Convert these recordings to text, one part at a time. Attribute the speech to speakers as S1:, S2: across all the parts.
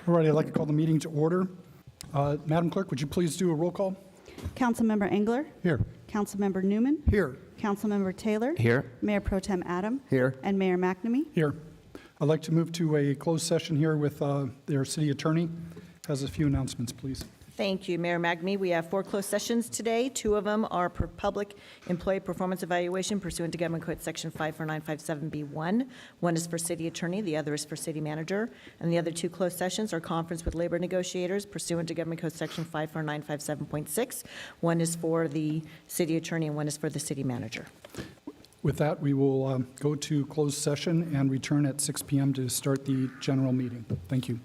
S1: All right, I'd like to call the meeting to order. Madam Clerk, would you please do a roll call?
S2: Councilmember Engler.
S1: Here.
S2: Councilmember Newman.
S1: Here.
S2: Councilmember Taylor.
S3: Here.
S2: Mayor Pro Tem Adam.
S3: Here.
S2: And Mayor McNamee.
S1: Here. I'd like to move to a closed session here with their city attorney. Has a few announcements, please.
S4: Thank you, Mayor Magny. We have 4 closed sessions today. 2 of them are for public employee performance evaluation pursuant to Government Code Section 54957B1. One is for city attorney, the other is for city manager. And the other 2 closed sessions are conference with labor negotiators pursuant to Government Code Section 54957.6. One is for the city attorney and one is for the city manager.
S1: With that, we will go to closed session and return at 6 p.m. to start the general meeting. Thank you.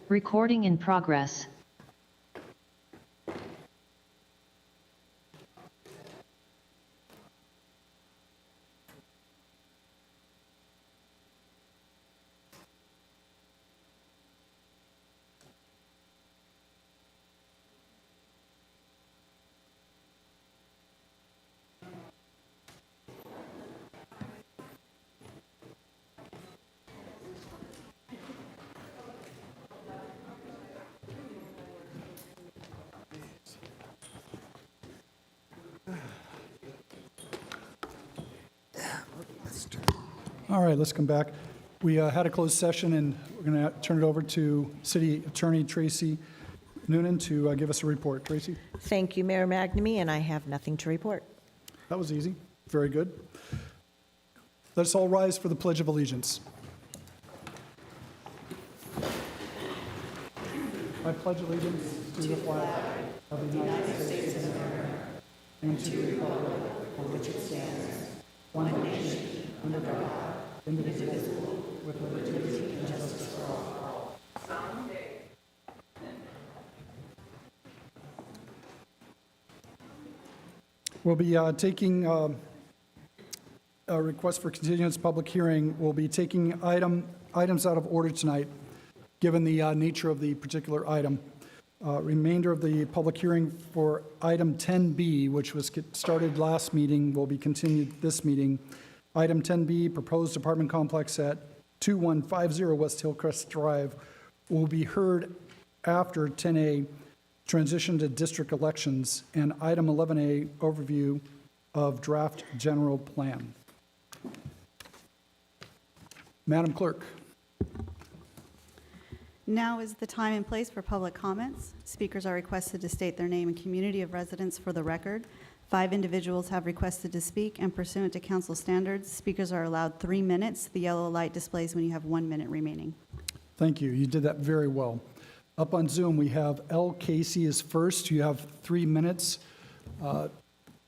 S3: Recording in progress.
S1: All right, let's come back. We had a closed session, and we're going to turn it over to City Attorney Tracy Noonan to give us a report. Tracy?
S4: Thank you, Mayor McNamee, and I have nothing to report.
S1: That was easy. Very good. Let us all rise for the Pledge of Allegiance. I pledge allegiance to the flag of the United States of America and to the republic for which it stands, one nation, under God, indivisible, with liberty and justice for all. We'll be taking a request for continuance public hearing. We'll be taking items out of order tonight, given the nature of the particular item. Remainder of the public hearing for item 10B, which was started last meeting, will be continued this meeting. Item 10B, proposed apartment complex at 2150 West Hillcrest Drive, will be heard after 10A, transition to district elections, and item 11A, overview of draft general plan. Madam Clerk.
S2: Now is the time and place for public comments. Speakers are requested to state their name and community of residence for the record. 5 individuals have requested to speak, and pursuant to council standards, speakers are allowed 3 minutes. The yellow light displays when you have 1 minute remaining.
S1: Thank you. You did that very well. Up on Zoom, we have L. Casey is first. You have 3 minutes.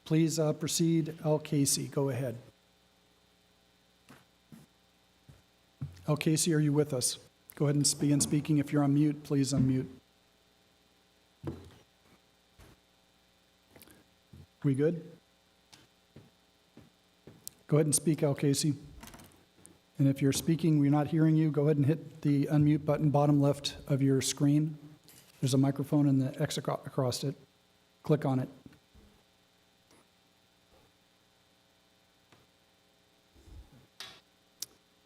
S1: Please proceed. L. Casey, go ahead. L. Casey, are you with us? Go ahead and begin speaking. If you're on mute, please unmute. We good? Go ahead and speak, L. Casey. And if you're speaking, we're not hearing you, go ahead and hit the unmute button bottom left of your screen. There's a microphone and the X across it. Click on it.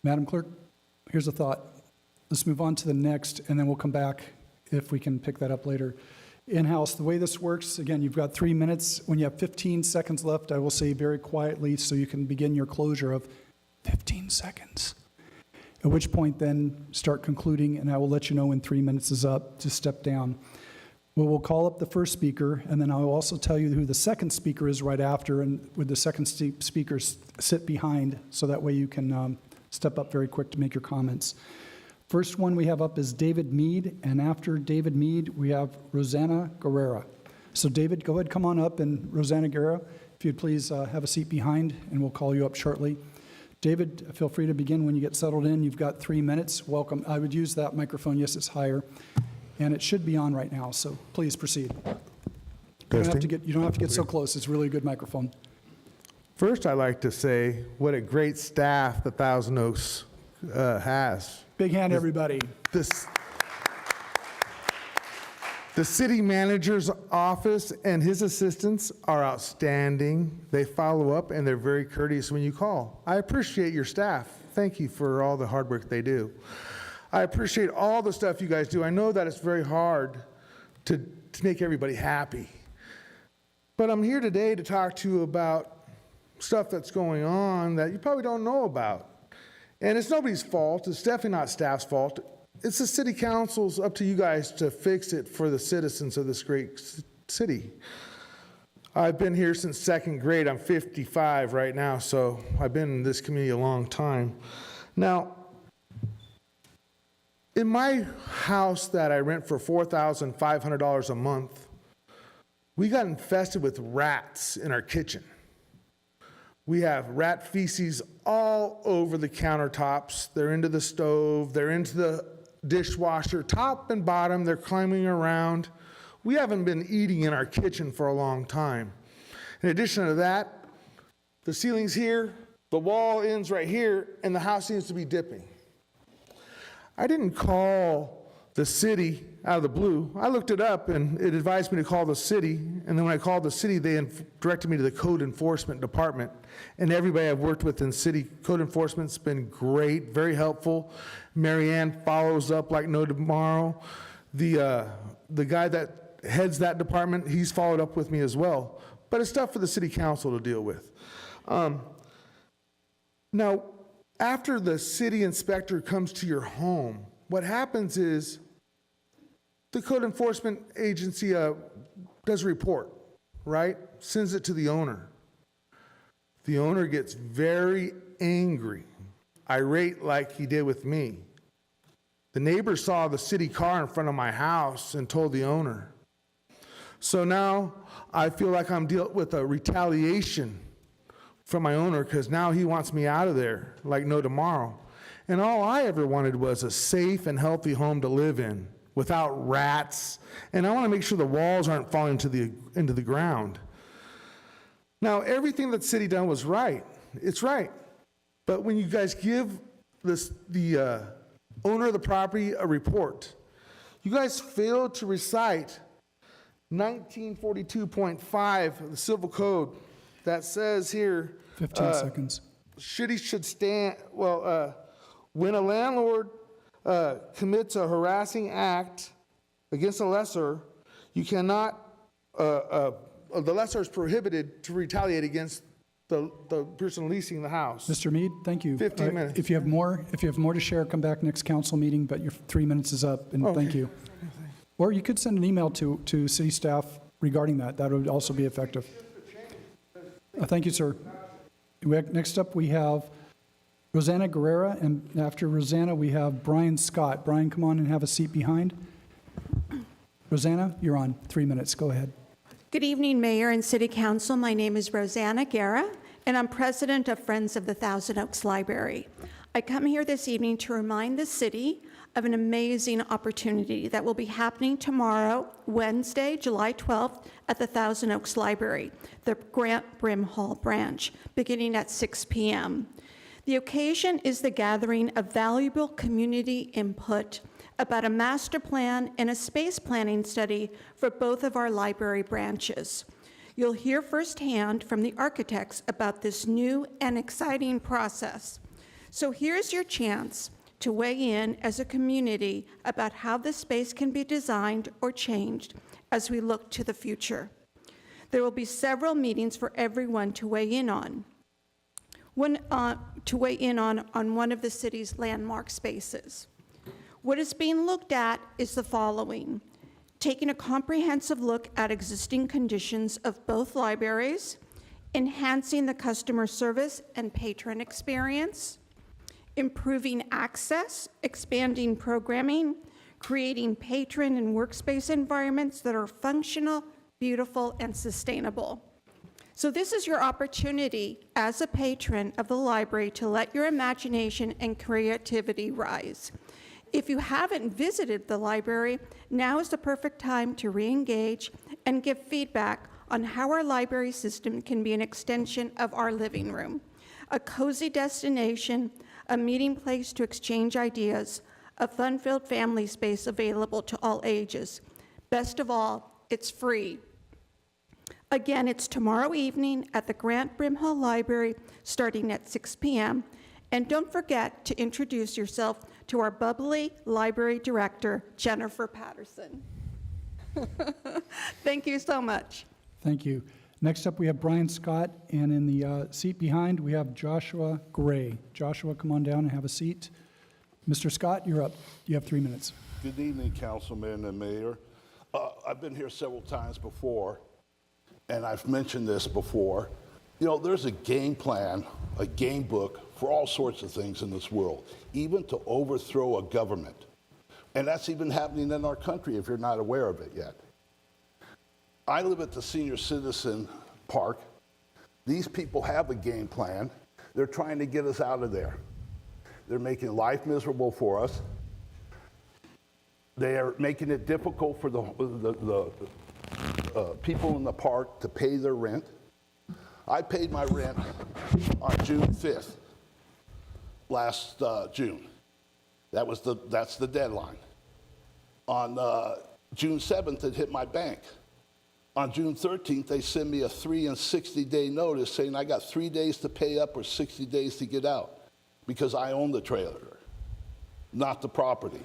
S1: Madam Clerk, here's a thought. Let's move on to the next, and then we'll come back if we can pick that up later. In-house, the way this works, again, you've got 3 minutes. When you have 15 seconds left, I will say very quietly so you can begin your closure of 15 seconds. At which point then start concluding, and I will let you know when 3 minutes is up to step down. We'll call up the first speaker, and then I will also tell you who the second speaker is right after, and with the second speaker sit behind, so that way you can step up very quick to make your comments. First one we have up is David Mead, and after David Mead, we have Rosanna Guerrera. So David, go ahead, come on up, and Rosanna Guerrera, if you'd please have a seat behind, and we'll call you up shortly. David, feel free to begin when you get settled in. You've got 3 minutes. Welcome. I would use that microphone. Yes, it's higher, and it should be on right now, so please proceed. You don't have to get so close. It's really a good microphone.
S5: First, I'd like to say what a great staff the Thousand Oaks has.
S1: Big hand, everybody.
S5: The city manager's office and his assistants are outstanding. They follow up, and they're very courteous when you call. I appreciate your staff. Thank you for all the hard work they do. I appreciate all the stuff you guys do. I know that it's very hard to make everybody happy. But I'm here today to talk to you about stuff that's going on that you probably don't know about. And it's nobody's fault. It's definitely not staff's fault. It's the city council's up to you guys to fix it for the citizens of this great city. I've been here since second grade. I'm 55 right now, so I've been in this community a long time. Now, in my house that I rent for $4,500 a month, we got infested with rats in our kitchen. We have rat feces all over the countertops. They're into the stove. They're into the dishwasher, top and bottom. They're climbing around. We haven't been eating in our kitchen for a long time. In addition to that, the ceiling's here, the wall ends right here, and the house seems to be dipping. I didn't call the city out of the blue. I looked it up, and it advised me to call the city. And then when I called the city, they directed me to the code enforcement department. And everybody I've worked with in city code enforcement's been great, very helpful. Marianne follows up like no tomorrow. The guy that heads that department, he's followed up with me as well. But it's stuff for the city council to deal with. Now, after the city inspector comes to your home, what happens is the code enforcement agency does a report, right? Sends it to the owner. The owner gets very angry, irate like he did with me. The neighbor saw the city car in front of my house and told the owner. So now I feel like I'm dealing with a retaliation from my owner because now he wants me out of there like no tomorrow. And all I ever wanted was a safe and healthy home to live in without rats. And I want to make sure the walls aren't falling into the ground. Now, everything that the city done was right. It's right. But when you guys give the owner of the property a report, you guys failed to recite 1942.5 of the Civil Code that says here,
S1: 15 seconds.
S5: When a landlord commits a harassing act against a lessor, you cannot, the lessor is prohibited to retaliate against the person leasing the house.
S1: Mr. Mead, thank you.
S5: 15 minutes.
S1: If you have more to share, come back next council meeting, but your 3 minutes is up, and thank
S5: Okay.
S1: you. Or you could send an email to city staff regarding that. That would also be effective. Thank you, sir. Next up, we have Rosanna Guerrera, and after Rosanna, we have Brian Scott. Brian, come on and have a seat behind. Rosanna, you're on. 3 minutes. Go ahead.
S6: Good evening, Mayor and City Council. My name is Rosanna Guerra, and I'm president of Friends of the Thousand Oaks Library. I come here this evening to remind the city of an amazing opportunity that will be happening tomorrow, Wednesday, July 12th, at the Thousand Oaks Library, the Grant Brimhall branch, beginning at 6 p.m. The occasion is the gathering of valuable community input about a master plan and a space planning study for both of our library branches. You'll hear firsthand from the architects about this new and exciting process. So here's your chance to weigh in as a community about how the space can be designed or changed as we look to the future. There will be several meetings for everyone to weigh in on. One of the city's landmark spaces. What is being looked at is the following: taking a comprehensive look at existing conditions of both libraries, enhancing the customer service and patron experience, improving access, expanding programming, creating patron and workspace environments that are functional, beautiful, and sustainable. So this is your opportunity as a patron of the library to let your imagination and creativity rise. If you haven't visited the library, now is the perfect time to re-engage and give feedback on how our library system can be an extension of our living room, a cozy destination, a meeting place to exchange ideas, a fun-filled family space available to all ages. Best of all, it's free. Again, it's tomorrow evening at the Grant Brimhall Library, starting at 6 p.m. And don't forget to introduce yourself to our bubbly library director, Jennifer Patterson. Thank you so much.
S1: Thank you. Next up, we have Brian Scott, and in the seat behind, we have Joshua Gray. Joshua, come on down and have a seat. Mr. Scott, you're up. You have 3 minutes.
S7: Good evening, Councilman and Mayor. I've been here several times before, and I've mentioned this before. You know, there's a game plan, a game book for all sorts of things in this world, even to overthrow a government. And that's even happening in our country if you're not aware of it yet. I live at the Senior Citizen Park. These people have a game plan. They're trying to get us out of there. They're making life miserable for us. They are making it difficult for the people in the park to pay their rent. I paid my rent on June 5th, last June. That's the deadline. On June 7th, it hit my bank. On June 13th, they send me a 3 and 60-day notice saying I got 3 days to pay up or 60 days to get out because I own the trailer, not the property.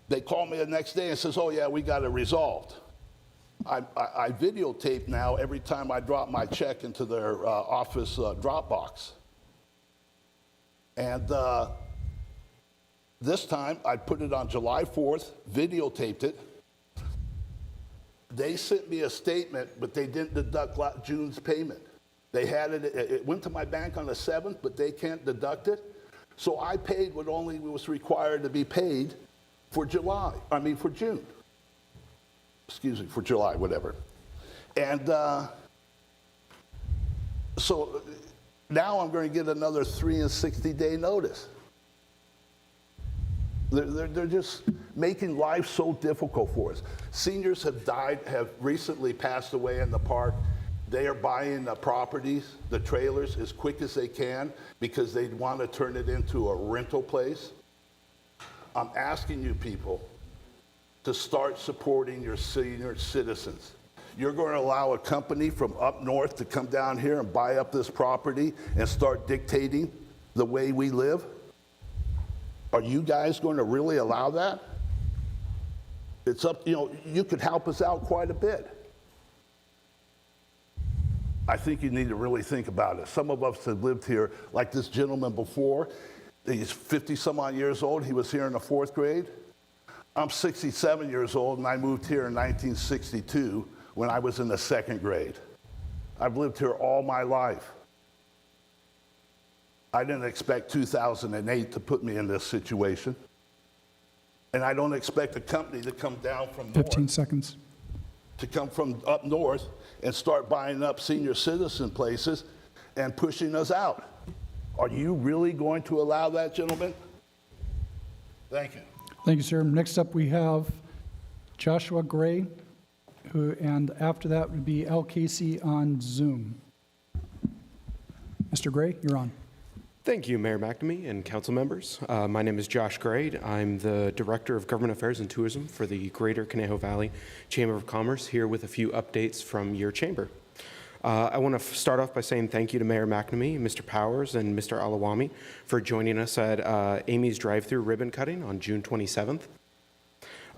S7: They call me the next day and says, oh yeah, we got it resolved. I videotape now every time I drop my check into their office drop box. And this time, I put it on July 4th, videotaped it. They sent me a statement, but they didn't deduct June's payment. They had it went to my bank on the 7th, but they can't deduct it. So I paid what only was required to be paid for for June. Excuse me, for July, whatever. And so now I'm going to get another 3 and 60-day notice. They're just making life so difficult for us. Seniors have recently passed away in the park. They are buying the properties, the trailers, as quick as they can because they want to turn it into a rental place. I'm asking you people to start supporting your senior citizens. You're going to allow a company from up north to come down here and buy up this property and start dictating the way we live? Are you guys going to really allow that? It's up, you could help us out quite a bit. I think you need to really think about it. Some of us have lived here, like this gentleman before. He's 50 some odd years old. He was here in the 4th grade. I'm 67 years old, and I moved here in 1962 when I was in the 2nd grade. I've lived here all my life. I didn't expect 2008 to put me in this situation. And I don't expect a company to come down from
S1: 15
S7: north,
S1: seconds.
S7: to come from up north and start buying up senior citizen places and pushing us out. Are you really going to allow that, gentlemen? Thank you.
S1: Thank you, sir. Next up, we have Joshua Gray, and after that would be Al Casey on Zoom. Mr. Gray, you're on.
S8: Thank you, Mayor McNamee and council members. My name is Josh Gray. I'm the Director of Government Affairs and Tourism for the Greater Conejo Valley Chamber of Commerce, here with a few updates from your chamber. I want to start off by saying thank you to Mayor McNamee, Mr. Powers, and Mr. Alawami for joining us at Amy's drive-through ribbon cutting on June 27th.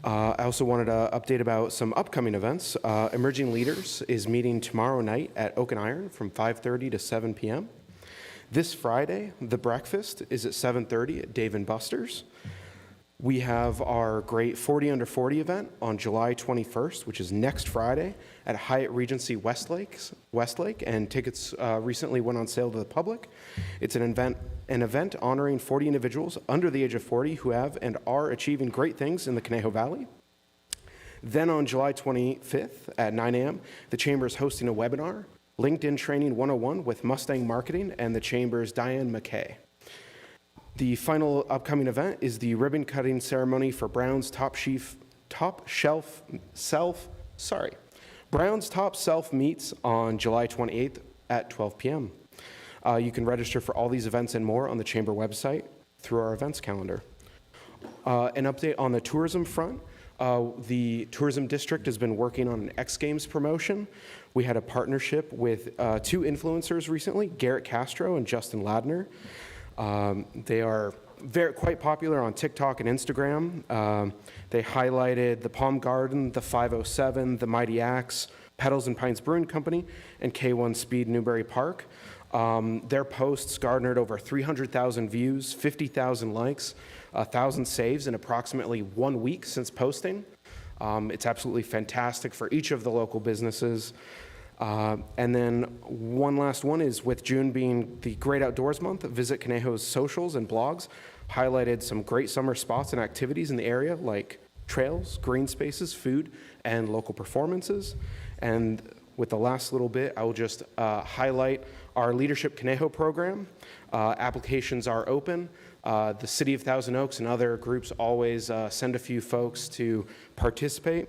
S8: I also wanted to update about some upcoming events. Emerging Leaders is meeting tomorrow night at Oak and Iron from 5:30 to 7 p.m. This Friday, the breakfast is at 7:30 at Dave & Buster's. We have our great 40 Under 40 event on July 21st, which is next Friday at Hyatt Regency Westlake, and tickets recently went on sale to the public. It's an event honoring 40 individuals under the age of 40 who have and are achieving great things in the Conejo Valley. Then on July 25th at 9 a.m., the Chamber is hosting a webinar, LinkedIn Training 101 with Mustang Marketing and the Chamber's Diane McKay. The final upcoming event is the ribbon cutting ceremony for Brown's Top Shelf meets on July 28th at 12 p.m. You can register for all these events and more on the Chamber website through our events calendar. An update on the tourism front. The tourism district has been working on an X Games promotion. We had a partnership with 2 influencers recently, Garrett Castro and Justin Ladner. They are quite popular on TikTok and Instagram. They highlighted the Palm Garden, the 507, the Mighty Axe, Petals and Pines Brewing Company, and K1 Speed Newbury Park. Their posts garnered over 300,000 views, 50,000 likes, 1,000 saves in approximately 1 week since posting. It's absolutely fantastic for each of the local businesses. And then one last one is, with June being the Great Outdoors Month, Visit Conejo's socials and blogs highlighted some great summer spots and activities in the area, like trails, green spaces, food, and local performances. And with the last little bit, I will just highlight our Leadership Conejo program. Applications are open. The City of Thousand Oaks and other groups always send a few folks to participate.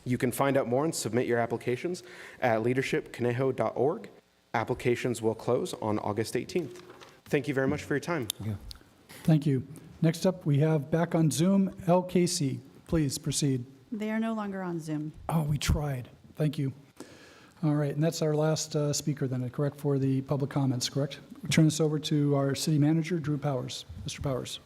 S8: You can find out more and submit your applications at leadershipconejo.org. Applications will close on August 18th. Thank you very much for your time.
S1: Thank you. Next up, we have back on Zoom, L. Casey. Please proceed.
S2: They are no longer on Zoom.
S1: Oh, we tried. Thank you. All right, and that's our last speaker then, correct, for the public comments, correct? We turn this over to our city manager, Drew Powers. Mr. Powers.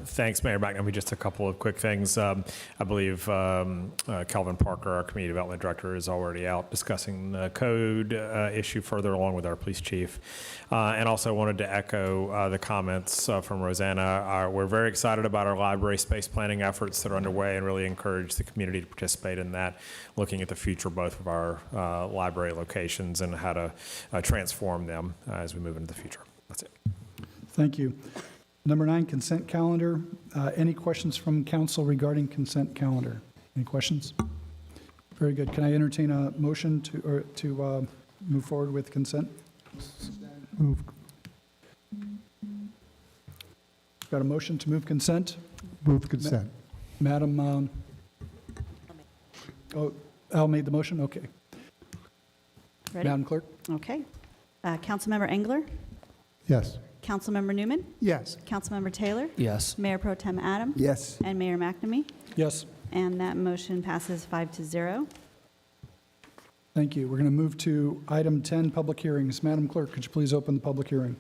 S9: Thanks, Mayor McNamee. Just a couple of quick things. I believe Calvin Parker, our Community Development Director, is already out discussing the code issue further along with our police chief. And also wanted to echo the comments from Rosanna. We're very excited about our library space planning efforts that are underway and really encourage the community to participate in that, looking at the future both of our library locations and how to transform them as we move into the future. That's it.
S1: Thank you. Number 9, consent calendar. Any questions from council regarding consent calendar? Any questions? Very good. Can I entertain a motion to move forward with consent?
S5: Move.
S1: Got a motion to move consent?
S5: Move consent.
S1: Madam, Al made the motion? Okay.
S2: Ready?
S1: Madam Clerk?
S2: Okay. Councilmember Engler?
S5: Yes.
S2: Councilmember Newman?
S5: Yes.
S2: Councilmember Taylor?
S10: Yes.
S2: Mayor Pro Tem Adam?
S5: Yes.
S2: And Mayor McNamee?
S1: Yes.
S2: And that motion passes 5-0.
S1: Thank you. We're going to move to item 10, public hearings. Madam Clerk, could you please open the public hearing?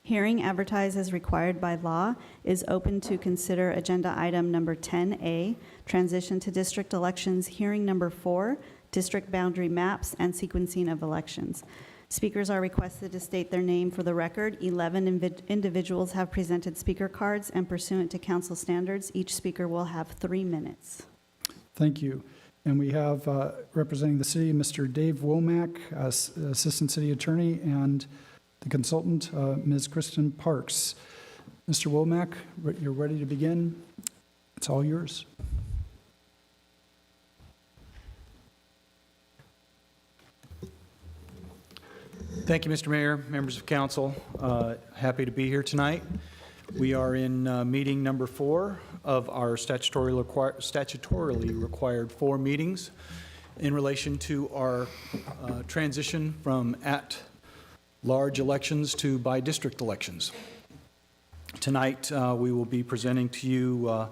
S2: Hearing advertised as required by law is open to consider agenda item number 10A, transition to district elections, hearing number 4, district boundary maps and sequencing of elections. Speakers are requested to state their name for the record. 11 individuals have presented speaker cards, and pursuant to council standards, each speaker will have 3 minutes.
S1: Thank you. And we have representing the city, Mr. Dave Womack, Assistant City Attorney, and the consultant, Ms. Kristen Parks. Mr. Womack, you're ready to begin. It's all yours.
S10: Thank you, Mr. Mayor, members of council. Happy to be here tonight. We are in meeting number 4 of our statutorily required 4 meetings in relation to our transition from at-large elections to by-district elections. Tonight, we will be presenting to you a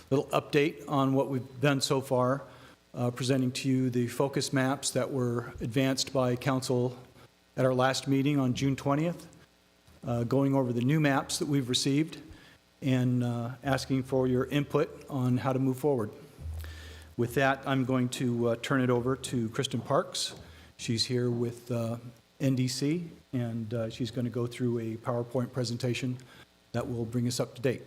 S10: little update on what we've done so far, presenting to you the focus maps that were advanced by council at our last meeting on June 20th, going over the new maps that we've received and asking for your input on how to move forward. With that, I'm going to turn it over to Kristen Parks. She's here with NDC, and she's going to go through a PowerPoint presentation that will bring us up to date.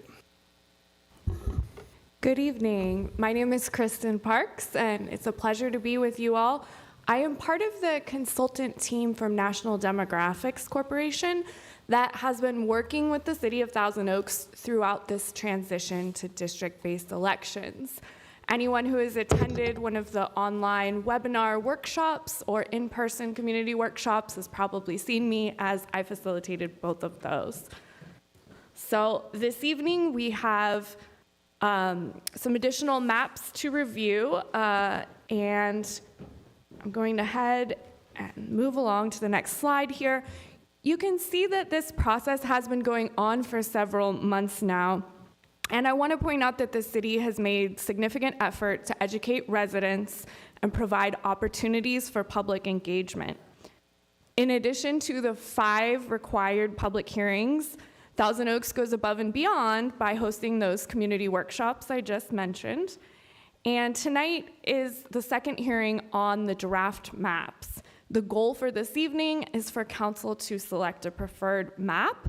S11: Good evening. My name is Kristen Parks, and it's a pleasure to be with you all. I am part of the consultant team from National Demographics Corporation that has been working with the City of Thousand Oaks throughout this transition to district-based elections. Anyone who has attended one of the online webinar workshops or in-person community workshops has probably seen me, as I facilitated both of those. So this evening we have some additional maps to review, and I'm going to head and move along to the next slide here. You can see that this process has been going on for several months now. And I want to point out that the city has made significant effort to educate residents and provide opportunities for public engagement. In addition to the 5 required public hearings, Thousand Oaks goes above and beyond by hosting those community workshops I just mentioned. And tonight is the second hearing on the draft maps. The goal for this evening is for council to select a preferred map,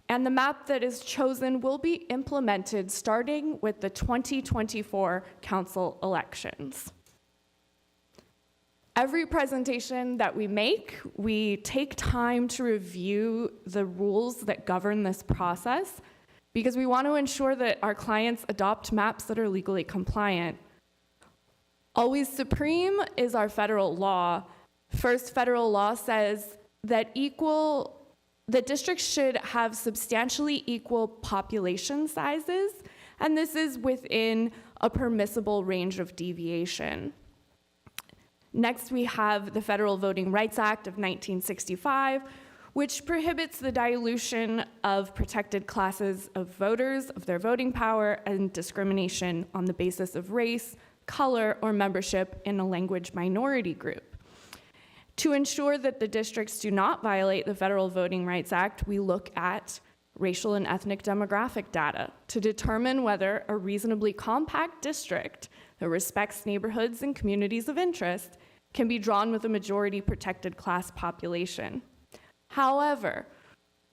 S11: and the map that is chosen will be implemented starting with the 2024 council elections. Every presentation that we make, we take time to review the rules that govern this process because we want to ensure that our clients adopt maps that are legally compliant. Always supreme is our federal law. First, federal law says that equal that districts should have substantially equal population sizes, and this is within a permissible range of deviation. Next, we have the Federal Voting Rights Act of 1965, which prohibits the dilution of protected classes of voters, of their voting power, and discrimination on the basis of race, color, or membership in a language minority group. To ensure that the districts do not violate the Federal Voting Rights Act, we look at racial and ethnic demographic data to determine whether a reasonably compact district that respects neighborhoods and communities of interest can be drawn with a majority protected class population. However,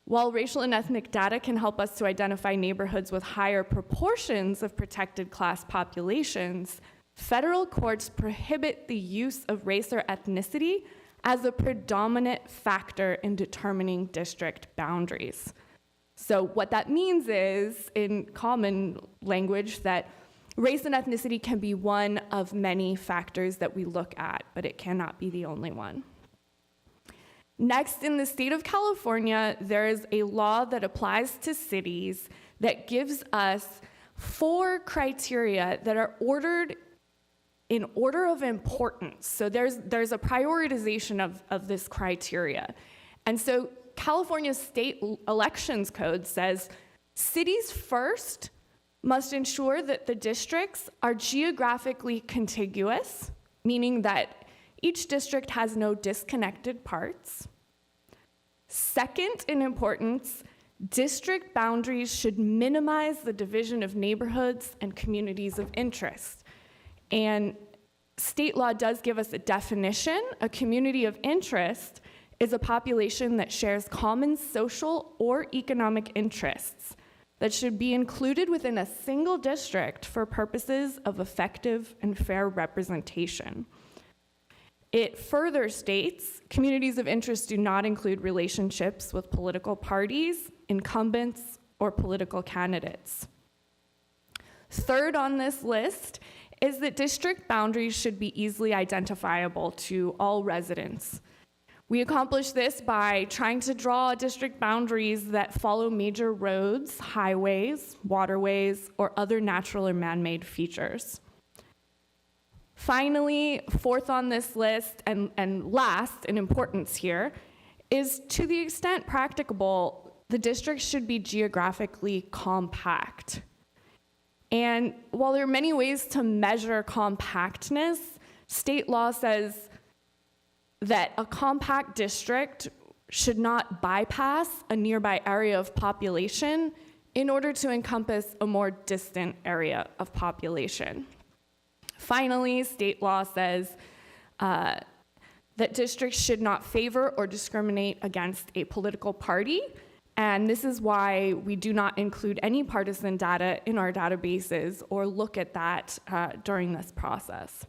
S11: while racial and ethnic data can help us to identify neighborhoods with higher proportions of protected class populations, federal courts prohibit the use of race or ethnicity as a predominant factor in determining district boundaries. So what that means is, in common language, that race and ethnicity can be one of many factors that we look at, but it cannot be the only one. Next, in the state of California, there is a law that applies to cities that gives us 4 criteria that are ordered in order of importance. So there's a prioritization of this criteria. And so California's state elections code says cities first must ensure that the districts are geographically contiguous, meaning that each district has no disconnected parts. Second in importance, district boundaries should minimize the division of neighborhoods and communities of interest. And state law does give us a definition. A community of interest is a population that shares common social or economic interests that should be included within a single district for purposes of effective and fair representation. It further states, communities of interest do not include relationships with political parties, incumbents, or political candidates. Third on this list is that district boundaries should be easily identifiable to all residents. We accomplish this by trying to draw district boundaries that follow major roads, highways, waterways, or other natural or man-made features. Finally, fourth on this list, and last in importance here, is to the extent practicable, the district should be geographically compact. And while there are many ways to measure compactness, state law says that a compact district should not bypass a nearby area of population in order to encompass a more distant area of population. Finally, state law says that districts should not favor or discriminate against a political party, and this is why we do not include any partisan data in our databases or look at that during this process.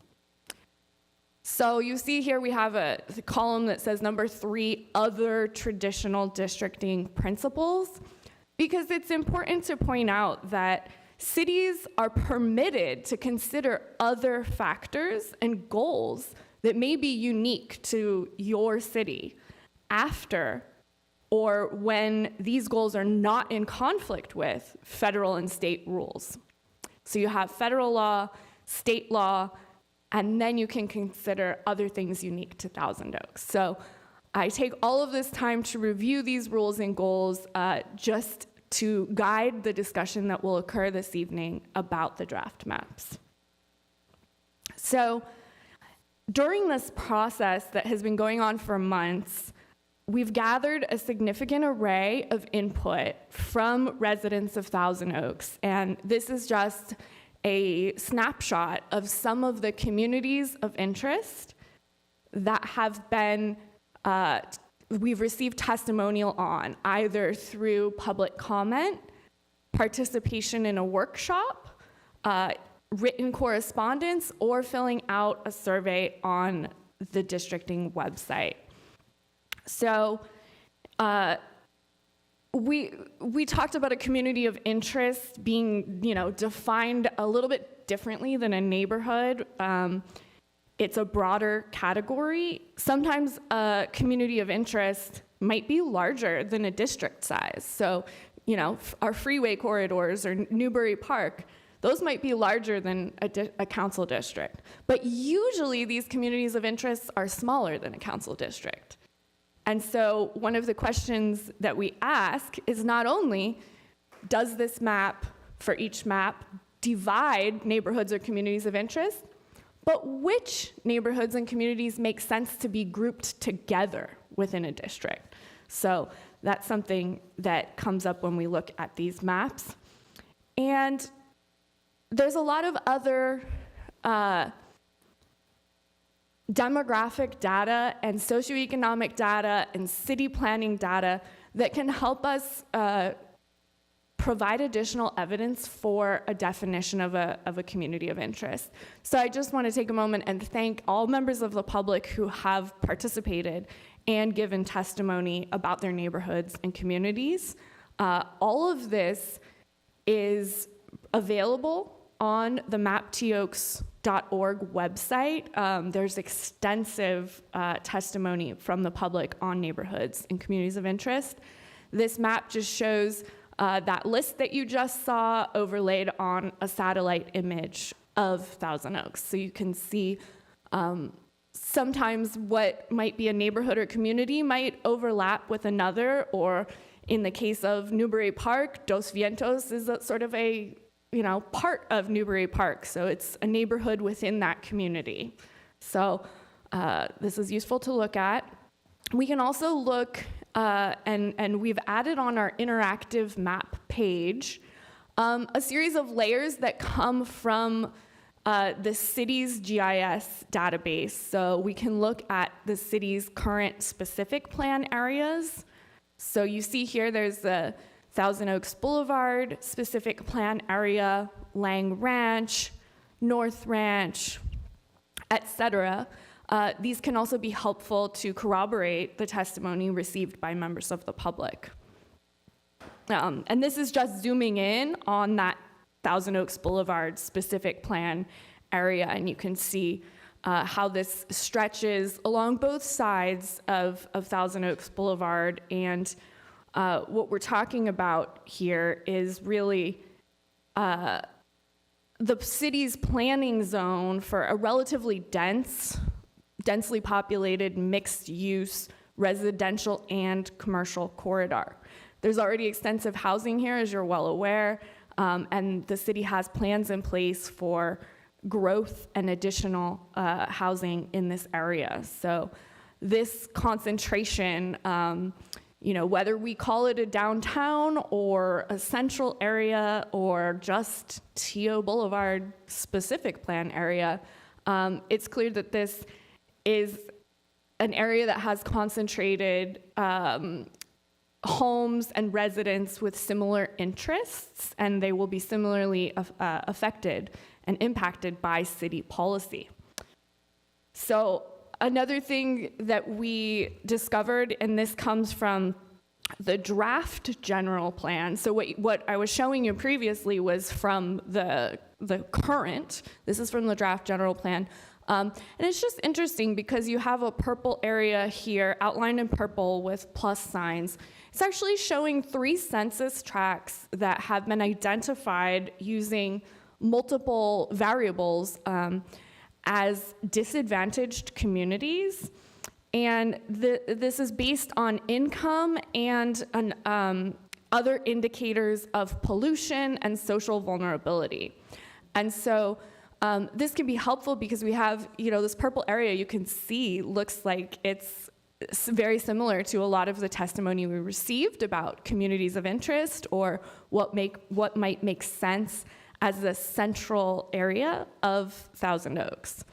S11: So you see here we have a column that says number 3, other traditional districting principles, because it's important to point out that cities are permitted to consider other factors and goals that may be unique to your city after or when these goals are not in conflict with federal and state rules. So you have federal law, state law, and then you can consider other things unique to Thousand Oaks. So I take all of this time to review these rules and goals just to guide the discussion that will occur this evening about the draft maps. So during this process that has been going on for months, we've gathered a significant array of input from residents of Thousand Oaks, and this is just a snapshot of some of the communities of interest that have been, we've received testimonial on, either through public comment, participation in a workshop, written correspondence, or filling out a survey on the districting website. So we talked about a community of interest being, defined a little bit differently than a neighborhood. It's a broader category. Sometimes a community of interest might be larger than a district size. So, you know, our freeway corridors or Newbury Park, those might be larger than a council district. But usually these communities of interest are smaller than a council district. And so one of the questions that we ask is not only, does this map, for each map, divide neighborhoods or communities of interest, but which neighborhoods and communities make sense to be grouped together within a district? So that's something that comes up when we look at these maps. And there's a lot of other demographic data and socioeconomic data and city planning data that can help us provide additional evidence for a definition of a community of interest. So I just want to take a moment and thank all members of the public who have participated and given testimony about their neighborhoods and communities. All of this is available on the maptoaks.org website. There's extensive testimony from the public on neighborhoods and communities of interest. This map just shows that list that you just saw overlaid on a satellite image of Thousand Oaks. So you can see sometimes what might be a neighborhood or community might overlap with another, or in the case of Newbury Park, Dos Vientos is a sort of a part of Newbury Park, so it's a neighborhood within that community. So this is useful to look at. We can also look, and we've added on our interactive map page, a series of layers that come from the city's GIS database. So we can look at the city's current specific plan areas. So you see here there's the Thousand Oaks Boulevard specific plan area, Lang Ranch, North Ranch, etc. These can also be helpful to corroborate the testimony received by members of the public. And this is just zooming in on that Thousand Oaks Boulevard specific plan area, and you can see how this stretches along both sides of Thousand Oaks Boulevard. And what we're talking about here is really the city's planning zone for a relatively densely populated, mixed-use residential and commercial corridor. There's already extensive housing here, as you're well aware, and the city has plans in place for growth and additional housing in this area. So this concentration, whether we call it a downtown or a central area or just T.O. Boulevard specific plan area, it's clear that this is an area that has concentrated homes and residents with similar interests, and they will be similarly affected and impacted by city policy. So another thing that we discovered, and this comes from the draft general plan. So what I was showing you previously was from the current. This is from the draft general plan. And it's just interesting because you have a purple area here outlined in purple with plus signs. It's actually showing 3 census tracts that have been identified using multiple variables as disadvantaged communities. And this is based on income and other indicators of pollution and social vulnerability. And so this can be helpful because we have, this purple area you can see looks like it's very similar to a lot of the testimony we received about communities of interest or what might make sense as the central area of Thousand Oaks.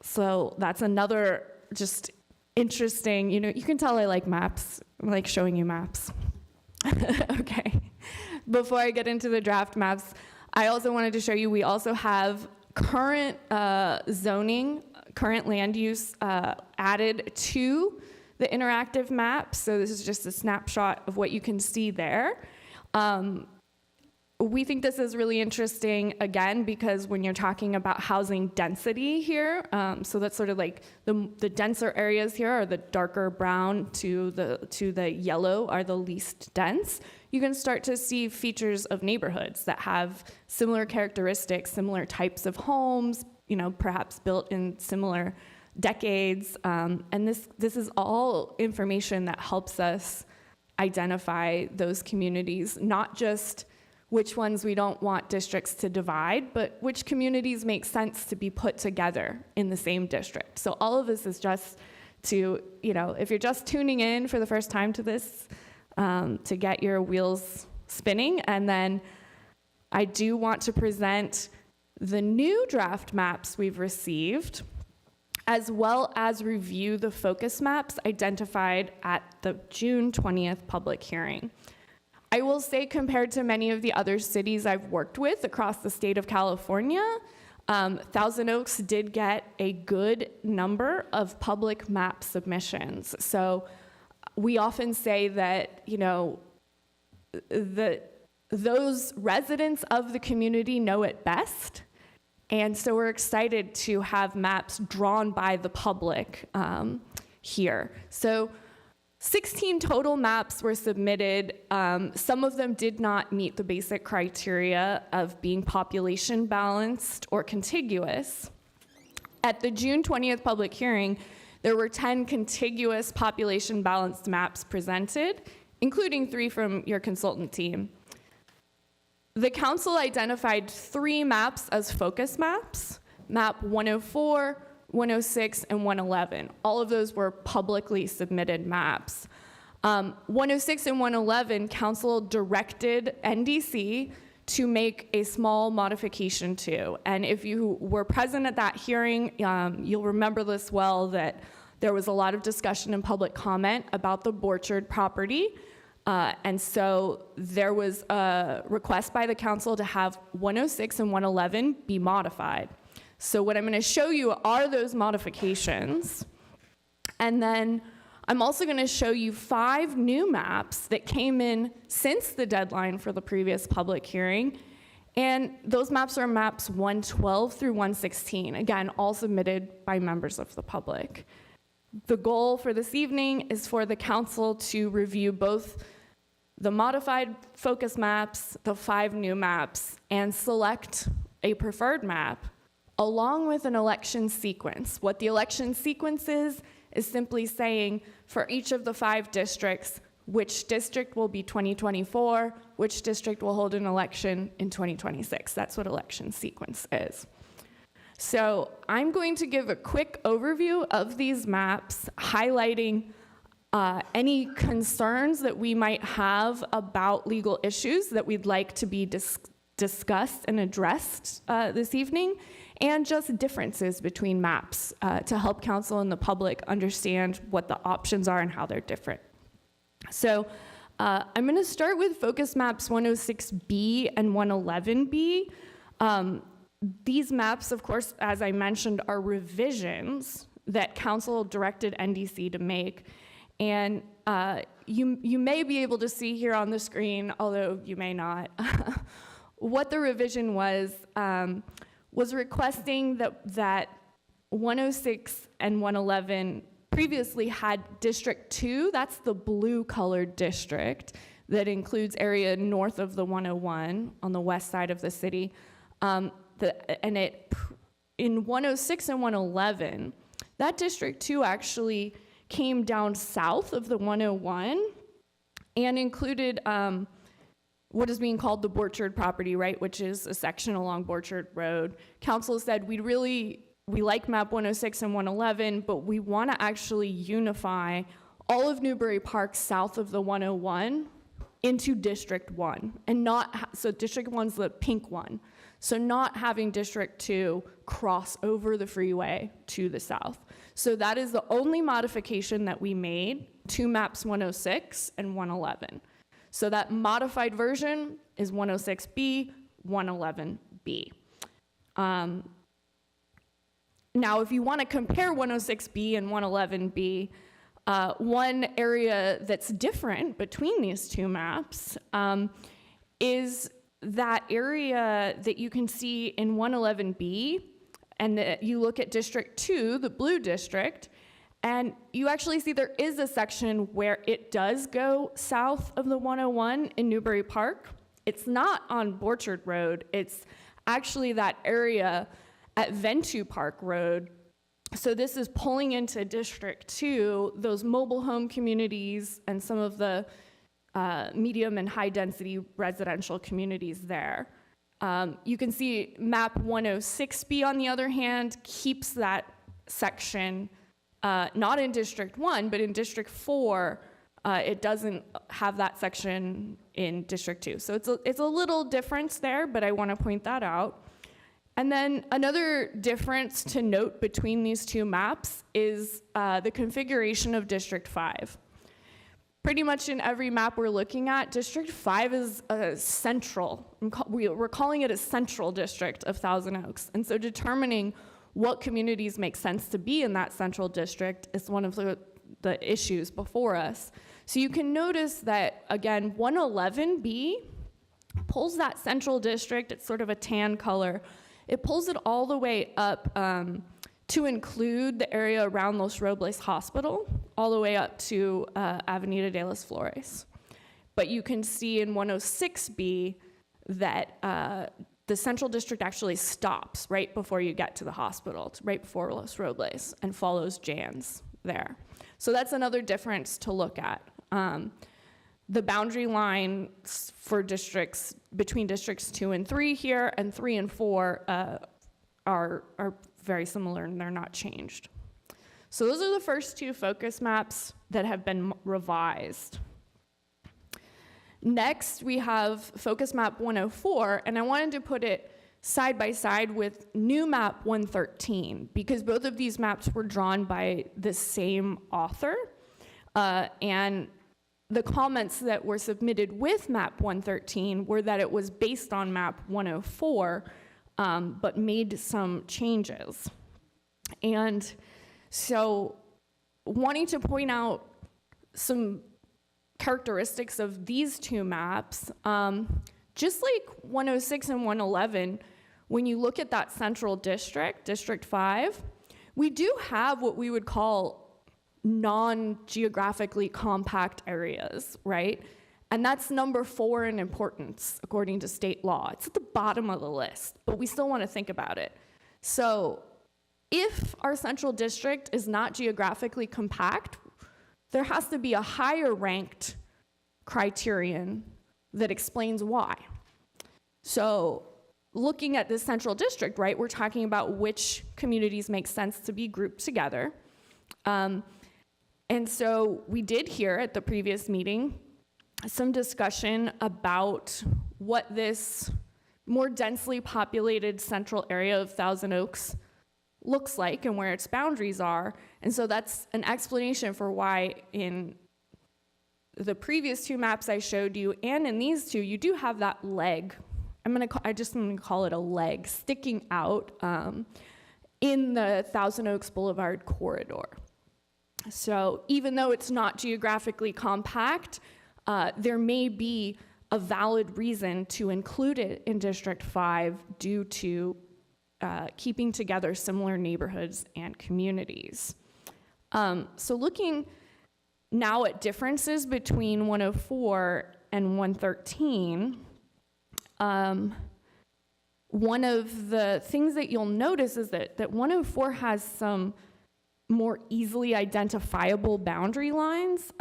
S11: So that's another just interesting, you can tell I like maps. I like showing you maps. Okay. Before I get into the draft maps, I also wanted to show you we also have current zoning, current land use added to the interactive map. So this is just a snapshot of what you can see there. we think this is really interesting, again, because when you're talking about housing density here, so that's sort of like the denser areas here are the darker brown to the yellow are the least dense. You can start to see features of neighborhoods that have similar characteristics, similar types of homes, perhaps built in similar decades. And this is all information that helps us identify those communities, not just which ones we don't want districts to divide, but which communities make sense to be put together in the same district. So all of this is just to, if you're just tuning in for the first time to this, to get your wheels spinning. And then I do want to present the new draft maps we've received, as well as review the focus maps identified at the June 20th public hearing. I will say, compared to many of the other cities I've worked with across the state of California, Thousand Oaks did get a good number of public map submissions. So we often say that, those residents of the community know it best. And so we're excited to have maps drawn by the public here. So 16 total maps were submitted. Some of them did not meet the basic criteria of being population balanced or contiguous. At the June 20th public hearing, there were 10 contiguous population balanced maps presented, including 3 from your consultant team. The council identified 3 maps as focus maps, map 104, 106, and 111. All of those were publicly submitted maps. 106 and 111, council directed NDC to make a small modification to. And if you were present at that hearing, you'll remember this well, that there was a lot of discussion and public comment about the Borchard property. And so there was a request by the council to have 106 and 111 be modified. So what I'm going to show you are those modifications. And then I'm also going to show you 5 new maps that came in since the deadline for the previous public hearing. And those maps are maps 112 through 116, again, all submitted by members of the public. The goal for this evening is for the council to review both the modified focus maps, the 5 new maps, and select a preferred map along with an election sequence. What the election sequence is simply saying for each of the 5 districts, which district will be 2024, which district will hold an election in 2026. That's what election sequence is. So I'm going to give a quick overview of these maps, highlighting any concerns that we might have about legal issues that we'd like to be discussed and addressed this evening, and just differences between maps to help council and the public understand what the options are and how they're different. So I'm going to start with focus maps 106B and 111B. These maps, of course, as I mentioned, are revisions that council directed NDC to make. And you may be able to see here on the screen, although you may not, what the revision was requesting that 106 and 111 previously had District 2, that's the blue-colored district that includes area north of the 101 on the west side of the city. In 106 and 111, that District 2 actually came down south of the 101 and included what is being called the Borchard property, right, which is a section along Borchard Road. Council said we like map 106 and 111, but we want to actually unify all of Newbury Park south of the 101 into District 1, and so District 1's the pink one. So not having District 2 cross over the freeway to the south. So that is the only modification that we made to maps 106 and 111. So that modified version is 106B, 111B. Now, if you want to compare 106B and 111B, one area that's different between these 2 maps is that area that you can see in 111B, and that you look at District 2, the blue district, and you actually see there is a section where it does go south of the 101 in Newbury Park. It's not on Borchard Road. It's actually that area at Ventu Park Road. So this is pulling into District 2, those mobile home communities and some of the medium and high density residential communities there. You can see map 106B, on the other hand, keeps that section not in District 1, but in District 4, it doesn't have that section in District 2. So it's a little difference there, but I want to point that out. And then another difference to note between these two maps is the configuration of District 5. Pretty much in every map we're looking at, District 5 is a central, we're calling it a central district of Thousand Oaks. And so determining what communities make sense to be in that central district is one of the issues before us. So you can notice that, again, 111B pulls that central district, it's sort of a tan color, it pulls it all the way up to include the area around Los Robles Hospital, all the way up to Avenida de las Flores. But you can see in 106B that the central district actually stops right before you get to the hospital, right before Los Robles, and follows Jan's there. So that's another difference to look at. The boundary lines for districts, between districts 2 and 3 here, and 3 and 4 are very similar, and they're not changed. So those are the first two focus maps that have been revised. Next, we have focus map 104, and I wanted to put it side by side with new map 113, because both of these maps were drawn by the same author, and the comments that were submitted with map 113 were that it was based on map 104, but made some changes. And so wanting to point out some characteristics of these two maps, just like 106 and 111, when you look at that central district, District 5, we do have what we would call non-geographically compact areas, right? And that's number 4 in importance, according to state law. It's at the bottom of the list, but we still want to think about it. So if our central district is not geographically compact, there has to be a higher ranked criterion that explains why. So looking at this central district, right, we're talking about which communities make sense to be grouped together. And so we did hear at the previous meeting some discussion about what this more densely populated central area of Thousand Oaks looks like and where its boundaries are. And so that's an explanation for why in the previous two maps I showed you and in these two, you do have that leg. I just want to call it a leg sticking out in the Thousand Oaks Boulevard corridor. So even though it's not geographically compact, there may be a valid reason to include it in District 5 due to keeping together similar neighborhoods and communities. So looking now at differences between 104 and 113, one of the things that you'll notice is that 104 has some more easily identifiable boundary lines,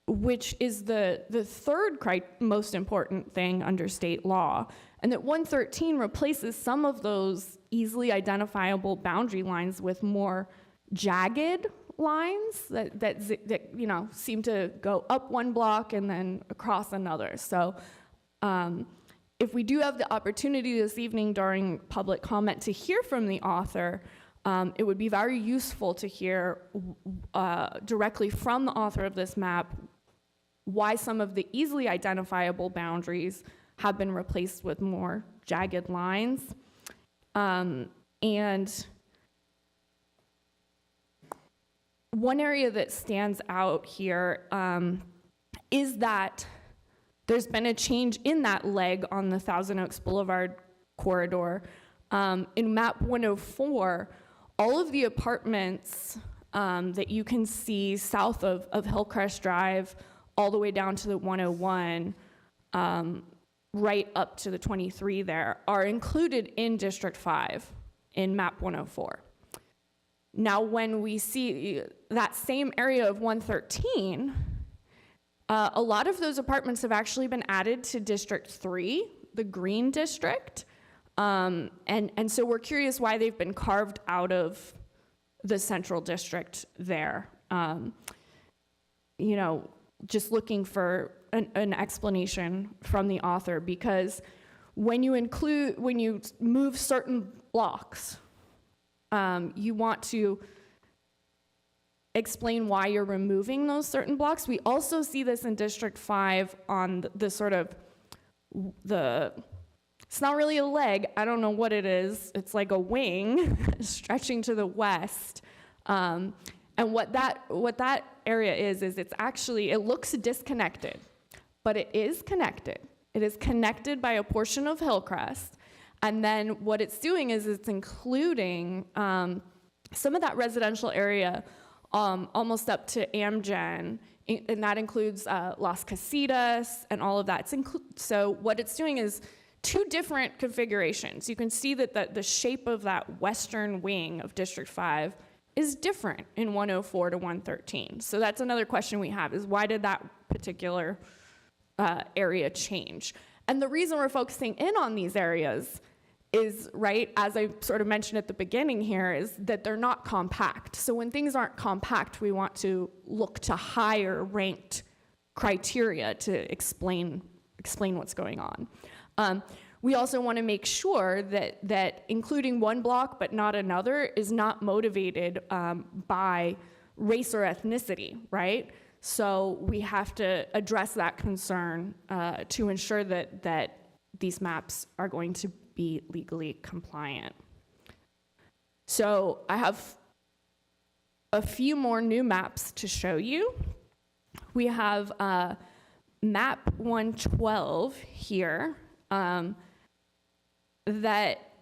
S11: which is the third most important thing under state law, and that 113 replaces some of those easily identifiable boundary lines with more jagged lines that you know seem to go up one block and then across another. So if we do have the opportunity this evening during public comment to hear from the author, it would be very useful to hear directly from the author of this map why some of the easily identifiable boundaries have been replaced with more jagged lines. And one area that stands out here is that there's been a change in that leg on the Thousand Oaks Boulevard corridor. In map 104, all of the apartments that you can see south of Hillcrest Drive all the way down to the 101, right up to the 23 there, are included in District 5 in map 104. Now, when we see that same area of 113, a lot of those apartments have actually been added to District 3, the green district. And so we're curious why they've been carved out of the central district there. Just looking for an explanation from the author, because when you move certain blocks, you want to explain why you're removing those certain blocks. We also see this in District 5 on the sort of it's not really a leg, I don't know what it is. It's like a wing stretching to the west. And what that area is it's actually, it looks disconnected, but it is connected. It is connected by a portion of Hillcrest. And then what it's doing is it's including some of that residential area almost up to Amgen, and that includes Las Casitas and all of that. So what it's doing is two different configurations. You can see that the shape of that western wing of District 5 is different in 104 to 113. So that's another question we have, is why did that particular area change? And the reason we're focusing in on these areas is, right, as I sort of mentioned at the beginning here, is that they're not compact. So when things aren't compact, we want to look to higher ranked criteria to explain what's going on. We also want to make sure that including one block but not another is not motivated by race or ethnicity, right? So we have to address that concern to ensure that these maps are going to be legally compliant. So I have a few more new maps to show you. We have map 112 here. That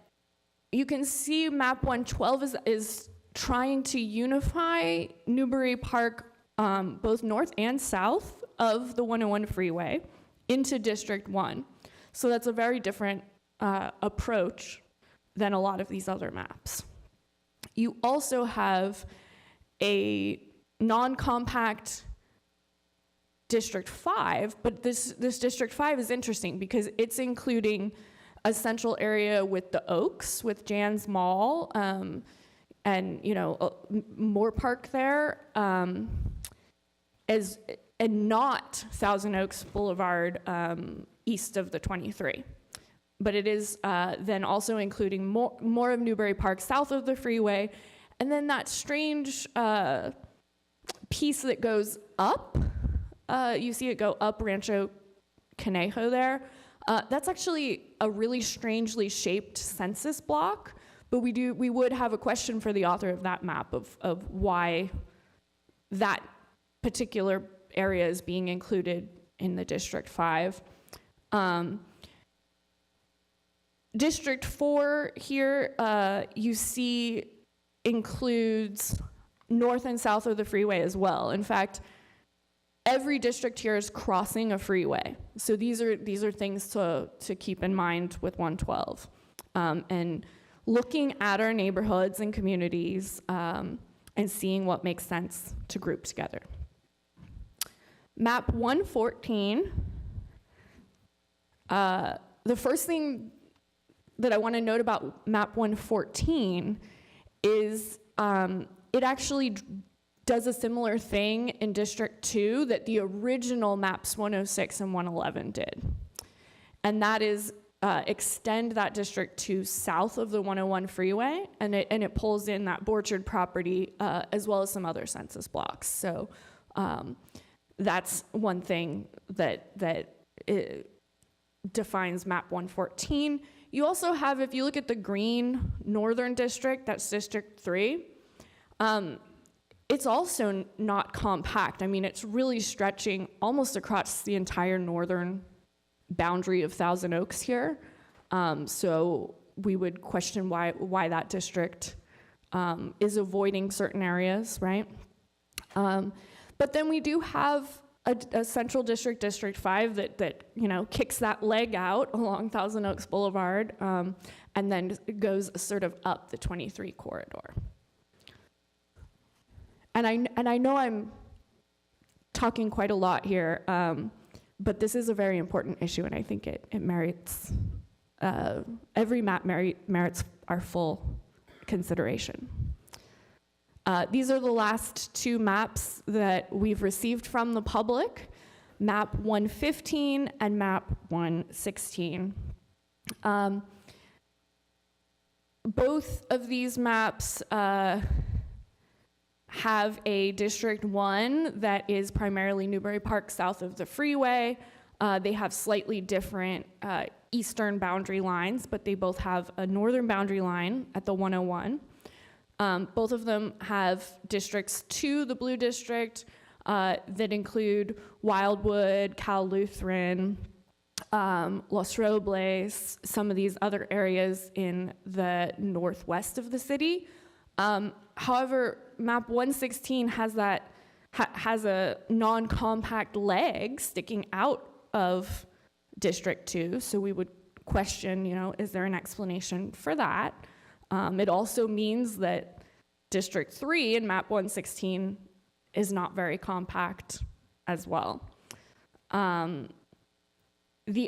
S11: you can see map 112 is trying to unify Newbury Park, both north and south of the 101 freeway, into District 1. So that's a very different approach than a lot of these other maps. You also have a non-compact District 5, but this District 5 is interesting because it's including a central area with the Oaks, with Jan's Mall, and Moore Park there, and not Thousand Oaks Boulevard east of the 23. But it is then also including more of Newbury Park south of the freeway, and then that strange piece that goes up. You see it go up Rancho Conejo there. That's actually a really strangely shaped census block, but we would have a question for the author of that map of why that particular area is being included in the District 5. District 4 here, you see includes north and south of the freeway as well. In fact, every district here is crossing a freeway. So these are things to keep in mind with 112. And looking at our neighborhoods and communities and seeing what makes sense to group together. Map 114, the first thing that I want to note about map 114 is it actually does a similar thing in District 2 that the original maps 106 and 111 did. And that is extend that district to south of the 101 freeway, and it pulls in that Borchard property as well as some other census blocks. So that's one thing that defines map 114. You also have, if you look at the green northern district, that's District 3, it's also not compact. I mean, it's really stretching almost across the entire northern boundary of Thousand Oaks here. So we would question why that district is avoiding certain areas, right? But then we do have a central district, District 5, that kicks that leg out along Thousand Oaks Boulevard, and then goes sort of up the 23 corridor. And I know I'm talking quite a lot here, but this is a very important issue, and I think it merits, every map merits our full consideration. These are the last two maps that we've received from the public, map 115 and map 116. Both of these maps have a District 1 that is primarily Newbury Park south of the freeway. They have slightly different eastern boundary lines, but they both have a northern boundary line at the 101. Both of them have districts to the Blue District that include Wildwood, Cal Lutheran, Los Robles, some of these other areas in the northwest of the city. However, map 116 has a non-compact leg sticking out of District 2, so we would question, is there an explanation for that? It also means that District 3 in map 116 is not very compact as well. The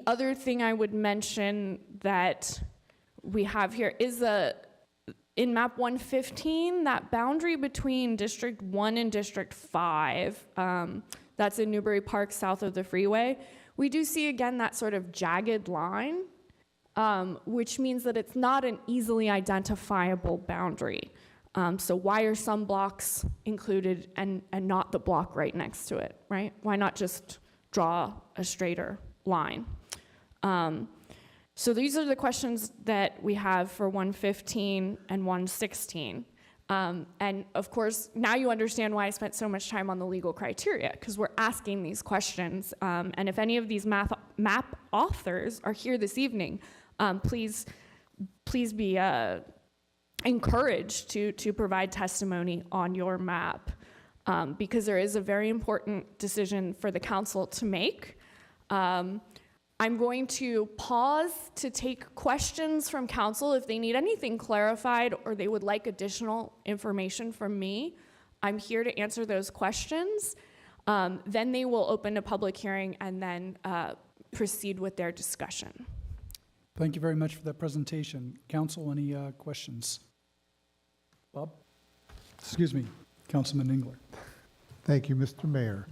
S11: other thing I would mention that we have here is in map 115, that boundary between District 1 and District 5, that's in Newbury Park south of the freeway, we do see again that sort of jagged line, which means that it's not an easily identifiable boundary. So why are some blocks included and not the block right next to it, right? Why not just draw a straighter line? So these are the questions that we have for 115 and 116. And of course, now you understand why I spent so much time on the legal criteria, because we're asking these questions. And if any of these map authors are here this evening, please be encouraged to provide testimony on your map, because there is a very important decision for the council to make. I'm going to pause to take questions from council if they need anything clarified or they would like additional information from me. I'm here to answer those questions. Then they will open a public hearing and then proceed with their discussion.
S1: Thank you very much for that presentation. Council, any questions? Bob? Excuse me, Councilman Engler.
S12: Thank you, Mr. Mayor.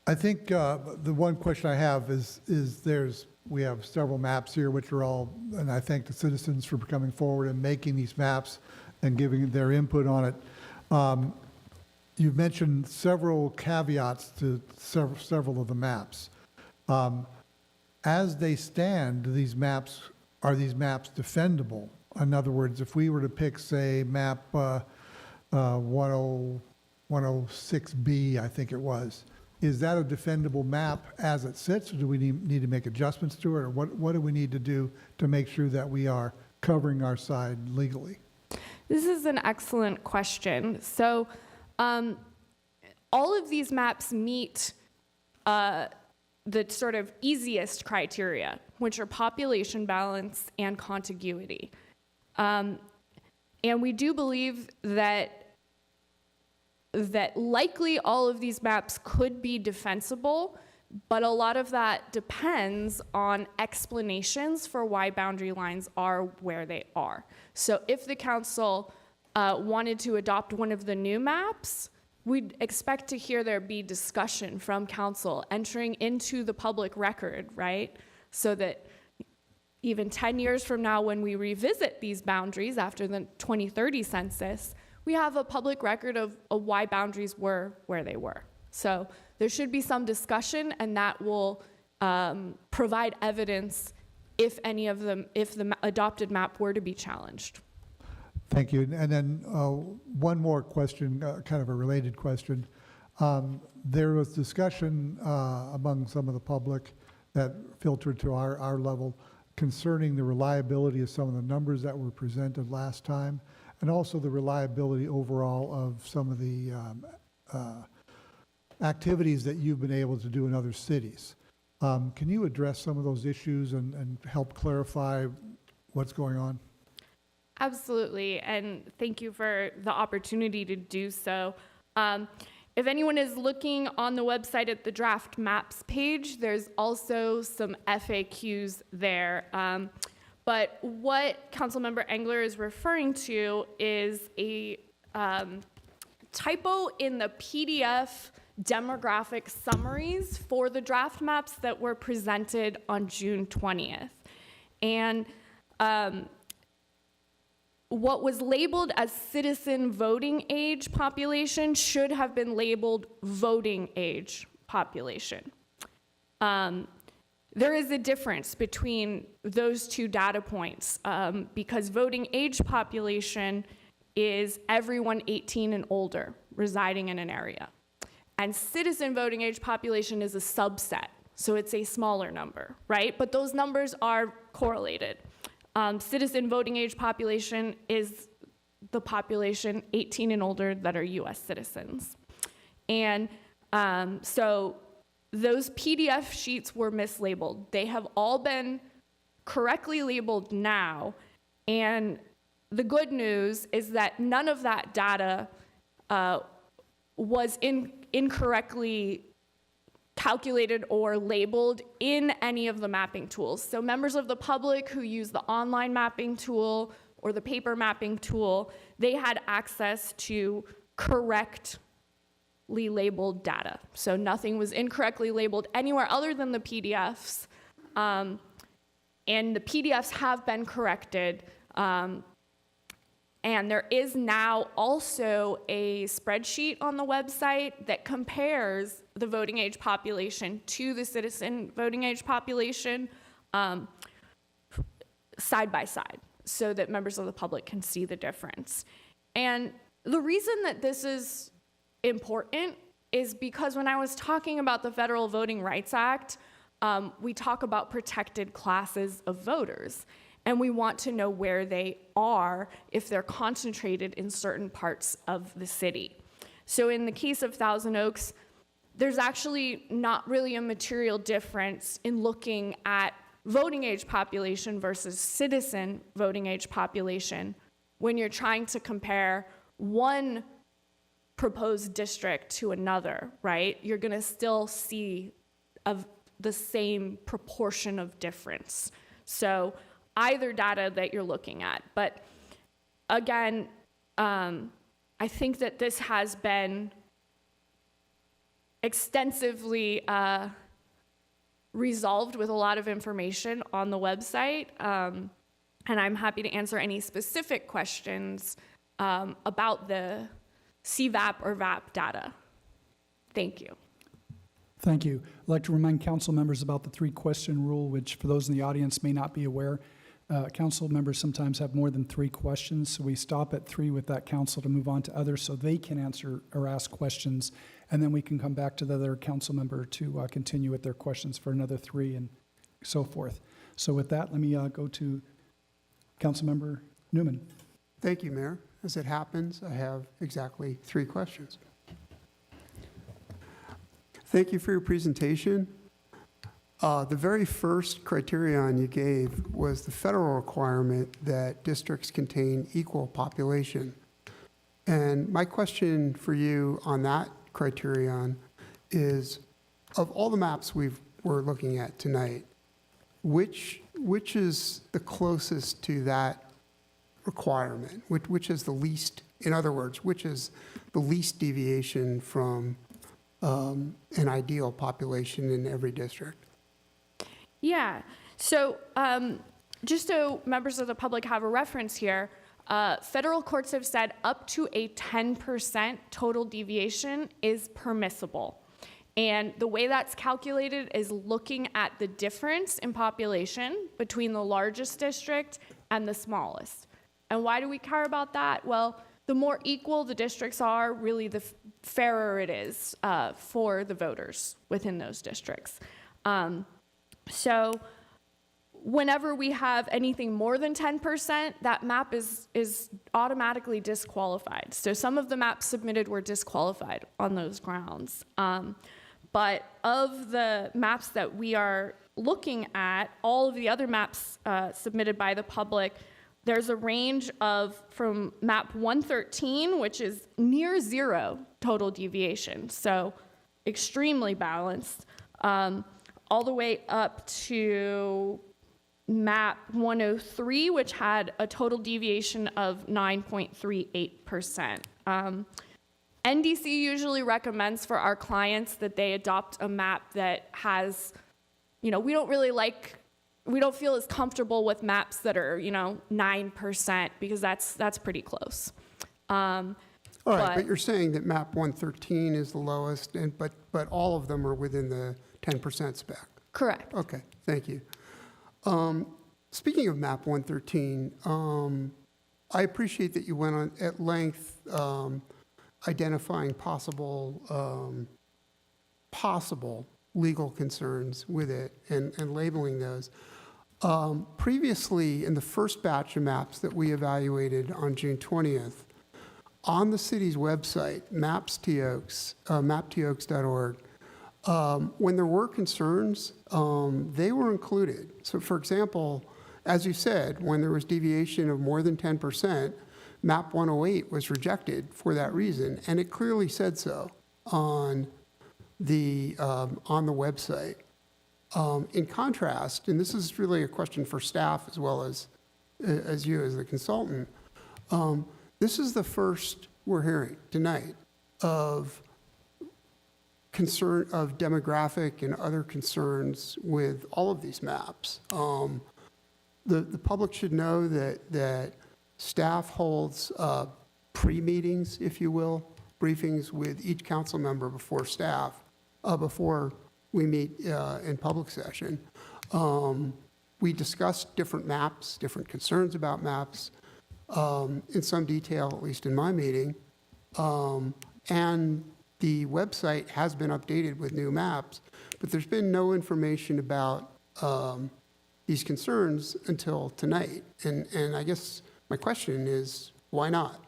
S12: I think the one question I have is we have several maps here, which are all, and I thank the citizens for coming forward and making these maps and giving their input on it. You've mentioned several caveats to several of the maps. As they stand, are these maps defendable? In other words, if we were to pick, say, map 106B, I think it was, is that a defendable map as it sits, or do we need to make adjustments to it, or what do we need to do to make sure that we are covering our side legally?
S11: This is an excellent question. So all of these maps meet the sort of easiest criteria, which are population balance and contiguity. And we do believe that likely all of these maps could be defensible, but a lot of that depends on explanations for why boundary lines are where they are. So if the council wanted to adopt one of the new maps, we'd expect to hear there be discussion from council entering into the public record, right? So that even 10 years from now, when we revisit these boundaries after the 2030 census, we have a public record of why boundaries were where they were. So there should be some discussion, and that will provide evidence if the adopted map were to be challenged.
S12: Thank you. And then one more question, kind of a related question. There was discussion among some of the public that filtered to our level concerning the reliability of some of the numbers that were presented last time, and also the reliability overall of some of the activities that you've been able to do in other cities. Can you address some of those issues and help clarify what's going on?
S11: Absolutely, and thank you for the opportunity to do so. If anyone is looking on the website at the draft maps page, there's also some FAQs there. But what Councilmember Engler is referring to is a typo in the PDF demographic summaries for the draft maps that were presented on June 20th. And what was labeled as citizen voting age population should have been labeled voting age population. There is a difference between those two data points because voting age population is everyone 18 and older residing in an area. And citizen voting age population is a subset, so it's a smaller number, right? But those numbers are correlated. Citizen voting age population is the population 18 and older that are US citizens. And so those PDF sheets were mislabeled. They have all been correctly labeled now. And the good news is that none of that data was incorrectly calculated or labeled in any of the mapping tools. So members of the public who use the online mapping tool or the paper mapping tool, they had access to correctly labeled data. So nothing was incorrectly labeled anywhere other than the PDFs. And the PDFs have been corrected. And there is now also a spreadsheet on the website that compares the voting age population to the citizen voting age population side by side so that members of the public can see the difference. And the reason that this is important is because when I was talking about the Federal Voting Rights Act, we talk about protected classes of voters. And we want to know where they are if they're concentrated in certain parts of the city. So in the case of Thousand Oaks, there's actually not really a material difference in looking at voting age population versus citizen voting age population when you're trying to compare one proposed district to another, right? You're gonna still see the same proportion of difference. So either data that you're looking at. But again, I think that this has been extensively resolved with a lot of information on the website. And I'm happy to answer any specific questions about the CVAP or VAP data. Thank you.
S1: Thank you. I'd like to remind council members about the 3-question rule, which for those in the audience may not be aware, council members sometimes have more than 3 questions, so we stop at 3 with that council to move on to others so they can answer or ask questions, and then we can come back to the other council member to continue with their questions for another 3 and so forth. So with that, let me go to Councilmember Newman.
S13: Thank you, Mayor. As it happens, I have exactly 3 questions. Thank you for your presentation. The very first criterion you gave was the federal requirement that districts contain equal population. And my question for you on that criterion is, of all the maps we're looking at tonight, which is the closest to that requirement? Which is the least, in other words, which is the least deviation from an ideal population in every district?
S11: Yeah, so just so members of the public have a reference here, federal courts have said up to a 10% total deviation is permissible. And the way that's calculated is looking at the difference in population between the largest district and the smallest. And why do we care about that? Well, the more equal the districts are, really the fairer it is for the voters within those districts. So whenever we have anything more than 10%, that map is automatically disqualified. So some of the maps submitted were disqualified on those grounds. But of the maps that we are looking at, all of the other maps submitted by the public, there's a range of from map 113, which is near zero total deviation, so extremely balanced, all the way up to map 103, which had a total deviation of 9.38%. NDC usually recommends for our clients that they adopt a map that has, we don't feel as comfortable with maps that are, 9%, because that's pretty close.
S13: All right, but you're saying that map 113 is the lowest, but all of them are within the 10% spec?
S11: Correct.
S13: Okay, thank you. Speaking of map 113, I appreciate that you went on at length identifying possible legal concerns with it and labeling those. Previously, in the first batch of maps that we evaluated on June 20th, on the city's website, maptoaks.org, when there were concerns, they were included. So for example, as you said, when there was deviation of more than 10%, map 108 was rejected for that reason, and it clearly said so on the website. In contrast, and this is really a question for staff as well as you as the consultant, this is the first we're hearing tonight of concern of demographic and other concerns with all of these maps. The public should know that staff holds pre-meetings, if you will, briefings with each council member before before we meet in public session. We discuss different maps, different concerns about maps in some detail, at least in my meeting. And the website has been updated with new maps, but there's been no information about these concerns until tonight. And I guess my question is, why not?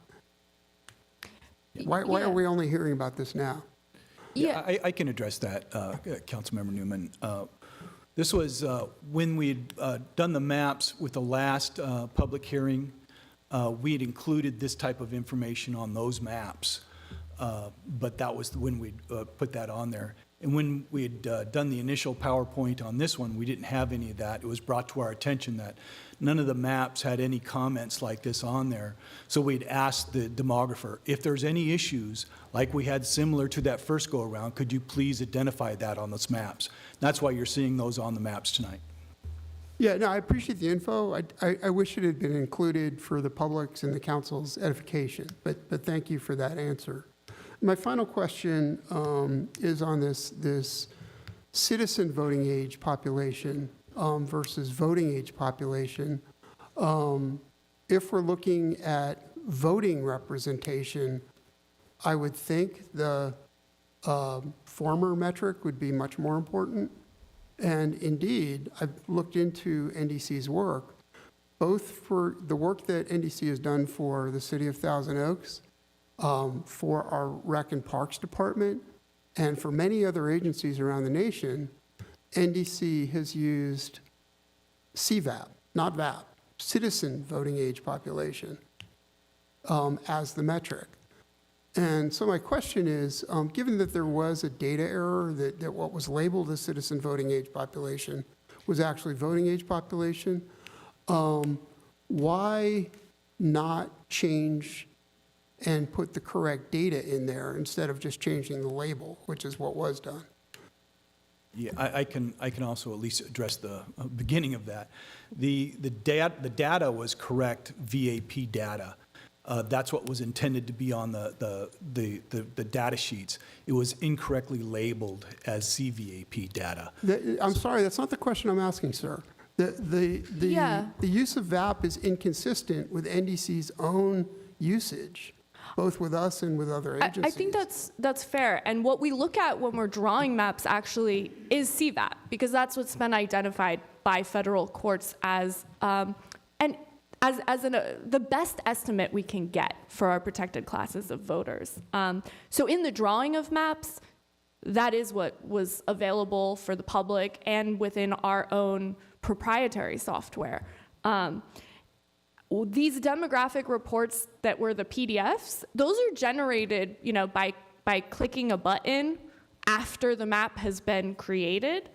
S13: Why are we only hearing about this now?
S10: Yeah, I can address that, Councilmember Newman. This was when we'd done the maps with the last public hearing, we had included this type of information on those maps, but that was when we'd put that on there. And when we had done the initial PowerPoint on this one, we didn't have any of that. It was brought to our attention that none of the maps had any comments like this on there. So we'd asked the demographer, if there's any issues like we had similar to that first go-around, could you please identify that on those maps? That's why you're seeing those on the maps tonight.
S13: Yeah, no, I appreciate the info. I wish it had been included for the public's and the council's edification, but thank you for that answer. My final question is on this citizen voting age population versus voting age population. If we're looking at voting representation, I would think the former metric would be much more important. And indeed, I've looked into NDC's work, both for the work that NDC has done for the city of Thousand Oaks, for our Rec and Parks Department, and for many other agencies around the nation. NDC has used CVAP, not VAP, citizen voting age population, as the metric. And so my question is, given that there was a data error, that what was labeled as citizen voting age population was actually voting age population, why not change and put the correct data in there instead of just changing the label, which is what was done?
S10: Yeah, I can also at least address the beginning of that. The data was correct VAP data. That's what was intended to be on the data sheets. It was incorrectly labeled as CVAP data.
S13: I'm sorry, that's not the question I'm asking, sir. The use of VAP is inconsistent with NDC's own usage both with us and with other agencies.
S11: I think that's fair. And what we look at when we're drawing maps actually is CVAP, because that's what's been identified by federal courts as the best estimate we can get for our protected classes of voters. So in the drawing of maps, that is what was available for the public and within our own proprietary software. These demographic reports that were the PDFs, those are generated, by clicking a button after the map has been created,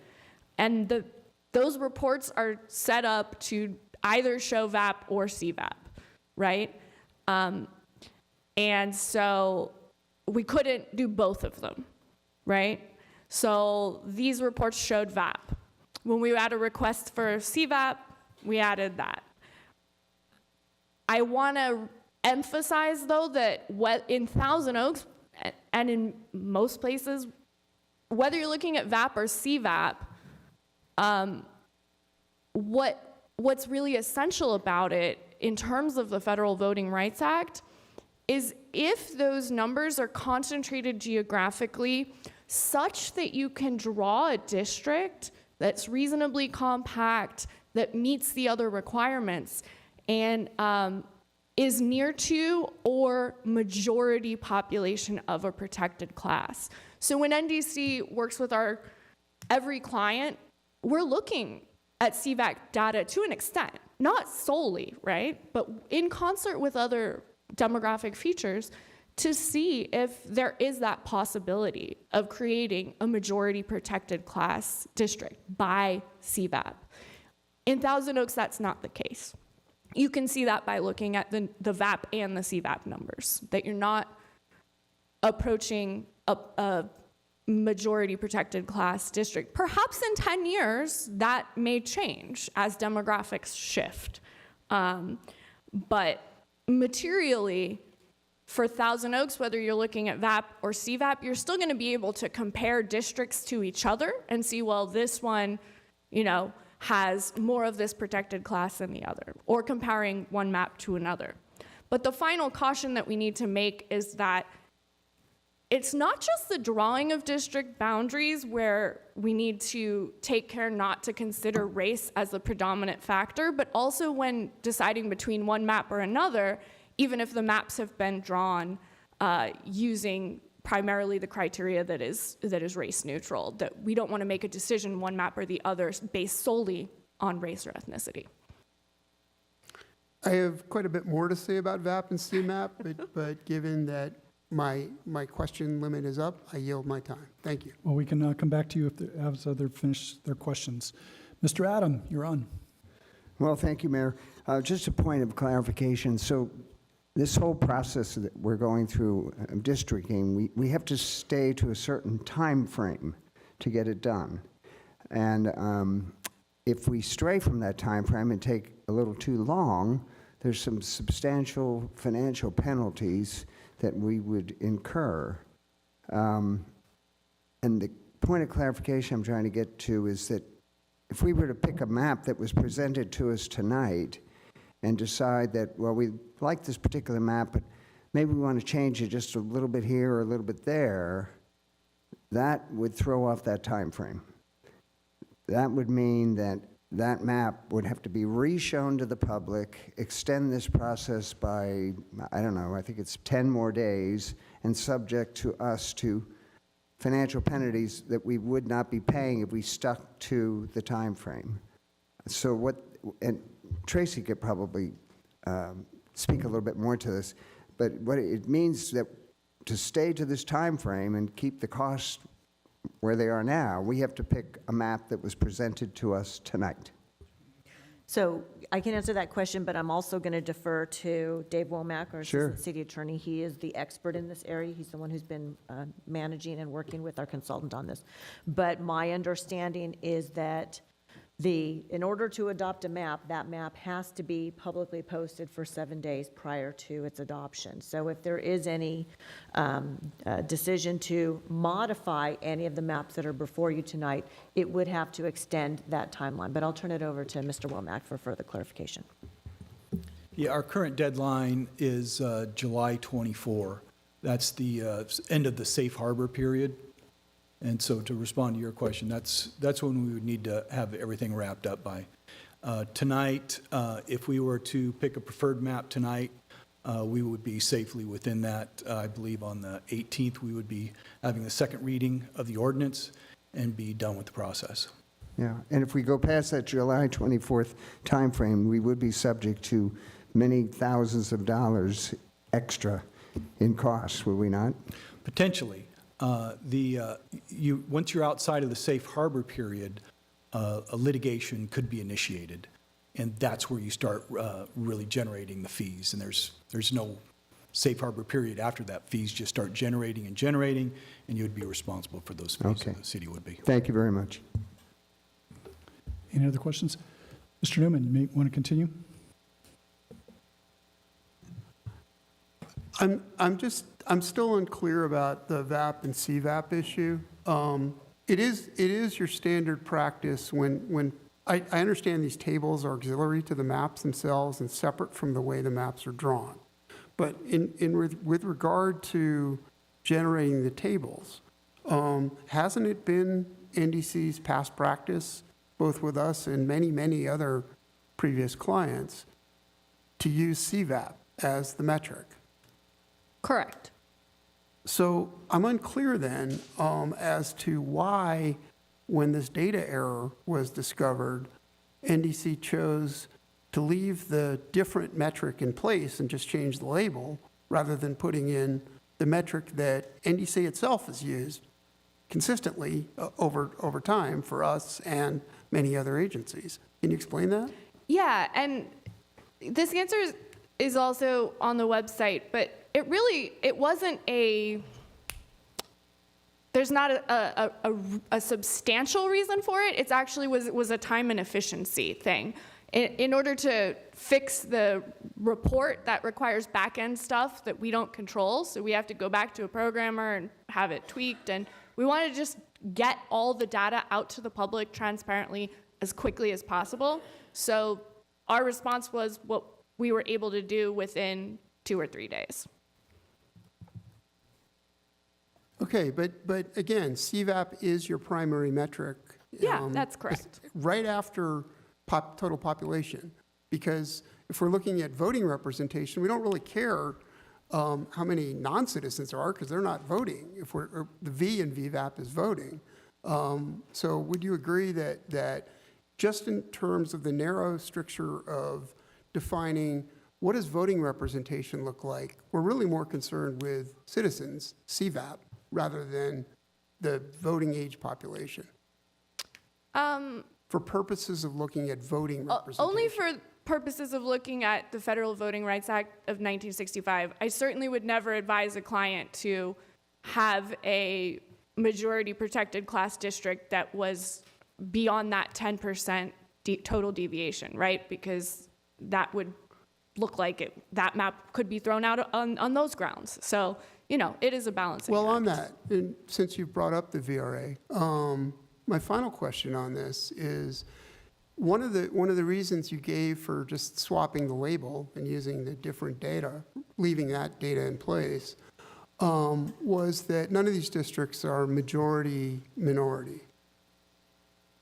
S11: and those reports are set up to either show VAP or CVAP, right? And so we couldn't do both of them, right? So these reports showed VAP. When we had a request for CVAP, we added that. I want to emphasize, though, that in Thousand Oaks and in most places, whether you're looking at VAP or CVAP, what's really essential about it in terms of the Federal Voting Rights Act is if those numbers are concentrated geographically such that you can draw a district that's reasonably compact, that meets the other requirements, and is near to or majority population of a protected class. So when NDC works with every client, we're looking at CVAC data to an extent, not solely, right? But in concert with other demographic features to see if there is that possibility of creating a majority protected class district by CVAP. In Thousand Oaks, that's not the case. You can see that by looking at the VAP and the CVAP numbers, that you're not approaching a majority protected class district. Perhaps in 10 years, that may change as demographics shift. But materially, for Thousand Oaks, whether you're looking at VAP or CVAP, you're still going to be able to compare districts to each other and see, well, this one, has more of this protected class than the other, or comparing one map to another. But the final caution that we need to make is that it's not just the drawing of district boundaries where we need to take care not to consider race as a predominant factor, but also when deciding between one map or another, even if the maps have been drawn using primarily the criteria that is race neutral, that we don't want to make a decision one map or the other based solely on race or ethnicity.
S13: I have quite a bit more to say about VAP and CMAP, but given that my question limit is up, I yield my time. Thank you.
S1: Well, we can come back to you as others finish their questions. Mr. Adam, you're on.
S14: Well, thank you, Mayor. Just a point of clarification. So this whole process that we're going through districting, we have to stay to a certain time frame to get it done. And if we stray from that time frame and take a little too long, there's some substantial financial penalties that we would incur. And the point of clarification I'm trying to get to is that if we were to pick a map that was presented to us tonight and decide that, well, we like this particular map, but maybe we want to change it just a little bit here or a little bit there, that would throw off that time frame. That would mean that that map would have to be re-shown to the public, extend this process by, I don't know, I think it's 10 more days, and subject to us to financial penalties that we would not be paying if we stuck to the time frame. So and Tracy could probably speak a little bit more to this, but what it means that to stay to this time frame and keep the costs where they are now, we have to pick a map that was presented to us tonight.
S4: So I can answer that question, but I'm also going to defer to Dave Womack, our
S14: Sure.
S4: Assistant City Attorney. He is the expert in this area. He's the one who's been managing and working with our consultant on this. But my understanding is that in order to adopt a map, that map has to be publicly posted for 7 days prior to its adoption. So if there is any decision to modify any of the maps that are before you tonight, it would have to extend that timeline. But I'll turn it over to Mr. Womack for further clarification.
S10: Yeah, our current deadline is July 24. That's the end of the safe harbor period. And so to respond to your question, that's when we would need to have everything wrapped up by. Tonight, if we were to pick a preferred map tonight, we would be safely within that. I believe on the 18th, we would be having the second reading of the ordinance and be done with the process.
S14: Yeah, and if we go past that July 24th timeframe, we would be subject to many thousands of dollars extra in costs, would we not?
S10: Potentially. Once you're outside of the safe harbor period, a litigation could be initiated, and that's where you start really generating the fees. And there's no safe harbor period after that. Fees just start generating, and you would be responsible for those fees.
S14: Okay.
S10: The city would be.
S14: Thank you very much.
S1: Any other questions? Mr. Newman, you may want to continue.
S13: I'm still unclear about the VAP and CVAP issue. It is your standard practice when I understand these tables are auxiliary to the maps themselves and separate from the way the maps are drawn. But with regard to generating the tables, hasn't it been NDC's past practice, both with us and many other previous clients, to use CVAP as the metric?
S11: Correct.
S13: So I'm unclear then as to why, when this data error was discovered, NDC chose to leave the different metric in place and just change the label rather than putting in the metric that NDC itself has used consistently over time for us and many other agencies. Can you explain that?
S11: Yeah, and this answer is also on the website, but it wasn't there's not a substantial reason for it. It actually was a time and efficiency thing. In order to fix the report, that requires back-end stuff that we don't control, so we have to go back to a programmer and have it tweaked, and we want to just get all the data out to the public transparently as quickly as possible. So our response was what we were able to do within 2 or 3 days.
S13: Okay, but again, CVAP is your primary metric.
S11: Yeah, that's correct.
S13: Right after total population, because if we're looking at voting representation, we don't really care how many non-citizens there are because they're not voting. The V in VVAP is voting. So would you agree that just in terms of the narrow stricture of defining what does voting representation look like, we're really more concerned with citizens, CVAP, rather than the voting age population? For purposes of looking at voting representation.
S11: Only for purposes of looking at the Federal Voting Rights Act of 1965. I certainly would never advise a client to have a majority protected class district that was beyond that 10% total deviation, right? Because that would look like that map could be thrown out on those grounds. So, it is a balancing act.
S13: Well, on that, and since you brought up the VRA, my final question on this is, one of the reasons you gave for just swapping the label and using the different data, leaving that data in place, was that none of these districts are majority minority,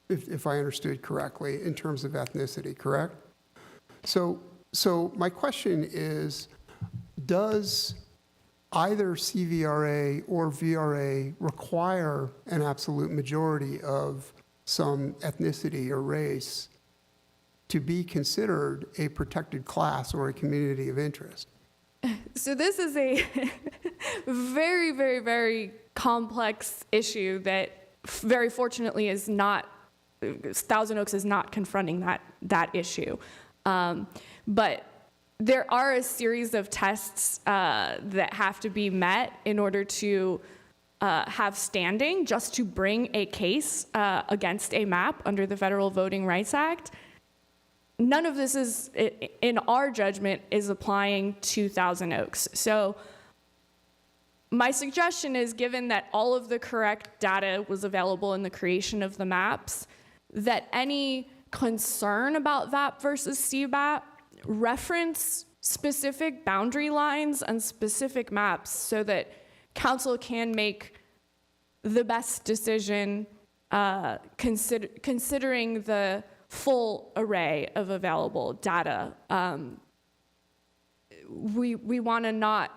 S13: if I understood correctly, in terms of ethnicity, correct? So my question is, does either CVRA or VRA require an absolute majority of some ethnicity or race to be considered a protected class or a community of interest?
S11: So this is a very, very, very complex issue that very fortunately is not, Thousand Oaks is not confronting that issue. But there are a series of tests that have to be met in order to have standing just to bring a case against a map under the Federal Voting Rights Act. None of this is, in our judgment, is applying to Thousand Oaks. So my suggestion is, given that all of the correct data was available in the creation of the maps, that any concern about VAP versus CVAP reference specific boundary lines and specific maps so that council can make the best decision considering the full array of available data. We want to not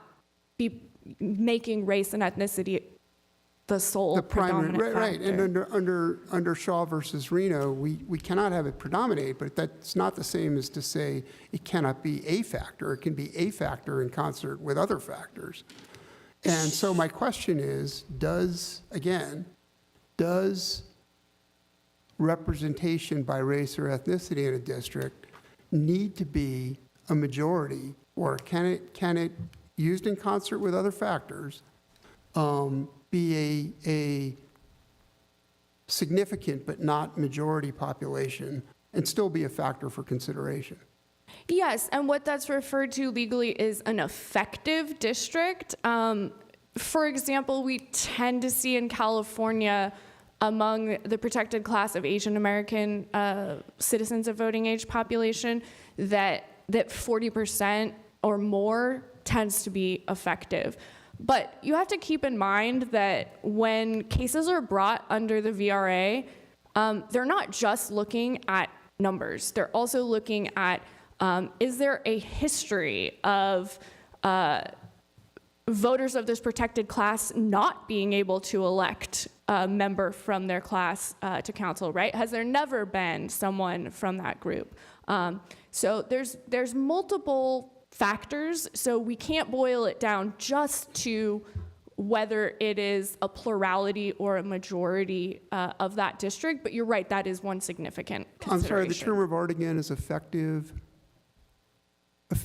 S11: be making race and ethnicity the sole predominant
S13: Right,
S11: factor.
S13: and under Shaw versus Reno, we cannot have it predominate, but that's not the same as to say it cannot be a factor. It can be a factor in concert with other factors. And so my question is, does representation by race or ethnicity in a district need to be a majority, or can it, used in concert with other factors, be a significant but not majority population and still be a factor for consideration?
S11: Yes, and what that's referred to legally is an effective district. For example, we tend to see in California among the protected class of Asian American citizens of voting age population that 40% or more tends to be effective. But you have to keep in mind that when cases are brought under the VRA, they're not just looking at numbers. They're also looking at, is there a history of voters of this protected class not being able to elect a member from their class to council, right? Has there never been someone from that group? So there's multiple factors, so we can't boil it down just to whether it is a plurality or a majority of that district, but you're right, that is one significant
S13: I'm
S11: consideration.
S13: sorry, the term of art again is effective.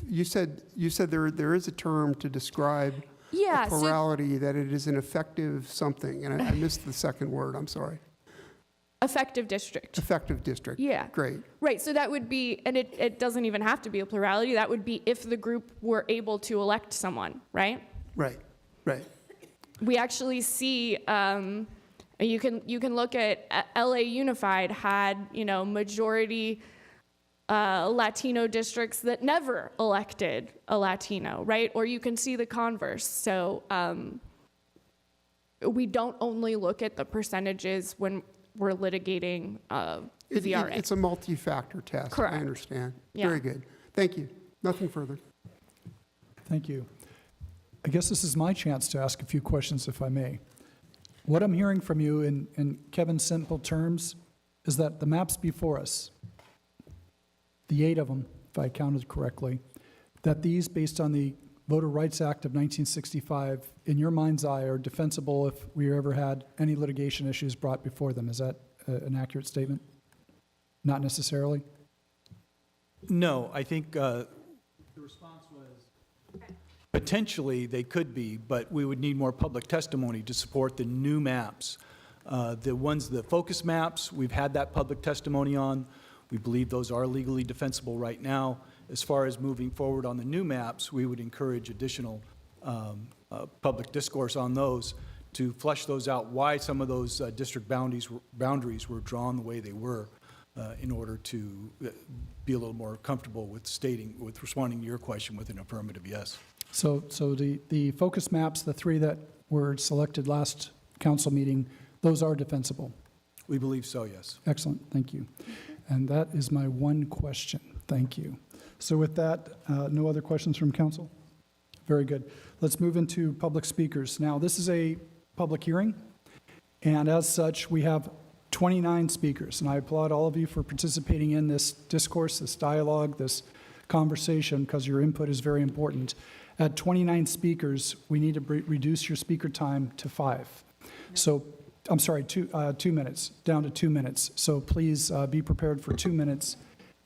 S13: You said there is a term to describe
S11: Yeah,
S13: a plurality, that it is an effective something, and I missed the second word, I'm sorry.
S11: Effective district.
S13: Effective district.
S11: Yeah.
S13: Great.
S11: Right, so that would be, and it doesn't even have to be a plurality, that would be if the group were able to elect someone, right?
S13: Right, right.
S11: We actually see, you can look at LA Unified had, majority Latino districts that never elected a Latino, right? Or you can see the converse. So we don't only look at the percentages when we're litigating VRA.
S13: It's a multi-factor test.
S11: Correct.
S13: I understand.
S11: Yeah.
S13: Very good. Thank you. Nothing further.
S1: Thank you. I guess this is my chance to ask a few questions, if I may. What I'm hearing from you in Kevin's simple terms is that the maps before us, the 8 of them, if I counted correctly, that these, based on the Voter Rights Act of 1965, in your mind's eye, are defensible if we ever had any litigation issues brought before them. Is that an accurate statement? Not necessarily?
S10: No, I think the response was potentially they could be, but we would need more public testimony to support the new maps. The focus maps, we've had that public testimony on. We believe those are legally defensible right now. As far as moving forward on the new maps, we would encourage additional public discourse on those to flesh those out, why some of those district boundaries were drawn the way they were in order to be a little more comfortable with responding to your question with an affirmative yes.
S1: So the focus maps, the 3 that were selected last council meeting, those are defensible?
S10: We believe so, yes.
S1: Excellent, thank you. And that is my one question. Thank you. So with that, no other questions from council? Very good. Let's move into public speakers. Now, this is a public hearing, and as such, we have 29 speakers, and I applaud all of you for participating in this discourse, this dialogue, this conversation, because your input is very important. At 29 speakers, we need to reduce your speaker time to 5. So, I'm sorry, 2 minutes, down to 2 minutes. So please be prepared for 2 minutes.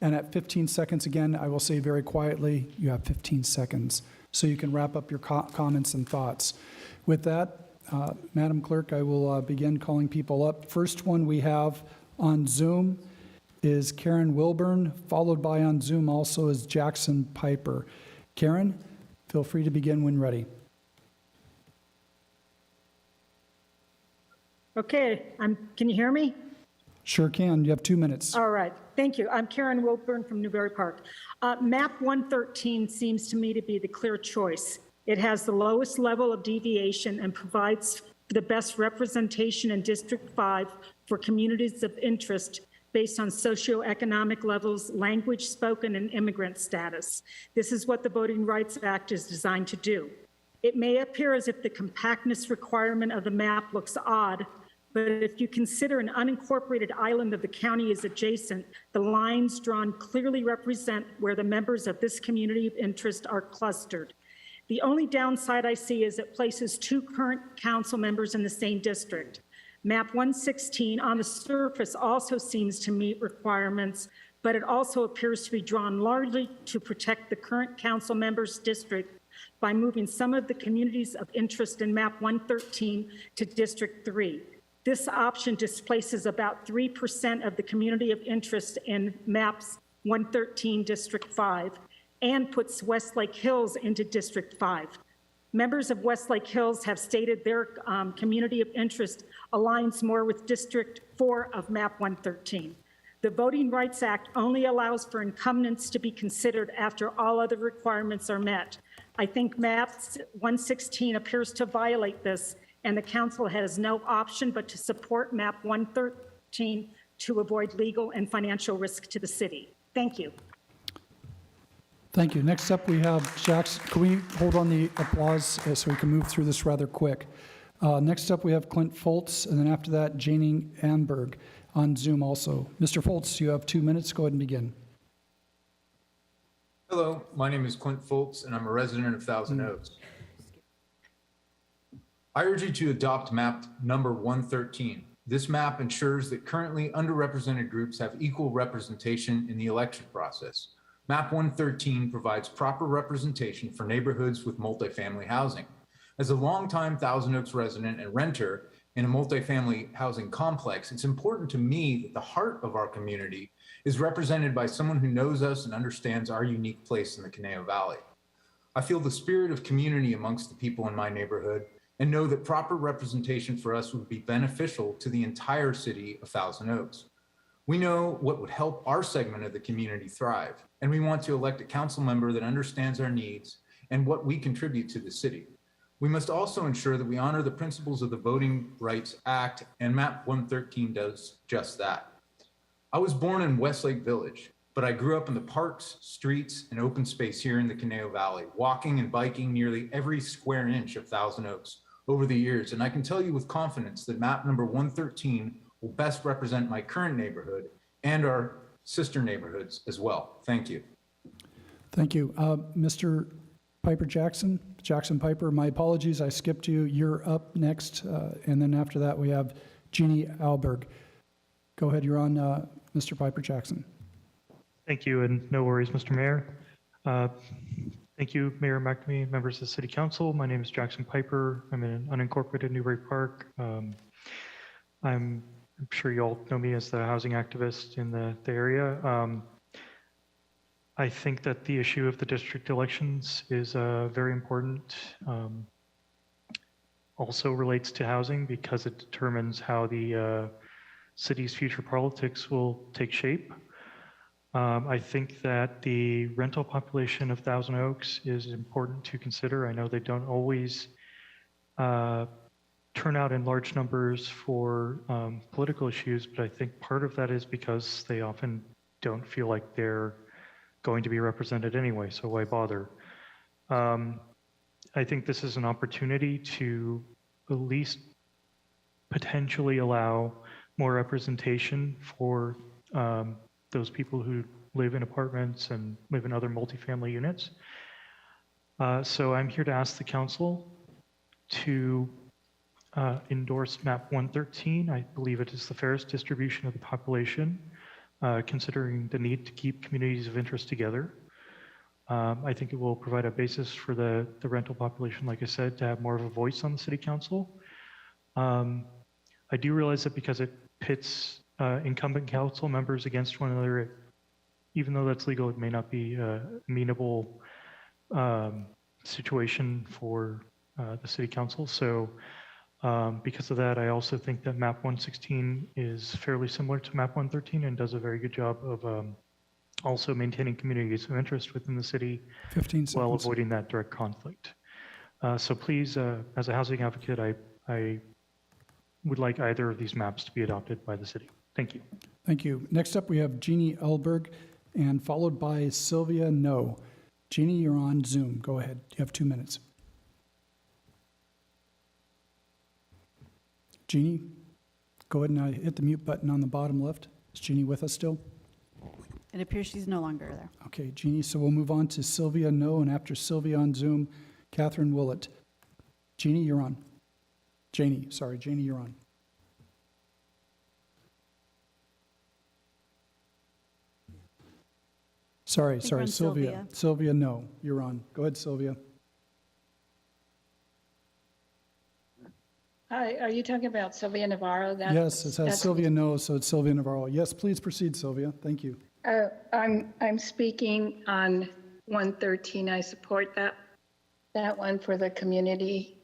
S1: And at 15 seconds, again, I will say very quietly, you have 15 seconds, so you can wrap up your comments and thoughts. With that, Madam Clerk, I will begin calling people up. First one we have on Zoom is Karen Wilburn, followed by on Zoom also is Jackson Piper. Karen, feel free to begin when ready.
S15: Okay, can you hear me?
S1: Sure can. You have 2 minutes.
S15: All right. Thank you. I'm Karen Wilburn from Newbury Park. Map 113 seems to me to be the clear choice. It has the lowest level of deviation and provides the best representation in District 5 for communities of interest based on socioeconomic levels, language spoken, and immigrant status. This is what the Voting Rights Act is designed to do. It may appear as if the compactness requirement of the map looks odd, but if you consider an unincorporated island of the county is adjacent, the lines drawn clearly represent where the members of this community of interest are clustered. The only downside I see is it places 2 current council members in the same district. Map 116 on the surface also seems to meet requirements, but it also appears to be drawn largely to protect the current council members' district by moving some of the communities of interest in Map 113 to District 3. This option displaces about 3% of the community of interest in Maps 113 District 5 and puts Westlake Hills into District 5. Members of Westlake Hills have stated their community of interest aligns more with District 4 of Map 113. The Voting Rights Act only allows for incumbents to be considered after all other requirements are met. I think Map 116 appears to violate this, and the council has no option but to support Map 113 to avoid legal and financial risk to the city. Thank you.
S1: Thank you. Next up, we have Jackson. Can we hold on the applause so we can move through this rather quick? Next up, we have Clint Foltz, and then after that, Janie Anberg on Zoom also. Mr. Foltz, you have 2 minutes. Go ahead and begin.
S16: Hello, my name is Clint Foltz, and I'm a resident of Thousand Oaks. I urge you to adopt map number 113. This map ensures that currently underrepresented groups have equal representation in the election process. Map 113 provides proper representation for neighborhoods with multifamily housing. As a longtime Thousand Oaks resident and renter in a multifamily housing complex, it's important to me that the heart of our community is represented by someone who knows us and understands our unique place in the Conejo Valley. I feel the spirit of community amongst the people in my neighborhood and know that proper representation for us would be beneficial to the entire city of Thousand Oaks. We know what would help our segment of the community thrive, and we want to elect a council member that understands our needs and what we contribute to the city. We must also ensure that we honor the principles of the Voting Rights Act, and Map 113 does just that. I was born in Westlake Village, but I grew up in the parks, streets, and open space here in the Conejo Valley, walking and biking nearly every square inch of Thousand Oaks over the years, and I can tell you with confidence that map number 113 will best represent my current neighborhood and our sister neighborhoods as well. Thank you.
S1: Thank you. Mr. Piper Jackson, Jackson Piper, my apologies, I skipped you. You're up next, and then after that we have Jeannie Alberg. Go ahead, you're on, Mr. Piper Jackson.
S17: Thank you, and no worries, Mr. Mayor. Thank you, Mayor McNamee, members of the City Council. My name is Jackson Piper. I'm in unincorporated Newbury Park. I'm sure you all know me as the housing activist in the area. I think that the issue of the district elections is very important. Also relates to housing because it determines how the city's future politics will take shape. I think that the rental population of Thousand Oaks is important to consider. I know they don't always turn out in large numbers for political issues, but I think part of that is because they often don't feel like they're going to be represented anyway, so why bother? I think this is an opportunity to at least potentially allow more representation for those people who live in apartments and live in other multifamily units. So I'm here to ask the council to endorse map 113. I believe it is the fairest distribution of the population, considering the need to keep communities of interest together. I think it will provide a basis for the rental population, like I said, to have more of a voice on the city council. I do realize that because it pits incumbent council members against one another, even though that's legal, it may not be a amenable situation for the city council. So Because of that, I also think that map 116 is fairly similar to map 113 and does a very good job of also maintaining communities of interest within the city
S1: 15
S17: while
S1: seconds.
S17: avoiding that direct conflict. So please, as a housing advocate, I would like either of these maps to be adopted by the city. Thank you.
S1: Thank you. Next up, we have Jeannie Elberg, and followed by Sylvia No. Jeannie, you're on Zoom. Go ahead. You have 2 minutes. Jeannie, go ahead and hit the mute button on the bottom left. Is Jeannie with us still?
S2: It appears she's no longer there.
S1: Okay, Jeannie, so we'll move on to Sylvia No, and after Sylvia on Zoom, Catherine Willett. Jeannie, you're on. Janie, you're on. Sorry,
S2: think we're on
S1: Sylvia. Sylvia No, you're on. Go ahead, Sylvia.
S18: Hi, are you talking about Sylvia Navarro?
S1: Yes, it says Sylvia No, so it's Sylvia Navarro. Yes, please proceed, Sylvia. Thank you.
S18: I'm speaking on 113. I support that one for the community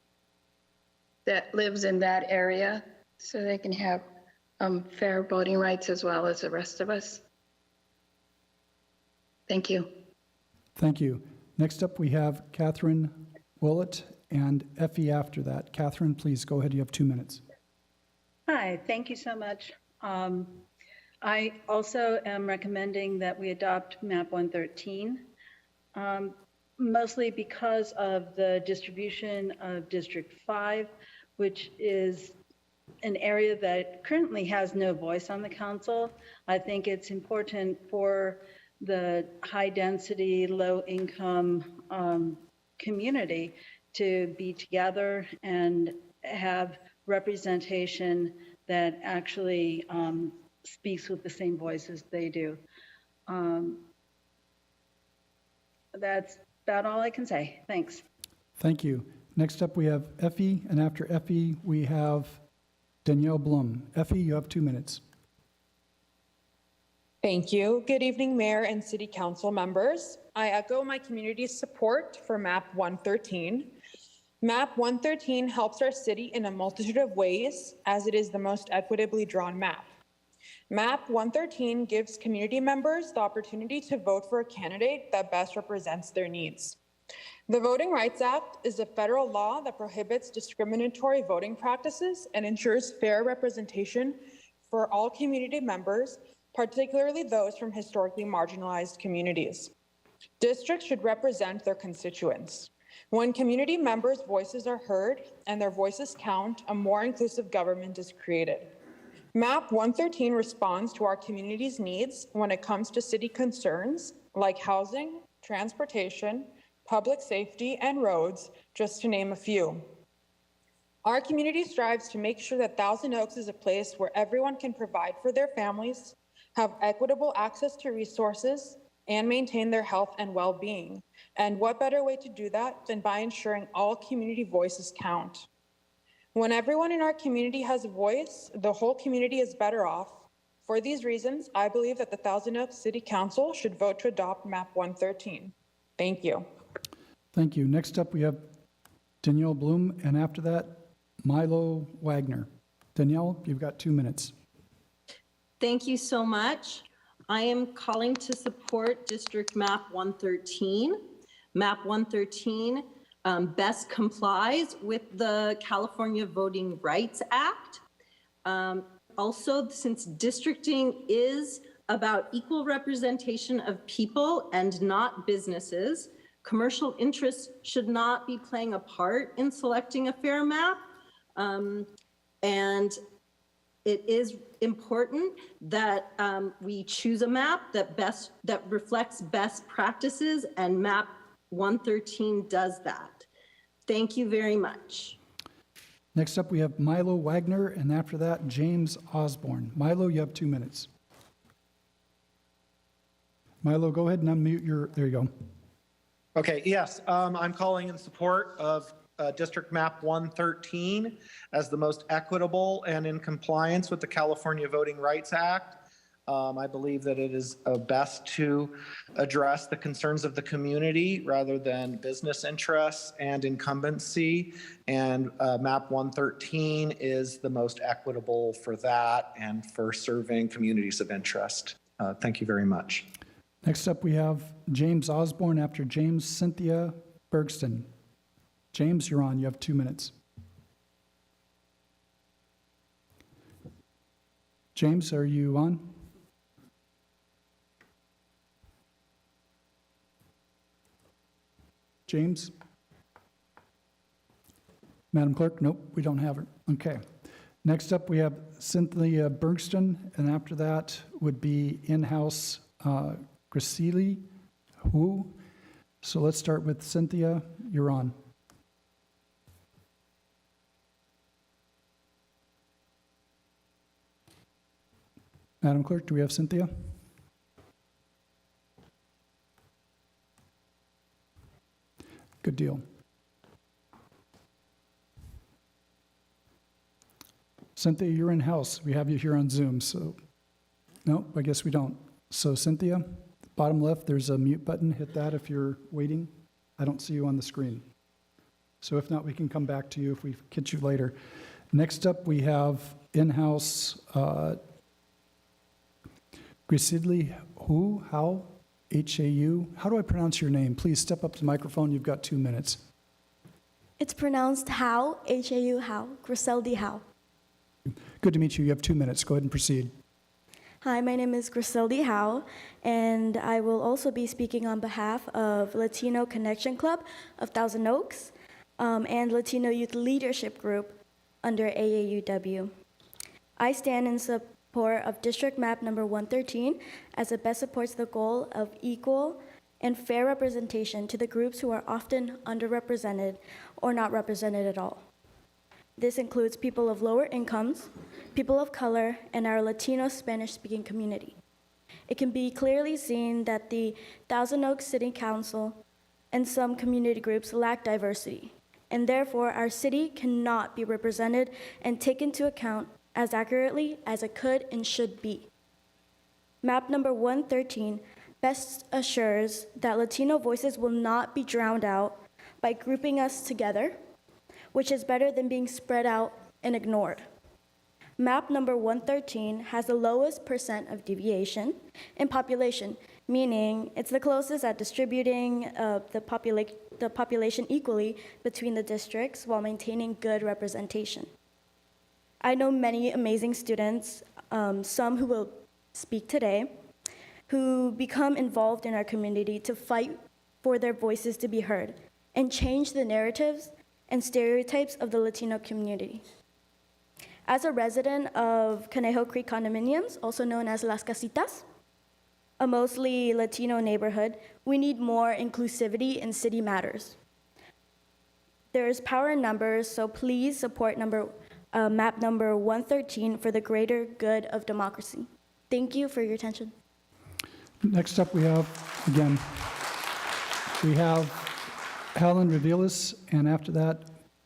S18: that lives in that area, so they can have fair voting rights as well as the rest of us. Thank you.
S1: Thank you. Next up, we have Catherine Willett and Effie after that. Catherine, please go ahead. You have 2 minutes.
S19: Hi, thank you so much. I also am recommending that we adopt MAP 113, mostly because of the distribution of District 5, which is an area that currently has no voice on the council. I think it's important for the high-density, low-income community to be together and have representation that actually speaks with the same voice as they do. That's about all I can say. Thanks.
S1: Thank you. Next up, we have Effie, and after Effie, we have Danielle Blum. Effie, you have 2 minutes.
S20: Thank you. Good evening, Mayor and City Council members. I echo my community's support for MAP 113. MAP 113 helps our city in a multitude of ways, as it is the most equitably drawn map. MAP 113 gives community members the opportunity to vote for a candidate that best represents their needs. The Voting Rights Act is a federal law that prohibits discriminatory voting practices and ensures fair representation for all community members, particularly those from historically marginalized communities. Districts should represent their constituents. When community members' voices are heard and their voices count, a more inclusive government is created. MAP 113 responds to our community's needs when it comes to city concerns like housing, transportation, public safety, and roads, just to name a few. Our community strives to make sure that Thousand Oaks is a place where everyone can provide for their families, have equitable access to resources, and maintain their health and well-being. And what better way to do that than by ensuring all community voices count? When everyone in our community has a voice, the whole community is better off. For these reasons, I believe that the Thousand Oaks City Council should vote to adopt MAP 113. Thank you.
S1: Thank you. Next up, we have Danielle Bloom, and after that, Milo Wagner. Danielle, you've got 2 minutes.
S21: Thank you so much. I am calling to support District Map 113. Map 113 best complies with the California Voting Rights Act. Also, since districting is about equal representation of people and not businesses, commercial interests should not be playing a part in selecting a fair map. And it is important that we choose a map that reflects best practices, and MAP 113 does that. Thank you very much.
S1: Next up, we have Milo Wagner, and after that, James Osborne. Milo, you have 2 minutes. Milo, go ahead and unmute your, there you go.
S22: Okay, yes, I'm calling in support of District Map 113 as the most equitable and in compliance with the California Voting Rights Act. I believe that it is best to address the concerns of the community rather than business interests and incumbency. And map 113 is the most equitable for that and for serving communities of interest. Thank you very much.
S1: Next up, we have James Osborne after James Cynthia Bergston. James, you're on. You have 2 minutes. James, are you on? James? Madam Clerk? Nope, we don't have her. Okay. Next up, we have Cynthia Bergston, and after that would be in-house Gracili Hu. So let's start with Cynthia. You're on. Madam Clerk, do we have Cynthia? Good deal. Cynthia, you're in-house. We have you here on Zoom, so no, I guess we don't. So Cynthia, bottom left, there's a mute button. Hit that if you're waiting. I don't see you on the screen. So if not, we can come back to you if we get you later. Next up, we have in-house Grisidli Hu, how? H-A-U. How do I pronounce your name? Please step up to the microphone. You've got 2 minutes.
S3: It's pronounced How, H-A-U, How, Griseldi How.
S1: Good to meet you. You have 2 minutes. Go ahead and proceed.
S3: Hi, my name is Griseldi How, and I will also be speaking on behalf of Latino Connection Club of Thousand Oaks and Latino Youth Leadership Group under AAUW. I stand in support of District Map number 113 as it best supports the goal of equal and fair representation to the groups who are often underrepresented or not represented at all. This includes people of lower incomes, people of color, and our Latino Spanish-speaking community. It can be clearly seen that the Thousand Oaks City Council and some community groups lack diversity, and therefore our city cannot be represented and taken into account as accurately as it could and should be. Map number 113 best assures that Latino voices will not be drowned out by grouping us together, which is better than being spread out and ignored. Map number 113 has the lowest percent of deviation in population, meaning it's the closest at distributing the population equally between the districts while maintaining good representation. I know many amazing students, some who will speak today, who become involved in our community to fight for their voices to be heard and change the narratives and stereotypes of the Latino community. As a resident of Conejo Creek Condominiums, also known as Las Casitas, a mostly Latino neighborhood, we need more inclusivity in city matters. There is power in numbers, so please support map number 113 for the greater good of democracy. Thank you for your attention.
S1: Next up, we have Helen Revelis, and after that,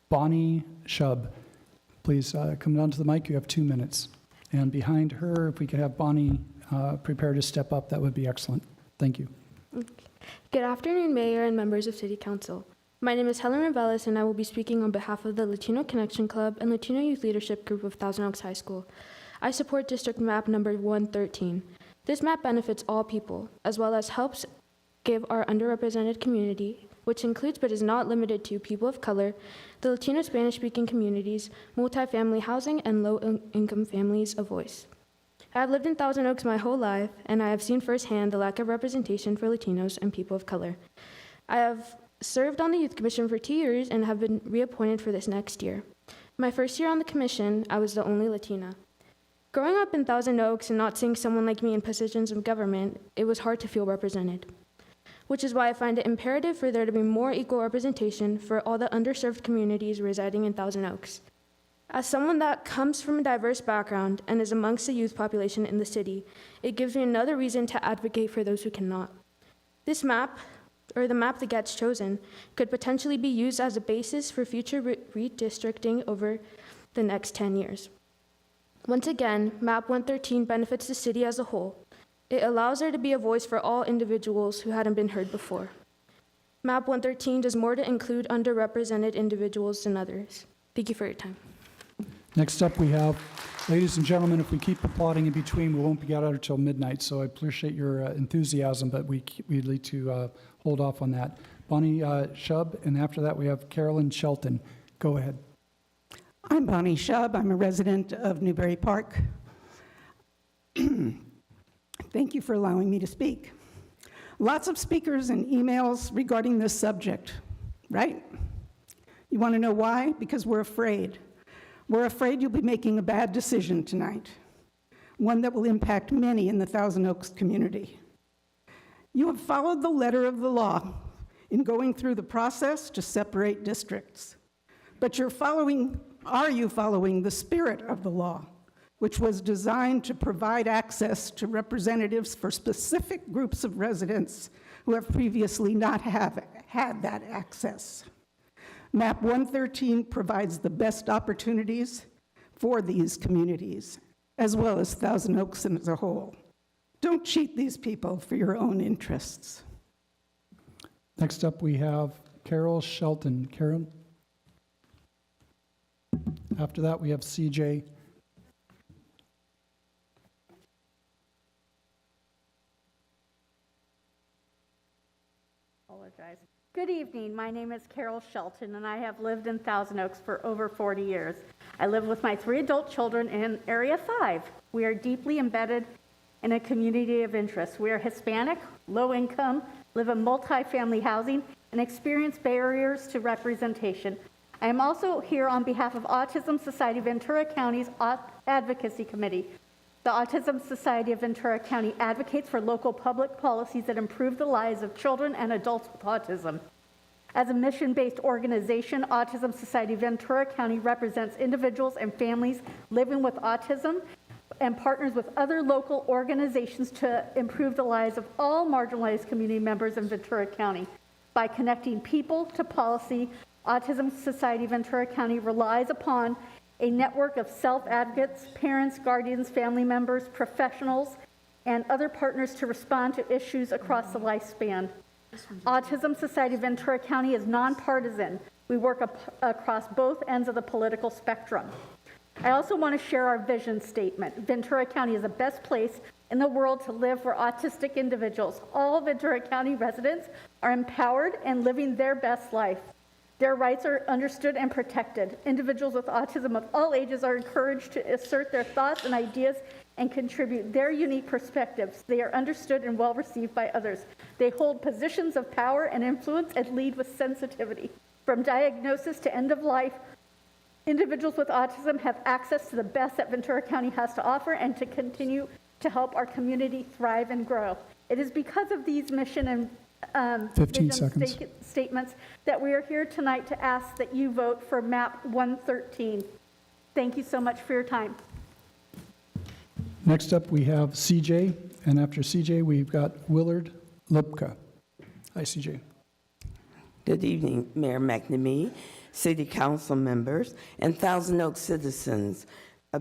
S1: Bonnie Shub. Please come down to the mic. You have 2 minutes. And behind her, if we could have Bonnie prepare to step up, that would be excellent. Thank you.
S6: Good afternoon, Mayor and members of City Council. My name is Helen Revelis, and I will be speaking on behalf of the Latino Connection Club and Latino Youth Leadership Group of Thousand Oaks High School. I support District Map number 113. This map benefits all people, as well as helps give our underrepresented community, which includes but is not limited to people of color, the Latino Spanish-speaking communities, multifamily housing, and low-income families, a voice. I have lived in Thousand Oaks my whole life, and I have seen firsthand the lack of representation for Latinos and people of color. I have served on the Youth Commission for 2 years and have been reappointed for this next year. My first year on the commission, I was the only Latina. Growing up in Thousand Oaks and not seeing someone like me in positions of government, it was hard to feel represented, which is why I find it imperative for there to be more equal representation for all the underserved communities residing in Thousand Oaks. As someone that comes from a diverse background and is amongst the youth population in the city, it gives me another reason to advocate for those who cannot. This map, or the map that gets chosen, could potentially be used as a basis for future redistricting over the next 10 years. Once again, MAP 113 benefits the city as a whole. It allows there to be a voice for all individuals who hadn't been heard before. MAP 113 does more to include underrepresented individuals than others. Thank you for your time.
S1: Next up, we have, ladies and gentlemen, if we keep applauding in between, we won't be out until midnight, so I appreciate your enthusiasm, but we need to hold off on that. Bonnie Shub, and after that, we have Carolyn Shelton. Go ahead.
S7: I'm Bonnie Shub. I'm a resident of Newbury Park. Thank you for allowing me to speak. Lots of speakers and emails regarding this subject, right? You want to know why? Because we're afraid. We're afraid you'll be making a bad decision tonight, one that will impact many in the Thousand Oaks community. You have followed the letter of the law in going through the process to separate districts, but are you following the spirit of the law, which was designed to provide access to representatives for specific groups of residents who have previously not had that access? MAP 113 provides the best opportunities for these communities, as well as Thousand Oaks as a whole. Don't cheat these people for your own interests.
S1: Next up, we have Carol Shelton. Karen? After that, we have CJ.
S8: Apologize. Good evening. My name is Carol Shelton, and I have lived in Thousand Oaks for over 40 years. I live with my 3 adult children in Area 5. We are deeply embedded in a community of interest. We are Hispanic, low income, live in multifamily housing, and experience barriers to representation. I am also here on behalf of Autism Society of Ventura County's Advocacy Committee. The Autism Society of Ventura County advocates for local public policies that improve the lives of children and adults with autism. As a mission-based organization, Autism Society of Ventura County represents individuals and families living with autism and partners with other local organizations to improve the lives of all marginalized community members in Ventura County. By connecting people to policy, Autism Society of Ventura County relies upon a network of self-advocates, parents, guardians, family members, professionals, and other partners to respond to issues across the lifespan. Autism Society of Ventura County is nonpartisan. We work across both ends of the political spectrum. I also want to share our vision statement. Ventura County is the best place in the world to live for autistic individuals. All Ventura County residents are empowered and living their best life. Their rights are understood and protected. Individuals with autism of all ages are encouraged to assert their thoughts and ideas and contribute their unique perspectives. They are understood and well received by others. They hold positions of power and influence and lead with sensitivity. From diagnosis to end of life, individuals with autism have access to the best that Ventura County has to offer and to continue to help our community thrive and grow. It is because of these mission and
S1: 15
S8: vision
S1: seconds.
S8: Statements that we are here tonight to ask that you vote for MAP 113. Thank you so much for your time.
S1: Next up, we have CJ, and after CJ, we've got Willard Lipka. Hi, CJ.
S23: Good evening, Mayor McNamee, City Council members, and Thousand Oaks citizens,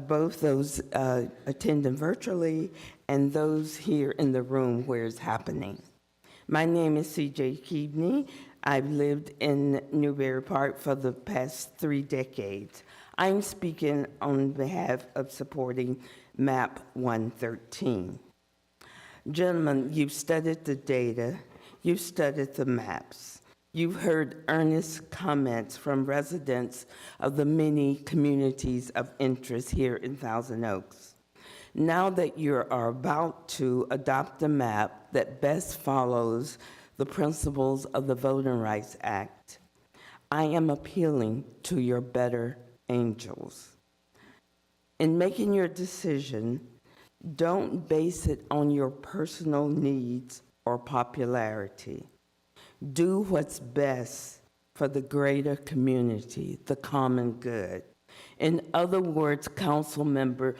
S23: both those attending virtually and those here in the room where it's happening. My name is CJ Keaveney. I've lived in Newbury Park for the past 3 decades. I'm speaking on behalf of supporting MAP 113. Gentlemen, you've studied the data, you've studied the maps, you've heard earnest comments from residents of the many communities of interest here in Thousand Oaks. Now that you are about to adopt a map that best follows the principles of the Voting Rights Act, I am appealing to your better angels. In making your decision, don't base it on your personal needs or popularity. Do what's best for the greater community, the common good. In other words, council member,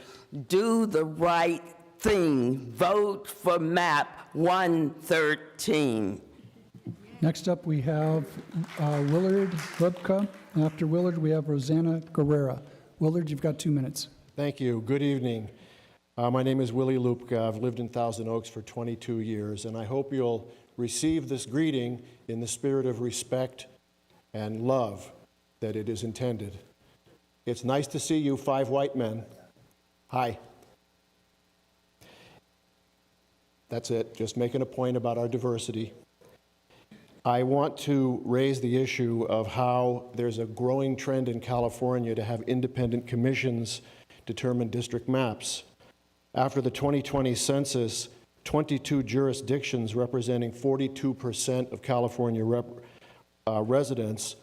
S23: do the right thing. Vote for MAP 113.
S1: Next up, we have Willard Lipka. And after Willard, we have Rosanna Guerrera. Willard, you've got 2 minutes.
S5: Thank you. Good evening. My name is Willie Lupka. I've lived in Thousand Oaks for 22 years, and I hope you'll receive this greeting in the spirit of respect and love that it is intended. It's nice to see you 5 white men. Hi. That's it, just making a point about our diversity. I want to raise the issue of how there's a growing trend in California to have independent commissions determine district maps. After the 2020 census, 22 jurisdictions representing 42% of California residents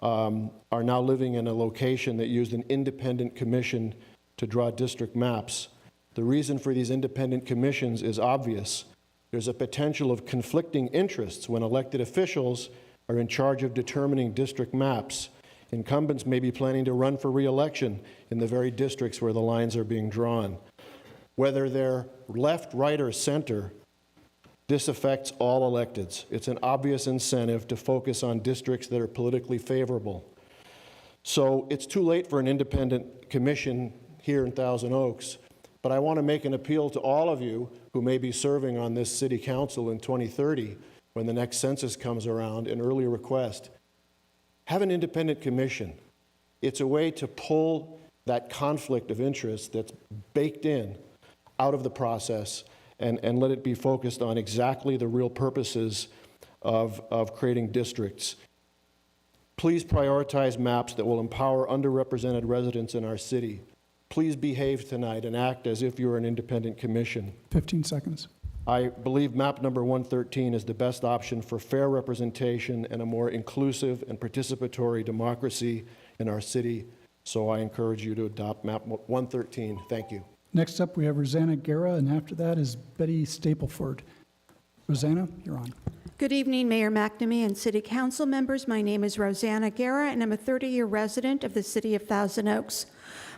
S5: are now living in a location that used an independent commission to draw district maps. The reason for these independent commissions is obvious. There's a potential of conflicting interests when elected officials are in charge of determining district maps. Incumbents may be planning to run for re-election in the very districts where the lines are being drawn. Whether they're left, right, or center, this affects all electeds. It's an obvious incentive to focus on districts that are politically favorable. So it's too late for an independent commission here in Thousand Oaks, but I want to make an appeal to all of you who may be serving on this city council in 2030 when the next census comes around, an early request. Have an independent commission. It's a way to pull that conflict of interest that's baked in out of the process and let it be focused on exactly the real purposes of creating districts. Please prioritize maps that will empower underrepresented residents in our city. Please behave tonight and act as if you're an independent commission.
S1: 15 seconds.
S5: I believe map number 113 is the best option for fair representation and a more inclusive and participatory democracy in our city. So I encourage you to adopt map 113. Thank you.
S1: Next up, we have Rosanna Guerra, and after that is Betty Stapleford. Rosanna, you're on.
S9: Good evening, Mayor McNamee and City Council members. My name is Rosanna Guerra, and I'm a 30-year resident of the City of Thousand Oaks.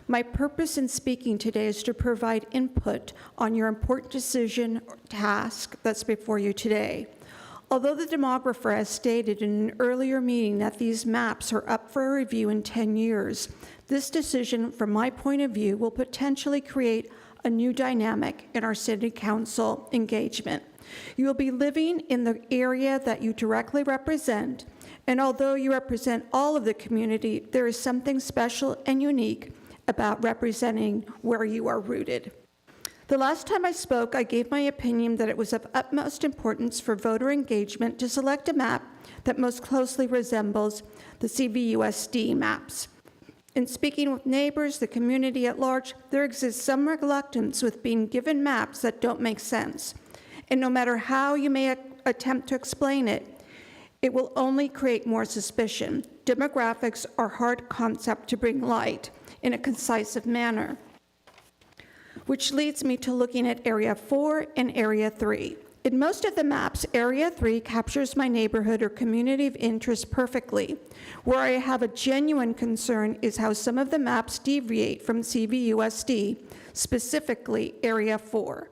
S9: My purpose in speaking today is to provide input on your important decision or task that's before you today. Although the demographer has stated in an earlier meeting that these maps are up for a review in 10 years, this decision, from my point of view, will potentially create a new dynamic in our City Council engagement. You will be living in the area that you directly represent, and although you represent all of the community, there is something special and unique about representing where you are rooted. The last time I spoke, I gave my opinion that it was of utmost importance for voter engagement to select a map that most closely resembles the CVUSD maps. In speaking with neighbors, the community at large, there exists some reluctance with being given maps that don't make sense. And no matter how you may attempt to explain it, it will only create more suspicion. Demographics are a hard concept to bring light in a concise manner, which leads me to looking at Area 4 and Area 3. In most of the maps, Area 3 captures my neighborhood or community of interest perfectly. Where I have a genuine concern is how some of the maps deviate from CVUSD, specifically Area 4.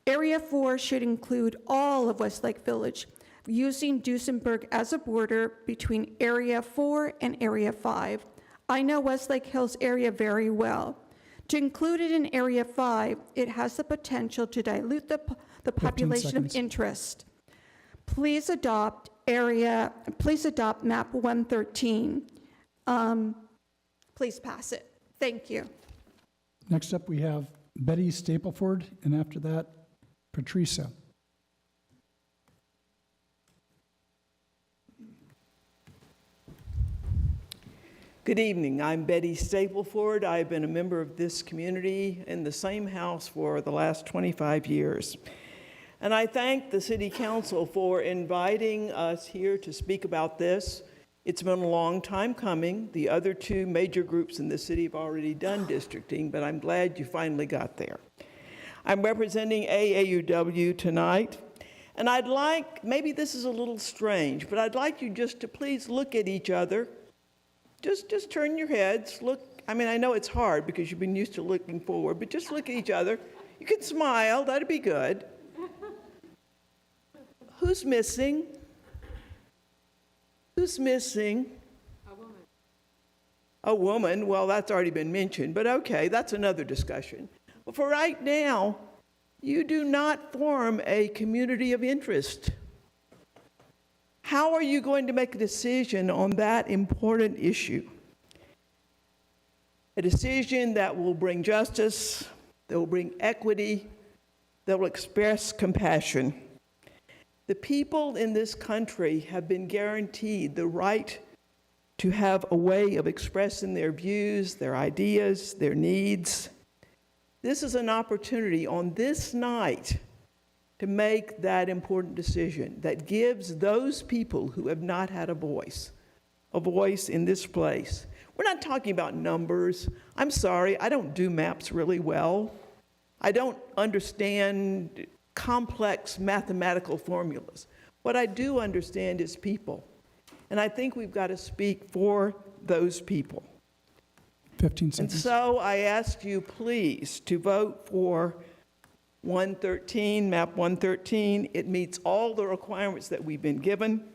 S9: Area 4 should include all of Westlake Village, using Duesenberg as a border between Area 4 and Area 5. I know Westlake Hills area very well. To include it in Area 5, it has the potential to dilute the population of interest. Please adopt map 113. Please pass it. Thank you.
S1: Next up, we have Betty Stapleford, and after that, Patricia.
S12: Good evening. I'm Betty Stapleford. I've been a member of this community in the same house for the last 25 years. And I thank the City Council for inviting us here to speak about this. It's been a long time coming. The other two major groups in the city have already done districting, but I'm glad you finally got there. I'm representing AAUW tonight, and I'd like, maybe this is a little strange, but I'd like you just to please look at each other. Just turn your heads, look. I mean, I know it's hard because you've been used to looking forward, but just look at each other. You can smile, that'd be good. Who's missing? Who's missing? a woman, well, that's already been mentioned, but okay, that's another discussion. But for right now, you do not form a community of interest. How are you going to make a decision on that important issue? A decision that will bring justice, that will bring equity, that will express compassion. The people in this country have been guaranteed the right to have a way of expressing their views, their ideas, their needs. This is an opportunity on this night to make that important decision that gives those people who have not had a voice in this place. We're not talking about numbers. I'm sorry, I don't do maps really well. I don't understand complex mathematical formulas. What I do understand is people. And I think we've got to speak for those people.
S1: 15
S12: And
S1: seconds.
S12: so I ask you, please, to vote for 113, map 113. It meets all the requirements that we've been given.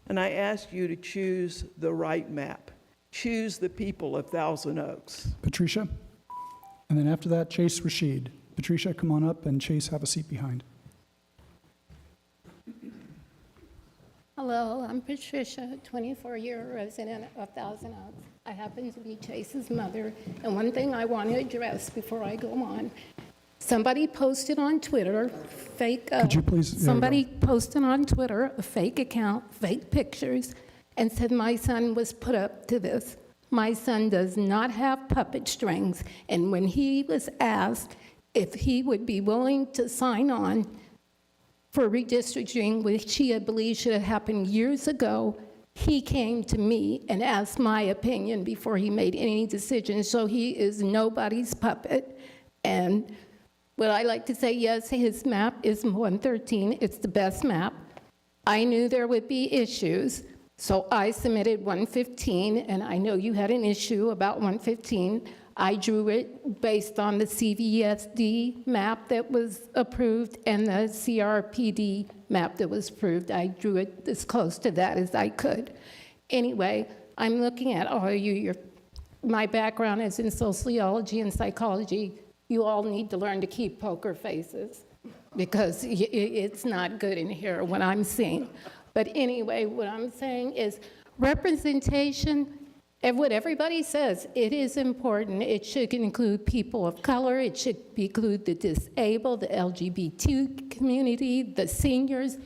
S12: And I ask you to choose the right map. Choose the people of Thousand Oaks.
S1: Patricia? And then after that, Chase Rashid. Patricia, come on up, and Chase, have a seat behind.
S4: Hello, I'm Patricia, 24-year resident of Thousand Oaks. I happen to be Chase's mother, and one thing I want to address before I go on, somebody posted on Twitter,
S1: Could you please? there you
S4: somebody
S1: go.
S4: posted on Twitter a fake account, fake pictures, and said my son was put up to this. My son does not have puppet strings, and when he was asked if he would be willing to sign on for redistricting, which he believes should have happened years ago, he came to me and asked my opinion before he made any decisions. So he is nobody's puppet. And would I like to say, yes, his map is 113. It's the best map. I knew there would be issues, so I submitted 115, and I know you had an issue about 115. I drew it based on the CVSD map that was approved and the CRPD map that was approved. I drew it as close to that as I could. Anyway, I'm looking at all you. My background is in sociology and psychology. You all need to learn to keep poker faces because it's not good in here, what I'm seeing. But anyway, what I'm saying is representation. And what everybody says, it is important. It should include people of color. It should include the disabled, the LGBT community, the seniors.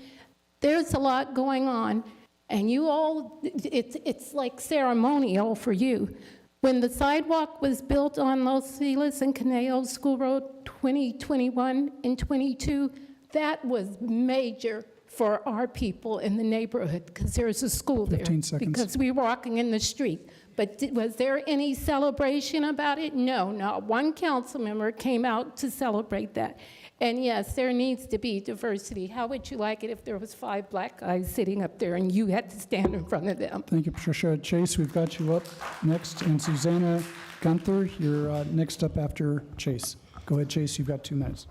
S4: There's a lot going on, and you all, it's like ceremonial for you. When the sidewalk was built on Los Feliz and Caneo School Road 2021 and 22, that was major for our people in the neighborhood because there's a school there.
S1: 15 seconds.
S4: Because we were walking in the street. But was there any celebration about it? No, not one council member came out to celebrate that. And yes, there needs to be diversity. How would you like it if there was 5 black guys sitting up there and you had to stand in front of them?
S1: Thank you, Patricia. Chase, we've got you up next. And Susanna Gunther, you're next up after Chase. Go ahead, Chase. You've got 2 minutes.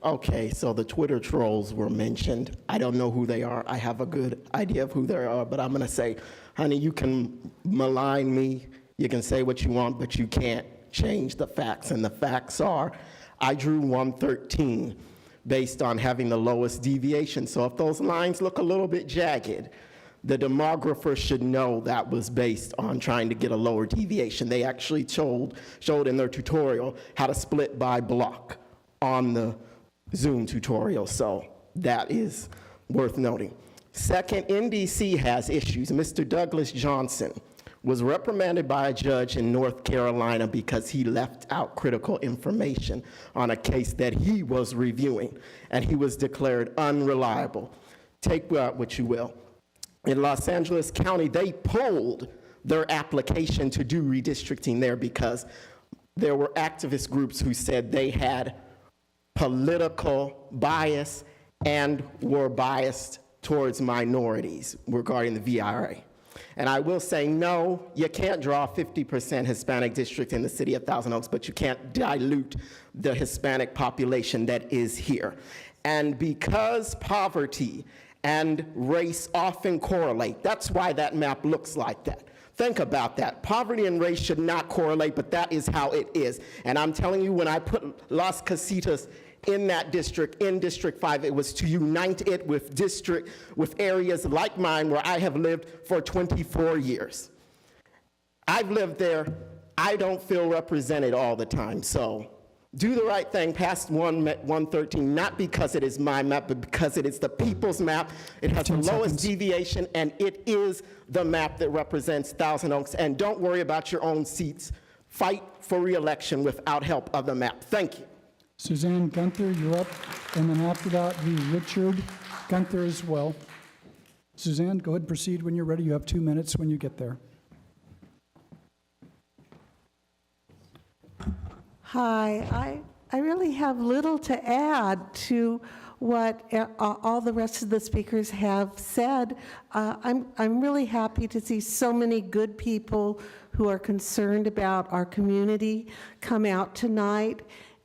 S11: Okay, so the Twitter trolls were mentioned. I don't know who they are. I have a good idea of who they are, but I'm going to say, honey, you can malign me, you can say what you want, but you can't change the facts. And the facts are, I drew 113 based on having the lowest deviation. So if those lines look a little bit jagged, the demographer should know that was based on trying to get a lower deviation. They actually showed in their tutorial how to split by block on the Zoom tutorial, so that is worth noting. Second, NDC has issues. Mr. Douglas Johnson was reprimanded by a judge in North Carolina because he left out critical information on a case that he was reviewing, and he was declared unreliable. Take what you will. In Los Angeles County, they pulled their application to do redistricting there because there were activist groups who said they had political bias and were biased towards minorities regarding the VRA. And I will say, no, you can't draw a 50% Hispanic district in the city of Thousand Oaks, but you can't dilute the Hispanic population that is here. And because poverty and race often correlate, that's why that map looks like that. Think about that. Poverty and race should not correlate, but that is how it is. And I'm telling you, when I put Las Casitas in that district, in District 5, it was to unite it with areas like mine where I have lived for 24 years. I've lived there. I don't feel represented all the time. So do the right thing, pass 113, not because it is my map, but because it is the people's map. It has the lowest deviation, and it is the map that represents Thousand Oaks. And don't worry about your own seats. Fight for re-election without help of the map. Thank you.
S1: Suzanne Gunther, you're up. And then after that, be Richard Gunther as well. Suzanne, go ahead and proceed when you're ready. You have 2 minutes when you get there.
S10: Hi, I really have little to add to what all the rest of the speakers have said. I'm really happy to see so many good people who are concerned about our community come out tonight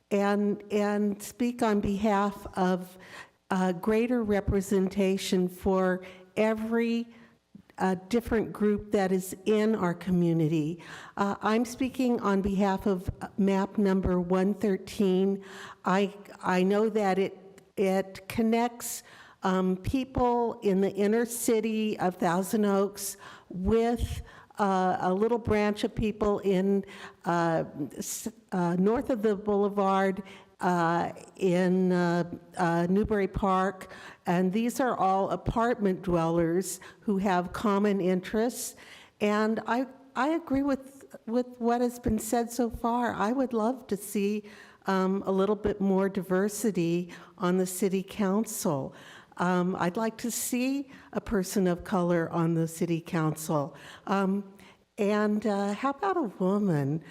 S10: and speak on behalf of greater representation for every different group that is in our community. I'm speaking on behalf of map number 113. I know that it connects people in the inner city of Thousand Oaks with a little branch of people in north of the boulevard in Newbury Park, and these are all apartment dwellers who have common interests. And I agree with what has been said so far. I would love to see a little bit more diversity on the city council. I'd like to see a person of color on the city council. And how about a woman?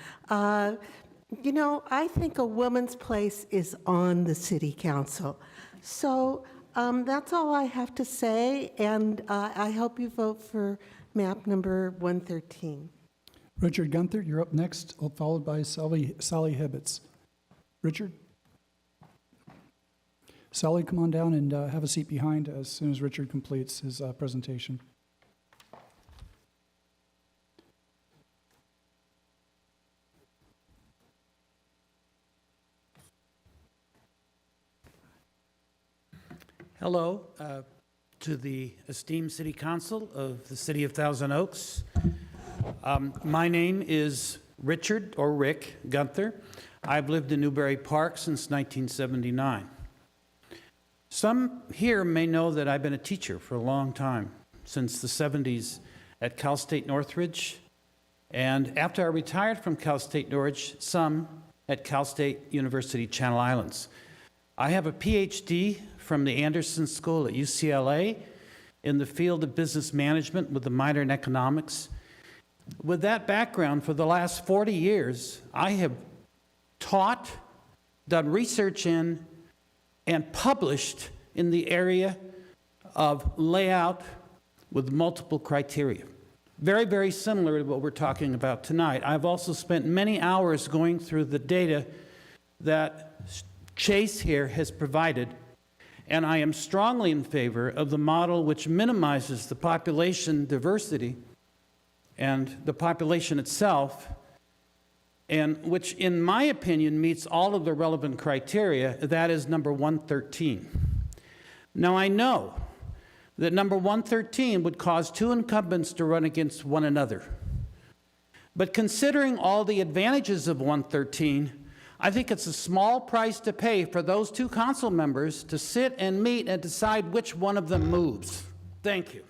S10: You know, I think a woman's place is on the city council. So that's all I have to say, and I hope you vote for map number 113.
S1: Richard Gunther, you're up next, followed by Sally Hibbets. Richard? Sally, come on down and have a seat behind as soon as Richard completes his presentation.
S13: Hello to the esteemed City Council of the City of Thousand Oaks. My name is Richard, or Rick, Gunther. I've lived in Newbury Park since 1979. Some here may know that I've been a teacher for a long time, since the 70s at Cal State Northridge, and after I retired from Cal State Northridge, some at Cal State University Channel Islands. I have a PhD from the Anderson School at UCLA in the field of business management with a minor in economics. With that background, for the last 40 years, I have taught, done research in, and published in the area of layout with multiple criteria. Very, very similar to what we're talking about tonight. I've also spent many hours going through the data that Chase here has provided, and I am strongly in favor of the model which minimizes the population diversity and the population itself, and which, in my opinion, meets all of the relevant criteria. That is number 113. Now, I know that number 113 would cause two incumbents to run against one another. But considering all the advantages of 113, I think it's a small price to pay for those two council members to sit and meet and decide which one of them moves. Thank you.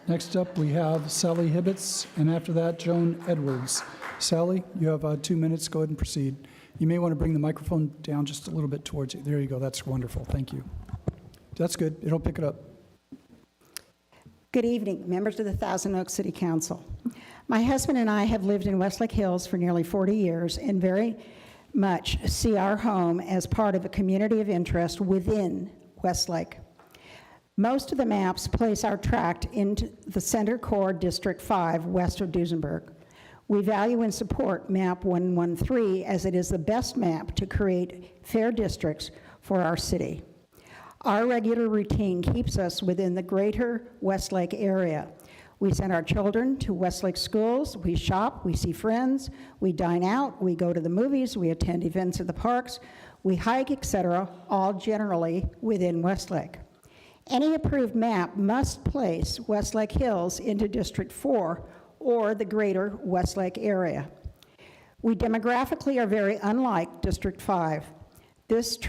S1: Next up, we have Sally Hibbets, and after that, Joan Edwards. Sally, you have 2 minutes. Go ahead and proceed. You may want to bring the microphone down just a little bit towards you. There you go. That's wonderful. Thank you. That's good. It'll pick it up.
S14: Good evening, members of the Thousand Oaks City Council. My husband and I have lived in Westlake Hills for nearly 40 years and very much see our home as part of a community of interest within Westlake. Most of the maps place our tract into the Center Core District 5 west of Duesenberg. We value and support map 113 as it is the best map to create fair districts for our city. Our regular routine keeps us within the greater Westlake area. We send our children to Westlake schools, we shop, we see friends, we dine out, we go to the movies, we attend events at the parks, we hike, etc., all generally within Westlake. Any approved map must place Westlake Hills into District 4 or the greater Westlake area. We demographically are very unlike District 5. This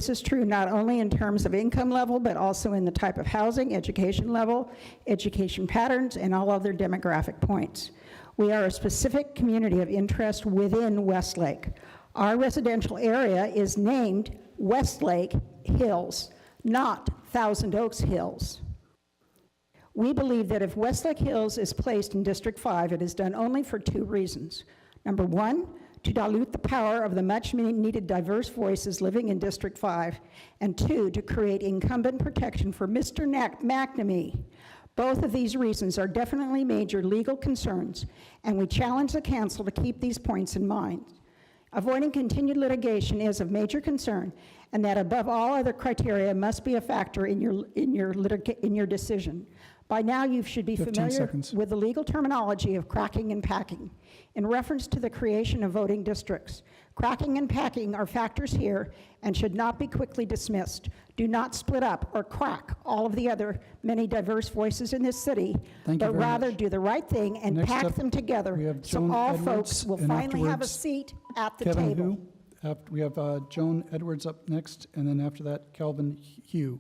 S14: is true not only in terms of income level, but also in the type of housing, education level, education patterns, and all other demographic points. We are a specific community of interest within Westlake. Our residential area is named Westlake Hills, not Thousand Oaks Hills. We believe that if Westlake Hills is placed in District 5, it is done only for 2 reasons. Number 1, to dilute the power of the much-needed diverse voices living in District 5, and 2, to create incumbent protection for Mr. McNamee. Both of these reasons are definitely major legal concerns, and we challenge the council to keep these points in mind. Avoiding continued litigation is of major concern, and that above all other criteria must be a factor in your decision. By now, you should be
S1: 15
S14: familiar
S1: seconds.
S14: with the legal terminology of cracking and packing in reference to the creation of voting districts. Cracking and packing are factors here and should not be quickly dismissed. Do not split up or crack all of the other many diverse voices in this city,
S1: Thank you
S14: but
S1: very
S14: rather
S1: much.
S14: do the right thing and
S1: Next
S14: pack
S1: up,
S14: them together
S1: we have
S14: so
S1: Joan
S14: all
S1: Edwards,
S14: folks will
S1: and
S14: finally have a
S1: afterwards,
S14: seat at the
S1: Kevin
S14: table.
S1: Hu. We have Joan Edwards up next, and then after that, Calvin Hugh.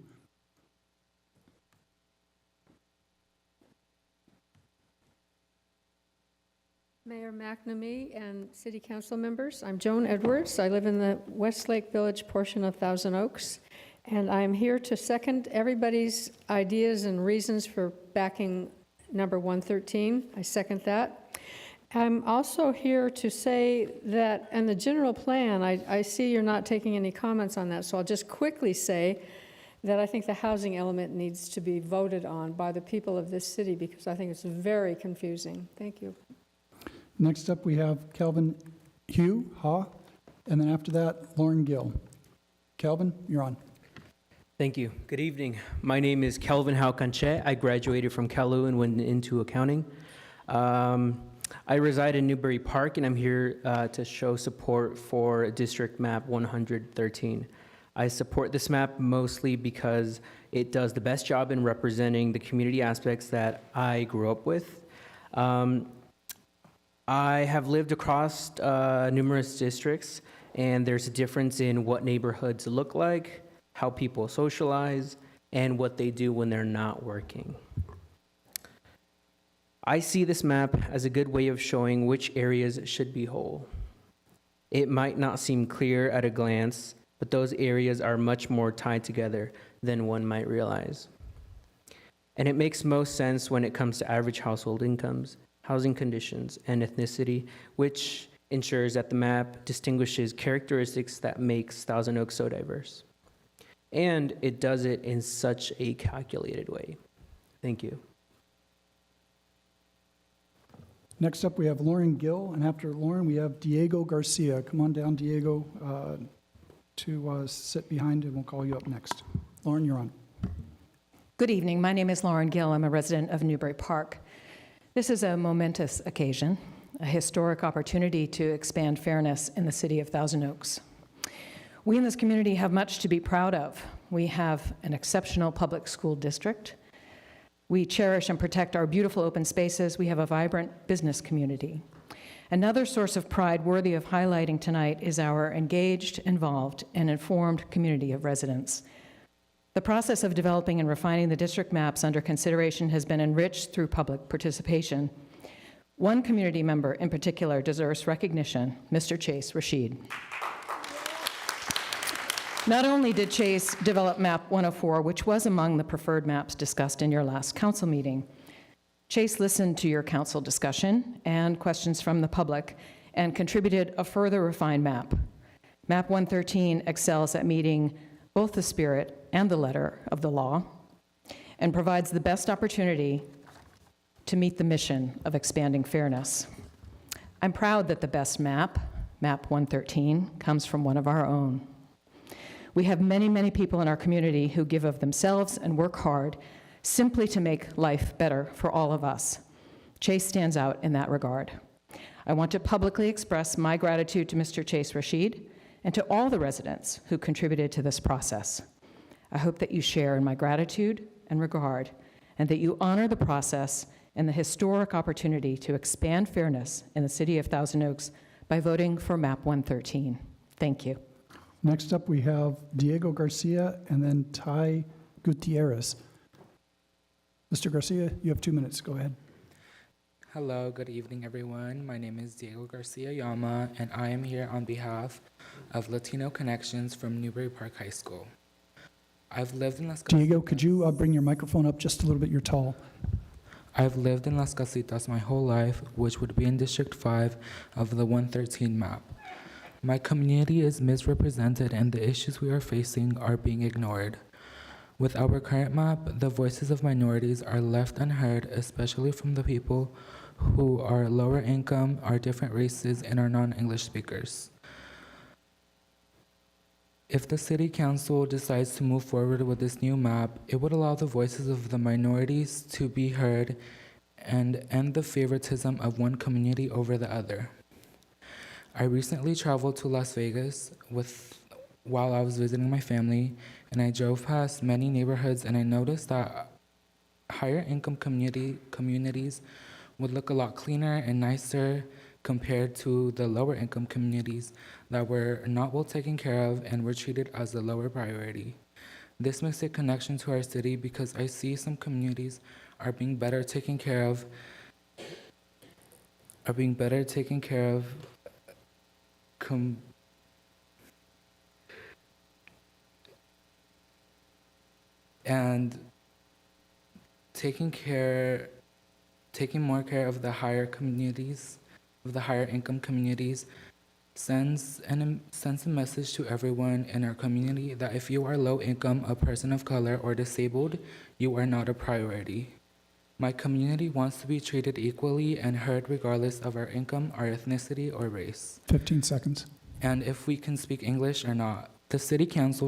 S15: Mayor McNamee and City Council members, I'm Joan Edwards. I live in the Westlake Village portion of Thousand Oaks, and I'm here to second everybody's ideas and reasons for backing number 113. I second that. I'm also here to say that in the general plan, I see you're not taking any comments on that, so I'll just quickly say that I think the housing element needs to be voted on by the people of this city because I think it's very confusing. Thank you.
S1: Next up, we have Calvin Hugh, and then after that, Lauren Gill. Calvin, you're on.
S16: Thank you. Good evening. My name is Kelvin Haukanche. I graduated from Kalu and went into accounting. I reside in Newbury Park, and I'm here to show support for District Map 113. I support this map mostly because it does the best job in representing the community aspects that I grew up with. I have lived across numerous districts, and there's a difference in what neighborhoods look like, how people socialize, and what they do when they're not working. I see this map as a good way of showing which areas should be whole. It might not seem clear at a glance, but those areas are much more tied together than one might realize. And it makes most sense when it comes to average household incomes, housing conditions, and ethnicity, which ensures that the map distinguishes characteristics that makes Thousand Oaks so diverse. And it does it in such a calculated way. Thank you.
S1: Next up, we have Lauren Gill, and after Lauren, we have Diego Garcia. Come on down, Diego, to sit behind, and we'll call you up next. Lauren, you're on.
S17: Good evening. My name is Lauren Gill. I'm a resident of Newbury Park. This is a momentous occasion, a historic opportunity to expand fairness in the city of Thousand Oaks. We in this community have much to be proud of. We have an exceptional public school district. We cherish and protect our beautiful open spaces. We have a vibrant business community. Another source of pride worthy of highlighting tonight is our engaged, involved, and informed community of residents. The process of developing and refining the district maps under consideration has been enriched through public participation. One community member in particular deserves recognition, Mr. Chase Rashid. Not only did Chase develop Map 104, which was among the preferred maps discussed in your last council meeting, Chase listened to your council discussion and questions from the public and contributed a further refined map. Map 113 excels at meeting both the spirit and the letter of the law and provides the best opportunity to meet the mission of expanding fairness. I'm proud that the best map, Map 113, comes from one of our own. We have many, many people in our community who give of themselves and work hard simply to make life better for all of us. Chase stands out in that regard. I want to publicly express my gratitude to Mr. Chase Rashid and to all the residents who contributed to this process. I hope that you share in my gratitude and regard, and that you honor the process and the historic opportunity to expand fairness in the city of Thousand Oaks by voting for MAP 113. Thank you.
S1: Next up, we have Diego Garcia and then Ty Gutierrez. Mr. Garcia, you have 2 minutes. Go ahead.
S2: Hello, good evening, everyone. My name is Diego Garcia Yama, and I am here on behalf of Latino Connections from Newbury Park High School. I've lived in Las Casitas.
S1: Diego, could you bring your microphone up just a little bit? You're tall.
S2: I've lived in Las Casitas my whole life, which would be in District 5 of the 113 map. My community is misrepresented and the issues we are facing are being ignored. With our current map, the voices of minorities are left unheard, especially from the people who are lower income, are different races, and are non-English speakers. If the City Council decides to move forward with this new map, it would allow the voices of the minorities to be heard and end the favoritism of one community over the other. I recently traveled to Las Vegas while I was visiting my family, and I drove past many neighborhoods and I noticed that higher income communities would look a lot cleaner and nicer compared to the lower income communities that were not well taken care of and were treated as a lower priority. This makes a connection to our city because I see some communities are being better taken care of, and taking more care of the higher communities, of the higher income communities, sends a message to everyone in our community that if you are low income, a person of color, or disabled, you are not a priority. My community wants to be treated equally and heard regardless of our income, our ethnicity, or race.
S1: 15 seconds.
S2: And if we can speak English or not. The city council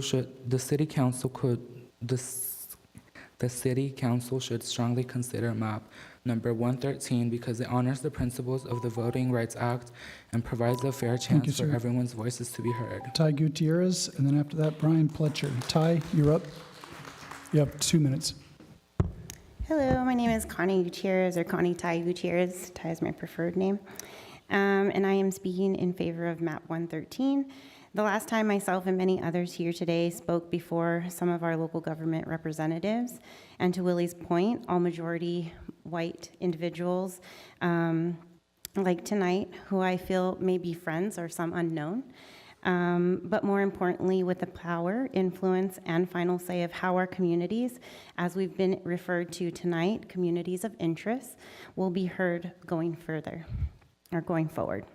S2: should strongly consider map number 113 because it honors the principles of the Voting Rights Act and provides a fair chance for everyone's voices to be heard.
S1: Ty Gutierrez, and then after that, Brian Pletcher. Ty, you're up. You have 2 minutes.
S18: Hello, my name is Connie Gutierrez, or Connie Ty Gutierrez. Ty is my preferred name. And I am speaking in favor of MAP 113. The last time myself and many others here today spoke before some of our local government representatives, and to Willie's point, all majority white individuals, like tonight, who I feel may be friends or some unknown, but more importantly, with the power, influence, and final say of how our communities, as we've been referred to tonight, communities of interest, will be heard going further, or going forward.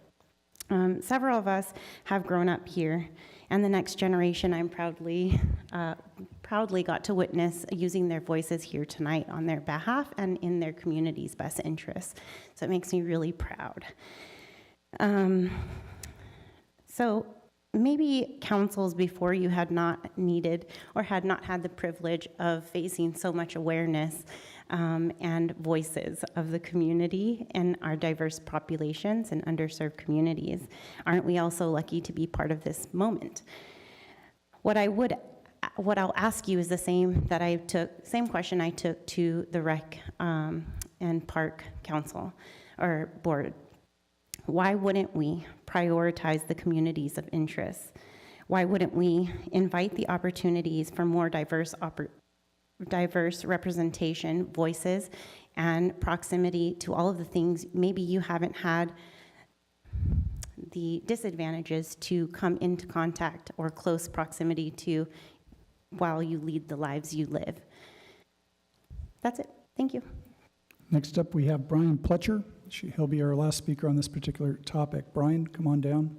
S18: Several of us have grown up here, and the next generation I'm proudly got to witness using their voices here tonight on their behalf and in their community's best interests. So it makes me really proud. So maybe councils before you had not needed or had not had the privilege of facing so much awareness and voices of the community and our diverse populations and underserved communities. Aren't we also lucky to be part of this moment? What I'll ask you is the same question I took to the Rec and Park Council or Board. Why wouldn't we prioritize the communities of interest? Why wouldn't we invite the opportunities for more diverse representation, voices, and proximity to all of the things maybe you haven't had the disadvantages to come into contact or close proximity to while you lead the lives you live? That's it. Thank you.
S1: Next up, we have Brian Pletcher. He'll be our last speaker on this particular topic. Brian, come on down.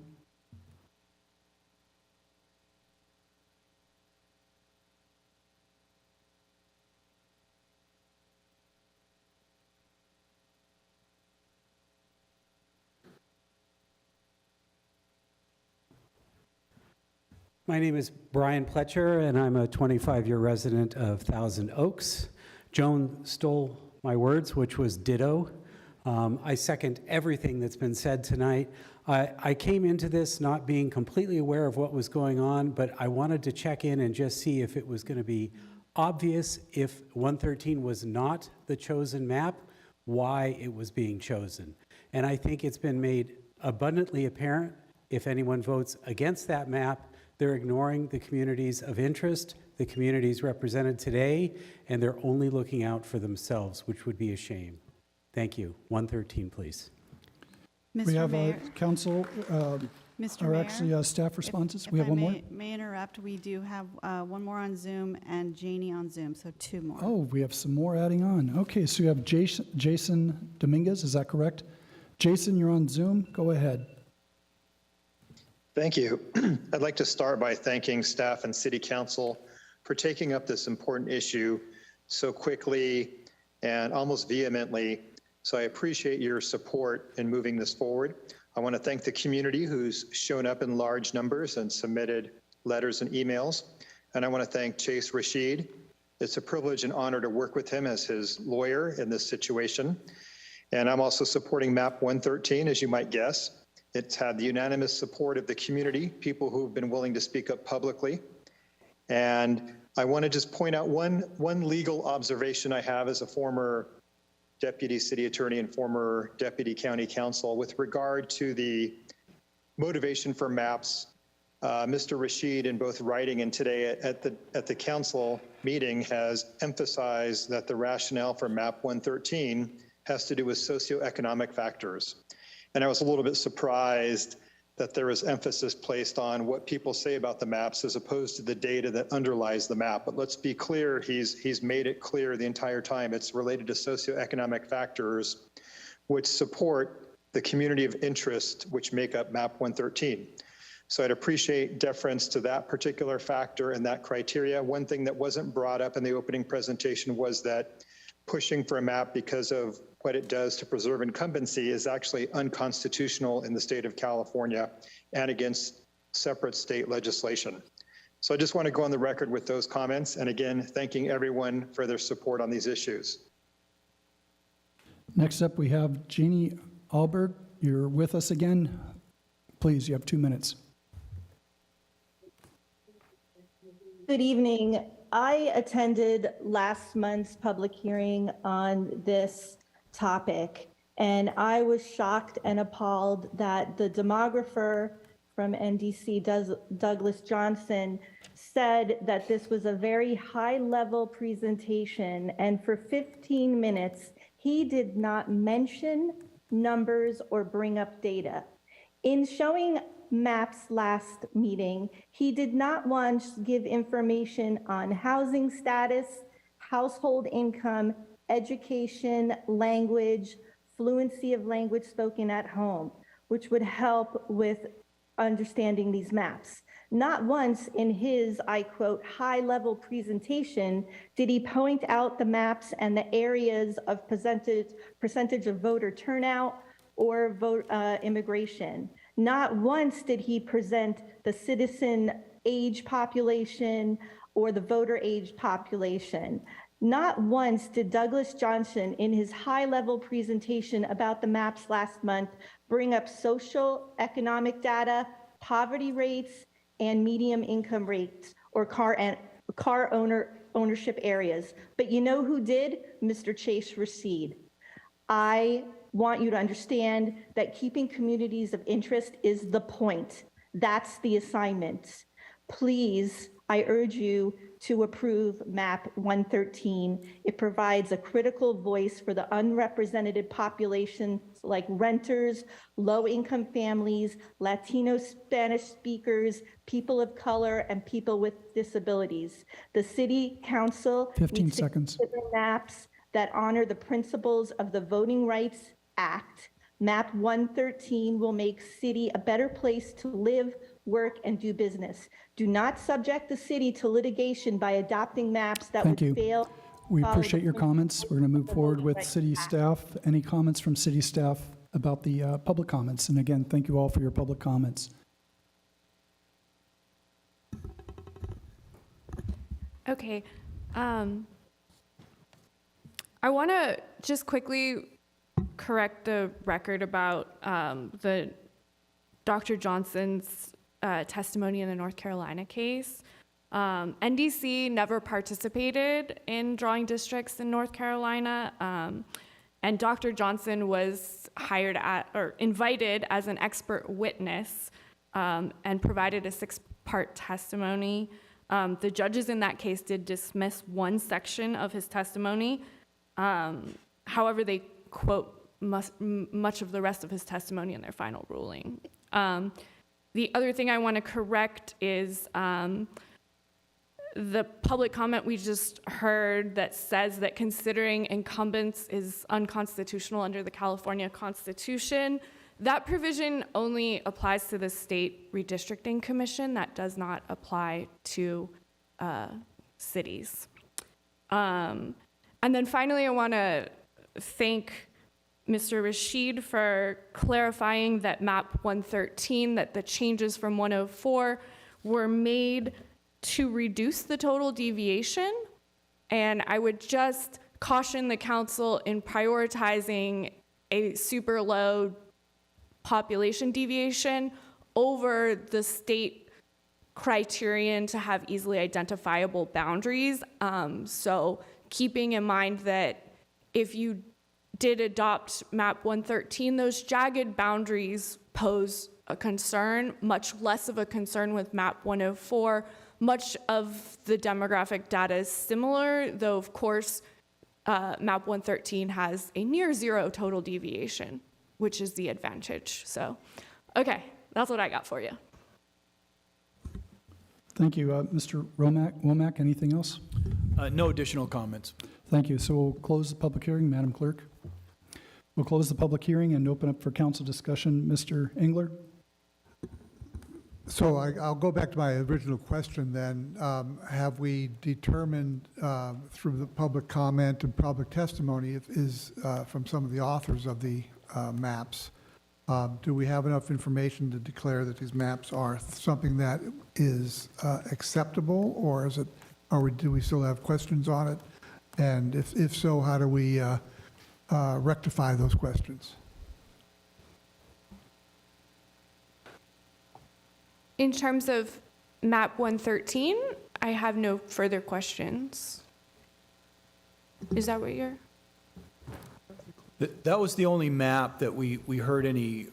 S19: My name is Brian Pletcher, and I'm a 25-year resident of Thousand Oaks. Joan stole my words, which was ditto. I second everything that's been said tonight. I came into this not being completely aware of what was going on, but I wanted to check in and just see if it was going to be obvious if 113 was not the chosen map, why it was being chosen. And I think it's been made abundantly apparent if anyone votes against that map, they're ignoring the communities of interest, the communities represented today, and they're only looking out for themselves, which would be a shame. Thank you. 113, please.
S1: We have council,
S20: Mr.
S1: or
S20: Mayor,
S1: actually staff responses. We have
S20: if
S1: one
S20: I
S1: more.
S20: may interrupt, we do have one more on Zoom and Janie on Zoom, so two more.
S1: Oh, we have some more adding on. Okay, so you have Jason Dominguez, is that correct? Jason, you're on Zoom. Go ahead.
S21: Thank you. I'd like to start by thanking staff and City Council for taking up this important issue so quickly and almost vehemently. So I appreciate your support in moving this forward. I want to thank the community who's shown up in large numbers and submitted letters and emails. And I want to thank Chase Rashid. It's a privilege and honor to work with him as his lawyer in this situation. And I'm also supporting MAP 113, as you might guess. It's had the unanimous support of the community, people who've been willing to speak up publicly. And I want to just point out one legal observation I have as a former deputy city attorney and former deputy county counsel with regard to the motivation for maps. Mr. Rashid, in both writing and today at the council meeting, has emphasized that the rationale for MAP 113 has to do with socioeconomic factors. And I was a little bit surprised that there was emphasis placed on what people say about the maps as opposed to the data that underlies the map. But let's be clear, he's made it clear the entire time it's related to socioeconomic factors which support the community of interest which make up MAP 113. So I'd appreciate deference to that particular factor and that criteria. One thing that wasn't brought up in the opening presentation was that pushing for a map because of what it does to preserve incumbency is actually unconstitutional in the state of California and against separate state legislation. So I just want to go on the record with those comments. And again, thanking everyone for their support on these issues.
S1: Next up, we have Jeannie Alberg. You're with us again. Please, you have 2 minutes.
S22: Good evening. I attended last month's public hearing on this topic, and I was shocked and appalled that the demographer from NDC, Douglas Johnson, said that this was a very high-level presentation, and for 15 minutes, he did not mention numbers or bring up data. In showing maps last meeting, he did not once give information on housing status, household income, education, language, fluency of language spoken at home, which would help with understanding these maps. Not once in his, I quote, high-level presentation did he point out the maps and the areas of percentage of voter turnout or vote immigration. Not once did he present the citizen age population or the voter age population. Not once did Douglas Johnson, in his high-level presentation about the maps last month, bring up social economic data, poverty rates, and medium income rates, or car ownership areas. But you know who did? Mr. Chase Rashid. I want you to understand that keeping communities of interest is the point. That's the assignment. Please, I urge you to approve MAP 113. It provides a critical voice for the unrepresented populations like renters, low-income families, Latino Spanish speakers, people of color, and people with disabilities. The City Council
S1: 15
S22: needs
S1: seconds.
S22: to consider maps that honor the principles of the Voting Rights Act. MAP 113 will make city a better place to live, work, and do business. Do not subject the city to litigation by adopting maps that
S1: Thank
S22: would
S1: you.
S22: fail.
S1: We
S22: follow
S1: appreciate
S22: the
S1: your
S22: principles
S1: comments. We're going to move
S22: of the
S1: forward
S22: Voting
S1: with
S22: Rights
S1: city
S22: Act.
S1: staff. Any comments from city staff about the public comments? And again, thank you all for your public comments.
S24: Okay. I want to just quickly
S3: correct the record about the Dr. Johnson's testimony in the North Carolina case. NDC never participated in drawing districts in North Carolina, and Dr. Johnson was invited as an expert witness and provided a 6-part testimony. The judges in that case did dismiss one section of his testimony. However, they quote much of the rest of his testimony in their final ruling. The other thing I want to correct is the public comment we just heard that says that considering incumbents is unconstitutional under the California Constitution. That provision only applies to the State Redistricting Commission. That does not apply to cities. And then finally, I want to thank Mr. Rashid for clarifying that map 113, that the changes from 104 were made to reduce the total deviation. And I would just caution the council in prioritizing a super low population deviation over the state criterion to have easily identifiable boundaries. So keeping in mind that if you did adopt map 113, those jagged boundaries pose a concern, much less of a concern with map 104. Much of the demographic data is similar, though of course map 113 has a near zero total deviation, which is the advantage. So, okay, that's what I got for you.
S1: Thank you. Mr. Womack, anything else?
S6: No additional comments.
S1: Thank you. So we'll close the public hearing, Madam Clerk. We'll close the public hearing and open up for council discussion. Mr. Engler?
S7: So I'll go back to my original question then. Have we determined through the public comment and public testimony from some of the authors of the maps, do we have enough information to declare that these maps are something that is acceptable, or do we still have questions on it? And if so, how do we rectify those questions?
S3: In terms of map 113, I have no further questions. Is that what you're?
S6: That was the only map that we heard any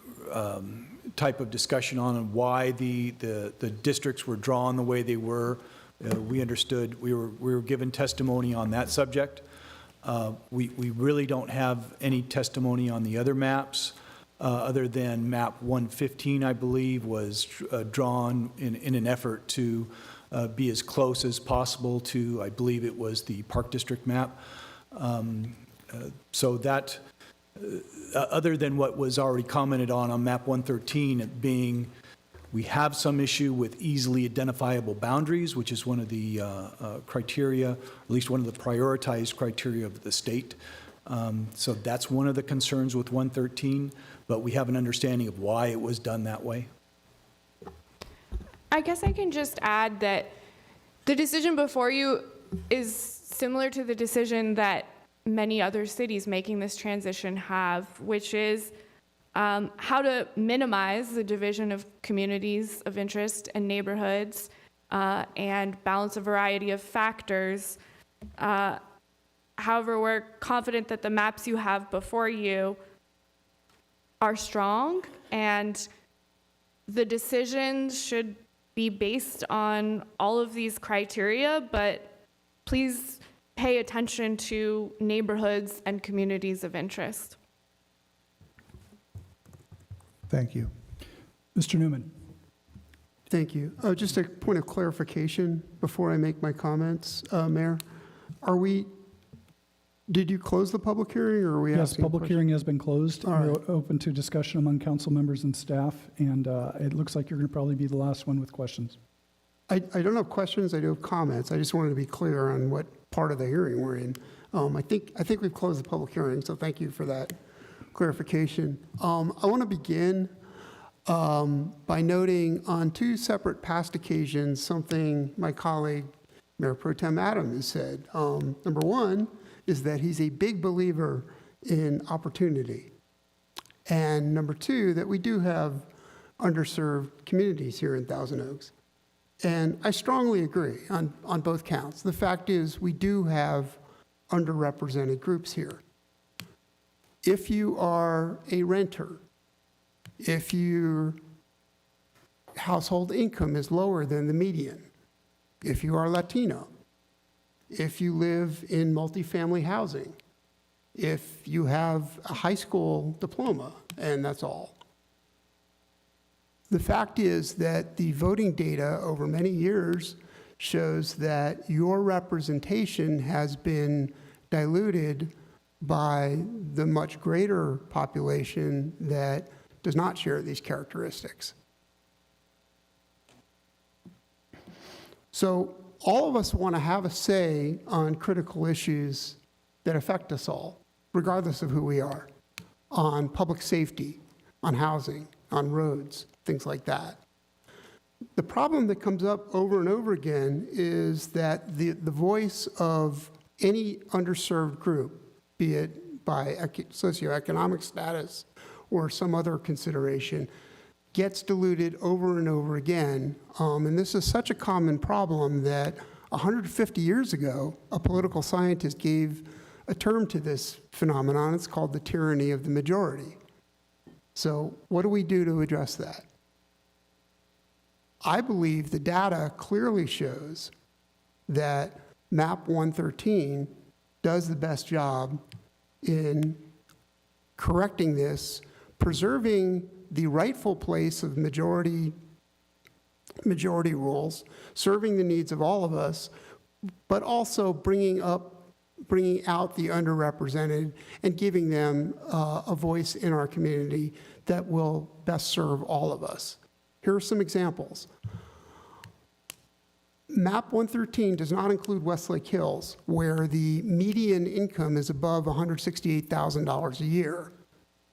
S6: type of discussion on, and why the districts were drawn the way they were. We understood, we were given testimony on that subject. We really don't have any testimony on the other maps, other than map 115, I believe, was drawn in an effort to be as close as possible to, I believe it was the Park District map. So that, other than what was already commented on map 113, it being, we have some issue with easily identifiable boundaries, which is one of the criteria, at least one of the prioritized criteria of the state. So that's one of the concerns with 113, but we have an understanding of why it was done that way.
S3: I guess I can just add that the decision before you is similar to the decision that many other cities making this transition have, which is how to minimize the division of communities of interest and neighborhoods and balance a variety of factors. However, we're confident that the maps you have before you are strong, and the decisions should be based on all of these criteria, but please pay attention to neighborhoods and communities of interest.
S7: Thank you.
S1: Mr. Newman.
S24: Thank you. Just a point of clarification before I make my comments, Mayor. Did you close the public hearing, or are we
S1: Yes,
S24: asking
S1: public
S24: questions?
S1: hearing has been closed.
S24: All
S1: We're
S24: right.
S1: open to discussion among council members and staff, and it looks like you're going to probably be the last one with questions.
S24: I don't have questions, I do have comments. I just wanted to be clear on what part of the hearing we're in. I think we've closed the public hearing, so thank you for that clarification. I want to begin by noting on two separate past occasions something my colleague, Mayor Pro Tem Adams, has said. Number one is that he's a big believer in opportunity. And number two, that we do have underserved communities here in Thousand Oaks. And I strongly agree on both counts. The fact is, we do have underrepresented groups here. If you are a renter, if your household income is lower than the median, if you are Latino, if you live in multifamily housing, if you have a high school diploma, and that's all. The fact is that the voting data over many years shows that your representation has been diluted by the much greater population that does not share these characteristics. So all of us want to have a say on critical issues that affect us all, regardless of who we are, on public safety, on housing, on roads, things like that. The problem that comes up over and over again is that the voice of any underserved group, be it by socioeconomic status or some other consideration, gets diluted over and over again. And this is such a common problem that 150 years ago, a political scientist gave a term to this phenomenon. It's called the tyranny of the majority. So what do we do to address that? I believe the data clearly shows that MAP 113 does the best job in correcting this, preserving the rightful place of majority rules, serving the needs of all of us, but also bringing out the underrepresented and giving them a voice in our community that will best serve all of us. Here are some examples. MAP 113 does not include Westlake Hills, where the median income is above $168,000 a year.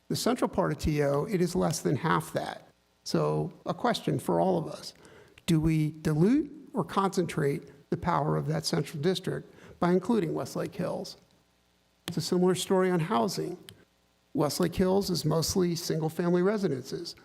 S24: The central part of TO, it is less than half that. So a question for all of us: do we dilute or concentrate the power of that central district by including Westlake Hills? It's a similar story on housing. Westlake Hills is mostly single-family residences.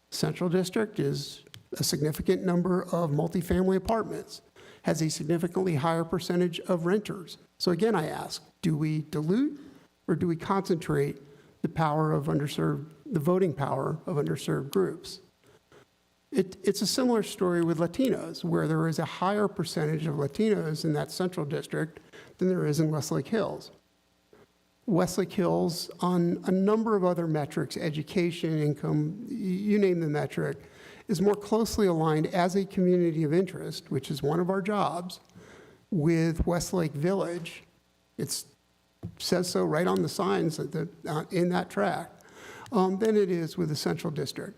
S24: Central District is a significant number of multifamily apartments, has a significantly higher percentage of renters. So again, I ask, do we dilute or do we concentrate the power of underserved, the voting power of underserved groups? It's a similar story with Latinos, where there is a higher percentage of Latinos in that central district than there is in Westlake Hills. Westlake Hills, on a number of other metrics, education, income, you name the metric, is more closely aligned as a community of interest, which is one of our jobs, with Westlake Village. It says so right on the signs in that tract, than it is with the central district.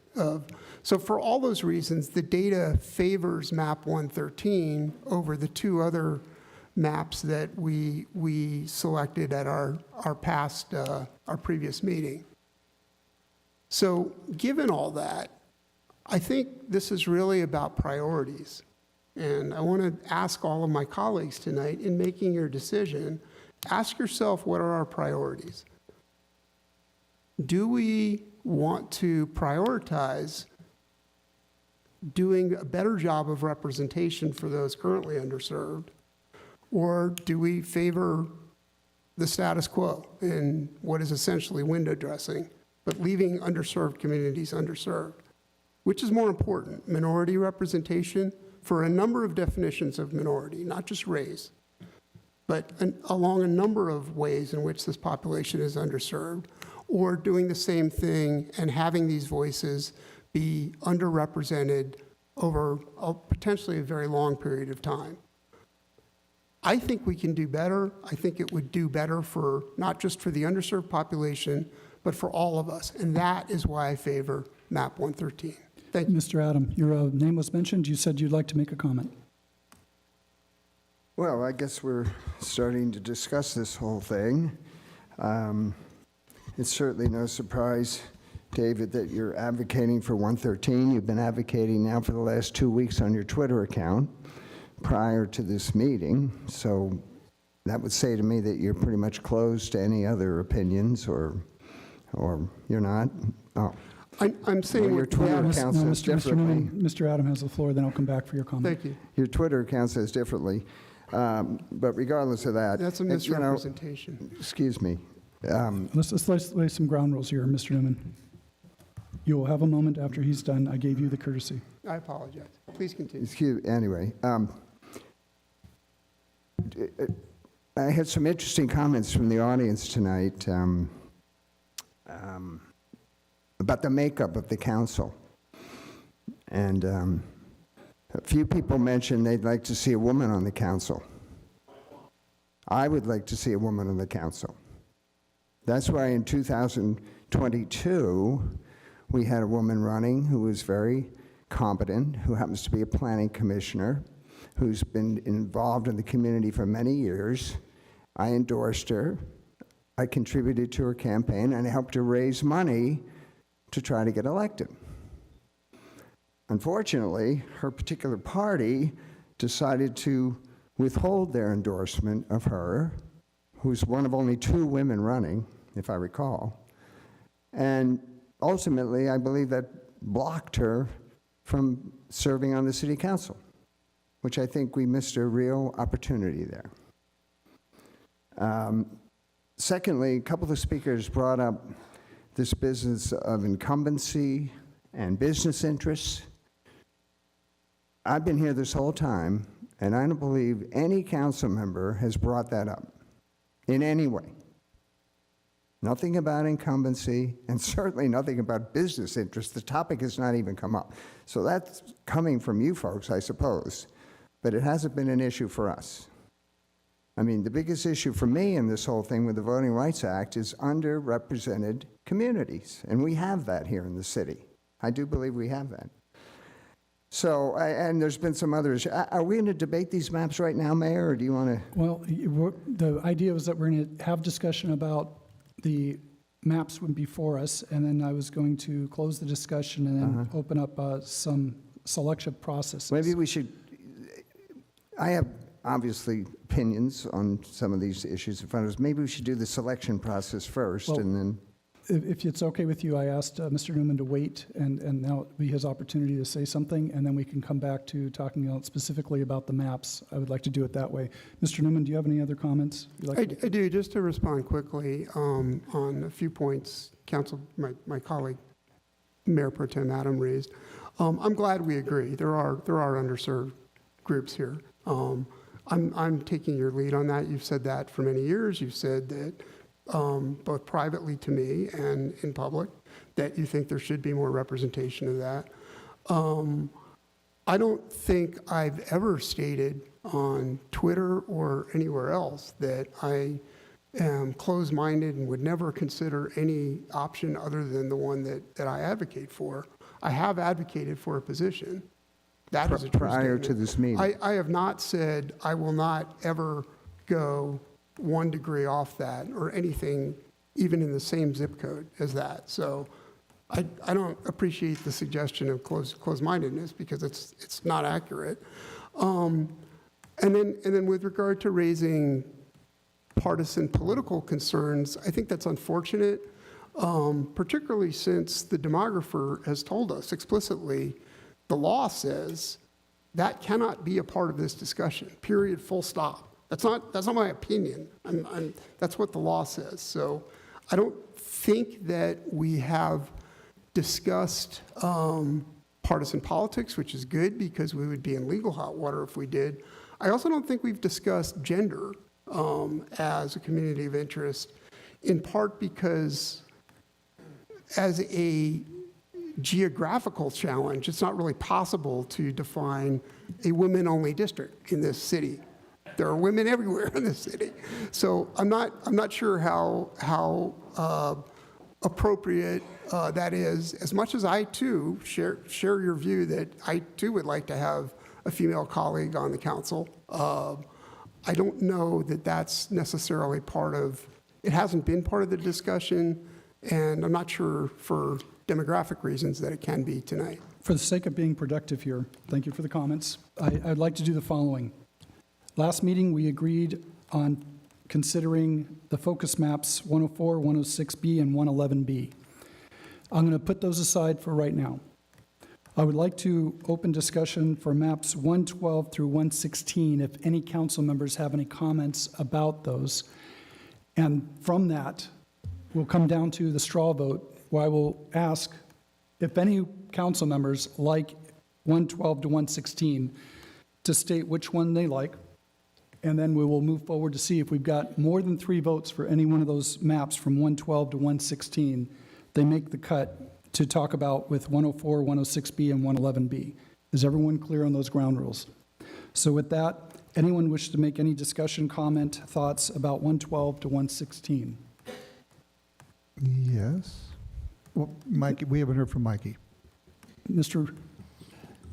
S24: So for all those reasons, the data favors MAP 113 over the two other maps that we selected at our previous meeting. So given all that, I think this is really about priorities. And I want to ask all of my colleagues tonight, in making your decision, ask yourself, what are our priorities? Do we want to prioritize doing a better job of representation for those currently underserved? Or do we favor the status quo in what is essentially window dressing, but leaving underserved communities underserved? Which is more important, minority representation for a number of definitions of minority, not just race, but along a number of ways in which this population is underserved, or doing the same thing and having these voices be underrepresented over potentially a very long period of time? I think we can do better. I think it would do better for not just for the underserved population, but for all of us. And that is why I favor MAP 113. Thank you.
S1: Mr. Adam, your name was mentioned. You said you'd like to make a comment.
S5: Well, I guess we're starting to discuss this whole thing. It's certainly no surprise, David, that you're advocating for 113. You've been advocating now for the last 2 weeks on your Twitter account prior to this meeting. So that would say to me that you're pretty much closed to any other opinions or Or you're not? Oh.
S24: I'm saying
S5: Well, your
S24: what
S5: Twitter
S24: Matt-
S5: account
S1: No,
S5: says
S1: Mr.
S5: differently.
S1: Newman, Mr. Adam has the floor, then I'll come back for your comment.
S24: Thank you.
S5: Your Twitter account says differently. But regardless of that.
S24: That's a
S5: you know,
S24: misrepresentation.
S5: excuse me.
S1: Let's lay some ground rules here, Mr. Newman. You will have a moment after he's done. I gave you the courtesy.
S24: I apologize. Please continue.
S5: Anyway, I had some interesting comments from the audience tonight about the makeup of the council. And a few people mentioned they'd like to see a woman on the council. I would like to see a woman on the council. That's why in 2022, we had a woman running who was very competent, who happens to be a planning commissioner, who's been involved in the community for many years. I endorsed her. I contributed to her campaign, and I helped her raise money to try to get elected. Unfortunately, her particular party decided to withhold their endorsement of her, who's one of only 2 women running, if I recall. And ultimately, I believe that blocked her from serving on the city council, which I think we missed a real opportunity there. Secondly, a couple of speakers brought up this business of incumbency and business interests. I've been here this whole time, and I don't believe any council member has brought that up in any way. Nothing about incumbency, and certainly nothing about business interests. The topic has not even come up. So that's coming from you folks, I suppose, but it hasn't been an issue for us. I mean, the biggest issue for me in this whole thing with the Voting Rights Act is underrepresented communities, and we have that here in the city. I do believe we have that. So, and there's been some others. Are we going to debate these maps right now, Mayor, or do you want to?
S1: Well, the idea was that we're going to have discussion about the maps would be before us, and then I was going to close the discussion and then open up some selection processes.
S5: Maybe we should, I have obviously opinions on some of these issues in front of us. Maybe we should do the selection process first,
S1: Well,
S5: and then.
S1: If it's okay with you, I asked Mr. Newman to wait, and now it'll be his opportunity to say something, and then we can come back to talking specifically about the maps. I would like to do it that way. Mr. Newman, do you have any other comments?
S24: I do, just to respond quickly on a few points Council, my colleague, Mayor Pro Tem Adam raised. I'm glad we agree. There are underserved groups here. I'm taking your lead on that. You've said that for many years. You've said that both privately to me and in public, that you think there should be more representation of that. I don't think I've ever stated on Twitter or anywhere else that I am closed-minded and would never consider any option other than the one that I advocate for. I have advocated for a position. That is a true
S5: prior
S24: statement.
S5: to this meeting.
S24: I have not said I will not ever go 1 degree off that or anything even in the same zip code as that. So I don't appreciate the suggestion of closed-mindedness because it's not accurate. And then with regard to raising partisan political concerns, I think that's unfortunate, particularly since the demographer has told us explicitly the law says that cannot be a part of this discussion, period, full stop. That's not my opinion. That's what the law says. So I don't think that we have discussed partisan politics, which is good because we would be in legal hot water if we did. I also don't think we've discussed gender as a community of interest, in part because as a geographical challenge, it's not really possible to define a women-only district in this city. There are women everywhere in the city. So I'm not sure how appropriate that is, as much as I too share your view that I too would like to have a female colleague on the council. I don't know that that's necessarily it hasn't been part of the discussion, and I'm not sure for demographic reasons that it can be tonight.
S1: For the sake of being productive here, thank you for the comments. I'd like to do the following. Last meeting, we agreed on considering the focus maps 104, 106B, and 111B. I'm going to put those aside for right now. I would like to open discussion for maps 112 through 116 if any council members have any comments about those. And from that, we'll come down to the straw vote, where I will ask if any council members like 112 to 116 to state which one they like, and then we will move forward to see if we've got more than 3 votes for any one of those maps from 112 to 116. They make the cut to talk about with 104, 106B, and 111B. Is everyone clear on those ground rules? So with that, anyone wish to make any discussion, comment, thoughts about 112 to 116?
S7: Yes. Well, Mikey, we haven't heard from Mikey.
S1: Mr.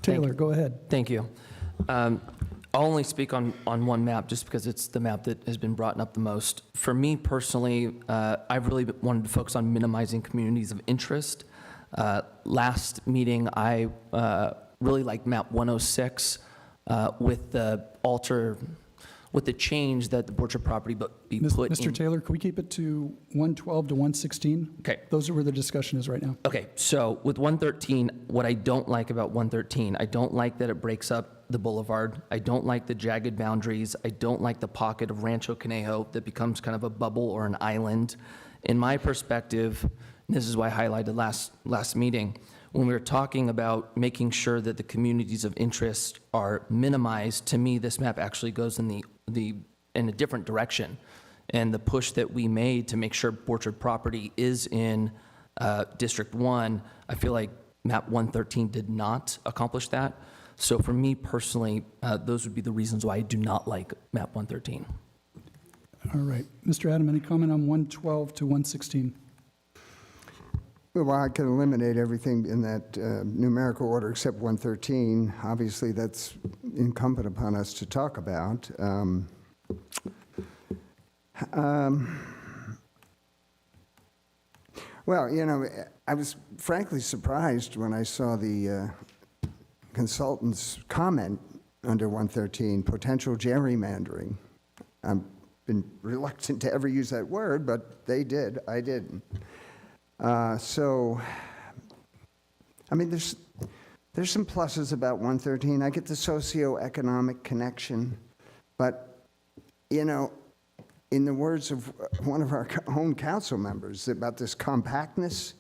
S1: Taylor, go ahead.
S8: Thank you. I'll only speak on one map just because it's the map that has been brought up the most. For me personally, I've really wanted to focus on minimizing communities of interest. Last meeting, I really liked map 106 with the change that the Borchardt property be put
S1: Mr.
S8: in.
S1: Taylor, can we keep it to 112 to 116?
S8: Okay.
S1: Those are where the discussion is right now.
S8: Okay, so with 113, what I don't like about 113, I don't like that it breaks up the boulevard. I don't like the jagged boundaries. I don't like the pocket of Rancho Conejo that becomes kind of a bubble or an island. In my perspective, and this is why I highlighted last meeting, when we were talking about making sure that the communities of interest are minimized, to me, this map actually goes in in a different direction. And the push that we made to make sure Borchardt property is in District 1, I feel like map 113 did not accomplish that. So for me personally, those would be the reasons why I do not like map 113.
S1: All right. Mr. Adam, any comment on 112 to 116?
S5: Well, I can eliminate everything in that numerical order except 113. Obviously, that's incumbent upon us to talk about. Well, you know, I was frankly surprised when I saw the consultant's comment under 113, potential gerrymandering. I've been reluctant to ever use that word, but they did. I didn't. So, I mean, there's some pluses about 113. I get the socioeconomic connection, but, you know, in the words of one of our own council members about this compactness,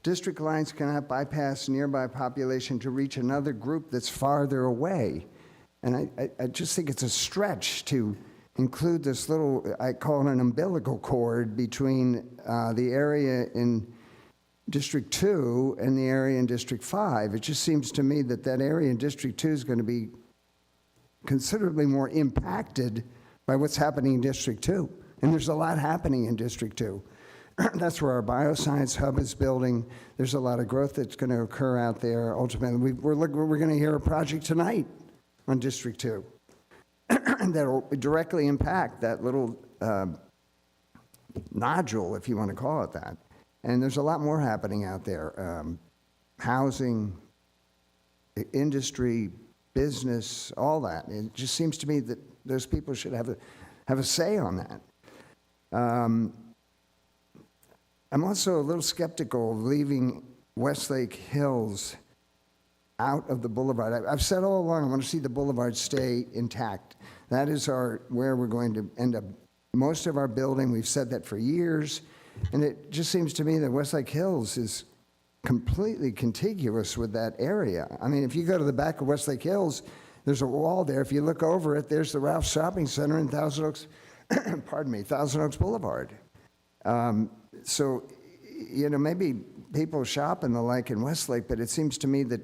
S5: district lines cannot bypass nearby population to reach another group that's farther away. And I just think it's a stretch to include this little, I call it an umbilical cord between the area in District 2 and the area in District 5. It just seems to me that that area in District 2 is going to be considerably more impacted by what's happening in District 2. And there's a lot happening in District 2. That's where our bioscience hub is building. There's a lot of growth that's going to occur out there. Ultimately, we're going to hear a project tonight on District 2 that will directly impact that little nodule, if you want to call it that. And there's a lot more happening out there. Housing, industry, business, all that. It just seems to me that those people should have a say on that. I'm also a little skeptical of leaving Westlake Hills out of the boulevard. I've said all along I want to see the boulevard stay intact. That is where we're going to end up most of our building. We've said that for years. And it just seems to me that Westlake Hills is completely contiguous with that area. I mean, if you go to the back of Westlake Hills, there's a wall there. If you look over it, there's the Ralph's Shopping Center in Thousand Oaks, pardon me, Thousand Oaks Boulevard. So, you know, maybe people shop and the like in Westlake, but it seems to me that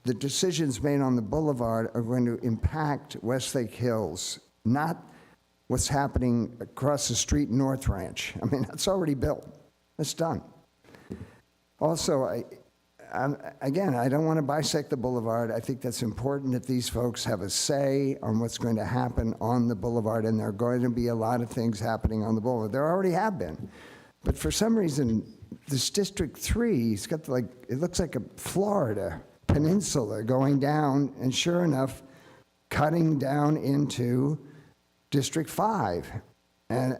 S5: the decisions made on the boulevard are going to impact Westlake Hills, not what's happening across the street in North Ranch. I mean, that's already built. It's done. Also, again, I don't want to bisect the boulevard. I think that's important that these folks have a say on what's going to happen on the boulevard, and there are going to be a lot of things happening on the boulevard. There already have been. But for some reason, this District 3, it's got like, it looks like a Florida peninsula going down, and sure enough, cutting down into District 5. And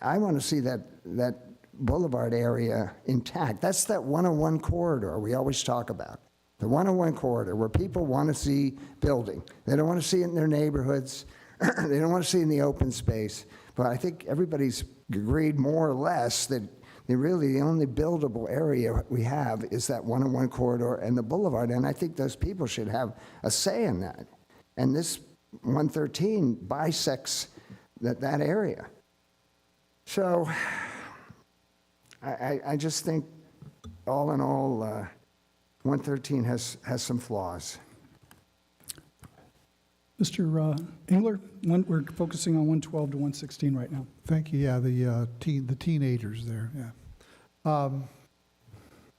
S5: I want to see that boulevard area intact. That's that 101 corridor we always talk about. The 101 corridor where people want to see building. They don't want to see it in their neighborhoods. They don't want to see it in the open space. But I think everybody's agreed more or less that really the only buildable area we have is that 101 corridor and the boulevard. And I think those people should have a say in that. And this 113 bisects that area. So I just think, all in all, 113 has some flaws.
S1: Mr. Engler, we're focusing on 112 to 116 right now.
S7: Thank you. Yeah, the teenagers there. Yeah.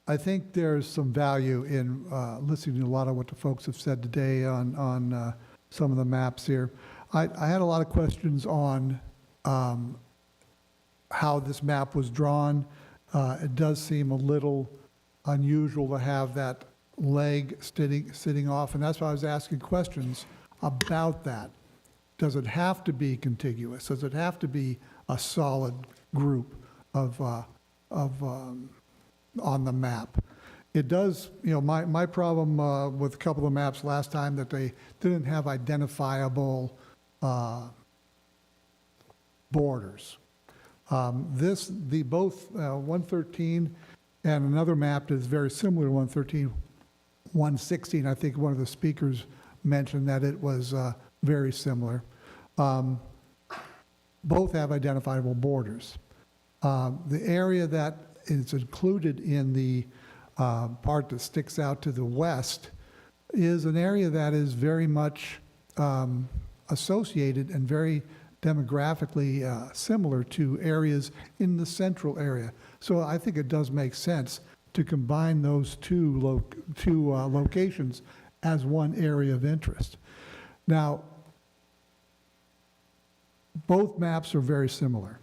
S7: I think there's some value in listening to a lot of what the folks have said today on some of the maps here. I had a lot of questions on how this map was drawn. It does seem a little unusual to have that leg sitting off, and that's why I was asking questions about that. Does it have to be contiguous? Does it have to be a solid group of on the map? It does, you know, my problem with a couple of maps last time that they didn't have identifiable borders. Both 113 and another map that is very similar to 113, 116, I think one of the speakers mentioned that it was very similar. Both have identifiable borders. The area that is included in the part that sticks out to the west is an area that is very much associated and very demographically similar to areas in the central area. So I think it does make sense to combine those two locations as one area of interest. Now, both maps are very similar.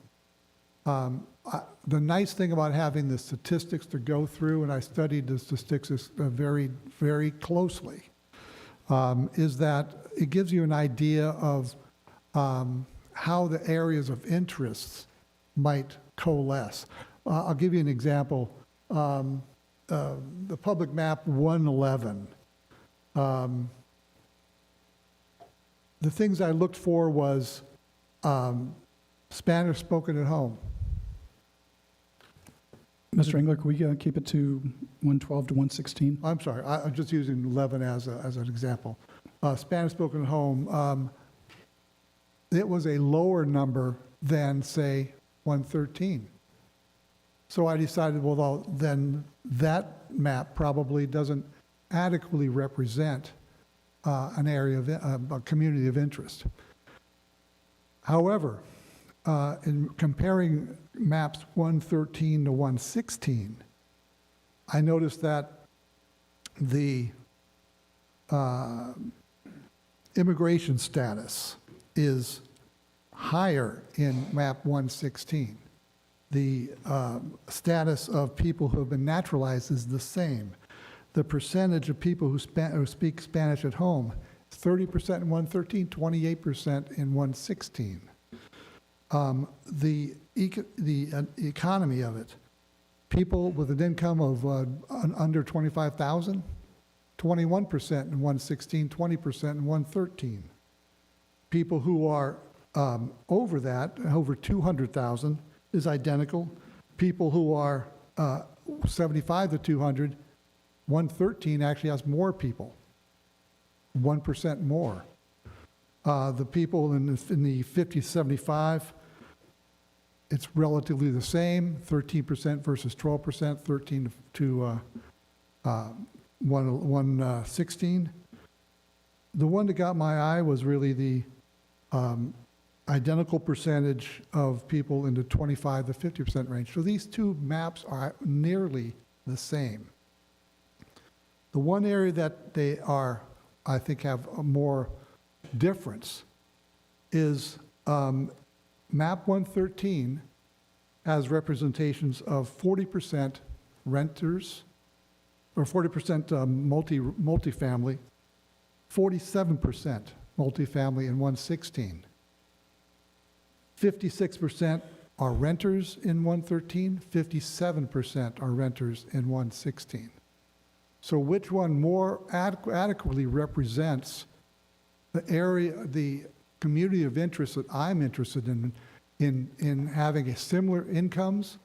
S7: The nice thing about having the statistics to go through, and I studied the statistics very, very closely, is that it gives you an idea of how the areas of interest might coalesce. I'll give you an example. The public map 111. The things I looked for was Spanish spoken at home.
S1: Mr. Engler, can we keep it to 112 to 116?
S7: I'm sorry, I'm just using 11 as an example. Spanish spoken at home, it was a lower number than, say, 113. So I decided, well, then that map probably doesn't adequately represent an area of a community of interest. However, in comparing maps 113 to 116, I noticed that the immigration status is higher in map 116. The status of people who have been naturalized is the same. The percentage of people who speak Spanish at home is 30% in 113, 28% in 116. The economy of it, people with an income of under 25,000, 21% in 116, 20% in 113. People who are over that, over 200,000, is identical. People who are 75 to 200, 113 actually has more people, 1% more. The people in the 50 to 75, it's relatively the same, 13% versus 12%, 13 to 116. The one that got my eye was really the identical percentage of people in the 25 to 50% range. So these two maps are nearly the same. The one area that they are, I think, have a more difference is map 113 has representations of 40% renters, or 40% multifamily, 47% multifamily in 116. 56% are renters in 113, 57% are renters in 116. So which one more adequately represents the area, the community of interest that I'm interested in having a similar incomes,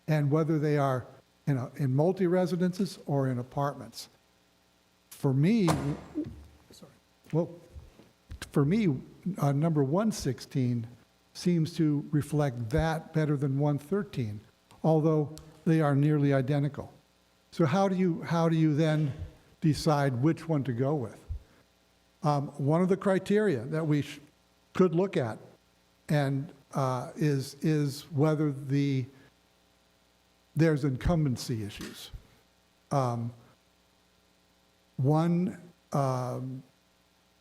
S7: and whether they are in multi-residences or in apartments? For me, number 116 seems to reflect that better than 113, although they are nearly identical. So how do you then decide which one to go with? One of the criteria that we could look at and is whether there's incumbency issues. One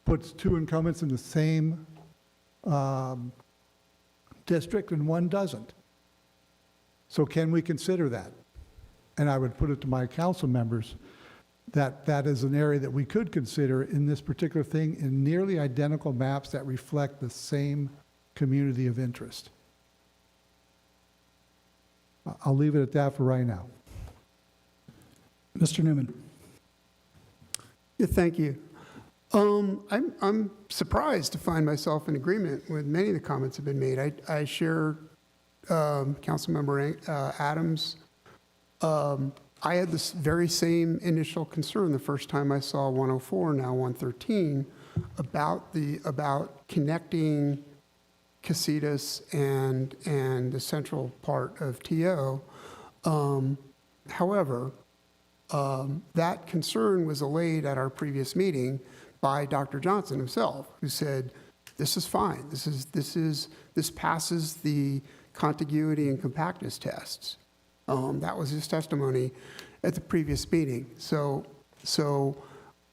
S7: puts two incumbents in the same district and one doesn't. So can we consider that? And I would put it to my council members that that is an area that we could consider in this particular thing, in nearly identical maps that reflect the same community of interest. I'll leave it at that for right now.
S1: Mr. Newman.
S24: Yeah, thank you. I'm surprised to find myself in agreement with many of the comments that have been made. I share Councilmember Adams. I had this very same initial concern the first time I saw 104, now 113, about connecting Casitas and the central part of TO. However, that concern was allayed at our previous meeting by Dr. Johnson himself, who said, "This is fine. This passes the contiguity and compactness tests." That was his testimony at the previous meeting. So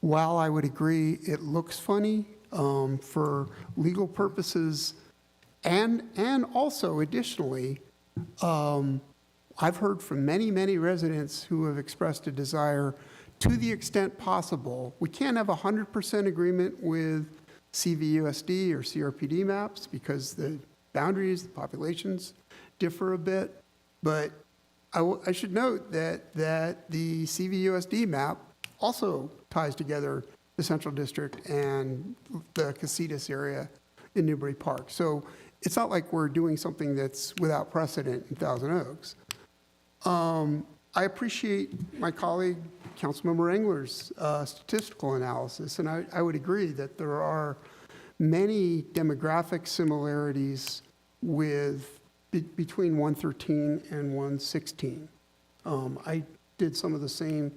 S24: while I would agree it looks funny for legal purposes, and also additionally, I've heard from many residents who have expressed a desire, to the extent possible. We can't have 100% agreement with CVUSD or CRPD maps because the boundaries, the populations differ a bit. But I should note that the CVUSD map also ties together the Central District and the Casitas area in Newbury Park. So it's not like we're doing something that's without precedent in Thousand Oaks. I appreciate my colleague, Councilmember Engler's statistical analysis, and I would agree that there are many demographic similarities between 113 and 116. I did some of the same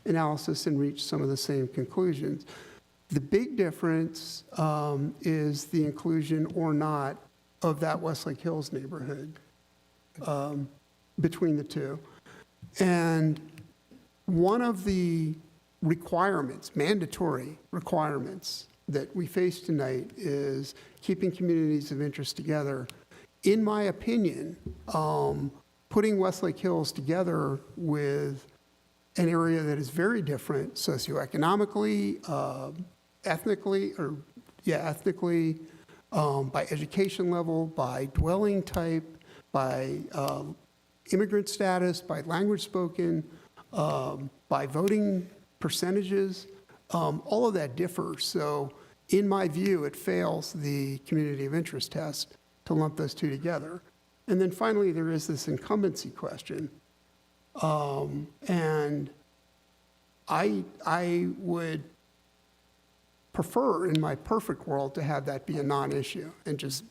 S24: analysis and reached some of the same conclusions. The big difference is the inclusion or not of that Westlake Hills neighborhood between the two. And one of the requirements, mandatory requirements that we face tonight is keeping communities of interest together. In my opinion, putting Westlake Hills together with an area that is very different socioeconomically, ethnically, by education level, by dwelling type, by immigrant status, by language spoken, by voting percentages, all of that differs. So in my view, it fails the community of interest test to lump those two together. And then finally, there is this incumbency question. And I would prefer, in my perfect world, to have that be a non-issue and just,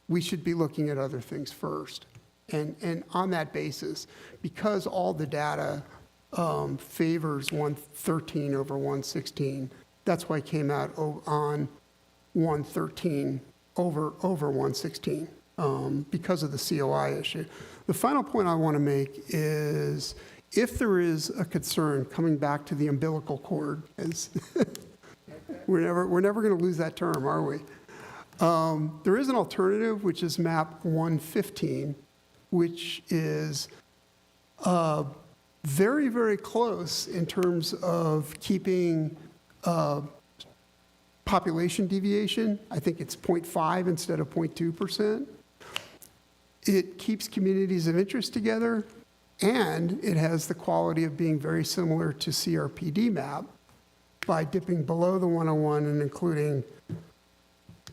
S24: we should be looking at other things first. And on that basis, because all the data favors 113 over 116, that's why I came out on 113 over 116, because of the COI issue. The final point I want to make is, if there is a concern, coming back to the umbilical cord, as we're never going to lose that term, are we? There is an alternative, which is map 115, which is very, very close in terms of keeping population deviation. I think it's 0.5 instead of 0.2%. it keeps communities of interest together, and it has the quality of being very similar to CRPD map by dipping below the 101 and including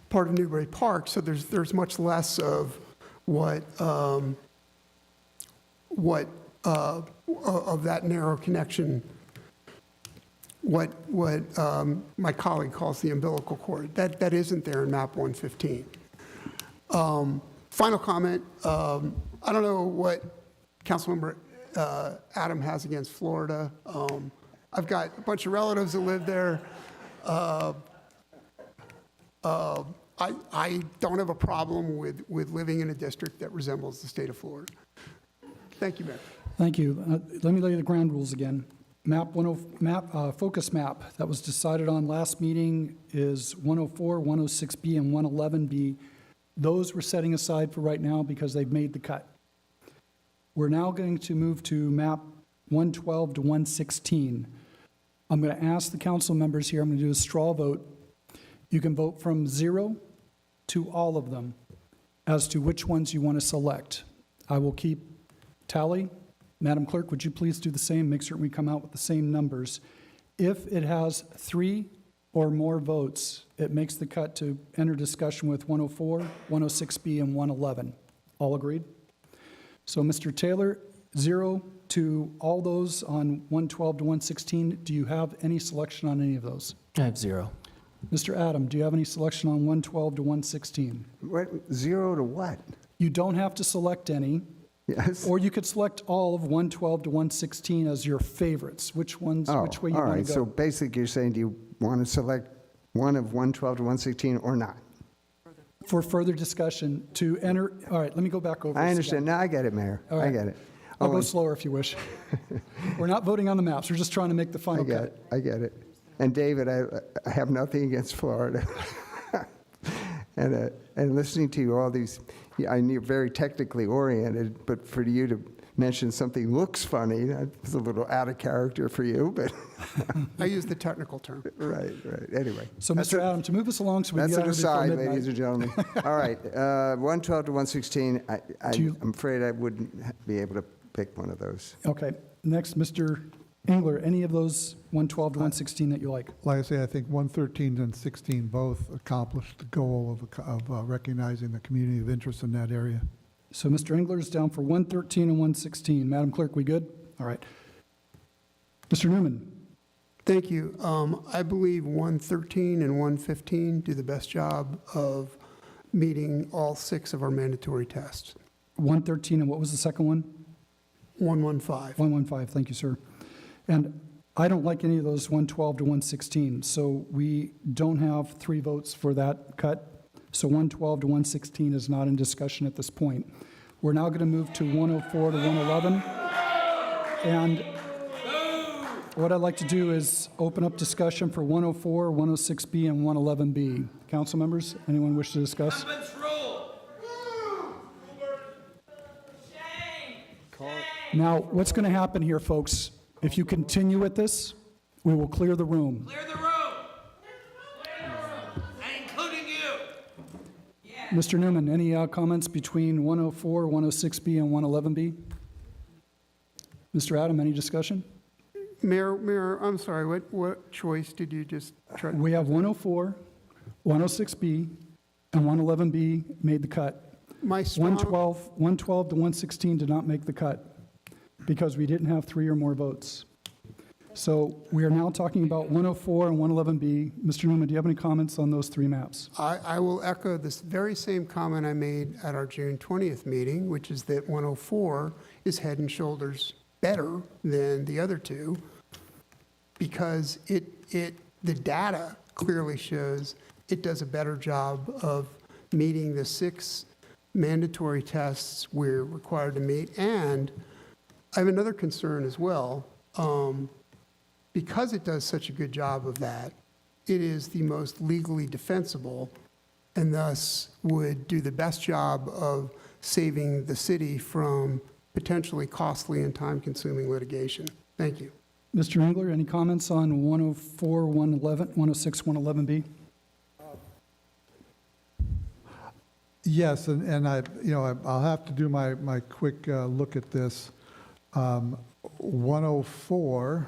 S24: part of Newbury Park. So there's much less of of that narrow connection, what my colleague calls the umbilical cord. That isn't there in map 115. Final comment, I don't know what Councilmember Adam has against Florida. I've got a bunch of relatives that live there. I don't have a problem with living in a district that resembles the state of Florida. Thank you, Mayor.
S1: Thank you. Let me lay the ground rules again. Focus map that was decided on last meeting is 104, 106B, and 111B. Those we're setting aside for right now because they've made the cut. We're now going to move to map 112 to 116. I'm going to ask the council members here, I'm going to do a straw vote. You can vote from 0 to all of them as to which ones you want to select. I will keep tally. Madam Clerk, would you please do the same? Make certain we come out with the same numbers. If it has 3 or more votes, it makes the cut to enter discussion with 104, 106B, and 111. All agreed? So, Mr. Taylor, 0 to all those on 112 to 116. Do you have any selection on any of those?
S8: I have 0.
S1: Mr. Adam, do you have any selection on 112 to 116?
S5: What, 0 to what?
S1: You don't have to select any.
S5: Yes.
S1: Or you could select all of 112 to 116 as your favorites. Which ones, which way you
S5: all
S1: want
S5: right.
S1: to go?
S5: So basically, you're saying, do you want to select one of 112 to 116 or not?
S1: For further discussion to enter, all right, let me go back over
S5: I
S1: this
S5: understand.
S1: again.
S5: Now I get it, Mayor.
S1: All
S5: I
S1: right.
S5: get it.
S1: I'll go
S5: and-
S1: slower if you wish. We're not voting on the maps. We're just trying to make the final
S5: I get
S1: cut.
S5: it. I get it. And David, I have nothing against Florida. And listening to you, all these, I know you're very technically oriented, but for you to mention something looks funny, that's a little out of character for you, but.
S24: I use the technical term.
S5: Right. Anyway.
S1: So, Mr. Adam, to move us along so we can
S5: That's
S1: get
S5: an
S1: out of here before
S5: aside,
S1: midnight.
S5: ladies and gentlemen. All right, 112 to 116, I'm afraid I wouldn't be able to pick one of those.
S1: Okay, next, Mr. Engler, any of those 112 to 116 that you like?
S7: Like I say, I think 113 and 16 both accomplished the goal of recognizing the community of interest in that area.
S1: So Mr. Engler is down for 113 and 116. Madam Clerk, we good? All right. Mr. Newman?
S24: Thank you. I believe 113 and 115 do the best job of meeting all 6 of our mandatory tests.
S1: 113, and what was the second one?
S24: 115.
S1: 115, thank you, sir. And I don't like any of those 112 to 116, so we don't have 3 votes for that cut. So 112 to 116 is not in discussion at this point. We're now going to move to 104 to 111. And what I'd like to do is open up discussion for 104, 106B, and 111B. Council members, anyone wish to discuss? Now, what's going to happen here, folks? If you continue with this, we will clear the room.
S4: Clear the room! Including you!
S1: Mr. Newman, any comments between 104, 106B, and 111B? Mr. Adam, any discussion?
S24: Mayor, I'm sorry, what choice did you just try?
S1: We have 104, 106B, and 111B made the cut.
S24: My strong-
S1: 112 to 116 did not make the cut because we didn't have 3 or more votes. So we are now talking about 104 and 111B. Mr. Newman, do you have any comments on those 3 maps?
S24: I will echo this very same comment I made at our June 20th meeting, which is that 104 is head and shoulders better than the other 2 because the data clearly shows it does a better job of meeting the 6 mandatory tests we're required to meet. And I have another concern as well. Because it does such a good job of that, it is the most legally defensible and thus would do the best job of saving the city from potentially costly and time-consuming litigation. Thank you.
S1: Mr. Engler, any comments on 104, 111, 106, 111B?
S7: Yes, and I'll have to do my quick look at this. 104.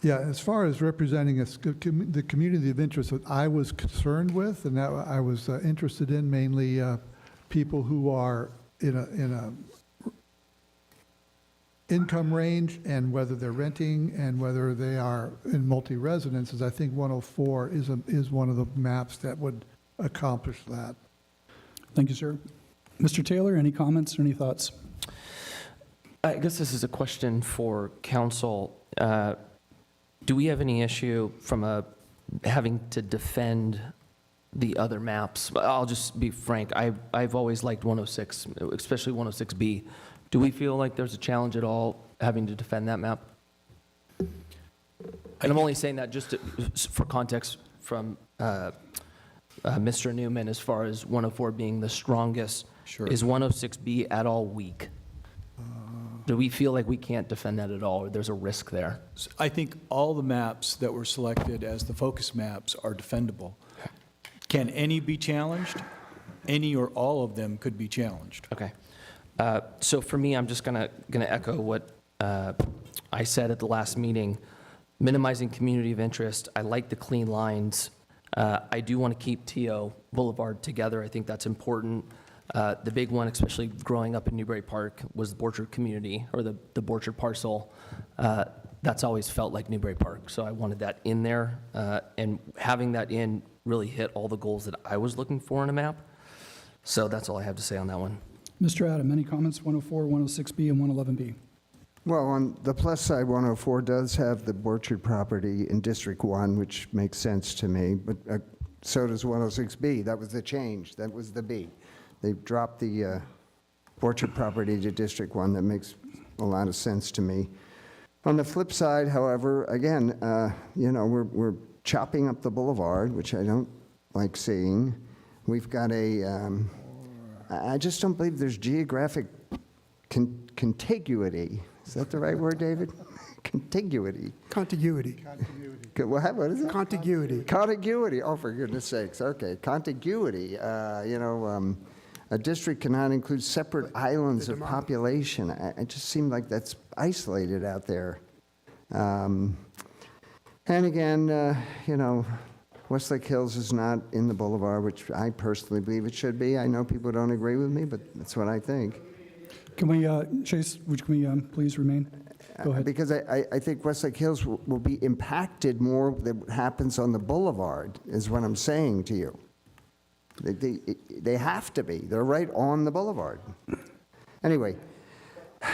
S7: Yeah, as far as representing the community of interest that I was concerned with, and that I was interested in, mainly people who are in a income range, and whether they're renting and whether they are in multi-residences. I think 104 is one of the maps that would accomplish that.
S1: Thank you, sir. Mr. Taylor, any comments or any thoughts?
S8: I guess this is a question for council. Do we have any issue from having to defend the other maps? I'll just be frank. I've always liked 106, especially 106B. Do we feel like there's a challenge at all having to defend that map? And I'm only saying that just for context from Mr. Newman, as far as 104 being the strongest.
S6: Sure.
S8: Is 106B at all weak? Do we feel like we can't defend that at all, or there's a risk there?
S6: I think all the maps that were selected as the focus maps are defendable. Can any be challenged? Any or all of them could be challenged.
S8: Okay. So for me, I'm just gonna echo what I said at the last meeting. Minimizing community of interest. I like the clean lines. I do want to keep TO Boulevard together. I think that's important. The big one, especially growing up in Newbury Park, was the Borchard community, or the Borchard parcel. That's always felt like Newbury Park, so I wanted that in there. And having that in really hit all the goals that I was looking for in a map. So that's all I have to say on that one.
S1: Mr. Adam, any comments? 104, 106B, and 111B.
S5: Well, on the plus side, 104 does have the Borchard property in District 1, which makes sense to me, but so does 106B. That was the change. That was the B. They dropped the Borchard property to District 1. That makes a lot of sense to me. On the flip side, however, again, we're chopping up the boulevard, which I don't like seeing. We've got I just don't believe there's geographic contiguity. Is that the right word, David? Contiguity.
S24: Contiguity.
S5: What is it?
S24: Contiguity.
S5: Contiguity. Oh, for goodness sakes. Okay, contiguity. A district cannot include separate islands of population. It just seemed like that's isolated out there. And again, Westlake Hills is not in the boulevard, which I personally believe it should be. I know people don't agree with me, but that's what I think.
S1: Can we, Chase, can we please remain? Go ahead.
S5: Because I think Westlake Hills will be impacted more than what happens on the boulevard, is what I'm saying to you. They have to be. They're right on the boulevard. Anyway.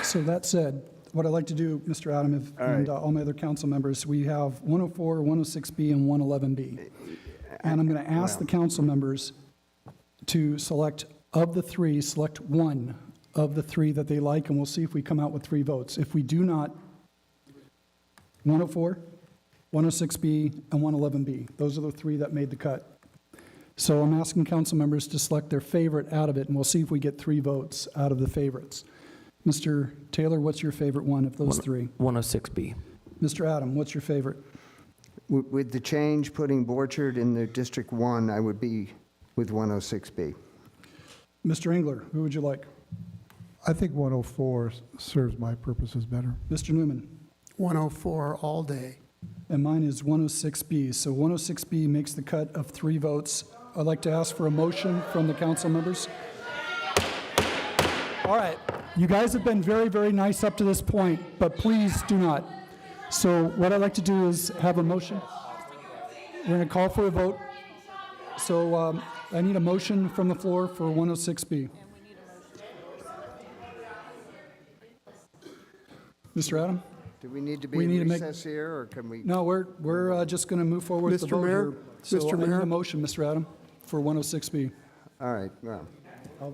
S1: So that said, what I'd like to do, Mr. Adam, and all my other council members, we have 104, 106B, and 111B. And I'm going to ask the council members to select, of the three, select one of the three that they like, and we'll see if we come out with 3 votes. If we do not, 104, 106B, and 111B. Those are the 3 that made the cut. So I'm asking council members to select their favorite out of it, and we'll see if we get 3 votes out of the favorites. Mr. Taylor, what's your favorite one of those 3?
S8: 106B.
S1: Mr. Adam, what's your favorite?
S5: With the change, putting Borchard in the District 1, I would be with 106B.
S1: Mr. Engler, who would you like?
S7: I think 104 serves my purposes better.
S1: Mr. Newman?
S24: 104 all day.
S1: And mine is 106B. So 106B makes the cut of 3 votes. I'd like to ask for a motion from the council members. All right. You guys have been very, very nice up to this point, but please do not. So what I'd like to do is have a motion. We're going to call for a vote. So I need a motion from the floor for 106B. Mr. Adam?
S5: Do we need to be in recess here, or can we?
S1: No, we're just going to move forward with the vote here. So
S24: Mr.
S1: I need
S24: Mayor?
S1: a motion, Mr. Adam, for 106B.
S5: All right, well,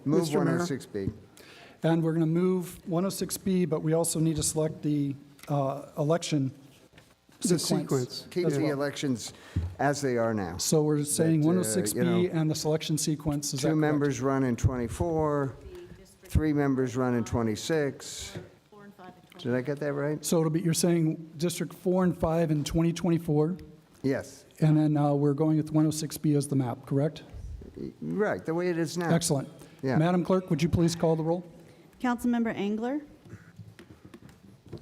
S5: move
S24: Mr. Mayor?
S5: 106B.
S1: And we're going to move 106B, but we also need to select the election
S24: The
S1: sequence.
S24: sequence.
S5: Keep the elections as they are now.
S1: So we're saying
S5: That,
S1: 106B and the selection sequence, is that
S5: 2
S1: correct?
S5: members run in 24, 3 members run in 26. Did I get that right?
S1: So it'll be, you're saying District 4 and 5 in 2024,
S5: Yes,
S1: and then we're going with 106B as the map, correct?
S5: right, the way it is now.
S1: Excellent.
S5: Yeah.
S1: Madam Clerk, would you please call the roll?
S22: Councilmember Engler,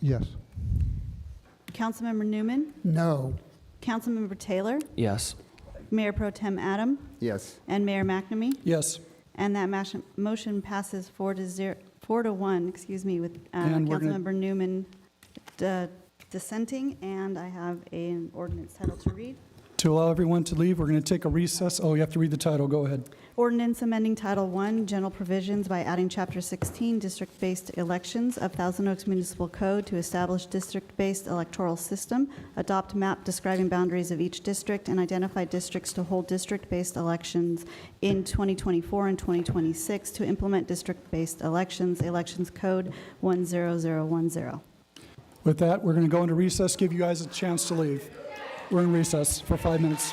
S7: Yes.
S22: Councilmember Newman,
S24: No.
S22: Councilmember Taylor,
S8: Yes.
S22: Mayor Pro Tem Adam,
S5: Yes.
S22: and Mayor McNamee.
S1: Yes.
S22: And that motion passes 4-1, with
S1: And we're gonna-
S22: Councilmember Newman dissenting, and I have an ordinance title to read.
S1: To allow everyone to leave, we're going to take a recess. Oh, you have to read the title. Go ahead.
S22: Ordinance amending Title I, General Provisions by adding Chapter 16, District-Based Elections of Thousand Oaks Municipal Code to establish district-based electoral system, adopt map describing boundaries of each district, and identify districts to hold district-based elections in 2024 and 2026 to implement district-based elections, Elections Code 10010.
S1: With that, we're going to go into recess, give you guys a chance to leave. We're in recess for 5 minutes.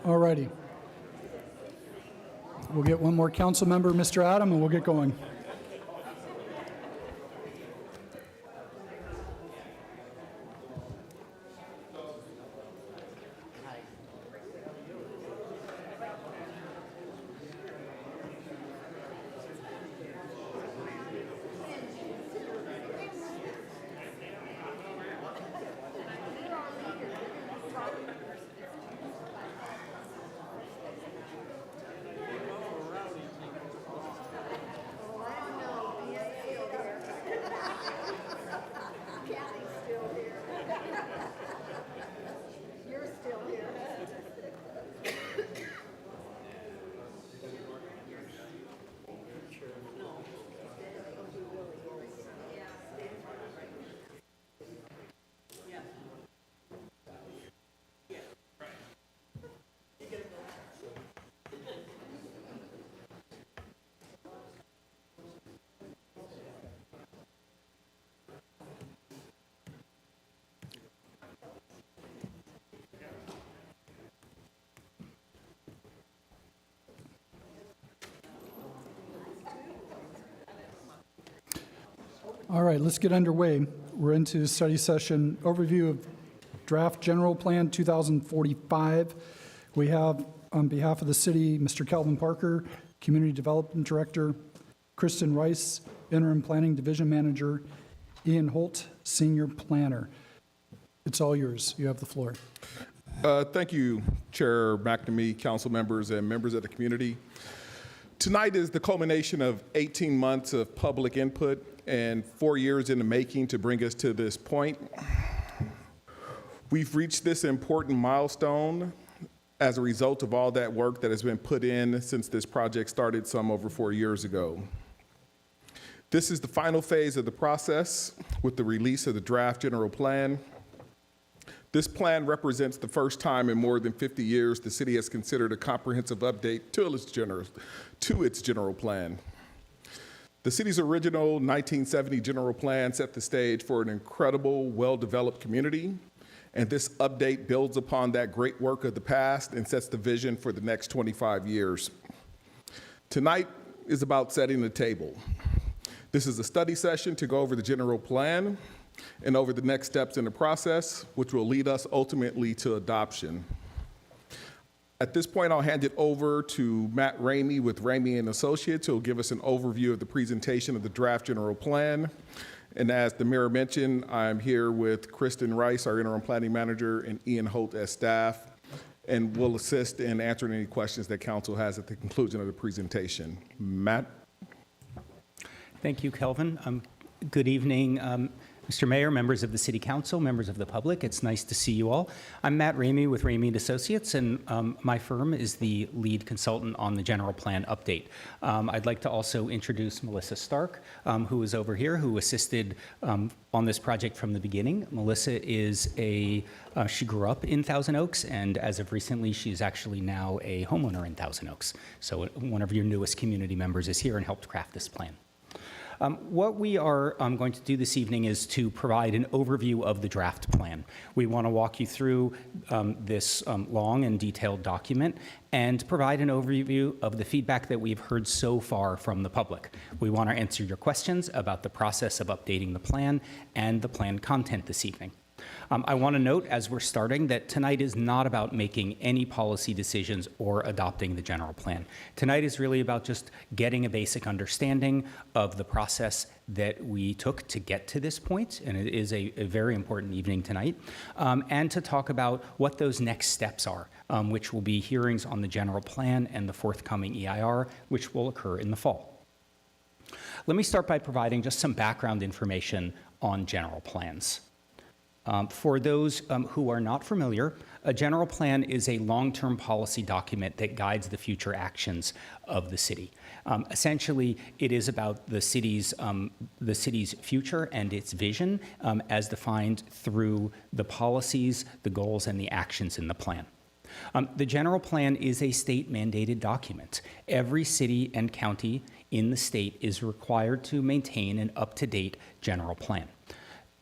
S1: All righty. We'll get one more council member, Mr. Adam, and we'll get going. All right, let's get underway. We're into study session overview of Draft General Plan 2045. We have, on behalf of the city, Mr. Calvin Parker, Community Development Director, Kristen Rice, Interim Planning Division Manager, Ian Holt, Senior Planner. It's all yours. You have the floor.
S9: Thank you, Chair McNamee, council members, and members of the community. Tonight is the culmination of 18 months of public input and 4 years in the making to bring us to this point. We've reached this important milestone as a result of all that work that has been put in since this project started some over 4 years ago. This is the final phase of the process with the release of the draft general plan. This plan represents the first time in more than 50 years the city has considered a comprehensive update to its general plan. The city's original 1970 general plan set the stage for an incredible, well-developed community, and this update builds upon that great work of the past and sets the vision for the next 25 years. Tonight is about setting the table. This is a study session to go over the general plan and over the next steps in the process, which will lead us ultimately to adoption. At this point, I'll hand it over to Matt Ramey with Ramey and Associates, who will give us an overview of the presentation of the draft general plan. And as the mayor mentioned, I'm here with Kristen Rice, our interim planning manager, and Ian Holt as staff, and we'll assist in answering any questions that council has at the conclusion of the presentation. Matt?
S11: Thank you, Kelvin. Good evening, Mr. Mayor, members of the City Council, members of the public. It's nice to see you all. I'm Matt Ramey with Ramey & Associates, and my firm is the lead consultant on the general plan update. I'd like to also introduce Melissa Stark, who is over here, who assisted on this project from the beginning. Melissa is she grew up in Thousand Oaks, and as of recently, she's actually now a homeowner in Thousand Oaks. So one of your newest community members is here and helped craft this plan. What we are going to do this evening is to provide an overview of the draft plan. We want to walk you through this long and detailed document and provide an overview of the feedback that we've heard so far from the public. We want to answer your questions about the process of updating the plan and the plan content this evening. I want to note, as we're starting, that tonight is not about making any policy decisions or adopting the general plan. Tonight is really about just getting a basic understanding of the process that we took to get to this point, and it is a very important evening tonight, and to talk about what those next steps are, which will be hearings on the general plan and the forthcoming EIR, which will occur in the fall. Let me start by providing just some background information on general plans. For those who are not familiar, a general plan is a long-term policy document that guides the future actions of the city. Essentially, it is about the city's future and its vision as defined through the policies, the goals, and the actions in the plan. The general plan is a state-mandated document. Every city and county in the state is required to maintain an up-to-date general plan.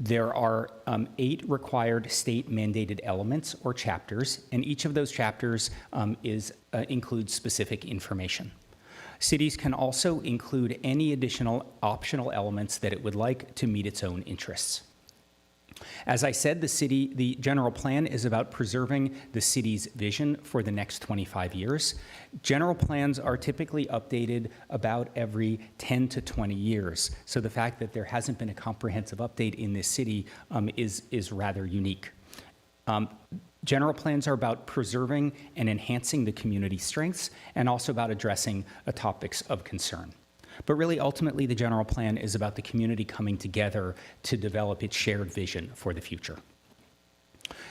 S11: There are 8 required state-mandated elements or chapters, and each of those chapters includes specific information. Cities can also include any additional optional elements that it would like to meet its own interests. As I said, the general plan is about preserving the city's vision for the next 25 years. General plans are typically updated about every 10 to 20 years. So the fact that there hasn't been a comprehensive update in this city is rather unique. General plans are about preserving and enhancing the community strengths and also about addressing topics of concern. But really, ultimately, the general plan is about the community coming together to develop its shared vision for the future.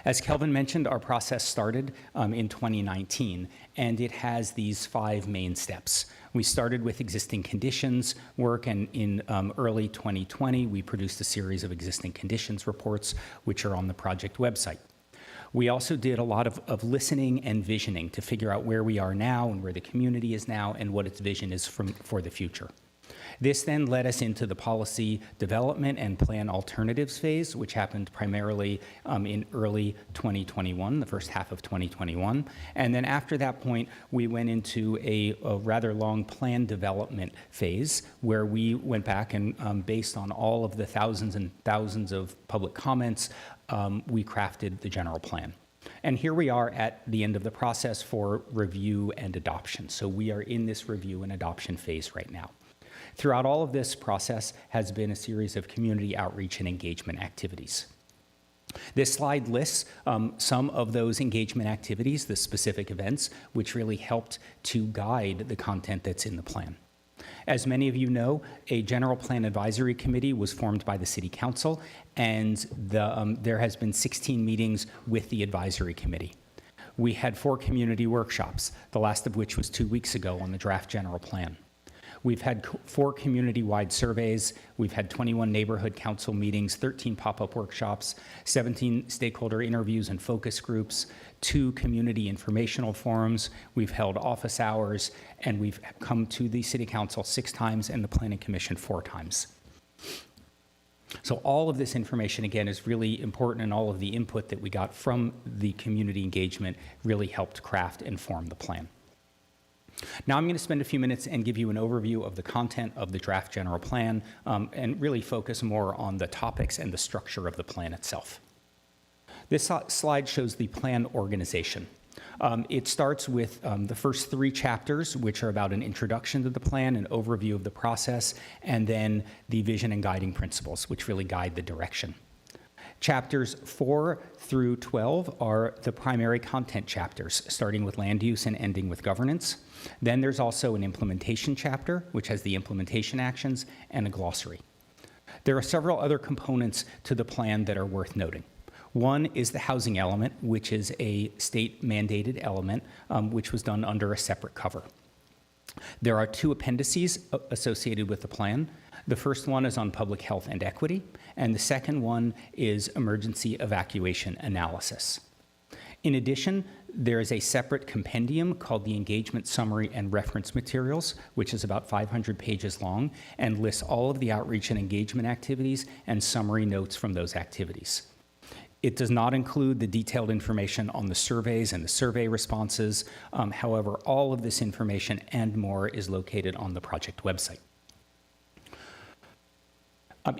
S11: As Kelvin mentioned, our process started in 2019, and it has these 5 main steps. We started with existing conditions work, and in early 2020, we produced a series of existing conditions reports, which are on the project website. We also did a lot of listening and visioning to figure out where we are now and where the community is now and what its vision is for the future. This then led us into the policy development and plan alternatives phase, which happened primarily in early 2021, the first half of 2021. And then after that point, we went into a rather long plan development phase where we went back and based on all of the thousands and thousands of public comments, we crafted the general plan. And here we are at the end of the process for review and adoption. So we are in this review and adoption phase right now. Throughout all of this process has been a series of community outreach and engagement activities. This slide lists some of those engagement activities, the specific events, which really helped to guide the content that's in the plan. As many of you know, a general plan advisory committee was formed by the City Council, and there has been 16 meetings with the advisory committee. We had 4 community workshops, the last of which was 2 weeks ago on the draft general plan. We've had 4 community-wide surveys. We've had 21 neighborhood council meetings, 13 pop-up workshops, 17 stakeholder interviews and focus groups, 2 community informational forums. We've held office hours, and we've come to the City Council 6 times and the Planning Commission 4 times. So all of this information, again, is really important, and all of the input that we got from the community engagement really helped craft and form the plan. Now I'm going to spend a few minutes and give you an overview of the content of the draft general plan and really focus more on the topics and the structure of the plan itself. This slide shows the plan organization. It starts with the first 3 chapters, which are about an introduction to the plan, an overview of the process, and then the vision and guiding principles, which really guide the direction. Chapters 4 through 12 are the primary content chapters, starting with land use and ending with governance. Then there's also an implementation chapter, which has the implementation actions, and a glossary. There are several other components to the plan that are worth noting. One is the housing element, which is a state-mandated element, which was done under a separate cover. There are 2 appendices associated with the plan. The first one is on public health and equity, and the second one is emergency evacuation analysis. In addition, there is a separate compendium called the Engagement Summary and Reference Materials, which is about 500 pages long and lists all of the outreach and engagement activities and summary notes from those activities. It does not include the detailed information on the surveys and the survey responses. However, all of this information and more is located on the project website.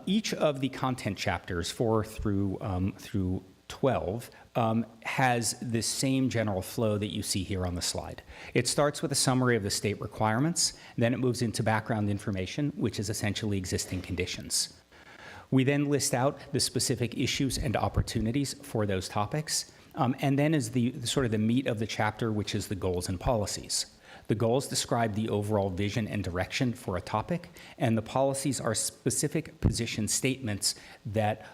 S11: Each of the content chapters, 4 through 12, has the same general flow that you see here on the slide. It starts with a summary of the state requirements, then it moves into background information, which is essentially existing conditions. We then list out the specific issues and opportunities for those topics, and then is the sort of the meat of the chapter, which is the goals and policies. The goals describe the overall vision and direction for a topic, and the policies are specific position statements that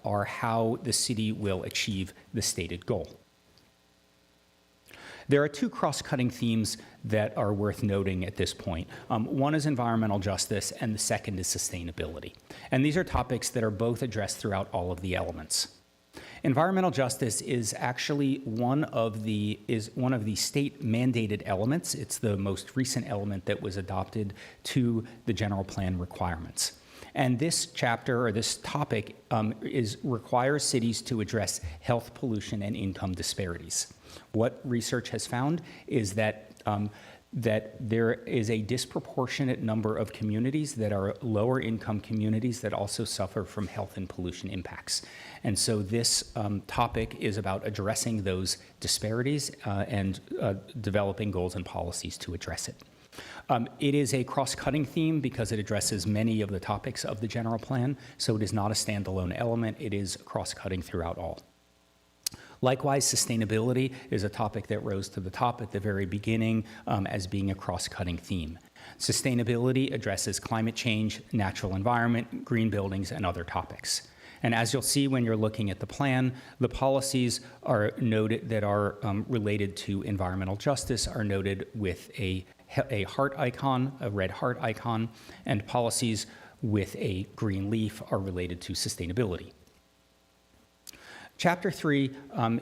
S11: are how the city will achieve the stated goal. There are 2 cross-cutting themes that are worth noting at this point. One is environmental justice, and the second is sustainability. And these are topics that are both addressed throughout all of the elements. Environmental justice is actually one of the state-mandated elements. It's the most recent element that was adopted to the general plan requirements. And this chapter, or this topic, requires cities to address health, pollution, and income disparities. What research has found is that that there is a disproportionate number of communities that are lower income communities that also suffer from health and pollution impacts. And so this topic is about addressing those disparities and developing goals and policies to address it. It is a cross-cutting theme because it addresses many of the topics of the general plan, so it is not a standalone element, it is cross-cutting throughout all. Likewise, sustainability is a topic that rose to the top at the very beginning as being a cross-cutting theme. Sustainability addresses climate change, natural environment, green buildings, and other topics. And as you'll see when you're looking at the plan, the policies are noted that are related to environmental justice are noted with a heart icon, a red heart icon, and policies with a green leaf are related to sustainability. Chapter 3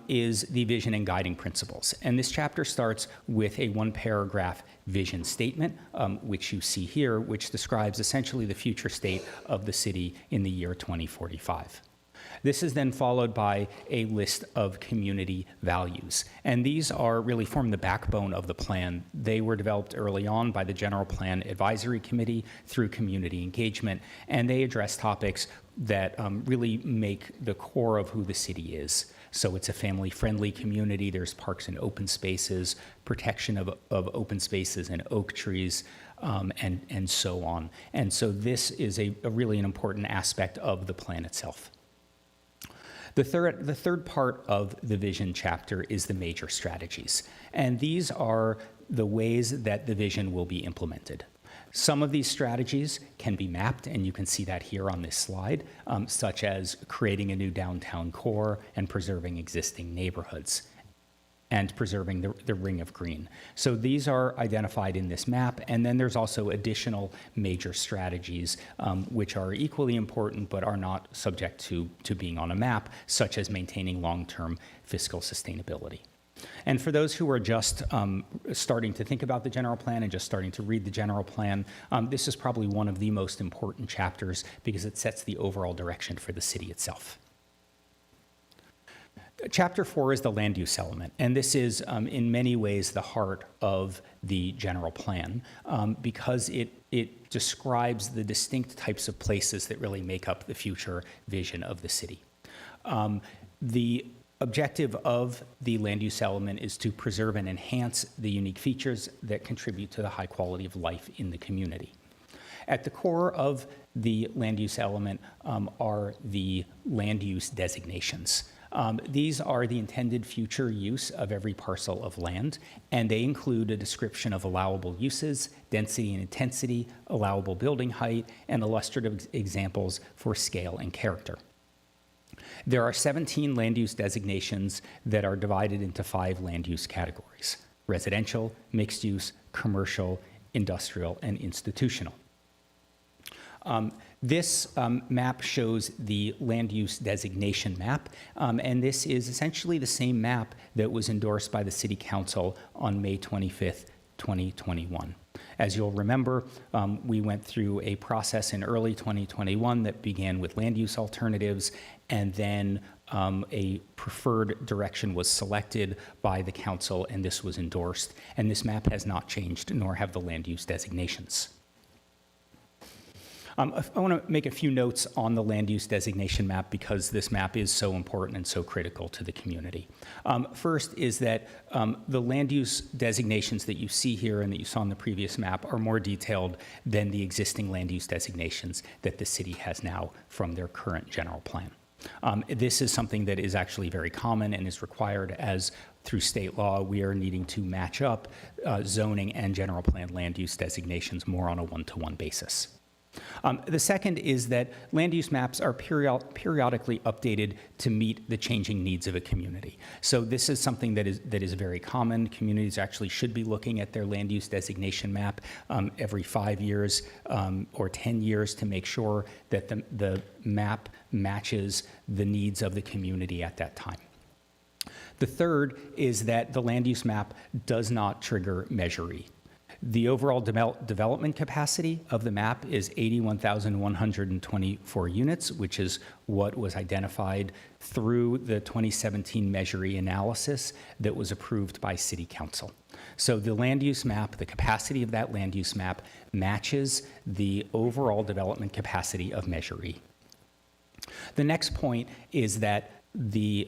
S11: is the vision and guiding principles. And this chapter starts with a one-paragraph vision statement, which you see here, which describes essentially the future state of the city in the year 2045. This is then followed by a list of community values. And these really form the backbone of the plan. They were developed early on by the General Plan Advisory Committee through community engagement, and they address topics that really make the core of who the city is. So it's a family-friendly community. There's parks and open spaces, protection of open spaces and oak trees, and so on. And so this is a really an important aspect of the plan itself. The third part of the vision chapter is the major strategies. And these are the ways that the vision will be implemented. Some of these strategies can be mapped, and you can see that here on this slide, such as creating a new downtown core and preserving existing neighborhoods and preserving the ring of green. So these are identified in this map, and then there's also additional major strategies which are equally important but are not subject to being on a map, such as maintaining long-term fiscal sustainability. And for those who are just starting to think about the general plan and just starting to read the general plan, this is probably one of the most important chapters because it sets the overall direction for the city itself. Chapter 4 is the land use element, and this is in many ways the heart of the general plan because it describes the distinct types of places that really make up the future vision of the city. The objective of the land use element is to preserve and enhance the unique features that contribute to the high quality of life in the community. At the core of the land use element are the land use designations. These are the intended future use of every parcel of land, and they include a description of allowable uses, density and intensity, allowable building height, and illustrative examples for scale and character. There are 17 land use designations that are divided into 5 land use categories: residential, mixed use, commercial, industrial, and institutional. This map shows the land use designation map, and this is essentially the same map that was endorsed by the City Council on May 25th, 2021. As you'll remember, we went through a process in early 2021 that began with land use alternatives, and then a preferred direction was selected by the council, and this was endorsed. And this map has not changed, nor have the land use designations. I want to make a few notes on the land use designation map because this map is so important and so critical to the community. First is that the land use designations that you see here and that you saw on the previous map are more detailed than the existing land use designations that the city has now from their current general plan. This is something that is actually very common and is required as through state law we are needing to match up zoning and general plan land use designations more on a one-to-one basis. The second is that land use maps are periodically updated to meet the changing needs of a community. So this is something that is very common. Communities actually should be looking at their land use designation map every 5 years or 10 years to make sure that the map matches the needs of the community at that time. The third is that the land use map does not trigger Measure E. The overall development capacity of the map is 81,124 units, which is what was identified through the 2017 Measure E analysis that was approved by City Council. So the land use map, the capacity of that land use map matches the overall development capacity of Measure E. The next point is that the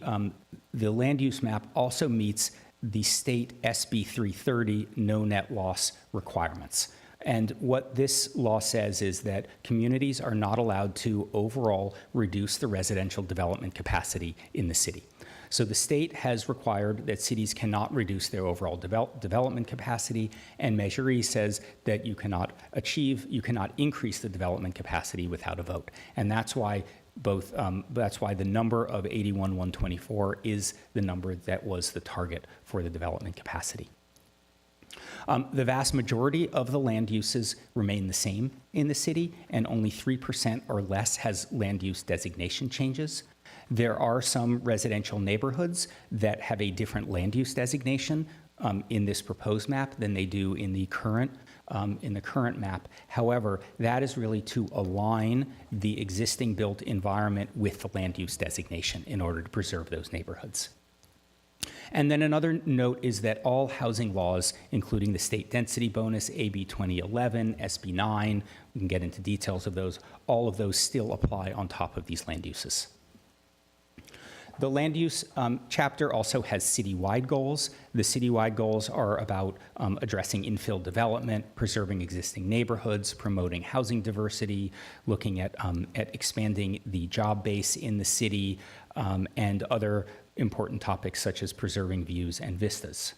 S11: land use map also meets the state SB 330 no net loss requirements. And what this law says is that communities are not allowed to overall reduce the residential development capacity in the city. So the state has required that cities cannot reduce their overall development capacity, and Measure E says that you cannot increase the development capacity without a vote. And that's why that's why the number of 81,124 is the number that was the target for the development capacity. The vast majority of the land uses remain the same in the city, and only 3% or less has land use designation changes. There are some residential neighborhoods that have a different land use designation in this proposed map than they do in the current map. However, that is really to align the existing built environment with the land use designation in order to preserve those neighborhoods. And then another note is that all housing laws, including the state density bonus, AB 2011, SB 9, we can get into details of those, all of those still apply on top of these land uses. The land use chapter also has citywide goals. The citywide goals are about addressing infill development, preserving existing neighborhoods, promoting housing diversity, looking at expanding the job base in the city, and other important topics such as preserving views and vistas.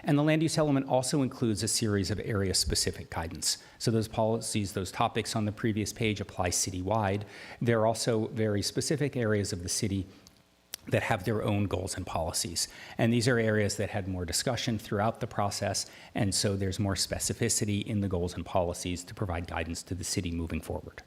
S11: And the land use element also includes a series of area-specific guidance. So those policies, those topics on the previous page apply citywide. There are also very specific areas of the city that have their own goals and policies. And these are areas that had more discussion throughout the process, and so there's more specificity in the goals and policies to provide guidance to the city moving forward.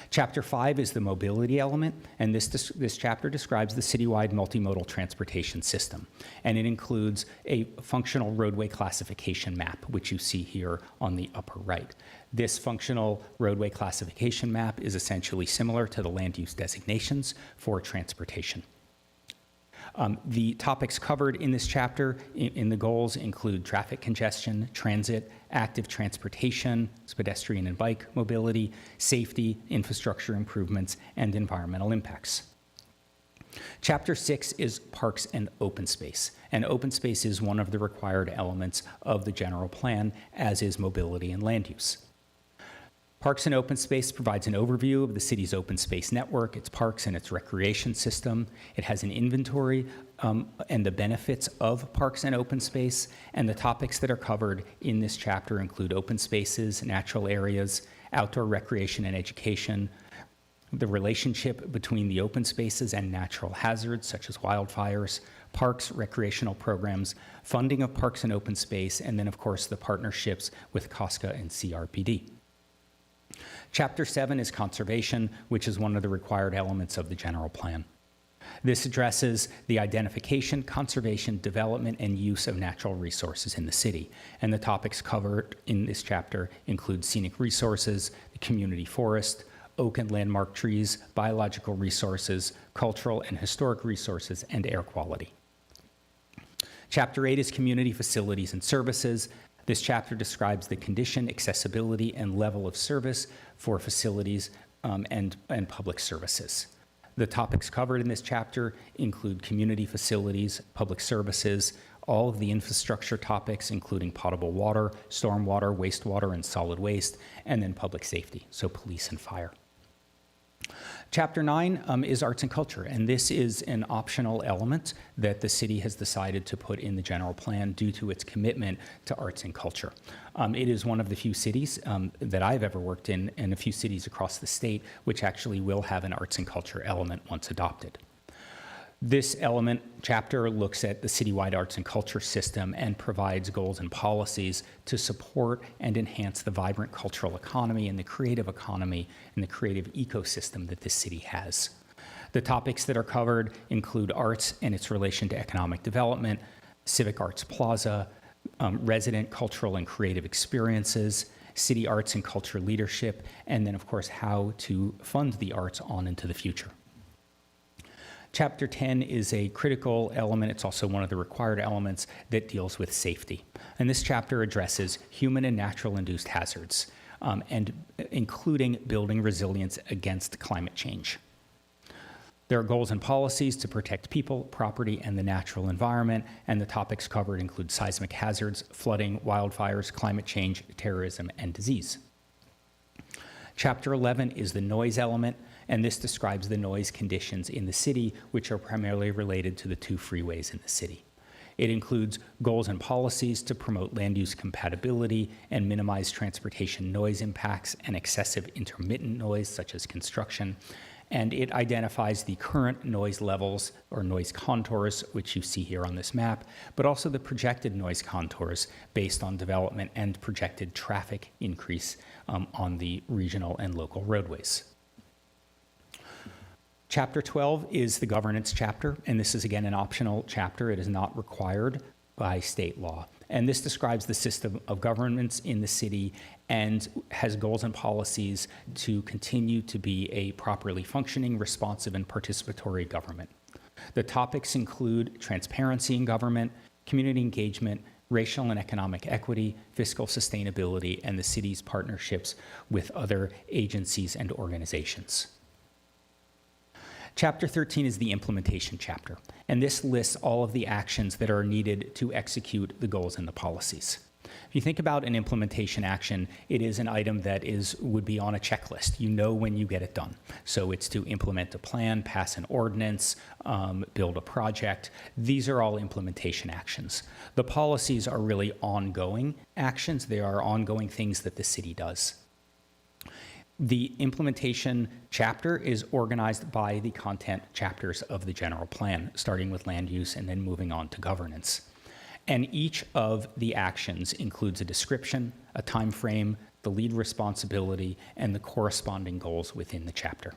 S11: Chapter 5 is the mobility element, and this chapter describes the citywide multimodal transportation system. And it includes a functional roadway classification map, which you see here on the upper right. This functional roadway classification map is essentially similar to the land use designations for transportation. The topics covered in this chapter in the goals include traffic congestion, transit, active transportation, pedestrian and bike mobility, safety, infrastructure improvements, and environmental impacts. Chapter 6 is parks and open space. And open space is one of the required elements of the general plan, as is mobility and land use. Parks and Open Space provides an overview of the city's open space network, its parks, and its recreation system. It has an inventory and the benefits of parks and open space, and the topics that are covered in this chapter include open spaces, natural areas, outdoor recreation and education, the relationship between the open spaces and natural hazards such as wildfires, parks, recreational programs, funding of parks and open space, and then, of course, the partnerships with COSCA and CRPD. Chapter 7 is conservation, which is one of the required elements of the general plan. This addresses the identification, conservation, development, and use of natural resources in the city. And the topics covered in this chapter include scenic resources, the community forest, oak and landmark trees, biological resources, cultural and historic resources, and air quality. Chapter 8 is community facilities and services. This chapter describes the condition, accessibility, and level of service for facilities and public services. The topics covered in this chapter include community facilities, public services, all of the infrastructure topics, including potable water, stormwater, wastewater, and solid waste, and then public safety, so police and fire. Chapter 9 is arts and culture, and this is an optional element that the city has decided to put in the general plan due to its commitment to arts and culture. It is one of the few cities that I've ever worked in, and a few cities across the state, which actually will have an arts and culture element once adopted. This element chapter looks at the citywide arts and culture system and provides goals and policies to support and enhance the vibrant cultural economy and the creative economy and the creative ecosystem that this city has. The topics that are covered include arts and its relation to economic development, Civic Arts Plaza, resident cultural and creative experiences, city arts and culture leadership, and then, of course, how to fund the arts on into the future. Chapter 10 is a critical element. It's also one of the required elements that deals with safety. And this chapter addresses human and natural induced hazards, and including building resilience against climate change. There are goals and policies to protect people, property, and the natural environment, and the topics covered include seismic hazards, flooding, wildfires, climate change, terrorism, and disease. Chapter 11 is the noise element, and this describes the noise conditions in the city, which are primarily related to the 2 freeways in the city. It includes goals and policies to promote land use compatibility and minimize transportation noise impacts and excessive intermittent noise, such as construction. And it identifies the current noise levels or noise contours, which you see here on this map, but also the projected noise contours based on development and projected traffic increase on the regional and local roadways. Chapter 12 is the governance chapter, and this is again an optional chapter. It is not required by state law. And this describes the system of governance in the city and has goals and policies to continue to be a properly functioning, responsive, and participatory government. The topics include transparency in government, community engagement, racial and economic equity, fiscal sustainability, and the city's partnerships with other agencies and organizations. Chapter 13 is the implementation chapter, and this lists all of the actions that are needed to execute the goals and the policies. If you think about an implementation action, it is an item that would be on a checklist. You know when you get it done. So it's to implement a plan, pass an ordinance, build a project. These are all implementation actions. The policies are really ongoing actions. They are ongoing things that the city does. The implementation chapter is organized by the content chapters of the general plan, starting with land use and then moving on to governance. And each of the actions includes a description, a time frame, the lead responsibility, and the corresponding goals within the chapter.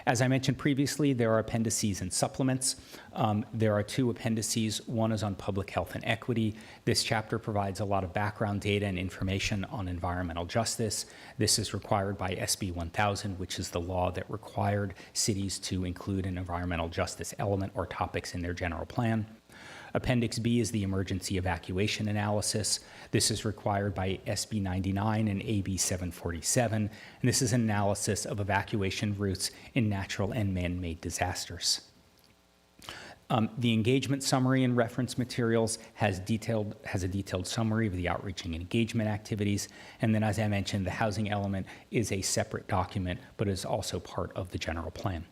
S11: As I mentioned previously, there are appendices and supplements. There are 2 appendices. One is on public health and equity. This chapter provides a lot of background data and information on environmental justice. This is required by SB 1000, which is the law that required cities to include an environmental justice element or topics in their general plan. Appendix B is the emergency evacuation analysis. This is required by SB 99 and AB 747, and this is an analysis of evacuation routes in natural and man-made disasters. The engagement summary and reference materials has a detailed summary of the outreach and engagement activities, and then, as I mentioned, the housing element is a separate document, but is also part of the general plan.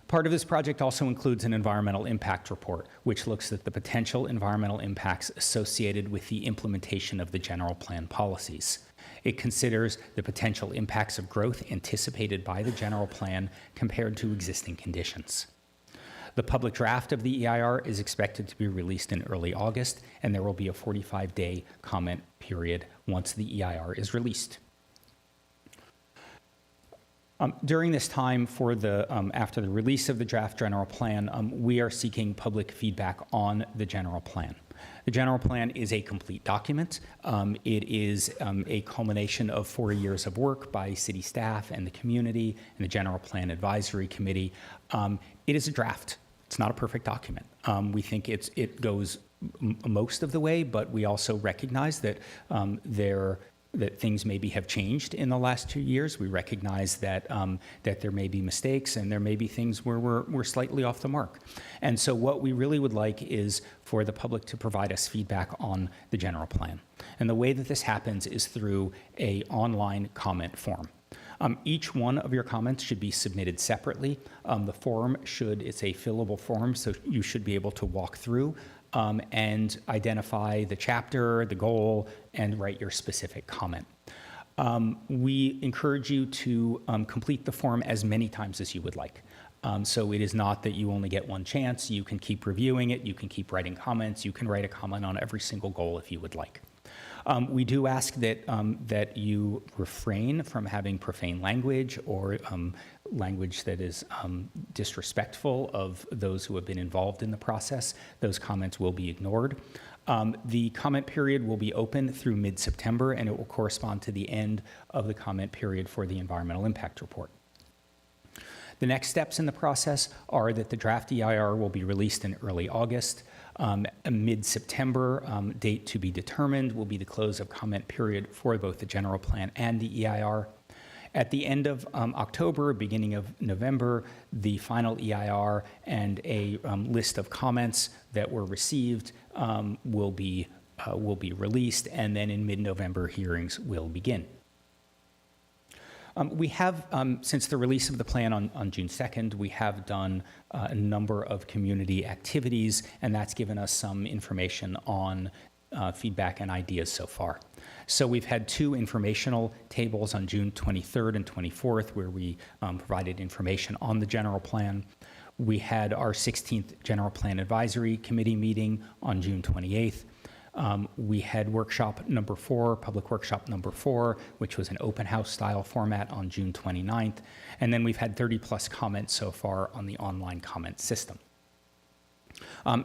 S11: Part of this project also includes an environmental impact report, which looks at the potential environmental impacts associated with the implementation of the general plan policies. It considers the potential impacts of growth anticipated by the general plan compared to existing conditions. The public draft of the EIR is expected to be released in early August, and there will be a 45-day comment period once the EIR is released. During this time after the release of the draft general plan, we are seeking public feedback on the general plan. The general plan is a complete document. It is a culmination of 4 years of work by city staff and the community and the General Plan Advisory Committee. It is a draft. It's not a perfect document. We think it goes most of the way, but we also recognize that that things maybe have changed in the last 2 years. We recognize that that there may be mistakes and there may be things where we're slightly off the mark. And so what we really would like is for the public to provide us feedback on the general plan. And the way that this happens is through an online comment form. Each one of your comments should be submitted separately. The form it's a fillable form, so you should be able to walk through and identify the chapter, the goal, and write your specific comment. We encourage you to complete the form as many times as you would like. So it is not that you only get one chance. You can keep reviewing it. You can keep writing comments. You can write a comment on every single goal if you would like. We do ask that you refrain from having profane language or language that is disrespectful of those who have been involved in the process. Those comments will be ignored. The comment period will be open through mid-September, and it will correspond to the end of the comment period for the environmental impact report. The next steps in the process are that the draft EIR will be released in early August. A mid-September date to be determined will be the close of comment period for both the general plan and the EIR. At the end of October, beginning of November, the final EIR and a list of comments that were received will be released, and then in mid-November, hearings will begin. We have, since the release of the plan on June 2nd, we have done a number of community activities, and that's given us some information on feedback and ideas so far. So we've had 2 informational tables on June 23rd and 24th where we provided information on the general plan. We had our 16th General Plan Advisory Committee meeting on June 28th. We had workshop number 4, public workshop number 4, which was an open house style format on June 29th. And then we've had 30+ comments so far on the online comment system.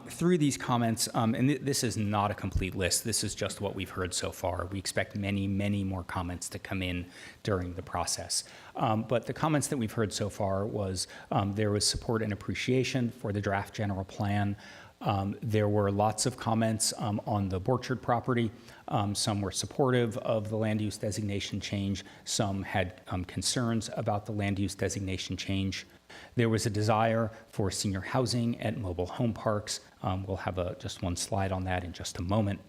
S11: Through these comments, and this is not a complete list, this is just what we've heard so far. We expect many, many more comments to come in during the process. But the comments that we've heard so far was there was support and appreciation for the draft general plan. There were lots of comments on the Borchard property. Some were supportive of the land use designation change. Some had concerns about the land use designation change. There was a desire for senior housing at mobile home parks. We'll have just one slide on that in just a moment.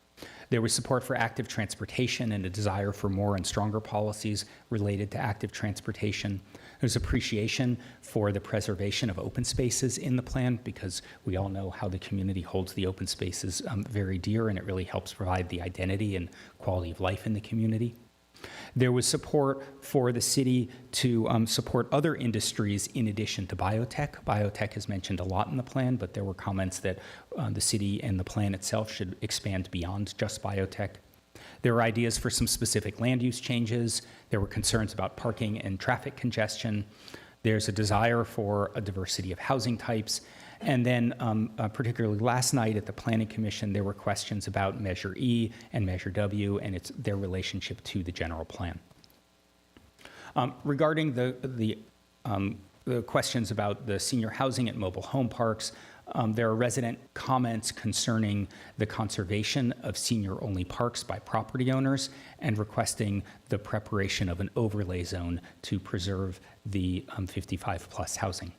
S11: There was support for active transportation and a desire for more and stronger policies related to active transportation. There's appreciation for the preservation of open spaces in the plan, because we all know how the community holds the open spaces very dear, and it really helps provide the identity and quality of life in the community. There was support for the city to support other industries in addition to biotech. Biotech is mentioned a lot in the plan, but there were comments that the city and the plan itself should expand beyond just biotech. There were ideas for some specific land use changes. There were concerns about parking and traffic congestion. There's a desire for a diversity of housing types. And then particularly last night at the Planning Commission, there were questions about Measure E and Measure W and their relationship to the general plan. Regarding the questions about the senior housing at mobile home parks, there are resident comments concerning the conservation of senior-only parks by property owners and requesting the preparation of an overlay zone to preserve the 55+ housing.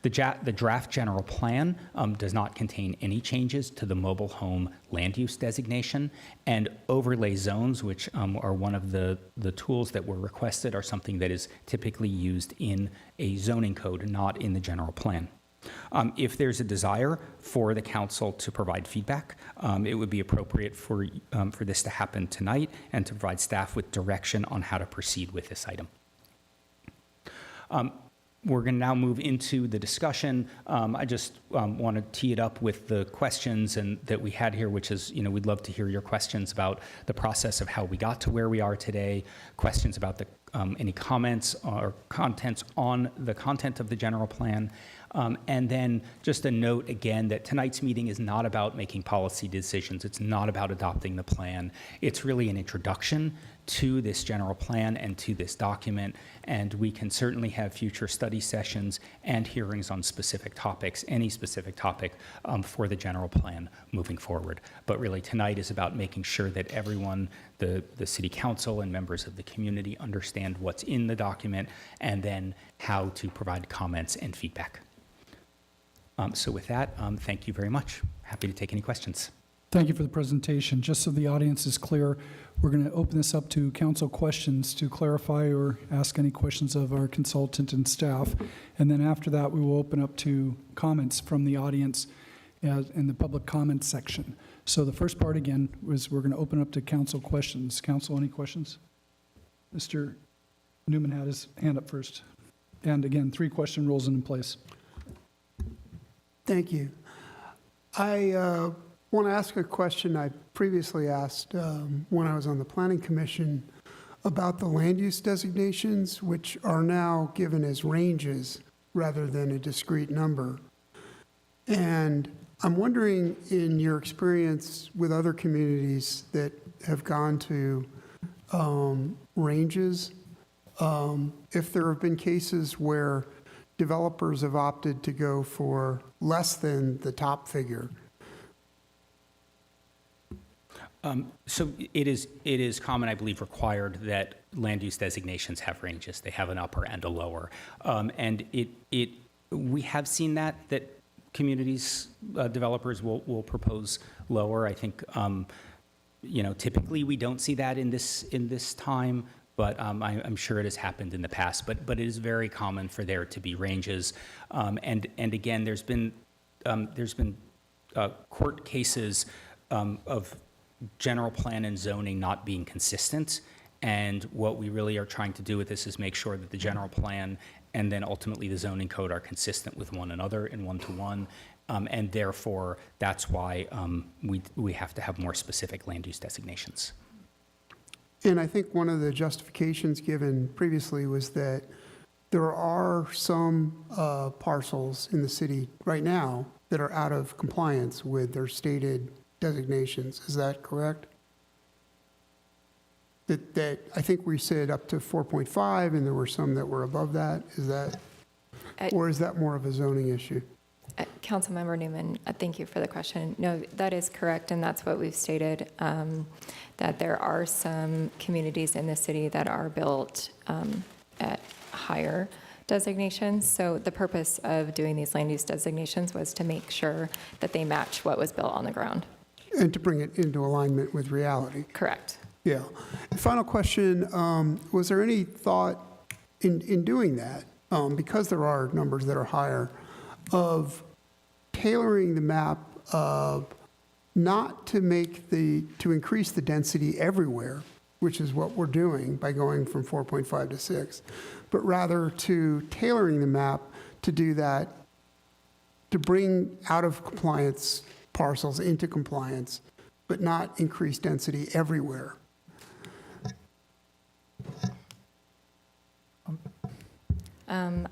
S11: The draft general plan does not contain any changes to the mobile home land use designation, and overlay zones, which are one of the tools that were requested, are something that is typically used in a zoning code, not in the general plan. If there's a desire for the council to provide feedback, it would be appropriate for this to happen tonight and to provide staff with direction on how to proceed with this item. We're going to now move into the discussion. I just want to tee it up with the questions that we had here, which is, we'd love to hear your questions about the process of how we got to where we are today, questions about any comments or contents on the content of the general plan. And then just a note again that tonight's meeting is not about making policy decisions. It's not about adopting the plan. It's really an introduction to this general plan and to this document, and we can certainly have future study sessions and hearings on specific topics, any specific topic for the general plan moving forward. But really tonight is about making sure that everyone, the city council and members of the community, understand what's in the document and then how to provide comments and feedback. So with that, thank you very much. Happy to take any questions.
S1: Thank you for the presentation. Just so the audience is clear, we're going to open this up to council questions to clarify or ask any questions of our consultant and staff. And then after that, we will open up to comments from the audience in the public comments section. So the first part, again, was we're going to open up to council questions. Council, any questions? Mr. Newman had his hand up first. And again, 3-question rules in place.
S24: Thank you. I want to ask a question I previously asked when I was on the Planning Commission about the land use designations, which are now given as ranges rather than a discrete number. And I'm wondering, in your experience with other communities that have gone to ranges, if there have been cases where developers have opted to go for less than the top figure.
S11: So it is common, I believe, required that land use designations have ranges. They have an upper and a lower. And we have seen that communities, developers will propose lower. I think, typically we don't see that in this time, but I'm sure it has happened in the past. But it is very common for there to be ranges. And again, there's been court cases of general plan and zoning not being consistent. And what we really are trying to do with this is make sure that the general plan and then ultimately the zoning code are consistent with one another in one-to-one. And therefore, that's why we have to have more specific land use designations.
S24: And I think one of the justifications given previously was that there are some parcels in the city right now that are out of compliance with their stated designations. Is that correct? That I think we said up to 4.5, and there were some that were above that. Is that, or is that more of a zoning issue?
S10: Councilmember Newman, thank you for the question. No, that is correct, and that's what we've stated, that there are some communities in the city that are built at higher designations. So the purpose of doing these land use designations was to make sure that they match what was built on the ground.
S24: And to bring it into alignment with reality.
S10: Correct.
S24: Yeah. Final question, was there any thought in doing that, because there are numbers that are higher, of tailoring the map not to increase the density everywhere, which is what we're doing by going from 4.5 to 6, but rather to tailoring the map to do that, to bring out of compliance parcels into compliance, but not increase density everywhere?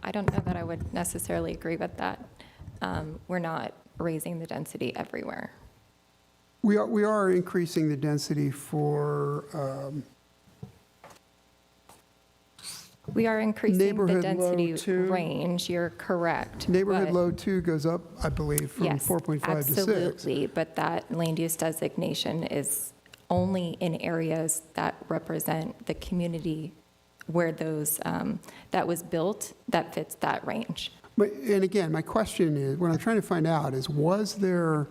S10: I don't know that I would necessarily agree with that. We're not raising the density everywhere.
S24: We are increasing the density for
S10: We are increasing the
S24: Neighborhood
S10: density
S24: low 2.
S10: range. You're correct.
S24: neighborhood
S10: but-
S24: low 2 goes up, I believe, from
S10: Yes,
S24: 4.5 to 6.
S10: absolutely. But that land use designation is only in areas that represent the community where those, that was built, that fits that range.
S24: And again, my question is, what I'm trying to find out is, was there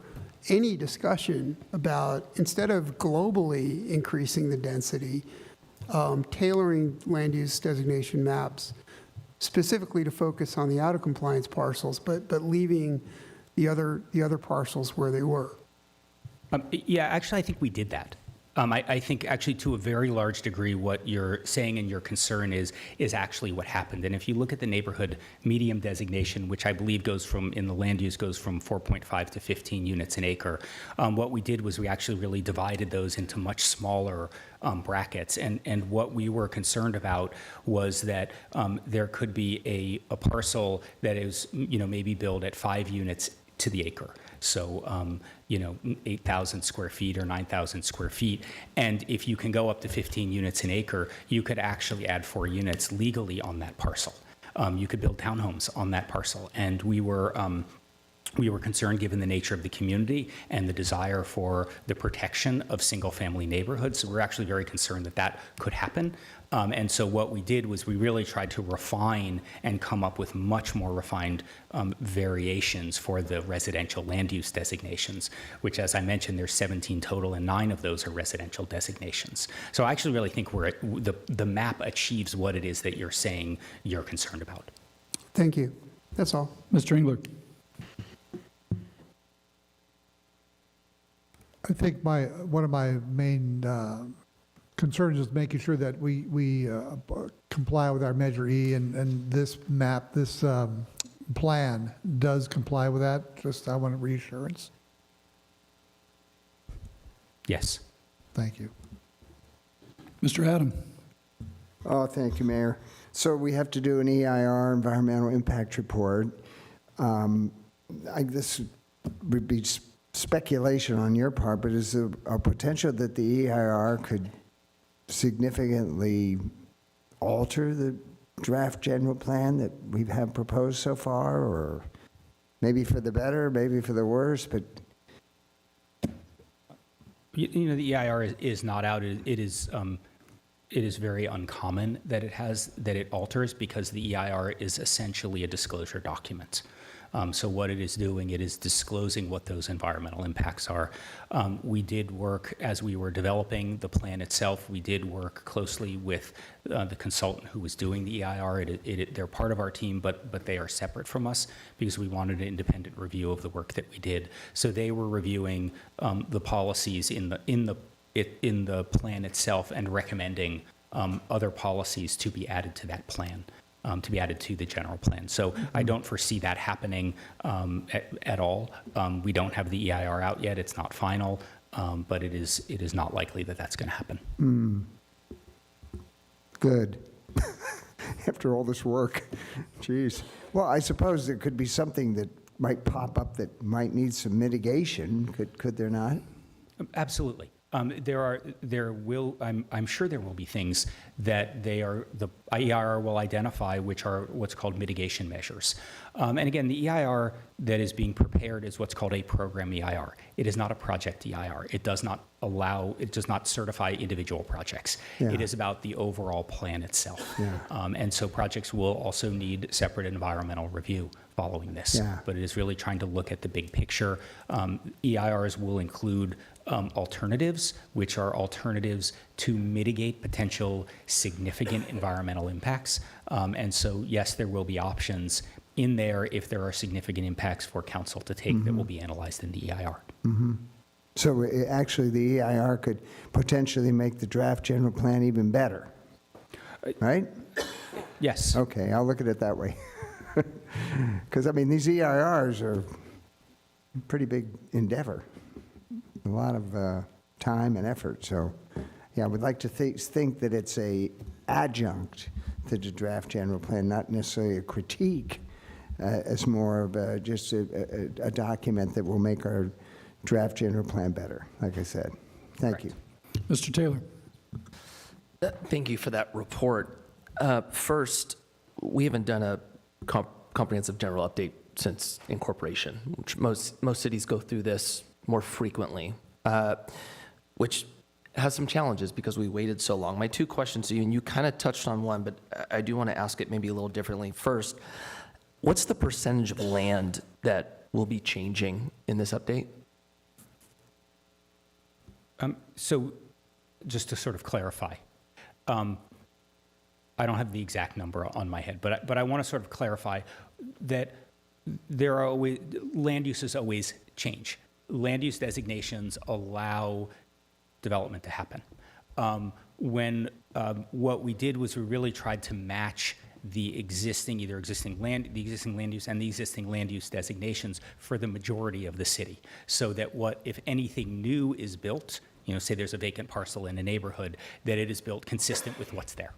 S24: any discussion about, instead of globally increasing the density, tailoring land use designation maps specifically to focus on the out of compliance parcels, but leaving the other parcels where they were?
S11: Yeah, actually, I think we did that. I think actually to a very large degree what you're saying and your concern is actually what happened. And if you look at the neighborhood medium designation, which I believe goes from, in the land use, goes from 4.5 to 15 units an acre, what we did was we actually really divided those into much smaller brackets. And what we were concerned about was that there could be a parcel that is, maybe built at 5 units to the acre. So, 8,000 square feet or 9,000 square feet. And if you can go up to 15 units an acre, you could actually add 4 units legally on that parcel. You could build townhomes on that parcel. And we were concerned, given the nature of the community and the desire for the protection of single-family neighborhoods. So we're actually very concerned that that could happen. And so what we did was we really tried to refine and come up with much more refined variations for the residential land use designations, which, as I mentioned, there's 17 total, and 9 of those are residential designations. So I actually really think the map achieves what it is that you're saying you're concerned about.
S24: Thank you. That's all.
S1: Mr. Engler.
S7: I think one of my main concerns is making sure that we comply with our Measure E, and this map, this plan does comply with that. Just I want reassurance.
S11: Yes.
S7: Thank you.
S1: Mr. Adam?
S5: Oh, thank you, Mayor. So we have to do an EIR, environmental impact report. This would be speculation on your part, but is there a potential that the EIR could significantly alter the draft general plan that we have proposed so far, or maybe for the better, maybe for the worse, but
S11: You know, the EIR is not out. It is very uncommon that it alters, because the EIR is essentially a disclosure document. So what it is doing, it is disclosing what those environmental impacts are. We did work, as we were developing the plan itself, we did work closely with the consultant who was doing the EIR. They're part of our team, but they are separate from us, because we wanted an independent review of the work that we did. So they were reviewing the policies in the plan itself and recommending other policies to be added to that plan. To be added to the general plan. So I don't foresee that happening at all. We don't have the EIR out yet. It's not final, but it is not likely that that's going to happen.
S5: good. After all this work, geez. Well, I suppose there could be something that might pop up that might need some mitigation, could there not?
S11: Absolutely. I'm sure there will be things that the EIR will identify, which are what's called mitigation measures. And again, the EIR that is being prepared is what's called a program EIR. It is not a project EIR. It does not certify individual projects.
S5: Yeah.
S11: It is about the overall plan itself.
S5: Yeah.
S11: And so projects will also need separate environmental review following this.
S5: Yeah.
S11: But it is really trying to look at the big picture. EIRs will include alternatives, which are alternatives to mitigate potential significant environmental impacts. And so, yes, there will be options in there if there are significant impacts for council to take that will be analyzed in the EIR.
S5: So actually, the EIR could potentially make the draft general plan even better, right?
S11: Yes.
S5: Okay, I'll look at it that way. Because, I mean, these EIRs are a pretty big endeavor, a lot of time and effort. So, yeah, I would like to think that it's a adjunct to the draft general plan, not necessarily a critique, as more of just a document that will make our draft general plan better, like I said. Thank you.
S1: Mr. Taylor?
S8: Thank you for that report. First, we haven't done a comprehensive general update since incorporation, which most cities go through this more frequently, which has some challenges because we waited so long. My two questions to you, and you kind of touched on one, but I do want to ask it maybe a little differently. First, what's the percentage of land that will be changing in this update?
S11: So just to sort of clarify, I don't have the exact number on my head, but I want to sort of clarify that there are always, land uses always change. Land use designations allow development to happen. What we did was we really tried to match the existing land use and the existing land use designations for the majority of the city, so that if anything new is built, say there's a vacant parcel in a neighborhood, that it is built consistent with what's there.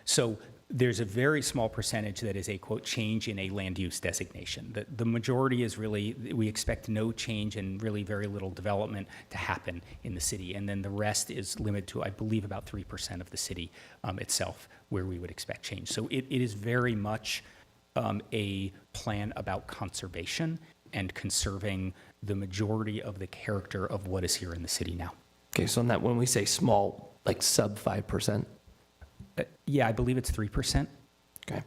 S11: So there's a very small percentage that is a, quote, change in a land use designation. The majority is really, we expect no change and really very little development to happen in the city. And then the rest is limited to, I believe, about 3% of the city itself where we would expect change. So it is very much a plan about conservation and conserving the majority of the character of what is here in the city now.
S8: Okay, so on that, when we say small, like sub 5%?
S11: Yeah, I believe it's 3%.
S8: Okay.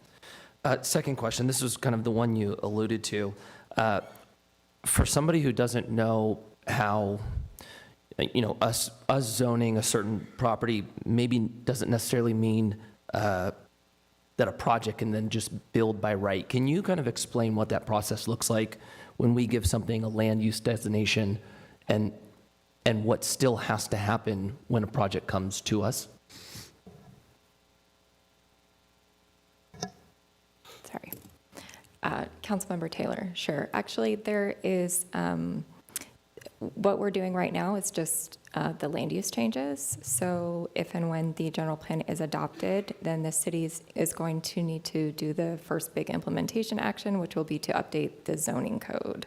S8: Second question, this was kind of the one you alluded to. For somebody who doesn't know how, us zoning a certain property maybe doesn't necessarily mean that a project can then just build by right. Can you kind of explain what that process looks like when we give something a land use designation and what still has to happen when a project comes to us?
S10: Sorry. Councilmember Taylor, sure. Actually, there is What we're doing right now is just the land use changes. So if and when the general plan is adopted, then the city is going to need to do the first big implementation action, which will be to update the zoning code.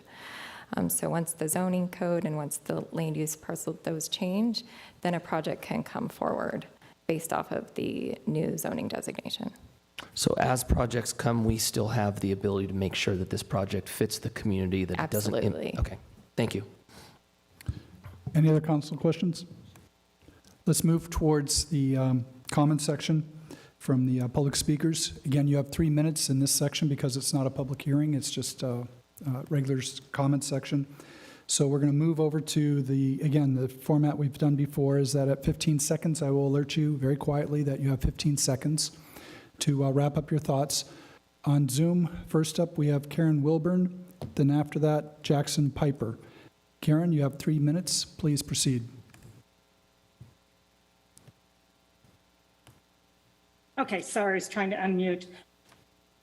S10: So once the zoning code and once the land use parcel, those change, then a project can come forward based off of the new zoning designation.
S8: So as projects come, we still have the ability to make sure that this project fits the community, that it doesn't.
S10: Absolutely.
S8: Okay, thank you.
S1: Any other council questions? Let's move towards the comment section from the public speakers. Again, you have 3 minutes in this section because it's not a public hearing, it's just a regular comment section. So we're going to move over to the format we've done before is that at 15 seconds, I will alert you very quietly that you have 15 seconds to wrap up your thoughts. On Zoom, first up, we have Karen Wilburn, then after that, Jackson Piper. Karen, you have 3 minutes. Please proceed.
S12: Okay, sorry, I was trying to unmute.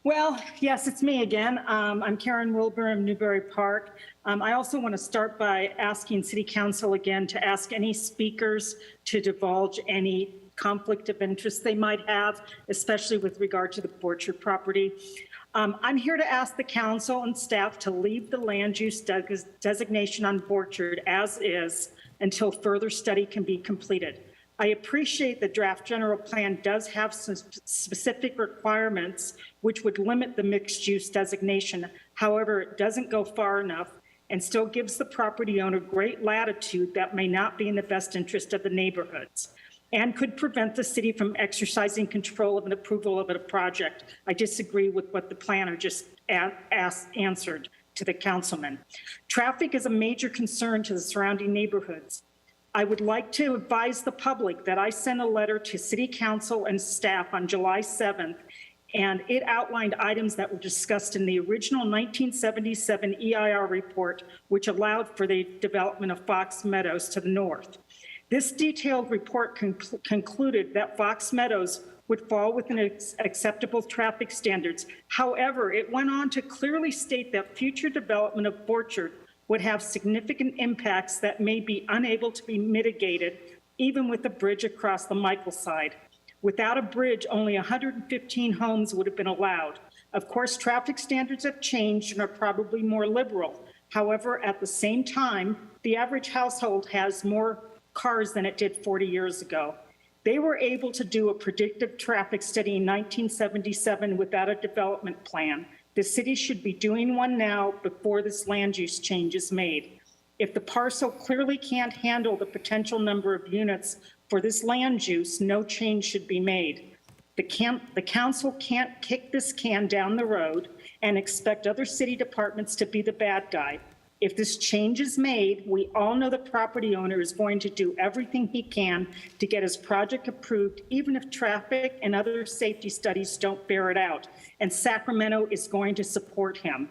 S12: Well, yes, it's me again. I'm Karen Wilbur of Newbury Park. I also want to start by asking City Council again to ask any speakers to divulge any conflict of interest they might have, especially with regard to the Borchard property. I'm here to ask the council and staff to leave the land use designation on Borchard as is until further study can be completed. I appreciate the draft general plan does have some specific requirements which would limit the mixed use designation. However, it doesn't go far enough and still gives the property owner great latitude that may not be in the best interest of the neighborhoods and could prevent the city from exercising control of an approval of a project. I disagree with what the planner just answered to the councilman. Traffic is a major concern to the surrounding neighborhoods. I would like to advise the public that I sent a letter to City Council and staff on July 7th, and it outlined items that were discussed in the original 1977 EIR report, which allowed for the development of Fox Meadows to the north. This detailed report concluded that Fox Meadows would fall within acceptable traffic standards. However, it went on to clearly state that future development of Borchard would have significant impacts that may be unable to be mitigated, even with a bridge across the Michael side. Without a bridge, only 115 homes would have been allowed. Of course, traffic standards have changed and are probably more liberal. However, at the same time, the average household has more cars than it did 40 years ago. They were able to do a predictive traffic study in 1977 without a development plan. The city should be doing one now before this land use change is made. If the parcel clearly can't handle the potential number of units for this land use, no change should be made. The council can't kick this can down the road and expect other city departments to be the bad guy. If this change is made, we all know the property owner is going to do everything he can to get his project approved, even if traffic and other safety studies don't bear it out, and Sacramento is going to support him.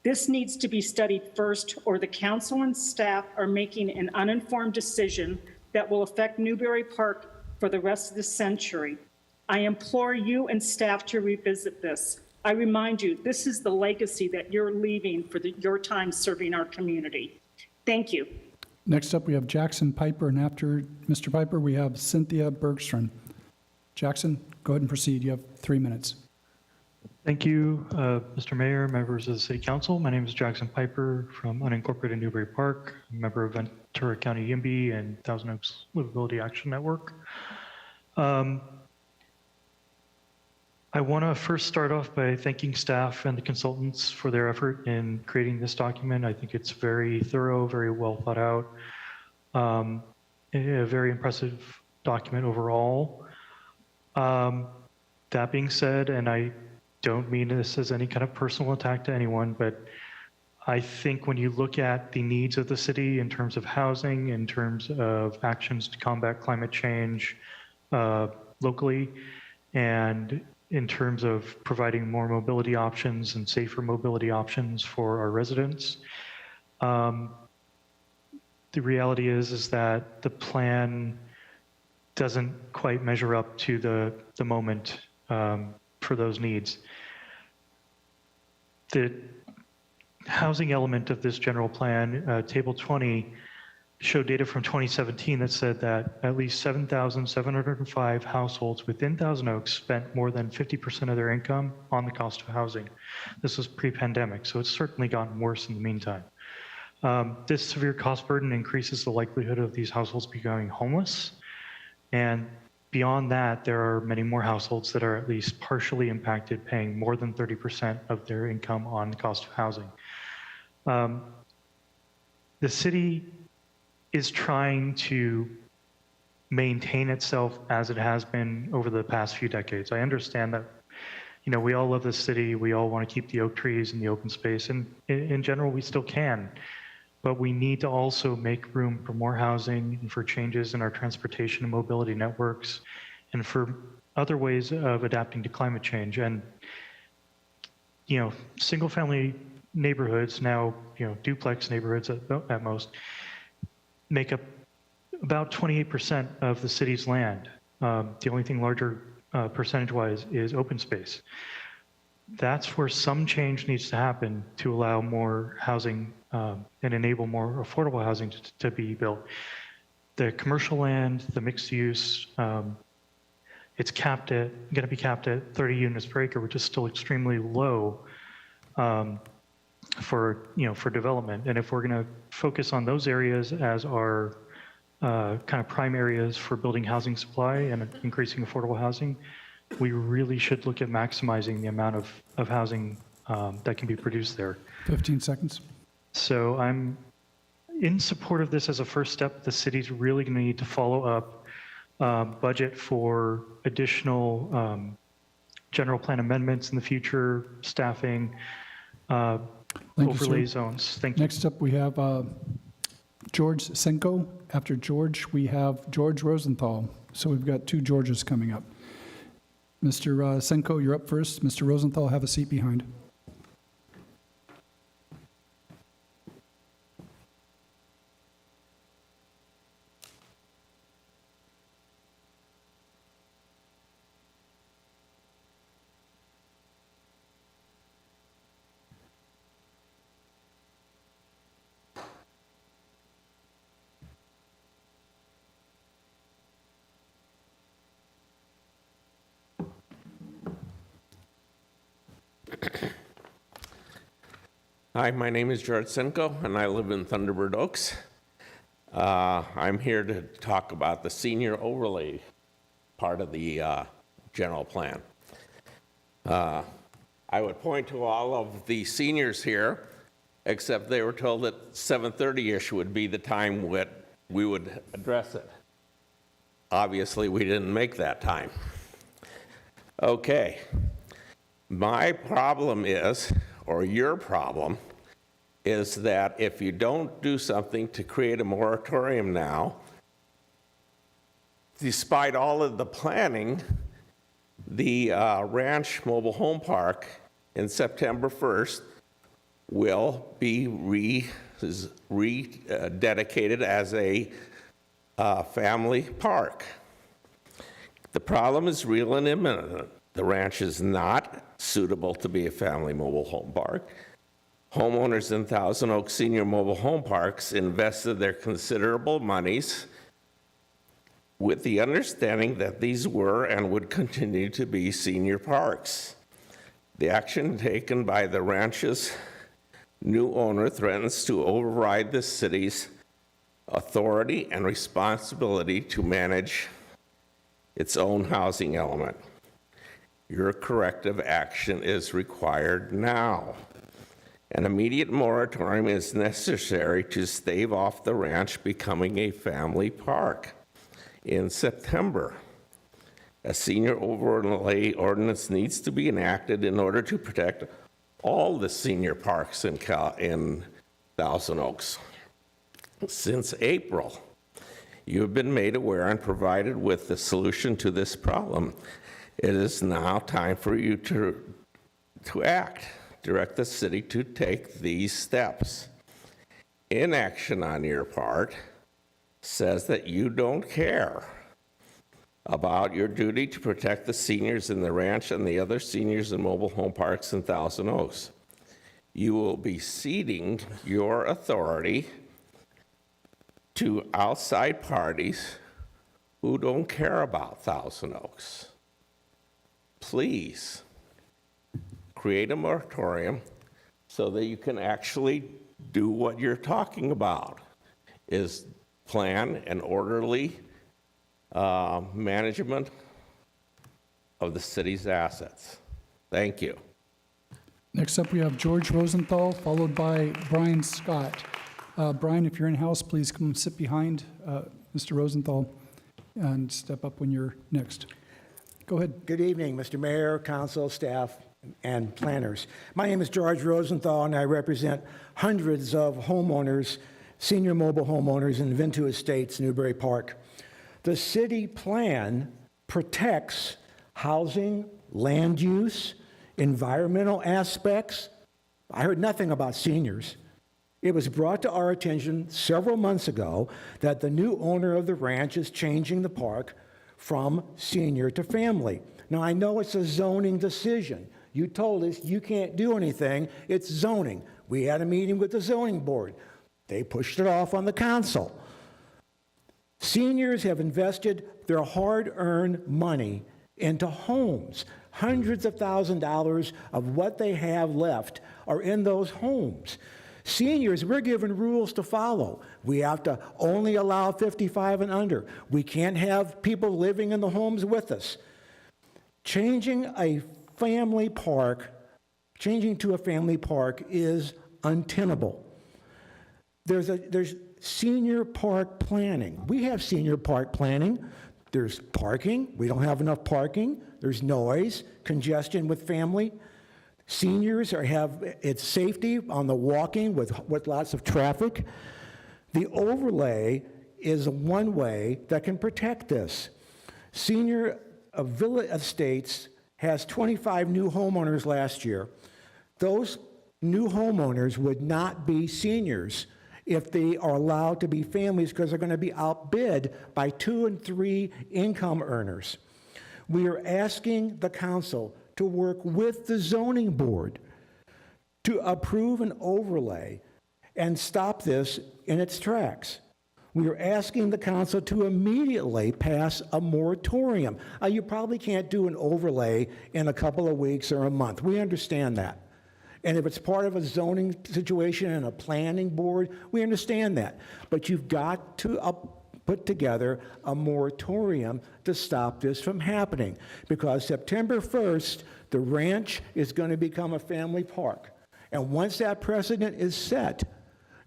S12: This needs to be studied first, or the council and staff are making an uninformed decision that will affect Newbury Park for the rest of the century. I implore you and staff to revisit this. I remind you, this is the legacy that you're leaving for your time serving our community. Thank you.
S1: Next up, we have Jackson Piper, and after Mr. Piper, we have Cynthia Bergstrom. Jackson, go ahead and proceed. You have 3 minutes.
S13: Thank you, Mr. Mayor, members of the City Council. My name is Jackson Piper from unincorporated Newbury Park, a member of Ventura County YIMBY and Thousand Oaks Livability Action Network. I want to first start off by thanking staff and the consultants for their effort in creating this document. I think it's very thorough, very well thought out, a very impressive document overall. That being said, and I don't mean this as any kind of personal attack to anyone, but I think when you look at the needs of the city in terms of housing, in terms of actions to combat climate change locally, and in terms of providing more mobility options and safer mobility options for our residents. The reality is that the plan doesn't quite measure up to the moment for those needs. The housing element of this general plan, Table 20, showed data from 2017 that said that at least 7,705 households within Thousand Oaks spent more than 50% of their income on the cost of housing. This was pre-pandemic, so it's certainly gotten worse in the meantime. This severe cost burden increases the likelihood of these households becoming homeless. And beyond that, there are many more households that are at least partially impacted, paying more than 30% of their income on the cost of housing. The city is trying to maintain itself as it has been over the past few decades. I understand that, you know, we all love the city, we all want to keep the oak trees and the open space, and in general, we still can. But we need to also make room for more housing and for changes in our transportation and mobility networks and for other ways of adapting to climate change. And, you know, single family neighborhoods now, you know, duplex neighborhoods at most, make up about 28% of the city's land. The only thing larger percentage-wise is open space. That's where some change needs to happen to allow more housing and enable more affordable housing to be built. The commercial land, the mixed use, it's going to be capped at 30 units per acre, which is still extremely low for development. And if we're going to focus on those areas as our kind of prime areas for building housing supply and increasing affordable housing, we really should look at maximizing the amount of housing that can be produced there.
S1: 15 seconds.
S13: So I'm in support of this as a first step. The city's really going to need to follow up, budget for additional general plan amendments in the future, staffing, overlay zones. Thank you.
S1: Next up, we have George Senko. After George, we have George Rosenthal. So we've got two Georges coming up. Mr. Senko, you're up first. Mr. Rosenthal, have a seat behind.
S14: Hi, my name is George Senko, and I live in Thunderbird Oaks. I'm here to talk about the senior overlay part of the general plan. I would point to all of the seniors here, except they were told that 7:30-ish would be the time we would address it. Obviously, we didn't make that time. Okay. My problem is, or your problem, is that if you don't do something to create a moratorium now, despite all of the planning, the Ranch Mobile Home Park in September 1st will be rededicated as a family park. The problem is real and imminent. The ranch is not suitable to be a family mobile home park. Homeowners in Thousand Oaks Senior Mobile Home Parks invested their considerable monies with the understanding that these were and would continue to be senior parks. The action taken by the ranch's new owner threatens to override the city's authority and responsibility to manage its own housing element. Your corrective action is required now. An immediate moratorium is necessary to stave off the ranch becoming a family park. In September, a senior overlay ordinance needs to be enacted in order to protect all the senior parks in Thousand Oaks. Since April, you have been made aware and provided with the solution to this problem. It is now time for you to act. Direct the city to take these steps. Inaction on your part says that you don't care about your duty to protect the seniors in the ranch and the other seniors in mobile home parks in Thousand Oaks. You will be ceding your authority to outside parties who don't care about Thousand Oaks. Please create a moratorium so that you can actually do what you're talking about, is plan an orderly management of the city's assets. Thank you.
S1: Next up, we have George Rosenthal, followed by Brian Scott. Brian, if you're in-house, please come sit behind Mr. Rosenthal and step up when you're next. Go ahead.
S15: Good evening, Mr. Mayor, council, staff, and planners. My name is George Rosenthal, and I represent hundreds of homeowners, senior mobile homeowners in Ventura Estates, Newbury Park. The city plan protects housing, land use, environmental aspects. I heard nothing about seniors. It was brought to our attention several months ago that the new owner of the ranch is changing the park from senior to family. Now, I know it's a zoning decision. You told us you can't do anything. It's zoning. We had a meeting with the zoning board. They pushed it off on the council. Seniors have invested their hard-earned money into homes. Hundreds of thousands of dollars of what they have left are in those homes. Seniors, we're given rules to follow. We have to only allow 55 and under. We can't have people living in the homes with us. Changing to a family park is untenable. There's senior park planning. We have senior park planning. There's parking. We don't have enough parking. There's noise, congestion with family. Seniors it's safety on the walking with lots of traffic. The overlay is one way that can protect this. Senior Villa Estates has 25 new homeowners last year. Those new homeowners would not be seniors if they are allowed to be families, because they're going to be outbid by 2 and 3 income earners. We are asking the council to work with the zoning board to approve an overlay and stop this in its tracks. We are asking the council to immediately pass a moratorium. You probably can't do an overlay in a couple of weeks or a month. We understand that. And if it's part of a zoning situation and a planning board, we understand that. But you've got to put together a moratorium to stop this from happening. Because September 1st, the ranch is going to become a family park. And once that precedent is set,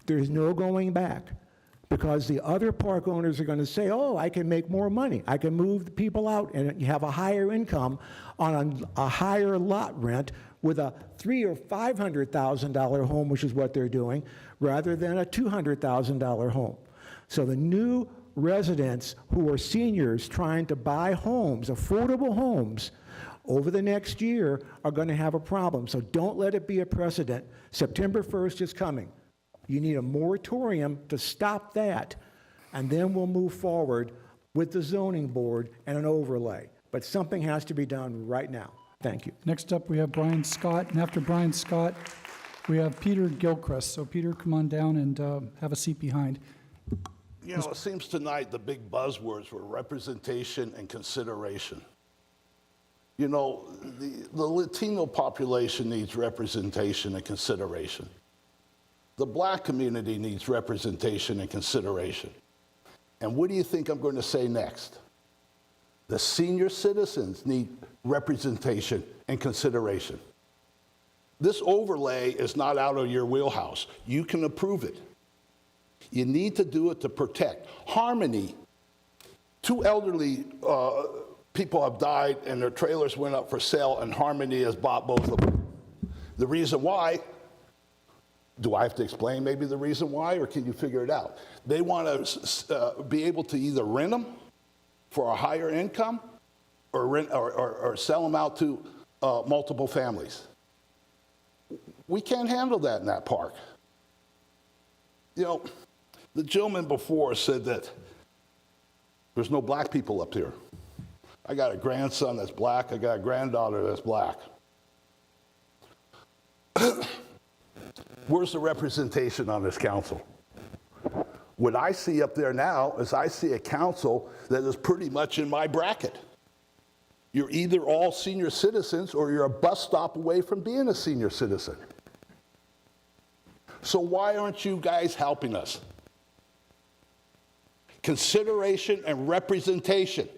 S15: there's no going back. Because the other park owners are going to say, oh, I can make more money. I can move the people out and you have a higher income on a higher lot rent with a $300,000 or $500,000 home, which is what they're doing, rather than a $200,000 home. So the new residents who are seniors trying to buy homes, affordable homes, over the next year are going to have a problem. So don't let it be a precedent. September 1st is coming. You need a moratorium to stop that, and then we'll move forward with the zoning board and an overlay. But something has to be done right now. Thank you.
S1: Next up, we have Brian Scott, and after Brian Scott, we have Peter Gilchrist. So Peter, come on down and have a seat behind.
S16: You know, it seems tonight the big buzzwords were representation and consideration. You know, the Latino population needs representation and consideration. The black community needs representation and consideration. And what do you think I'm going to say next? The senior citizens need representation and consideration. This overlay is not out of your wheelhouse. You can approve it. You need to do it to protect. Harmony, 2 elderly people have died and their trailers went up for sale, and Harmony has bought both of them. The reason why, do I have to explain maybe the reason why, or can you figure it out? They want to be able to either rent them for a higher income or sell them out to multiple families. We can't handle that in that park. You know, the gentleman before said that there's no black people up here. I got a grandson that's black. I got a granddaughter that's black. Where's the representation on this council? What I see up there now is I see a council that is pretty much in my bracket. You're either all senior citizens or you're a bus stop away from being a senior citizen. So why aren't you guys helping us? Consideration and representation.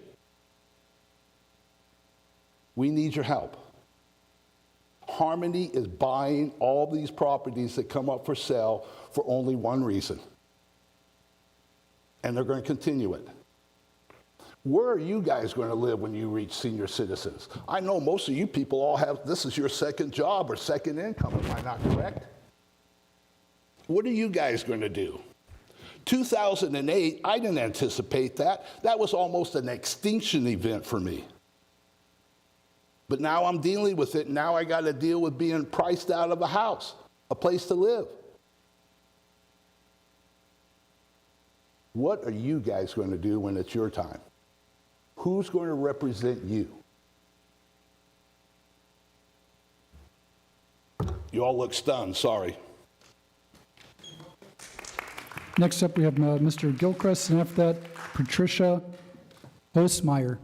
S16: We need your help. Harmony is buying all these properties that come up for sale for only one reason. And they're going to continue it. Where are you guys going to live when you reach senior citizens? I know most of you people all have, this is your second job or second income, am I not correct? What are you guys going to do? 2008, I didn't anticipate that. That was almost an extinction event for me. But now I'm dealing with it. Now I got to deal with being priced out of a house, a place to live. What are you guys going to do when it's your time? Who's going to represent you? You all look stunned, sorry.
S1: Next up, we have Mr. Gilchrist, and after that, Patricia Hosmeyer.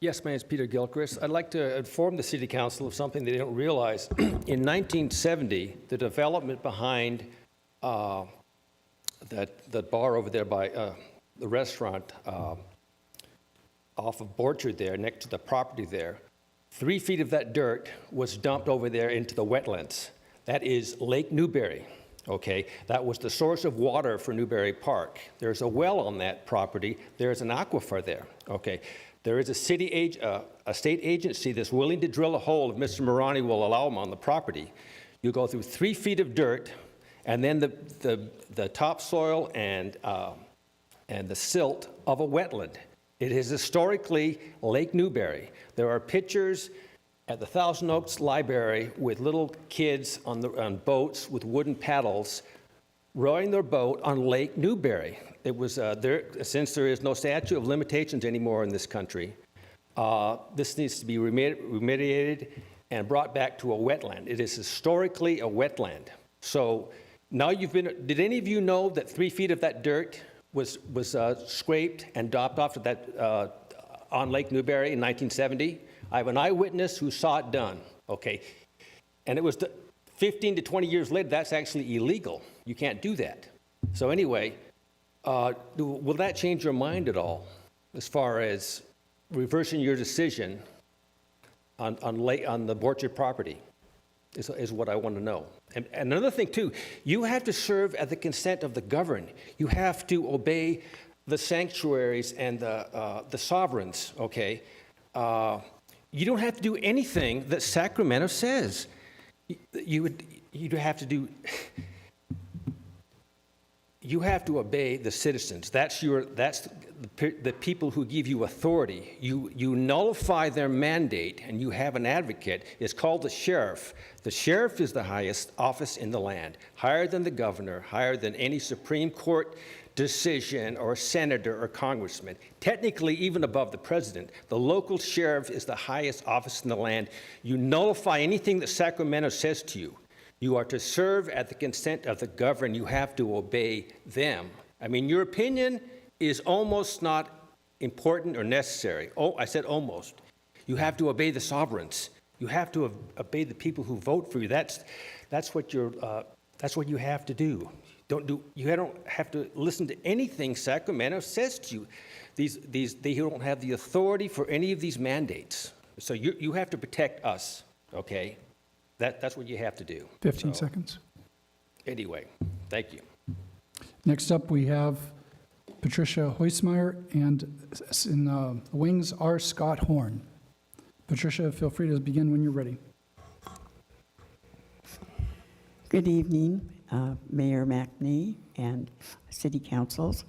S2: Yes, my name is Peter Gilchrist. I'd like to inform the City Council of something they don't realize. In 1970, the development behind that bar over there by the restaurant off of Borchard there, next to the property there, 3 feet of that dirt was dumped over there into the wetlands. That is Lake Newberry, okay? That was the source of water for Newberry Park. There's a well on that property. There's an aquifer there, okay? There is a state agency that's willing to drill a hole if Mr. Marani will allow them on the property. You go through 3 feet of dirt, and then the topsoil and the silt of a wetland. It is historically Lake Newberry. There are pictures at the Thousand Oaks Library with little kids on boats with wooden paddles rowing their boat on Lake Newberry. It was since there is no statute of limitations anymore in this country, this needs to be remediated and brought back to a wetland. It is historically a wetland. So now did any of you know that 3 feet of that dirt was scraped and dropped off to that on Lake Newberry in 1970? I have an eyewitness who saw it done, okay? And it was 15 to 20 years later, that's actually illegal. You can't do that. So anyway, will that change your mind at all as far as reversing your decision on the Borchard property is what I want to know. And another thing too, you have to serve at the consent of the governed. You have to obey the sanctuaries and the sovereigns, okay? You don't have to do anything that Sacramento says. You have to obey the citizens. That's the people who give you authority. You nullify their mandate, and you have an advocate. It's called the sheriff. The sheriff is the highest office in the land, higher than the governor, higher than any Supreme Court decision or senator or congressman. Technically, even above the president, the local sheriff is the highest office in the land. You nullify anything that Sacramento says to you. You are to serve at the consent of the governed. You have to obey them. I mean, your opinion is almost not important or necessary. Oh, I said almost. You have to obey the sovereigns. You have to obey the people who vote for you. That's what you have to do. You don't have to listen to anything Sacramento says to you. They don't have the authority for any of these mandates. So you have to protect us, okay? That's what you have to do.
S1: 15 seconds.
S2: Anyway, thank you.
S1: Next up, we have Patricia Hosmeyer, and in the wings are Scott Horn. Patricia, feel free to begin when you're ready.
S17: Good evening, Mayor McNee and City Councils.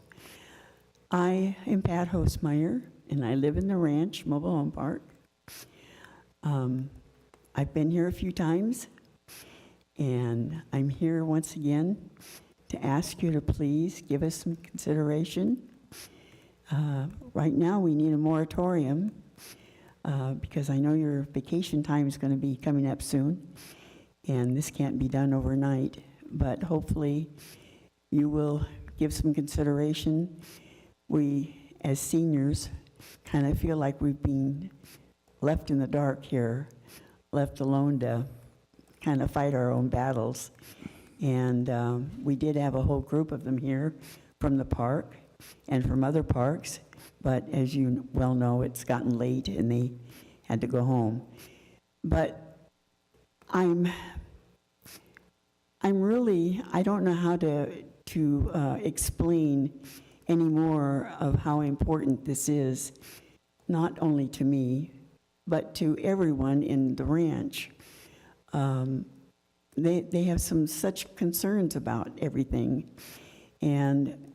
S17: I am Pat Hosmeyer, and I live in the Ranch Mobile Home Park. I've been here a few times, and I'm here once again to ask you to please give us some consideration. Right now, we need a moratorium because I know your vacation time is going to be coming up soon, and this can't be done overnight, but hopefully you will give some consideration. We, as seniors, kind of feel like we've been left in the dark here, left alone to kind of fight our own battles. And we did have a whole group of them here from the park and from other parks, but as you well know, it's gotten late and they had to go home. But I'm really, I don't know how to explain any more of how important this is, not only to me, but to everyone in the ranch. They have such concerns about everything. And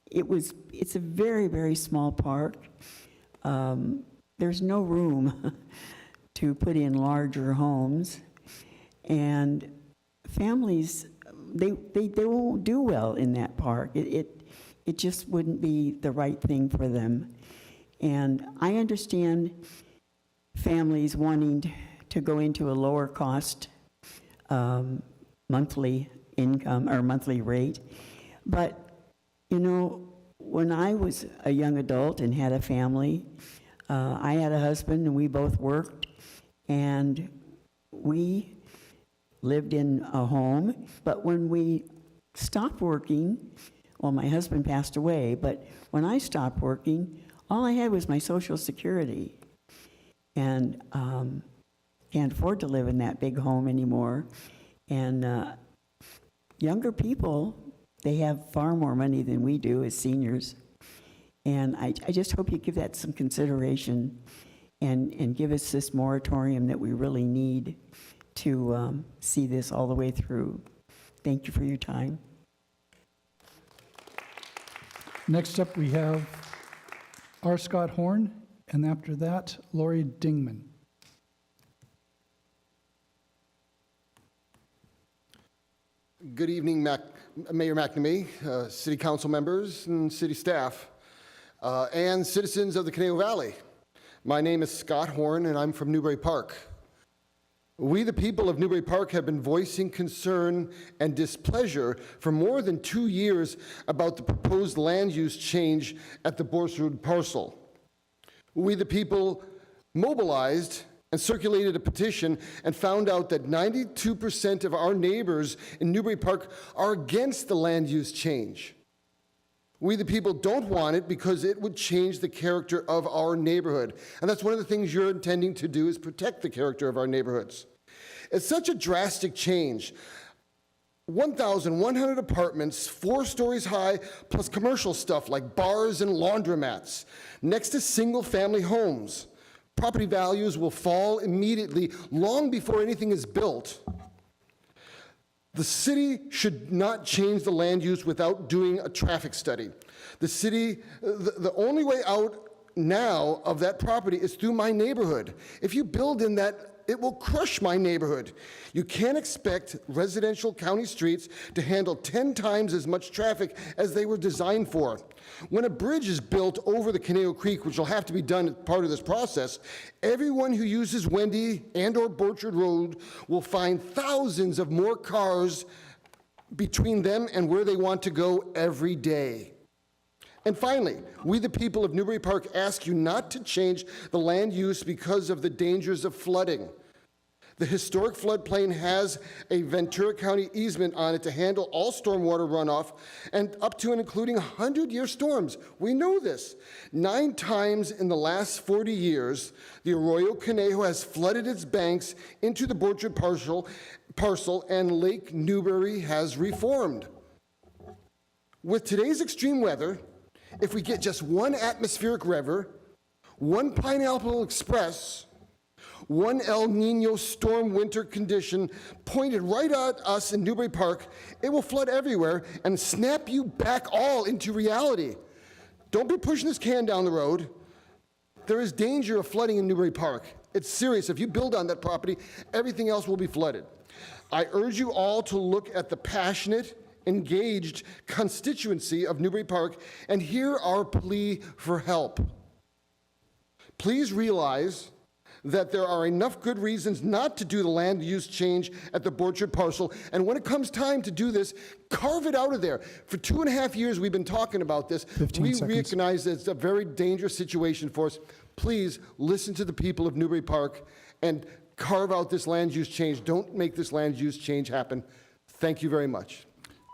S17: it's a very, very small park. There's no room to put in larger homes. And families, they won't do well in that park. It just wouldn't be the right thing for them. And I understand families wanting to go into a lower cost monthly income or monthly rate. But, you know, when I was a young adult and had a family, I had a husband and we both worked, and we lived in a home. But when we stopped working, well, my husband passed away, but when I stopped working, all I had was my Social Security. And can't afford to live in that big home anymore. And younger people, they have far more money than we do as seniors. And I just hope you give that some consideration and give us this moratorium that we really need to see this all the way through. Thank you for your time.
S1: Next up, we have R. Scott Horn, and after that, Lori Dingman.
S18: Good evening, Mayor McNamee, City Council members and City staff, and citizens of the Conejo Valley. My name is Scott Horn, and I'm from Newbury Park. We, the people of Newbury Park, have been voicing concern and displeasure for more than 2 years about the proposed land use change at the Borsrud parcel. We, the people, mobilized and circulated a petition and found out that 92% of our neighbors in Newbury Park are against the land use change. We, the people, don't want it because it would change the character of our neighborhood. And that's one of the things you're intending to do, is protect the character of our neighborhoods. It's such a drastic change. 1,100 apartments, 4 stories high, plus commercial stuff like bars and laundromats, next to single-family homes. Property values will fall immediately, long before anything is built. The city should not change the land use without doing a traffic study. The city, the only way out now of that property is through my neighborhood. If you build in that, it will crush my neighborhood. You can't expect residential county streets to handle 10 times as much traffic as they were designed for. When a bridge is built over the Conejo Creek, which will have to be done as part of this process, everyone who uses Wendy and/or Borchard Road will find thousands of more cars between them and where they want to go every day. And finally, we, the people of Newbury Park, ask you not to change the land use because of the dangers of flooding. The historic floodplain has a Ventura County easement on it to handle all stormwater runoff and up to and including 100-year storms. We know this. 9 times in the last 40 years, the Arroyo Conejo has flooded its banks into the Borchard parcel, and Lake Newbury has reformed. With today's extreme weather, if we get just one atmospheric river, one Pineapple Express, one El Nino storm winter condition pointed right at us in Newbury Park, it will flood everywhere and snap you back all into reality. Don't be pushing this can down the road. There is danger of flooding in Newbury Park. It's serious. If you build on that property, everything else will be flooded. I urge you all to look at the passionate, engaged constituency of Newbury Park and hear our plea for help. Please realize that there are enough good reasons not to do the land use change at the Borchard parcel, and when it comes time to do this, carve it out of there. For 2.5 years, we've been talking about this.
S1: 15
S18: We
S1: seconds.
S18: recognize that it's a very dangerous situation for us. Please listen to the people of Newbury Park and carve out this land use change. Don't make this land use change happen. Thank you very much.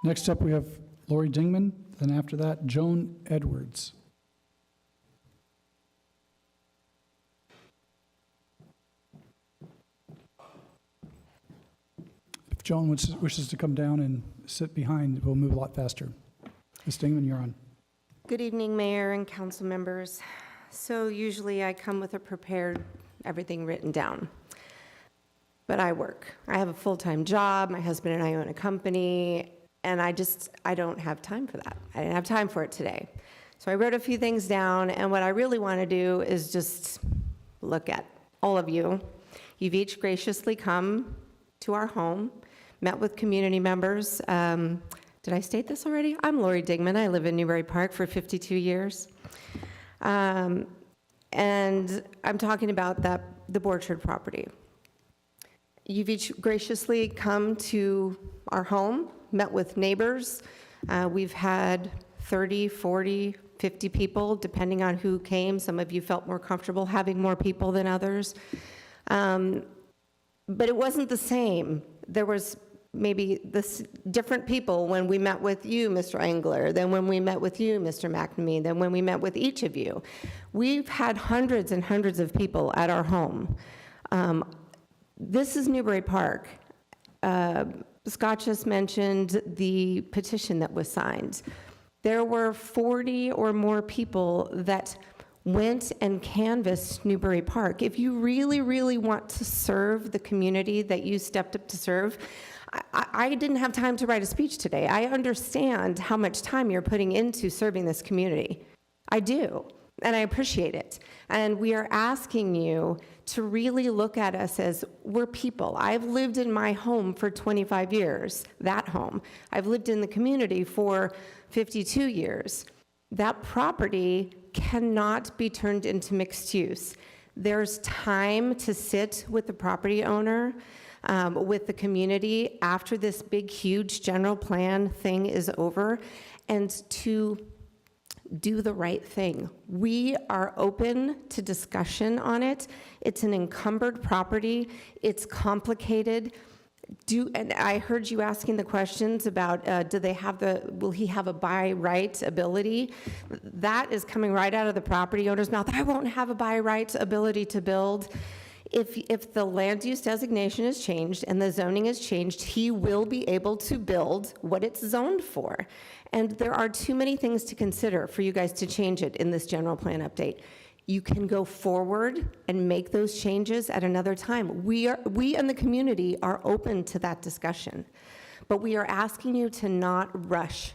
S1: Next up, we have Lori Dingman, then after that, Joan Edwards. If Joan wishes to come down and sit behind, we'll move a lot faster. Ms. Dingman, you're on.
S19: Good evening, Mayor and council members. So usually I come with a prepared, everything written down. But I work. I have a full-time job. My husband and I own a company, and I don't have time for that. I didn't have time for it today. So I wrote a few things down, and what I really want to do is just look at all of you. You've each graciously come to our home, met with community members. Did I state this already? I'm Lori Dingman. I live in Newbury Park for 52 years. And I'm talking about the Borchard property. You've each graciously come to our home, met with neighbors. We've had 30, 40, 50 people, depending on who came. Some of you felt more comfortable having more people than others. But it wasn't the same. There was maybe different people when we met with you, Mr. Engler, than when we met with you, Mr. McNamee, than when we met with each of you. We've had hundreds and hundreds of people at our home. This is Newbury Park. Scott just mentioned the petition that was signed. There were 40 or more people that went and canvassed Newbury Park. If you really, really want to serve the community that you stepped up to serve, I didn't have time to write a speech today. I understand how much time you're putting into serving this community. I do, and I appreciate it. And we are asking you to really look at us as we're people. I've lived in my home for 25 years, that home. I've lived in the community for 52 years. That property cannot be turned into mixed use. There's time to sit with the property owner, with the community after this big, huge general plan thing is over, and to do the right thing. We are open to discussion on it. It's an encumbered property. It's complicated. And I heard you asking the questions about will he have a by right ability? That is coming right out of the property owner's mouth. I won't have a by right ability to build. If the land use designation is changed and the zoning is changed, he will be able to build what it's zoned for. And there are too many things to consider for you guys to change it in this general plan update. You can go forward and make those changes at another time. We in the community are open to that discussion, but we are asking you to not rush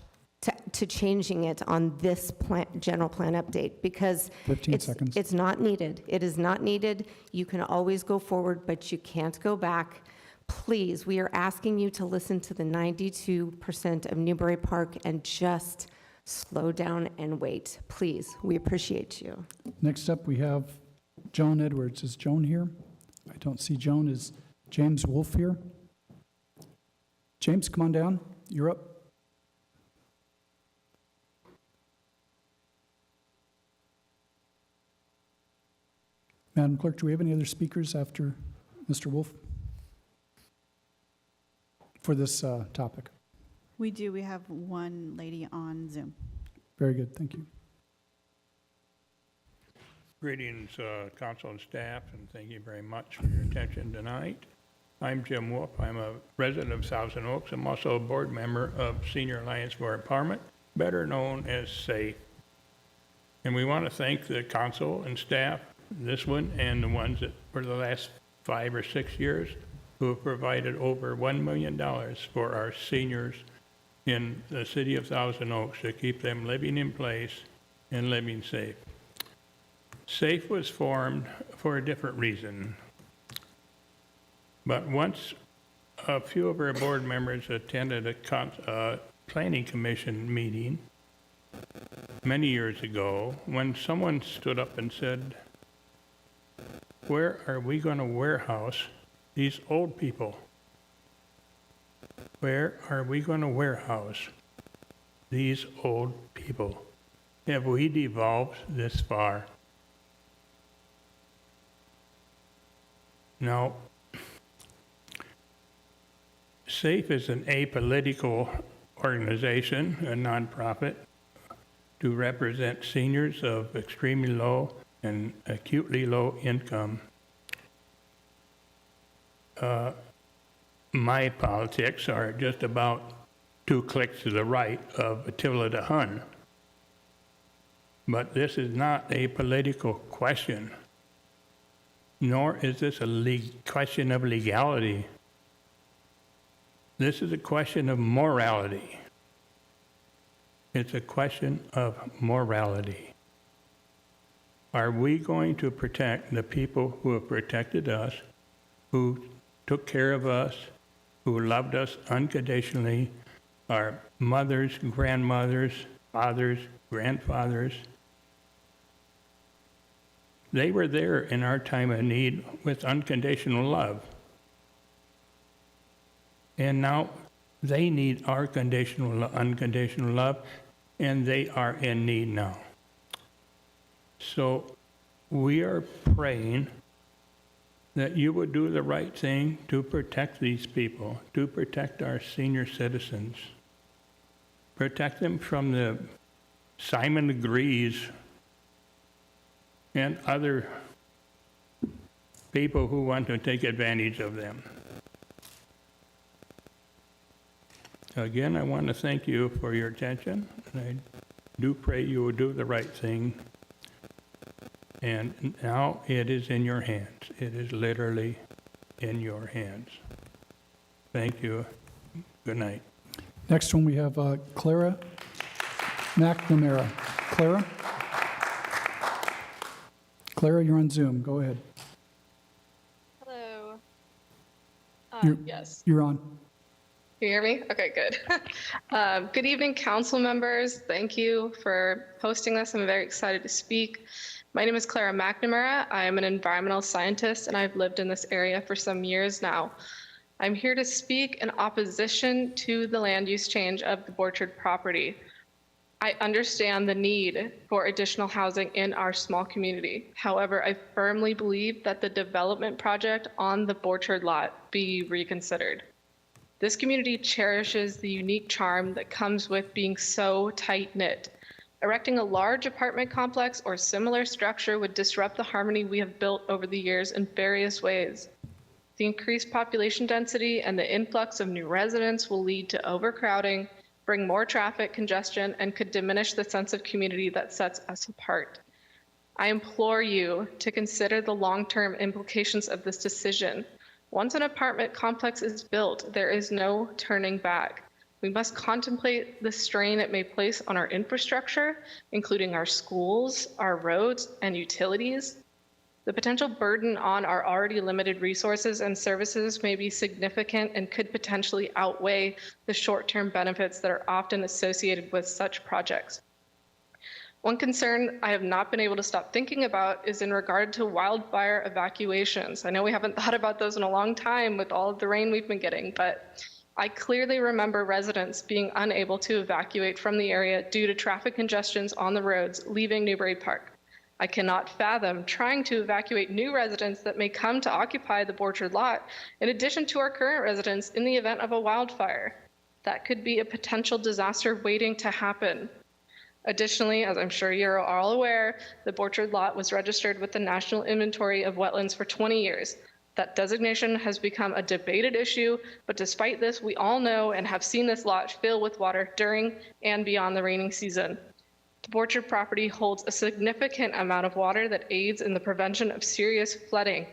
S19: to changing it on this general plan update, because
S1: 15 seconds.
S19: It's not needed. It is not needed. You can always go forward, but you can't go back. Please, we are asking you to listen to the 92% of Newbury Park and just slow down and wait. Please, we appreciate you.
S1: Next up, we have Joan Edwards. Is Joan here? I don't see Joan. Is James Wolf here? James, come on down. You're up. Madam Clerk, do we have any other speakers after Mr. Wolf for this topic?
S20: We do. We have one lady on Zoom.
S1: Very good. Thank you.
S21: Greetings, council and staff, and thank you very much for your attention tonight. I'm Jim Wolf. I'm a resident of Thousand Oaks. I'm also a board member of Senior Alliance for Empowerment, better known as SAFE. And we want to thank the council and staff, this one and the ones that for the last 5 or 6 years, who have provided over $1 million for our seniors in the city of Thousand Oaks to keep them living in place and living safe. SAFE was formed for a different reason, but once a few of our board members attended a planning commission meeting many years ago, when someone stood up and said, where are we going to warehouse these old people? Where are we going to warehouse these old people? Have we devolved this far? Now, SAFE is an apolitical organization, a nonprofit, to represent seniors of extremely low and acutely low income. My politics are just about 2 clicks to the right of Attila the Hun. But this is not a political question, nor is this a question of legality. This is a question of morality. It's a question of morality. Are we going to protect the people who have protected us, who took care of us, who loved us unconditionally, our mothers, grandmothers, fathers, grandfathers? They were there in our time of need with unconditional love. And now they need our unconditional love, and they are in need now. So we are praying that you would do the right thing to protect these people, to protect our senior citizens, protect them from the Simon Legrees and other people who want to take advantage of them. Again, I want to thank you for your attention, and I do pray you will do the right thing. And now it is in your hands. It is literally in your hands. Thank you. Good night.
S1: Next one, we have Clara McNamara. Clara? Clara, you're on Zoom. Go ahead.
S3: Hello. Yes.
S1: You're on.
S3: Can you hear me? Okay, good. Good evening, council members. Thank you for hosting this. I'm very excited to speak. My name is Clara McNamara. I am an environmental scientist, and I've lived in this area for some years now. I'm here to speak in opposition to the land use change of the Borchard property. I understand the need for additional housing in our small community. However, I firmly believe that the development project on the Borchard lot be reconsidered. This community cherishes the unique charm that comes with being so tight-knit. Erecting a large apartment complex or similar structure would disrupt the harmony we have built over the years in various ways. The increased population density and the influx of new residents will lead to overcrowding, bring more traffic congestion, and could diminish the sense of community that sets us apart. I implore you to consider the long-term implications of this decision. Once an apartment complex is built, there is no turning back. We must contemplate the strain it may place on our infrastructure, including our schools, our roads, and utilities. The potential burden on our already limited resources and services may be significant and could potentially outweigh the short-term benefits that are often associated with such projects. One concern I have not been able to stop thinking about is in regard to wildfire evacuations. I know we haven't thought about those in a long time with all of the rain we've been getting, but I clearly remember residents being unable to evacuate from the area due to traffic congestions on the roads leaving Newbury Park. I cannot fathom trying to evacuate new residents that may come to occupy the Borchard lot, in addition to our current residents, in the event of a wildfire. That could be a potential disaster waiting to happen. Additionally, as I'm sure you're all aware, the Borchard lot was registered with the National Inventory of Wetlands for 20 years. That designation has become a debated issue, but despite this, we all know and have seen this lot fill with water during and beyond the raining season. The Borchard property holds a significant amount of water that aids in the prevention of serious flooding.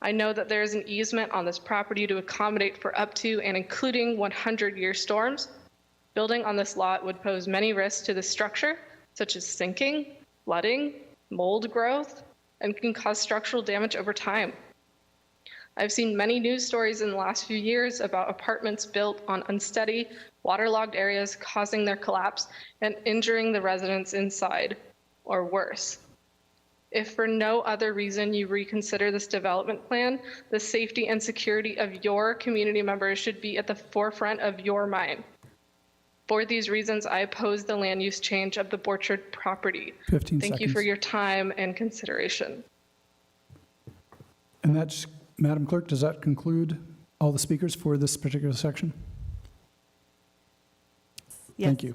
S3: I know that there is an easement on this property to accommodate for up to and including 100-year storms. Building on this lot would pose many risks to the structure, such as sinking, flooding, mold growth, and can cause structural damage over time. I've seen many news stories in the last few years about apartments built on unsteady, waterlogged areas causing their collapse and injuring the residents inside, or worse. If for no other reason you reconsider this development plan, the safety and security of your community members should be at the forefront of your mind. For these reasons, I oppose the land use change of the Borchard property.
S1: 15
S3: Thank you for
S1: seconds.
S3: your time and consideration.
S1: And that's, Madam Clerk, does that conclude all the speakers for this particular section? Thank you.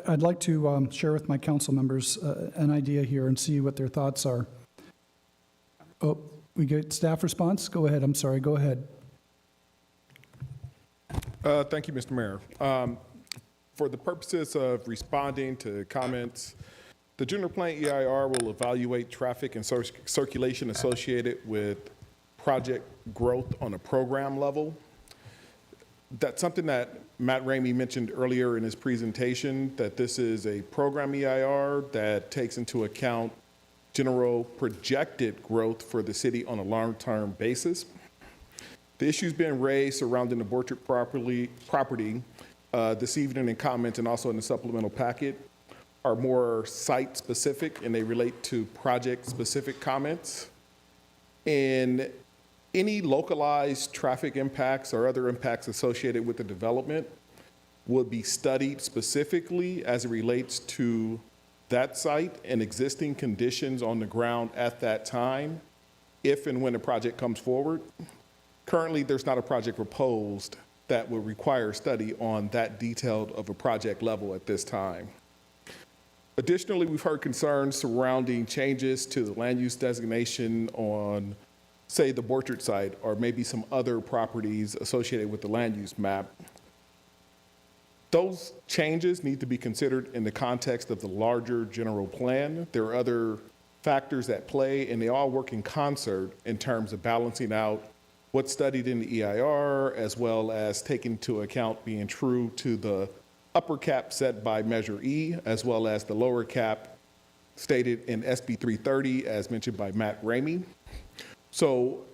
S1: I'd like to share with my council members an idea here and see what their thoughts are. Oh, we get staff response? Go ahead, I'm sorry, go ahead.
S9: Thank you, Mr. Mayor. For the purposes of responding to comments, the general plan EIR will evaluate traffic and circulation associated with project growth on a program level. That's something that Matt Ramey mentioned earlier in his presentation, that this is a program EIR that takes into account general projected growth for the city on a long-term basis. The issues being raised surrounding the Borchard property this evening in comments and also in the supplemental packet are more site-specific, and they relate to project-specific comments. And any localized traffic impacts or other impacts associated with the development would be studied specifically as it relates to that site and existing conditions on the ground at that time, if and when a project comes forward. Currently, there's not a project proposed that would require study on that detailed of a project level at this time. Additionally, we've heard concerns surrounding changes to the land use designation on, say, the Borchard site, or maybe some other properties associated with the land use map. Those changes need to be considered in the context of the larger general plan. There are other factors at play, and they all work in concert in terms of balancing out what's studied in the EIR, as well as taking into account being true to the upper cap set by Measure E, as well as the lower cap stated in SB 330, as mentioned by Matt Ramey. So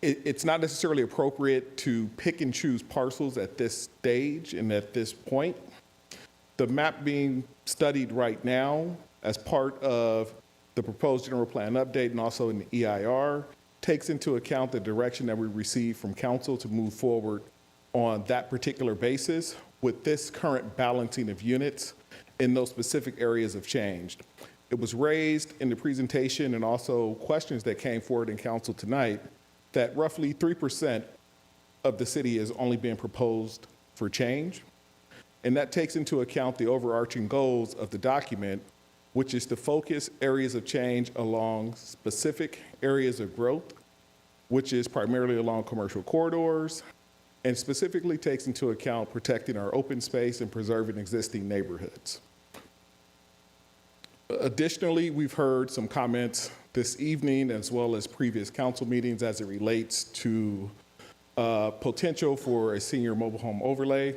S9: it's not necessarily appropriate to pick and choose parcels at this stage and at this point. The map being studied right now as part of the proposed general plan update and also in the EIR takes into account the direction that we received from council to move forward on that particular basis with this current balancing of units in those specific areas of change. It was raised in the presentation and also questions that came forward in council tonight that roughly 3% of the city is only being proposed for change. And that takes into account the overarching goals of the document, which is to focus areas of change along specific areas of growth, which is primarily along commercial corridors, and specifically takes into account protecting our open space and preserving existing neighborhoods. Additionally, we've heard some comments this evening as well as previous council meetings as it relates to potential for a senior mobile home overlay.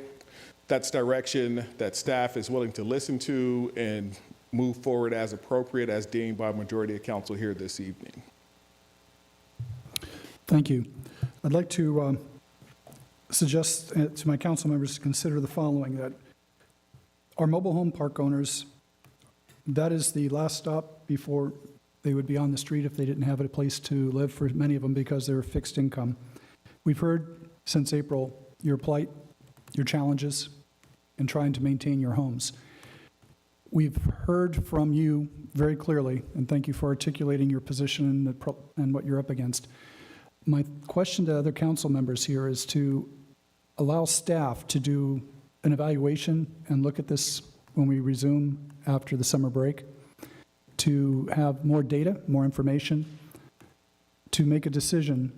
S9: That's direction that staff is willing to listen to and move forward as appropriate as deemed by a majority of council here this evening.
S1: Thank you. I'd like to suggest to my council members to consider the following, that our mobile home park owners, that is the last stop before they would be on the street if they didn't have a place to live for many of them because they're fixed income. We've heard since April your plight, your challenges in trying to maintain your homes. We've heard from you very clearly, and thank you for articulating your position and what you're up against. My question to other council members here is to allow staff to do an evaluation and look at this when we resume after the summer break, to have more data, more information, to make a decision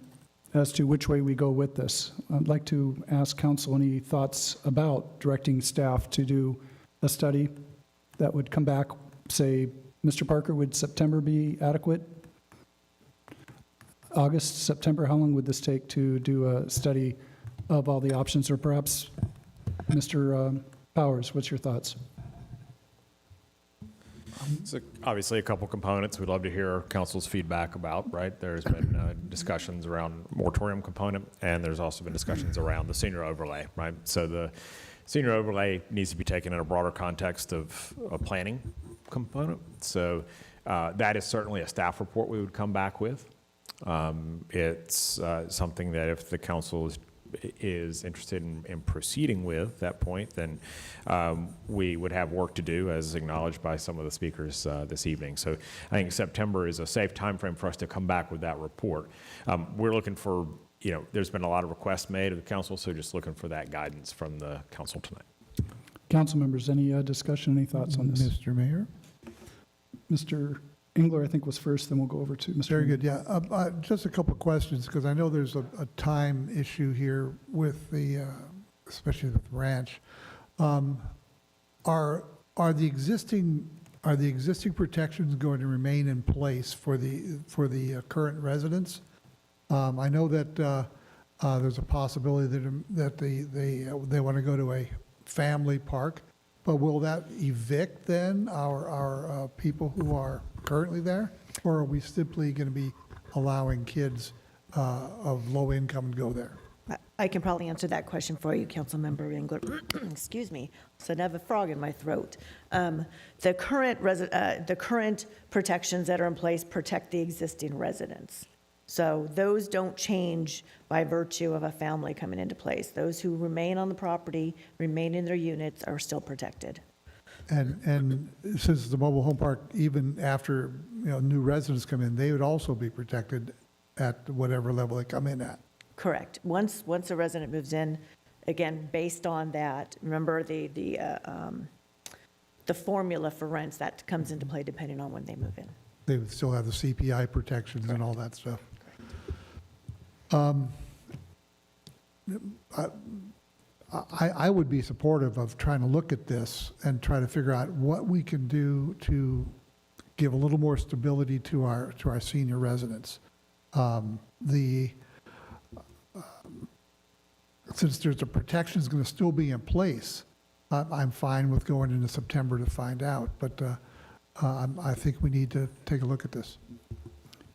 S1: as to which way we go with this. I'd like to ask council any thoughts about directing staff to do a study that would come back, say, Mr. Parker, would September be adequate? August, September, how long would this take to do a study of all the options? Or perhaps, Mr. Powers, what's your thoughts?
S4: So obviously a couple components we'd love to hear council's feedback about, right? There's been discussions around moratorium component, and there's also been discussions around the senior overlay, right? So the senior overlay needs to be taken in a broader context of a planning component. So That is certainly a staff report we would come back with. It's something that if the council is interested in proceeding with that point, then we would have work to do, as acknowledged by some of the speakers this evening. So I think September is a safe timeframe for us to come back with that report. We're looking for, there's been a lot of requests made of the council, so just looking for that guidance from the council tonight.
S1: Council members, any discussion, any thoughts on this?
S7: Mr. Mayor?
S1: Mr. Engler, I think, was first, then we'll go over to Mr.
S7: Very good, yeah. Just a couple of questions, because I know there's a time issue here with the, especially with the ranch. Are the existing protections going to remain in place for the current residents? I know that there's a possibility that they want to go to a family park, but will that evict then our people who are currently there? Or are we simply going to be allowing kids of low income to go there?
S6: I can probably answer that question for you, Councilmember Engler. Excuse me. So I have a frog in my throat. The current protections that are in place protect the existing residents. So those don't change by virtue of a family coming into place. Those who remain on the property, remain in their units, are still protected.
S7: And since the mobile home park, even after new residents come in, they would also be protected at whatever level they come in at.
S6: Correct. Once a resident moves in, again, based on that, remember the formula for rents that comes into play depending on when they move in.
S7: They would still have the CPI protections and all that stuff. I would be supportive of trying to look at this and try to figure out what we can do to give a little more stability to our senior residents. Since there's a protection is going to still be in place, I'm fine with going into September to find out, but I think we need to take a look at this.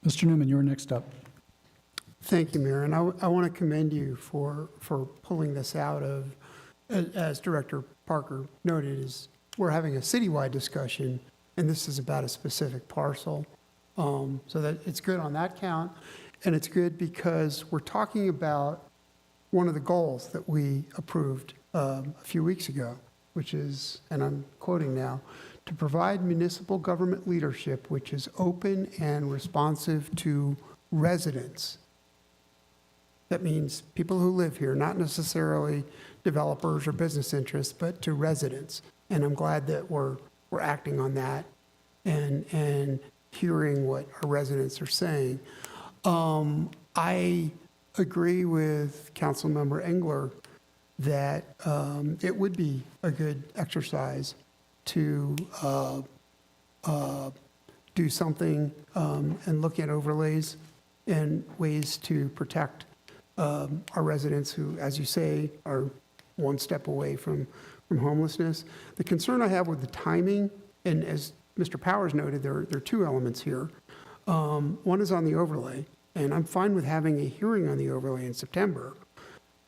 S1: Mr. Newman, you're next up.
S22: Thank you, Mayor. And I want to commend you for pulling this out of, as Director Parker noted, is we're having a citywide discussion, and this is about a specific parcel. So that it's good on that count. And it's good because we're talking about one of the goals that we approved a few weeks ago, which is, and I'm quoting now, to provide municipal government leadership which is open and responsive to residents. That means people who live here, not necessarily developers or business interests, but to residents. And I'm glad that we're acting on that and hearing what our residents are saying. I agree with Councilmember Engler that it would be a good exercise to do something and look at overlays and ways to protect our residents who, as you say, are one step away from homelessness. The concern I have with the timing, and as Mr. Powers noted, there are two elements here. One is on the overlay, and I'm fine with having a hearing on the overlay in September.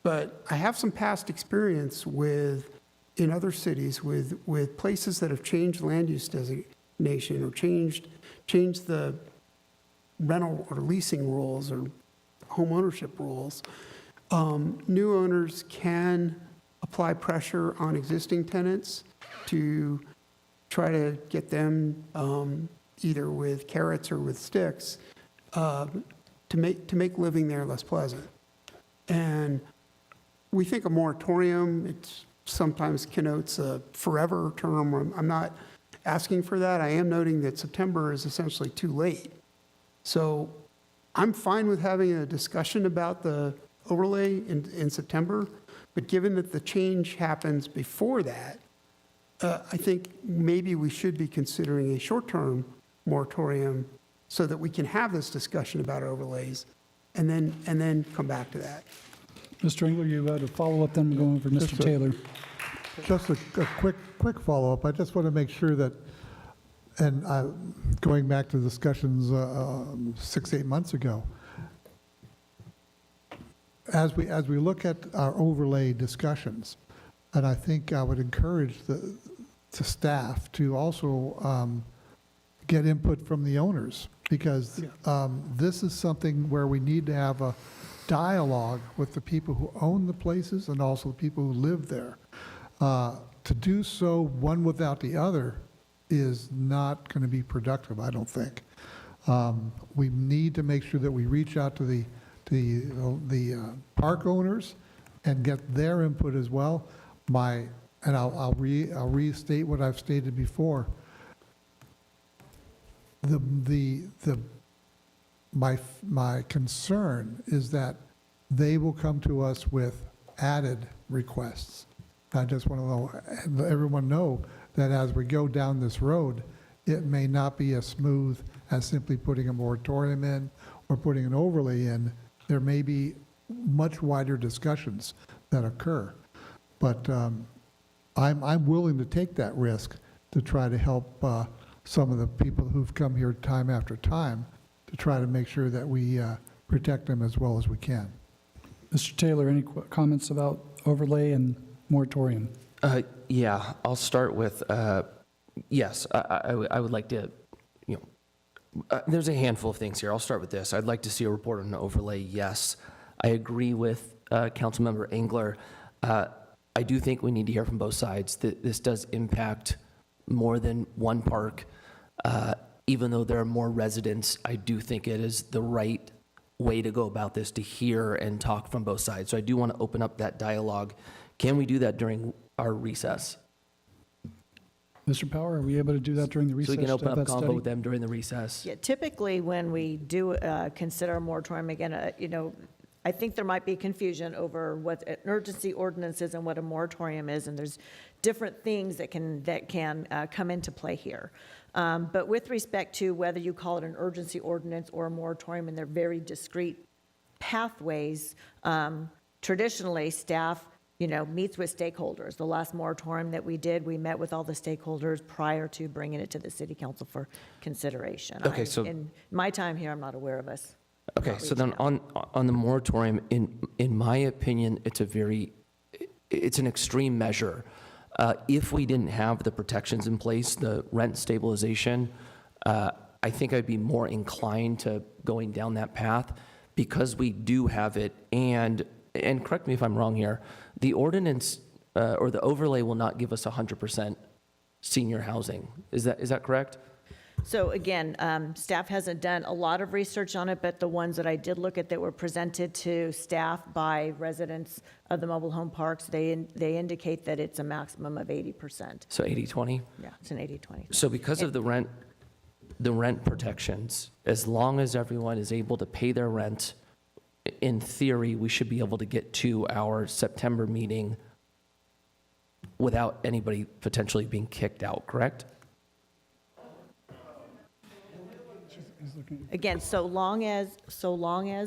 S22: But I have some past experience in other cities with places that have changed land use designation or changed the rental or leasing rules or home ownership rules. New owners can apply pressure on existing tenants to try to get them either with carrots or with sticks to make living there less pleasant. And we think a moratorium, it sometimes connotes a forever term. I'm not asking for that. I am noting that September is essentially too late. So I'm fine with having a discussion about the overlay in September, but given that the change happens before that, I think maybe we should be considering a short-term moratorium so that we can have this discussion about overlays and then come back to that.
S1: Mr. Engler, you had a follow-up, then we'll go over to Mr. Taylor.
S7: Just a quick follow-up. I just want to make sure that, and going back to discussions 6-8 months ago, as we look at our overlay discussions, and I think I would encourage the staff to also get input from the owners, because this is something where we need to have a dialogue with the people who own the places and also the people who live there. To do so one without the other is not going to be productive, I don't think. We need to make sure that we reach out to the park owners and get their input as well. I'll restate what I've stated before. My concern is that they will come to us with added requests. I just want to let everyone know that as we go down this road, it may not be as smooth as simply putting a moratorium in or putting an overlay in. There may be much wider discussions that occur. But I'm willing to take that risk to try to help some of the people who've come here time after time to try to make sure that we protect them as well as we can.
S1: Mr. Taylor, any comments about overlay and moratorium?
S8: Yeah, I'll start with, yes, I would like to, there's a handful of things here. I'll start with this. I'd like to see a report on the overlay, yes. I agree with Councilmember Engler. I do think we need to hear from both sides that this does impact more than one park. Even though there are more residents, I do think it is the right way to go about this, to hear and talk from both sides. So I do want to open up that dialogue. Can we do that during our recess?
S1: Mr. Power, are we able to do that during the recess?
S8: So we can open
S1: to
S8: up
S1: have that
S8: convo
S1: study?
S8: with them during the recess?
S6: Yeah, typically, when we do consider a moratorium, again, I think there might be confusion over what an urgency ordinance is and what a moratorium is, and there's different things that can come into play here. But with respect to whether you call it an urgency ordinance or a moratorium, and they're very discrete pathways, traditionally, staff meets with stakeholders. The last moratorium that we did, we met with all the stakeholders prior to bringing it to the city council for consideration.
S8: Okay, so
S6: in my time here, I'm not aware of us.
S8: Okay, so then on the moratorium, in my opinion, it's an extreme measure. If we didn't have the protections in place, the rent stabilization, I think I'd be more inclined to going down that path. Because we do have it, and correct me if I'm wrong here, the ordinance or the overlay will not give us 100% senior housing. Is that correct?
S6: So again, staff hasn't done a lot of research on it, but the ones that I did look at that were presented to staff by residents of the mobile home parks, they indicate that it's a maximum of 80%.
S8: So 80-20?
S6: Yeah, it's an 80-20.
S8: So because of the rent protections, as long as everyone is able to pay their rent, in theory, we should be able to get to our September meeting without anybody potentially being kicked out, correct?
S6: Again, so long as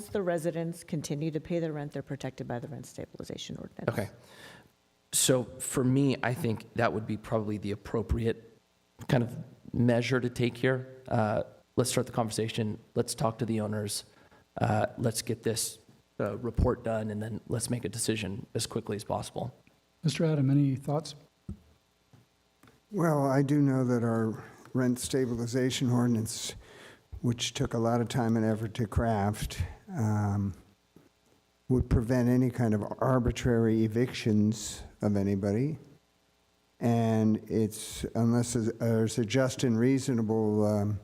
S6: the residents continue to pay their rent, they're protected by the rent stabilization ordinance.
S8: Okay. So for me, I think that would be probably the appropriate kind of measure to take here. Let's start the conversation. Let's talk to the owners. Let's get this report done, and then let's make a decision as quickly as possible.
S1: Mr. Adam, any thoughts?
S5: Well, I do know that our rent stabilization ordinance, which took a lot of time and effort to craft, would prevent any kind of arbitrary evictions of anybody. And it's, unless there's a just and reasonable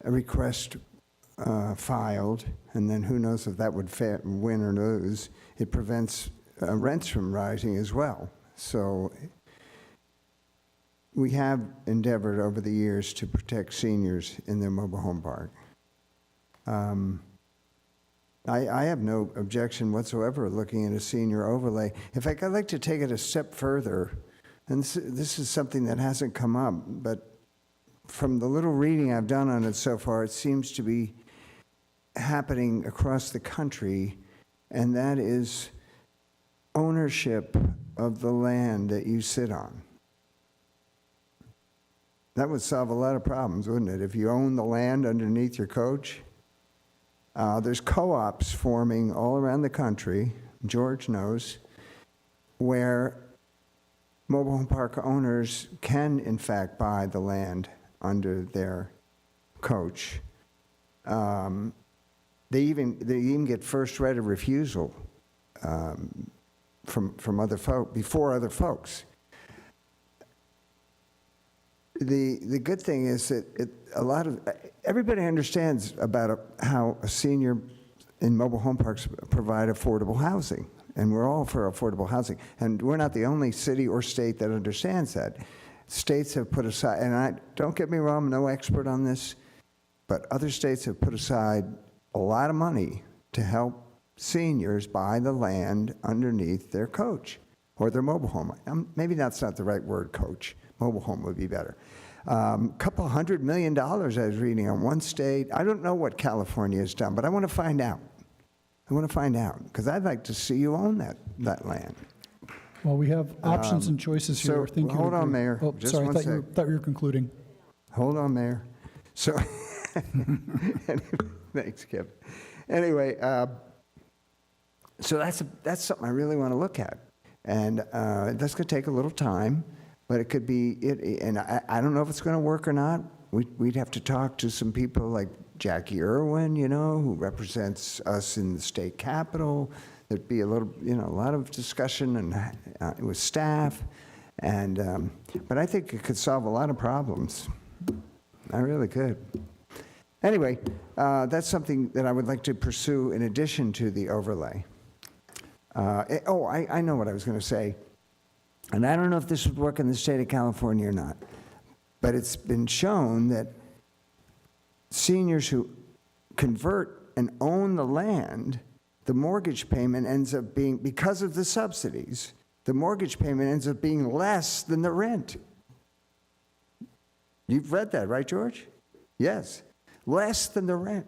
S5: request filed, and then who knows if that would win or lose, it prevents rents from rising as well. So we have endeavored over the years to protect seniors in their mobile home park. I have no objection whatsoever looking at a senior overlay. In fact, I'd like to take it a step further, and this is something that hasn't come up, but from the little reading I've done on it so far, it seems to be happening across the country, and that is ownership of the land that you sit on. That would solve a lot of problems, wouldn't it? If you own the land underneath your coach. There's co-ops forming all around the country, George knows, where mobile home park owners can, in fact, buy the land under their coach. They even get first right of refusal from other folk, before other folks. The good thing is that everybody understands about how a senior in mobile home parks provide affordable housing, and we're all for affordable housing. And we're not the only city or state that understands that. States have put aside, and don't get me wrong, I'm no expert on this, but other states have put aside a lot of money to help seniors buy the land underneath their coach or their mobile home. Maybe that's not the right word, coach. Mobile home would be better. Couple $100 million I was reading on one state. I don't know what California has done, but I want to find out. I want to find out, because I'd like to see you own that land.
S1: Well, we have options and choices here.
S5: So,
S1: I think you
S5: hold on,
S1: agree.
S5: Mayor.
S1: Oh,
S5: Just
S1: sorry,
S5: one
S1: I thought you were concluding.
S5: Hold on, Mayor. So, thanks, Kevin. Anyway, so that's something I really want to look at. And that's going to take a little time, but it could be, and I don't know if it's going to work or not. We'd have to talk to some people like Jackie Irwin, who represents us in the state capitol. There'd be a lot of discussion and with staff, and but I think it could solve a lot of problems. I really could. Anyway, that's something that I would like to pursue in addition to the overlay. I know what I was going to say, and I don't know if this would work in the state of California or not, but it's been shown that seniors who convert and own the land, the mortgage payment ends up being, because of the subsidies, the mortgage payment ends up being less than the rent. You've read that, right, George? Yes. Less than the rent.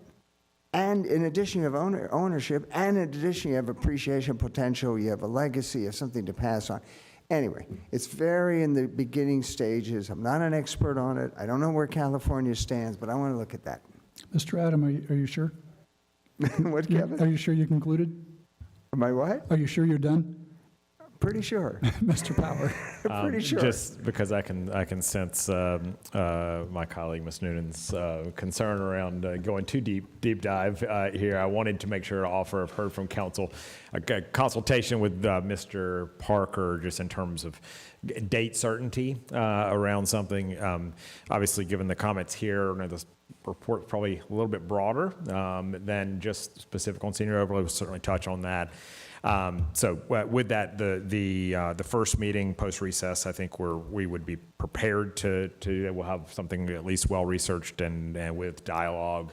S5: And in addition, you have ownership, and in addition, you have appreciation potential, you have a legacy, you have something to pass on. Anyway, it's very in the beginning stages. I'm not an expert on it. I don't know where California stands, but I want to look at that.
S1: Mr. Adam, are you sure?
S5: What, Kevin?
S1: Are you sure you concluded?
S5: Am I what?
S1: Are you sure you're done?
S5: Pretty sure.
S1: Mr. Power.
S5: Pretty sure.
S4: Just because I can sense my colleague Ms. Noonan's concern around going too deep dive here. I wanted to make sure to offer, I've heard from council, a consultation with Mr. Parker just in terms of date certainty around something. Obviously, given the comments here, this report probably a little bit broader than just specific on senior overlay. We'll certainly touch on that. So with that, the first meeting post recess, I think we would be prepared to we'll have something at least well researched and with dialogue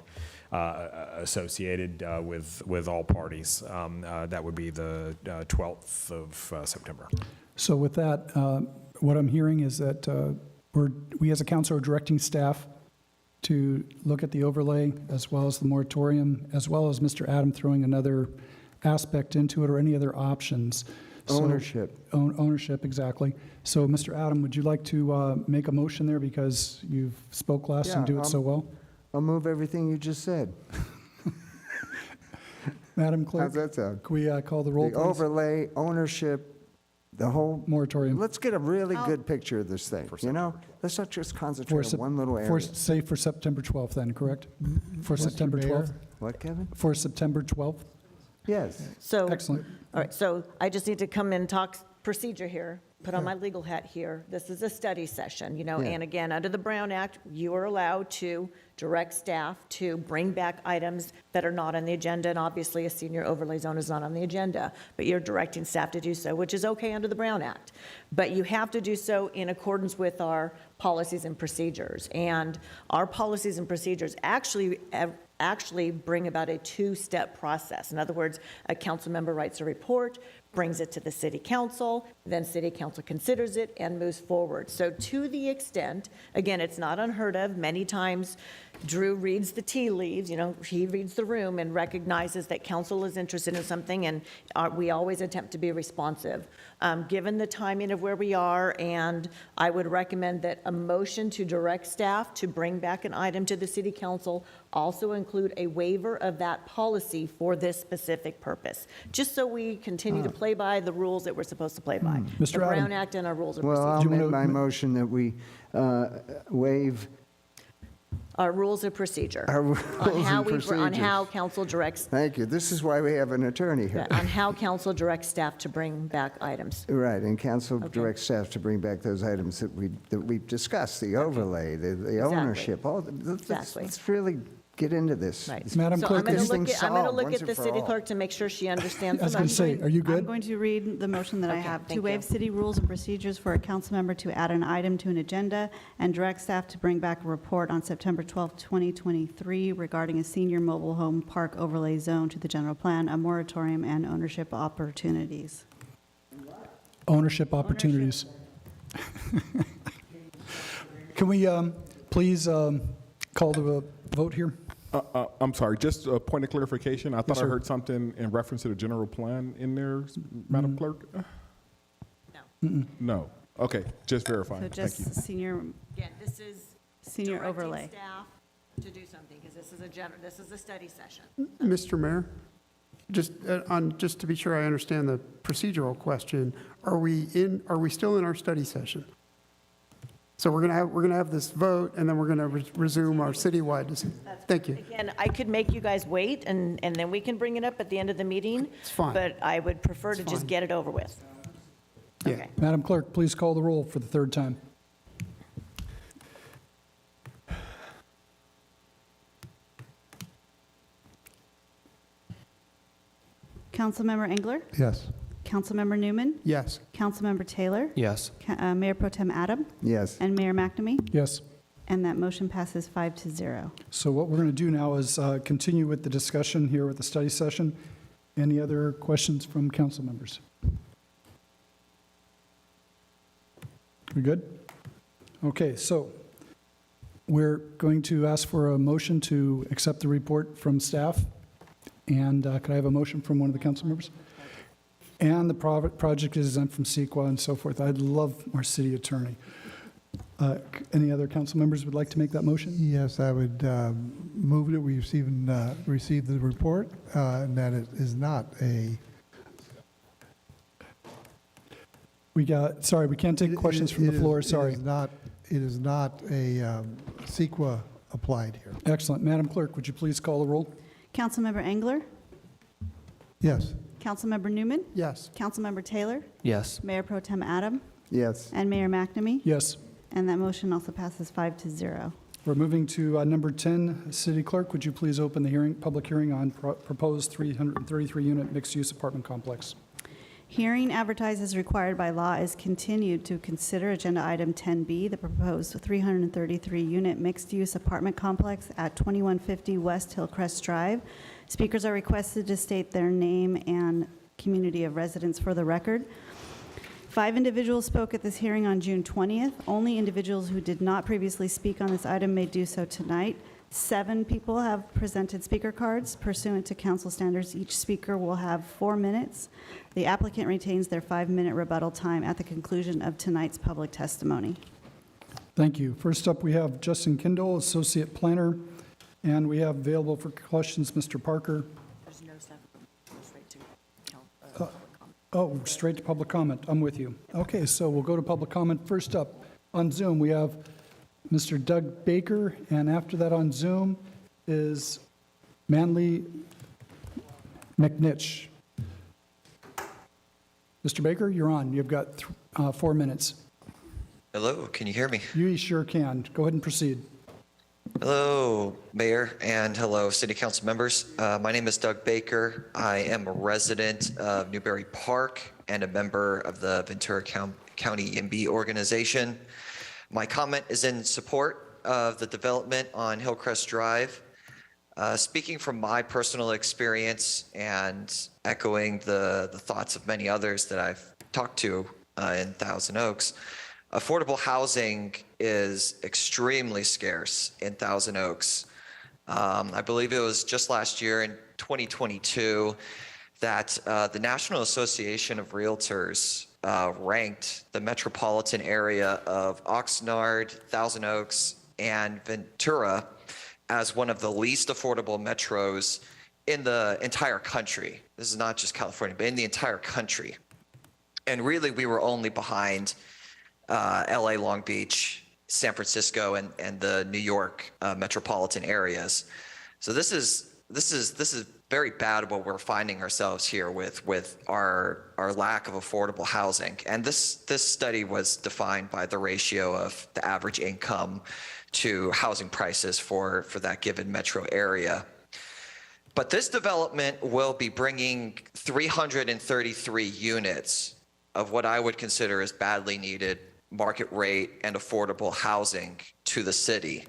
S4: associated with all parties. That would be the 12th of September.
S1: So with that, what I'm hearing is that we as a council are directing staff to look at the overlay as well as the moratorium, as well as Mr. Adam throwing another aspect into it or any other options.
S5: Ownership.
S1: Ownership, exactly. So, Mr. Adam, would you like to make a motion there because you spoke last and do it so well?
S5: I'll move everything you just said.
S1: Madam Clerk,
S5: How's that sound?
S1: can we call the roll,
S5: The
S1: please?
S5: overlay, ownership, the whole
S1: Moratorium.
S5: Let's get a really good picture of this thing, Let's not just concentrate on one little area.
S1: Say for September 12th then, correct? For
S7: Mr.
S1: September
S7: Mayor?
S1: 12th?
S5: What, Kevin?
S1: For September 12th?
S5: Yes.
S6: So,
S1: Excellent.
S6: all right, so I just need to come in and talk procedure here, put on my legal hat here. This is a study session, and again, under the Brown Act, you are allowed to direct staff to bring back items that are not on the agenda, and obviously a senior overlay zone is not on the agenda, but you're directing staff to do so, which is okay under the Brown Act. But you have to do so in accordance with our policies and procedures. And our policies and procedures actually bring about a two-step process. In other words, a council member writes a report, brings it to the city council, then city council considers it and moves forward. So to the extent, again, it's not unheard of, many times Drew reads the tea leaves, he reads the room and recognizes that council is interested in something, and we always attempt to be responsive. Given the timing of where we are, and I would recommend that a motion to direct staff to bring back an item to the city council also include a waiver of that policy for this specific purpose, just so we continue to play by the rules that we're supposed to play by.
S1: Mr.
S6: The Brown
S1: Adam.
S6: Act and our rules of
S5: Well,
S6: procedure.
S5: I'll make my motion that we waive
S6: Our rules of procedure.
S5: Our
S6: On
S5: rules
S6: how
S5: and
S6: on
S5: procedures.
S6: how council directs,
S5: Thank you. This is why we have an attorney here.
S6: on how council directs staff to bring back items.
S5: Right, and council directs staff to bring back those items that we've discussed, the overlay, the ownership, all,
S6: Exactly.
S5: let's really get into this.
S6: Right.
S1: Madam
S6: So
S1: Clerk,
S6: I'm going to
S5: this
S6: look
S5: thing's
S6: at, I'm going to
S5: solved
S6: look
S5: once
S6: at
S5: and
S6: the
S5: for
S6: city
S5: all.
S6: clerk to make sure she understands
S1: I was
S6: the
S1: going to
S6: motion.
S1: say, are you
S20: I'm
S1: good?
S20: going to read the motion that I
S6: Okay,
S20: have.
S6: thank
S20: To waive
S6: you.
S20: city rules and procedures for a council member to add an item to an agenda and direct staff to bring back a report on September 12, 2023 regarding a senior mobile home park overlay zone to the general plan, a moratorium, and ownership opportunities.
S1: Ownership opportunities. Can we please call the vote here?
S9: I'm sorry, just a point of clarification. I thought I
S1: sir.
S9: heard something in reference to the general plan in there, Madam Clerk?
S6: No.
S9: No. Okay, just
S20: So
S9: verifying. Thank
S20: just
S9: you.
S20: senior,
S6: Again, this is
S20: senior
S6: directing
S20: overlay.
S6: staff to do something, because this is a study session.
S22: Mr. Mayor, just to be sure I understand the procedural question, are we still in our study session? So we're going to have this vote, and then we're going to resume our citywide decision. Thank you.
S6: Again, I could make you guys wait, and then we can bring it up at the end of the meeting.
S22: It's fine.
S6: But I would prefer to
S22: It's
S6: just
S22: fine.
S6: get it over with.
S22: Yeah.
S6: Okay.
S1: Madam Clerk, please call the roll for the third time.
S20: Councilmember Engler?
S7: Yes.
S20: Councilmember Newman?
S22: Yes.
S20: Councilmember Taylor?
S8: Yes.
S20: Mayor Pro Tem Adam?
S5: Yes.
S20: And Mayor McNamee?
S1: Yes.
S20: And that motion passes 5-0.
S1: So what we're going to do now is continue with the discussion here with the study session. Any other questions from council members? We good? Okay, so we're going to ask for a motion to accept the report from staff. And could I have a motion from one of the council members? And the project is exempt from CEQA and so forth. I'd love our city attorney. Any other council members would like to make that motion?
S7: Yes, I would move that we receive the report, and that it is not a...
S1: We can't take questions from the floor, sorry.
S7: It is not a CEQA applied here.
S1: Excellent. Madam Clerk, would you please call the roll?
S20: Councilmember Engler?
S7: Yes.
S20: Councilmember Newman?
S22: Yes.
S20: Councilmember Taylor?
S8: Yes.
S20: Mayor Pro Tem Adam?
S5: Yes.
S20: And Mayor McNamee?
S1: Yes.
S20: And that motion also passes 5-0.
S1: We're moving to number 10. City Clerk, would you please open the public hearing on proposed 333-unit mixed-use apartment complex?
S20: Hearing advertised as required by law is continued to consider Agenda Item 10B, the proposed 333-unit mixed-use apartment complex at 2150 West Hillcrest Drive. Speakers are requested to state their name and community of residence for the record. 5 individuals spoke at this hearing on June 20th. Only individuals who did not previously speak on this item may do so tonight. 7 people have presented speaker cards. Pursuant to council standards, each speaker will have 4 minutes. The applicant retains their 5-minute rebuttal time at the conclusion of tonight's public testimony.
S1: Thank you. First up, we have Justin Kindle, Associate Planner, and we have available for questions Mr. Parker.
S6: There's no stuff. Straight to
S1: Oh, straight to public comment. I'm with you. Okay, so we'll go to public comment. First up, on Zoom, we have Mr. Doug Baker, and after that on Zoom is Manley McNitch. Mr. Baker, you're on. You've got 4 minutes.
S10: Hello, can you hear me?
S1: You sure can. Go ahead and proceed.
S10: Hello, Mayor, and hello, City Council members. My name is Doug Baker. I am a resident of Newbury Park and a member of the Ventura County YIMBY organization. My comment is in support of the development on Hillcrest Drive. Speaking from my personal experience and echoing the thoughts of many others that I've talked to in Thousand Oaks, affordable housing is extremely scarce in Thousand Oaks. I believe it was just last year in 2022 that the National Association of Realtors ranked the metropolitan area of Oxnard, Thousand Oaks, and Ventura as one of the least affordable metros in the entire country. This is not just California, but in the entire country. And really, we were only behind LA Long Beach San Francisco and the New York metropolitan areas. So this is very bad what we're finding ourselves here with our lack of affordable housing. And this study was defined by the ratio of the average income to housing prices for that given metro area. But this development will be bringing 333 units of what I would consider as badly needed market rate and affordable housing to the city.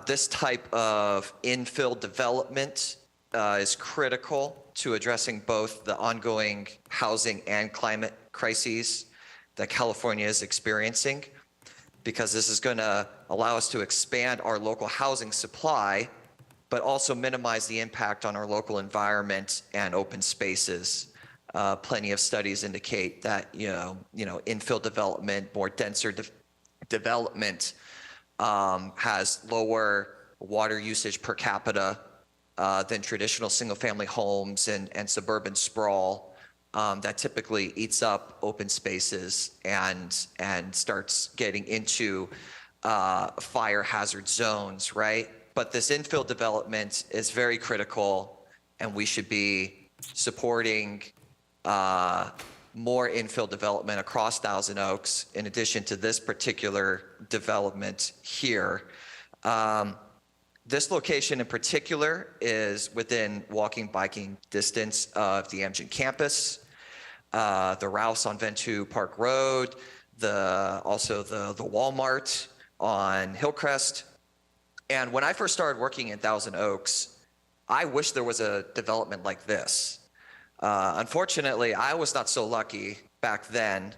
S10: This type of infill development is critical to addressing both the ongoing housing and climate crises that California is experiencing, because this is going to allow us to expand our local housing supply, but also minimize the impact on our local environment and open spaces. Plenty of studies indicate that infill development, more denser development, has lower water usage per capita than traditional single-family homes and suburban sprawl that typically eats up open spaces and starts getting into fire hazard zones, right? But this infill development is very critical, and we should be supporting more infill development across Thousand Oaks in addition to this particular development here. This location in particular is within walking, biking distance of the Amgen campus, the Rouse on Ventura Park Road, also the Walmart on Hillcrest. And when I first started working in Thousand Oaks, I wish there was a development like this. Unfortunately, I was not so lucky back then,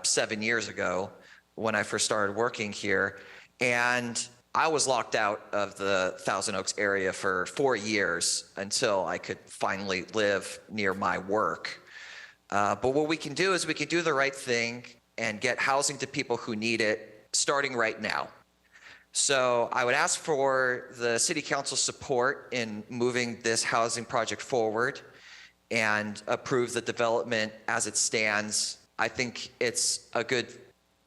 S10: 7 years ago, when I first started working here. And I was locked out of the Thousand Oaks area for 4 years until I could finally live near my work. But what we can do is we can do the right thing and get housing to people who need it starting right now. So I would ask for the City Council support in moving this housing project forward and approve the development as it stands. I think it's a good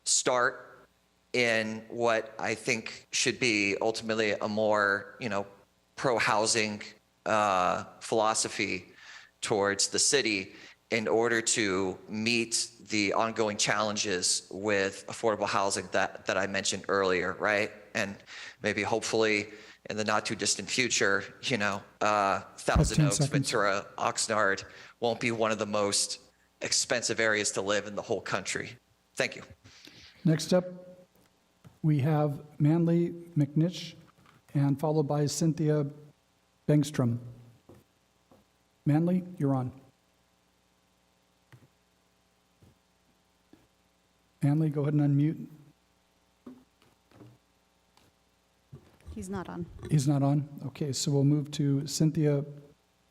S10: start in what I think should be ultimately a more, pro-housing philosophy towards the city in order to meet the ongoing challenges with affordable housing that I mentioned earlier, right? And maybe hopefully in the not too distant future, Thousand Oaks, Ventura, Oxnard won't be one of the most expensive areas to live in the whole country. Thank you.
S1: Next up, we have Manley McNish, and followed by Cynthia Bengstrom. Manley, you're on. Manley, go ahead and unmute.
S20: He's not on.
S1: He's not on? Okay, so we'll move to Cynthia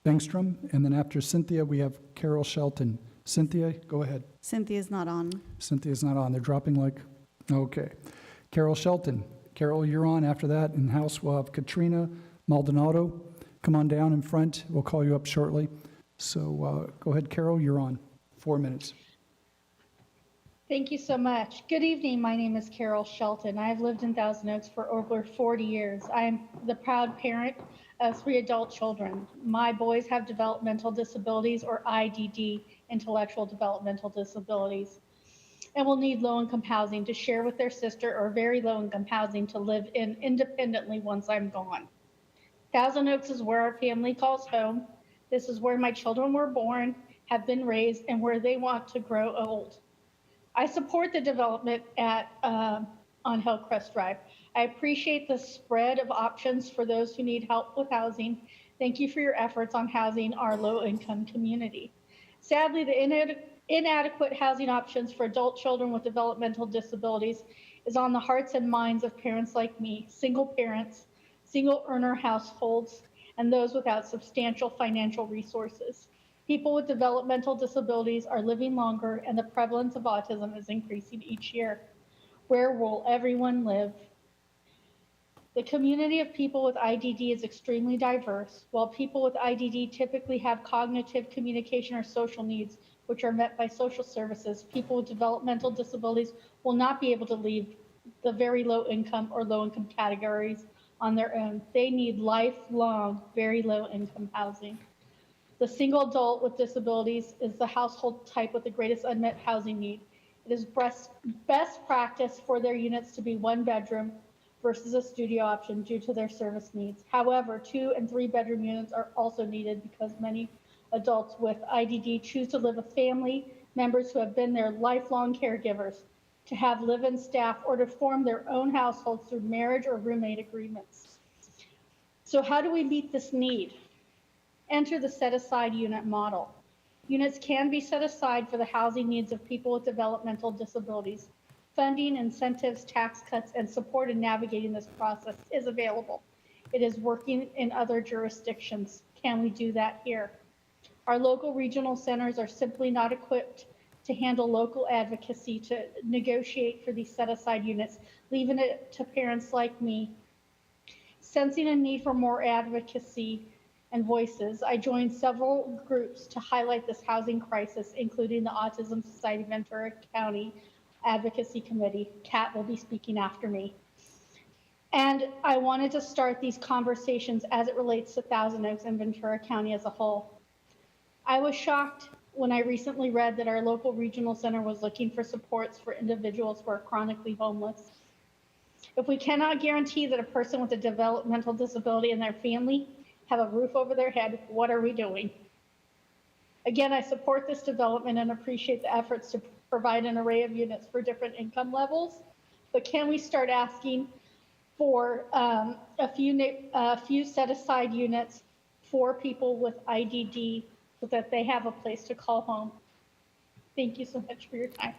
S1: Bengstrom, and then after Cynthia, we have Carol Shelton. Cynthia, go ahead.
S20: Cynthia's not on.
S1: Cynthia's not on. They're dropping like, okay. Carol Shelton. Carol, you're on. After that, in House, we'll have Katrina Maldonado. Come on down in front. We'll call you up shortly. So go ahead, Carol, you're on. 4 minutes.
S11: Thank you so much. Good evening. My name is Carol Shelton. I've lived in Thousand Oaks for over 40 years. I am the proud parent of 3 adult children. My boys have developmental disabilities, or IDD, intellectual developmental disabilities, and will need low-income housing to share with their sister, or very low-income housing to live in independently once I'm gone. Thousand Oaks is where our family calls home. This is where my children were born, have been raised, and where they want to grow old. I support the development on Hillcrest Drive. I appreciate the spread of options for those who need help with housing. Thank you for your efforts on housing our low-income community. Sadly, the inadequate housing options for adult children with developmental disabilities is on the hearts and minds of parents like me, single parents, single earner households, and those without substantial financial resources. People with developmental disabilities are living longer, and the prevalence of autism is increasing each year. Where will everyone live? The community of people with IDD is extremely diverse. While people with IDD typically have cognitive, communication, or social needs, which are met by social services, people with developmental disabilities will not be able to the very low income or low income categories on their own. They need lifelong, very low income housing. The single adult with disabilities is the household type with the greatest unmet housing need. It is best practice for their units to be 1 bedroom versus a studio option due to their service needs. However, 2 and 3 bedroom units are also needed because many adults with IDD choose to live with family members who have been their lifelong caregivers, to have live-in staff, or to form their own households through marriage or roommate agreements. So how do we meet this need? Enter the set-aside unit model. Units can be set aside for the housing needs of people with developmental disabilities. Funding, incentives, tax cuts, and support in navigating this process is available. It is working in other jurisdictions. Can we do that here? Our local regional centers are simply not equipped to handle local advocacy to negotiate for these set-aside units, leaving it to parents like me. Sensing a need for more advocacy and voices, I joined several groups to highlight this housing crisis, including the Autism Society Ventura County Advocacy Committee. Kat will be speaking after me. And I wanted to start these conversations as it relates to Thousand Oaks and Ventura County as a whole. I was shocked when I recently read that our local regional center was looking for supports for individuals who are chronically homeless. If we cannot guarantee that a person with a developmental disability and their family have a roof over their head, what are we doing? Again, I support this development and appreciate the efforts to provide an array of units for different income levels, but can we start asking for a few set-aside units for people with IDD so that they have a place to call home? Thank you so much for your time.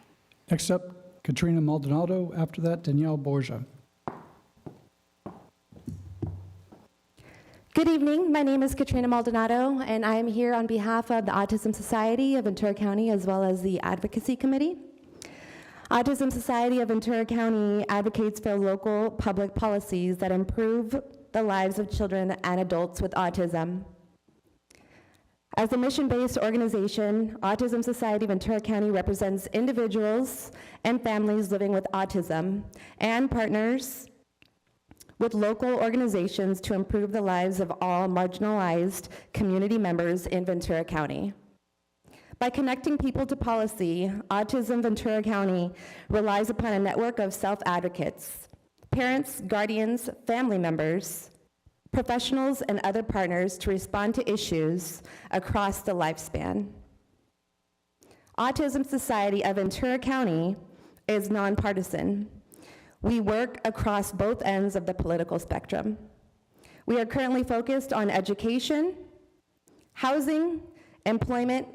S1: Next up, Katrina Maldonado. After that, Danielle Borgia.
S12: Good evening. My name is Katrina Maldonado, and I am here on behalf of the Autism Society of Ventura County, as well as the Advocacy Committee. Autism Society of Ventura County advocates for local public policies that improve the lives of children and adults with autism. As a mission-based organization, Autism Society of Ventura County represents individuals and families living with autism and partners with local organizations to improve the lives of all marginalized community members in Ventura County. By connecting people to policy, Autism Ventura County relies upon a network of self-advocates, parents, guardians, family members, professionals, and other partners to respond to issues across the lifespan. Autism Society of Ventura County is nonpartisan. We work across both ends of the political spectrum. We are currently focused on education, housing, employment,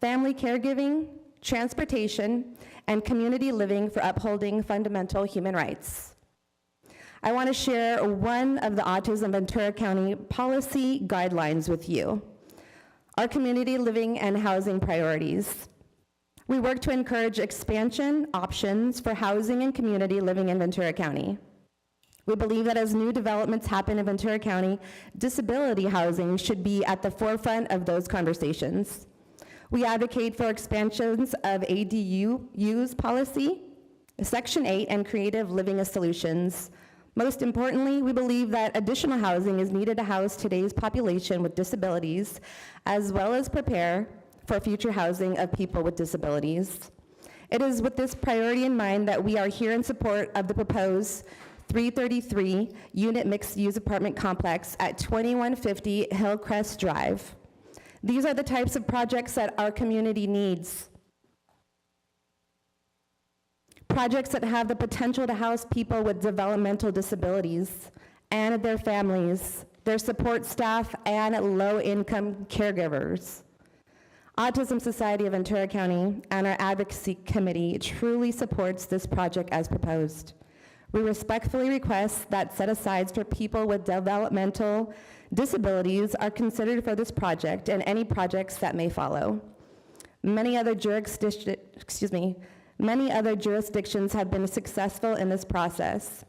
S12: family caregiving, transportation, and community living for upholding fundamental human rights. I want to share one of the Autism Ventura County policy guidelines with you, our community living and housing priorities. We work to encourage expansion options for housing and community living in Ventura County. We believe that as new developments happen in Ventura County, disability housing should be at the forefront of those conversations. We advocate for expansions of ADU's policy, Section 8, and creative living solutions. Most importantly, we believe that additional housing is needed to house today's population with disabilities, as well as prepare for future housing of people with disabilities. It is with this priority in mind that we are here in support of the proposed 333 unit mixed-use apartment complex at 2150 Hillcrest Drive. These are the types of projects that our community needs. Projects that have the potential to house people with developmental disabilities and their families, their support staff, and low-income caregivers. Autism Society of Ventura County and our Advocacy Committee truly supports this project as proposed. We respectfully request that set-asides for people with developmental disabilities are considered for this project and any projects that may follow. Many other jurisdictions have been successful in this process.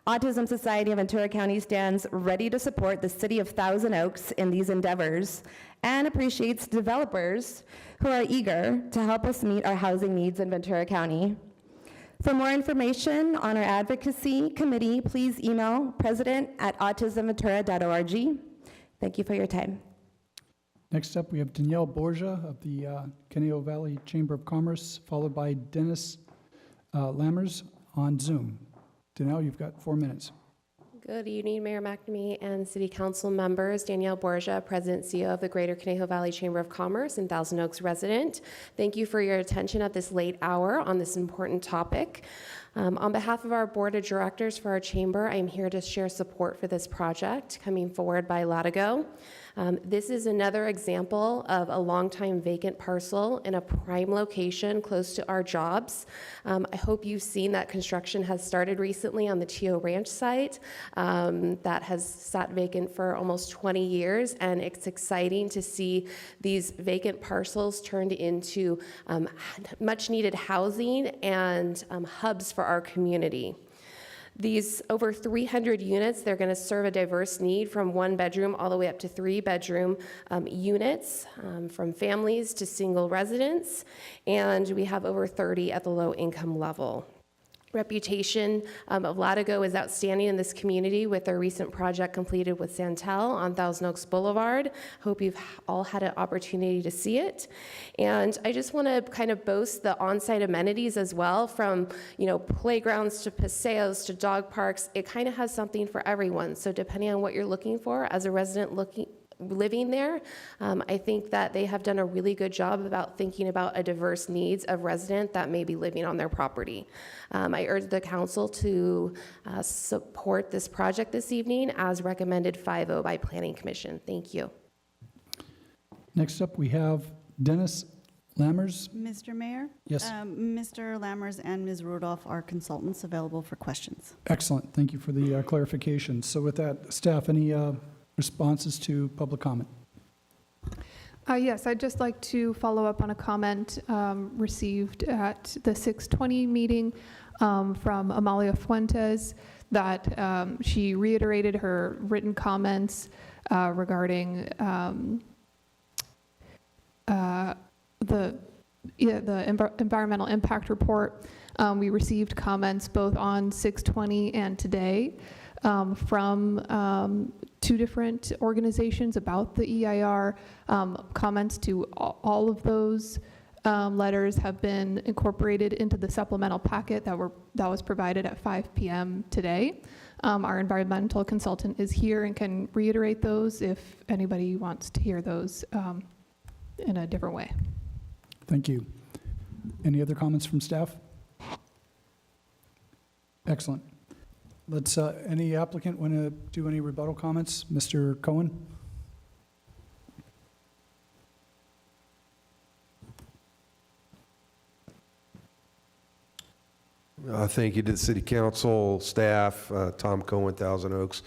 S12: Autism Society of Ventura County stands ready to support the City of Thousand Oaks in these endeavors and appreciates developers who are eager to help us meet our housing needs in Ventura County. For more information on our advocacy committee, please email president@autismventura.org. Thank you for your time.
S1: Next up, we have Danielle Borgia of the Conejo Valley Chamber of Commerce, followed by Dennis Lammers on Zoom. Danielle, you've got 4 minutes.
S13: Good evening, Mayor McNamee and City Council members. Danielle Borgia, President and CEO of the Greater Conejo Valley Chamber of Commerce and Thousand Oaks resident. Thank you for your attention at this late hour on this important topic. On behalf of our board of directors for our chamber, I'm here to share support for this project coming forward by Latigo. This is another example of a longtime vacant parcel in a prime location close to our jobs. I hope you've seen that construction has started recently on the Tio Ranch site that has sat vacant for almost 20 years, and it's exciting to see these vacant parcels turned into much needed housing and hubs for our community. These over 300 units, they're going to serve a diverse need from 1 bedroom all the way up to 3 bedroom units, from families to single residents, and we have over 30 at the low income level. Reputation of Latigo is outstanding in this community with their recent project completed with Santel on Thousand Oaks Boulevard. Hope you've all had an opportunity to see it. And I just want to kind of boast the on-site amenities as well, from playgrounds to paseos to dog parks. It kind of has something for everyone. So depending on what you're looking for as a resident living there, I think that they have done a really good job about thinking about a diverse needs of resident that may be living on their property. I urge the council to support this project this evening as recommended 5-0 by Planning Commission. Thank you.
S1: Next up, we have Dennis Lammers.
S20: Mr. Mayor?
S1: Yes.
S20: Mr. Lammers and Ms. Rudolph are consultants available for questions.
S1: Excellent. Thank you for the clarification. So with that, staff, any responses to public comment?
S14: Yes, I'd just like to follow up on a comment received at the 6:20 meeting from Amalia Fuentes, that she reiterated her written comments regarding the environmental impact report. We received comments both on 6:20 and today from 2 different organizations about the EIR. Comments to all of those letters have been incorporated into the supplemental packet that was provided at 5 p.m. today. Our environmental consultant is here and can reiterate those if anybody wants to hear those in a different way.
S1: Thank you. Any other comments from staff? Excellent. Let's, any applicant want to do any rebuttal comments? Mr. Cohen?
S23: Thank you to the city council, staff, Tom Cohen, Thousand Oaks.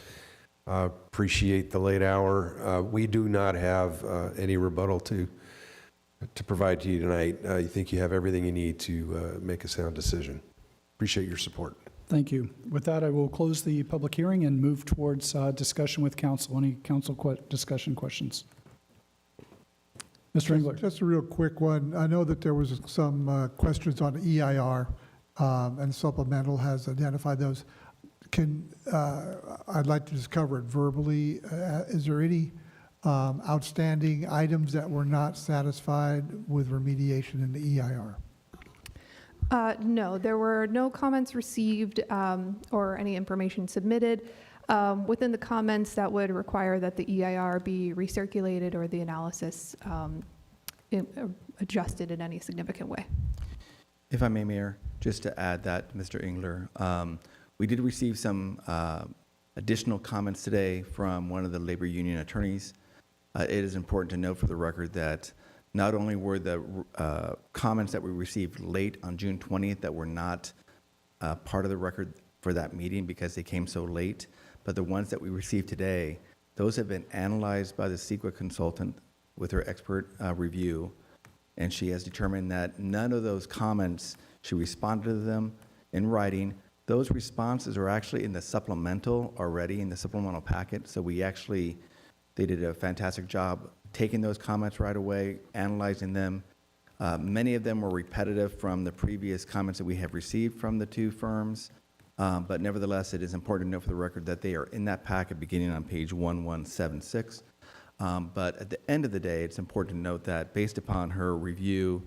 S23: Appreciate the late hour. We do not have any rebuttal to provide to you tonight. I think you have everything you need to make a sound decision. Appreciate your support.
S1: Thank you. With that, I will close the public hearing and move towards discussion with council. Any council discussion questions? Mr. Engler.
S7: Just a real quick one. I know that there was some questions on EIR, and supplemental has identified those. I'd like to just cover it verbally. Is there any outstanding items that were not satisfied with remediation in the EIR?
S14: No, there were no comments received or any information submitted within the comments that would require that the EIR be recirculated or the analysis adjusted in any significant way.
S24: If I may, Mayor, just to add that, Mr. Engler, we did receive some additional comments today from one of the labor union attorneys. It is important to note for the record that not only were the comments that we received late on June 20th that were not part of the record for that meeting because they came so late, but the ones that we received today, those have been analyzed by the CEQA consultant with her expert review, and she has determined that none of those comments, she responded to them in writing. Those responses are actually in the supplemental already, in the supplemental packet, so they did a fantastic job taking those comments right away, analyzing them, Many of them were repetitive from the previous comments that we have received from the two firms, but nevertheless, it is important to note for the record that they are in that packet beginning on page 1176. But at the end of the day, it's important to note that based upon her review,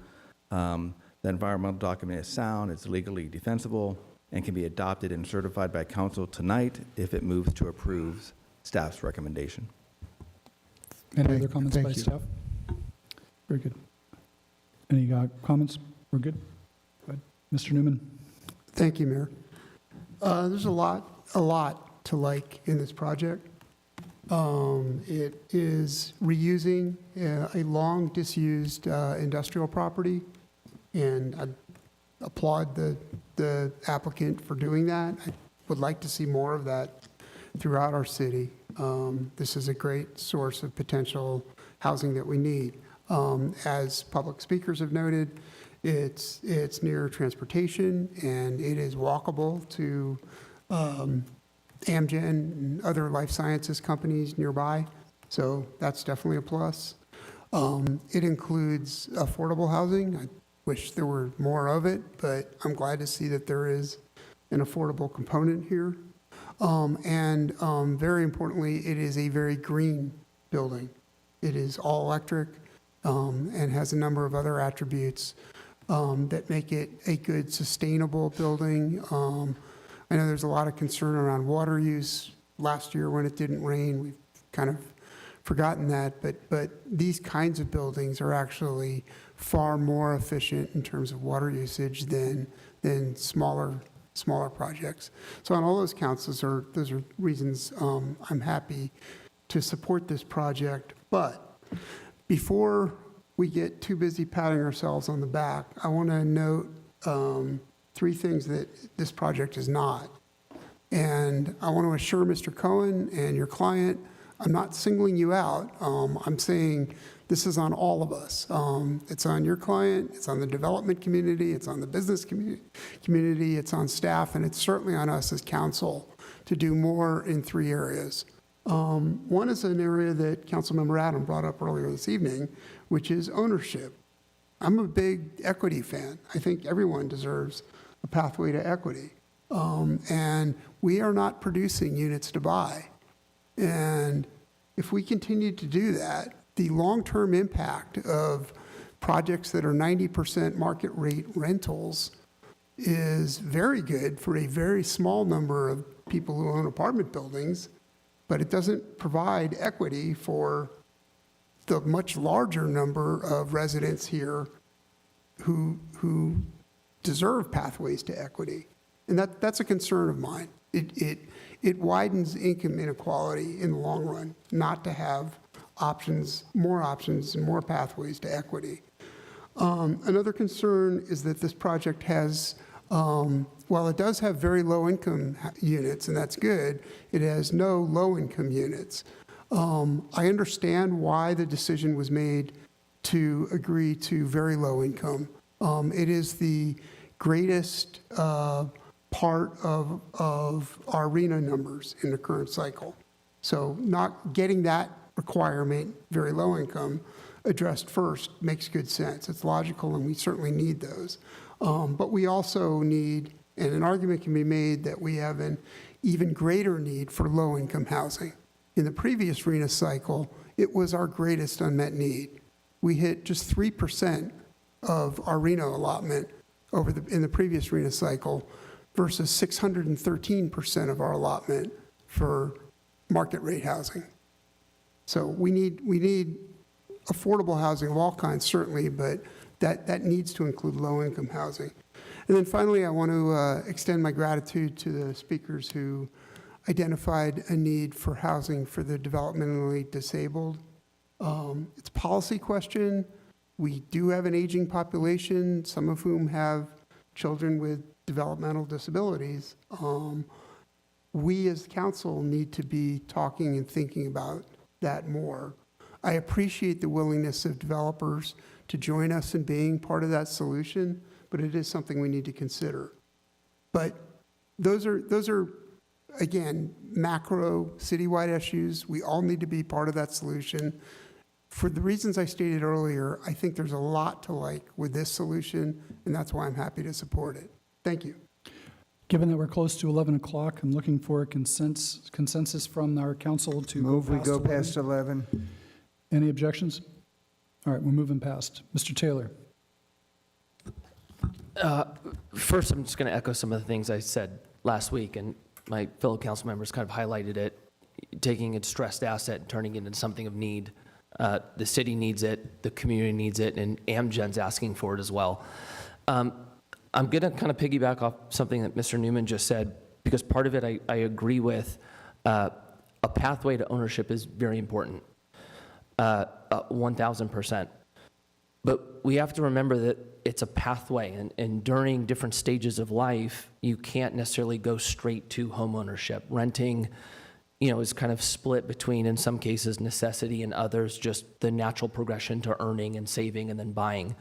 S24: the environmental document is sound, it's legally defensible, and can be adopted and certified by council tonight if it moves to approve staff's recommendation.
S1: Any other comments by
S7: Thank you.
S1: staff? Very good. Any comments? We're good? Go ahead. Mr. Newman?
S22: Thank you, Mayor. There's a lot to like in this project. It is reusing a long disused industrial property, and I applaud the applicant for doing that. I would like to see more of that throughout our city. This is a great source of potential housing that we need. As public speakers have noted, it's near transportation, and it is walkable to Amgen and other life sciences companies nearby, so that's definitely a plus. It includes affordable housing. I wish there were more of it, but I'm glad to see that there is an affordable component here. And very importantly, it is a very green building. It is all electric and has a number of other attributes that make it a good, sustainable building. I know there's a lot of concern around water use. Last year when it didn't rain, we've kind of forgotten that, but these kinds of buildings are actually far more efficient in terms of water usage than smaller projects. So on all those counts, those are reasons I'm happy to support this project. But before we get too busy patting ourselves on the back, I want to note three things that this project is not. And I want to assure Mr. Cohen and your client, I'm not singling you out. I'm saying this is on all of us. It's on your client, it's on the development community, it's on the business community, it's on staff, and it's certainly on us as council to do more in three areas. One is an area that Councilmember Adam brought up earlier this evening, which is ownership. I'm a big equity fan. I think everyone deserves a pathway to equity. And we are not producing units to buy. And if we continue to do that, the long-term impact of projects that are 90% market rate rentals is very good for a very small number of people who own apartment buildings, but it doesn't provide equity for the much larger number of residents here who deserve pathways to equity. And that's a concern of mine. It widens income inequality in the long run, not to have options, and more pathways to equity. Another concern is that this project has, while it does have very low income units, and that's good, it has no low income units. I understand why the decision was made to agree to very low income. It is the greatest part of our RHNA numbers in the current cycle. So not getting that requirement, very low income, addressed first makes good sense. It's logical, and we certainly need those. But we also need, and an argument can be made that we have an even greater need for low-income housing. In the previous RHNA cycle, it was our greatest unmet need. We hit just 3% of our RHNA allotment in the previous RHNA cycle versus 613% of our allotment for market rate housing. So we need affordable housing of all kinds, certainly, but that needs to include low-income housing. And then finally, I want to extend my gratitude to the speakers who identified a need for housing for the developmentally disabled. It's a policy question. We do have an aging population, some of whom have children with developmental disabilities. We as council need to be talking and thinking about that more. I appreciate the willingness of developers to join us in being part of that solution, but it is something we need to consider. But those are again, macro citywide issues. We all need to be part of that solution. For the reasons I stated earlier, I think there's a lot to like with this solution, and that's why I'm happy to support it. Thank you.
S1: Given that we're close to 11 o'clock, I'm looking for a consensus from our council to
S5: Move we go
S1: 11.
S5: past 11.
S1: Any objections? All right, we're moving past. Mr. Taylor?
S8: First, I'm just going to echo some of the things I said last week, and my fellow council members kind of highlighted it, taking a distressed asset and turning it into something of need. The city needs it, the community needs it, and Amgen's asking for it as well. I'm going to kind of piggyback off something that Mr. Newman just said, because part of it I agree with. A pathway to ownership is very important, 1,000%. But we have to remember that it's a pathway, and during different stages of life, you can't necessarily go straight to homeownership. Renting, is kind of split between, in some cases, necessity, and others, just the natural progression to earning and saving and then buying.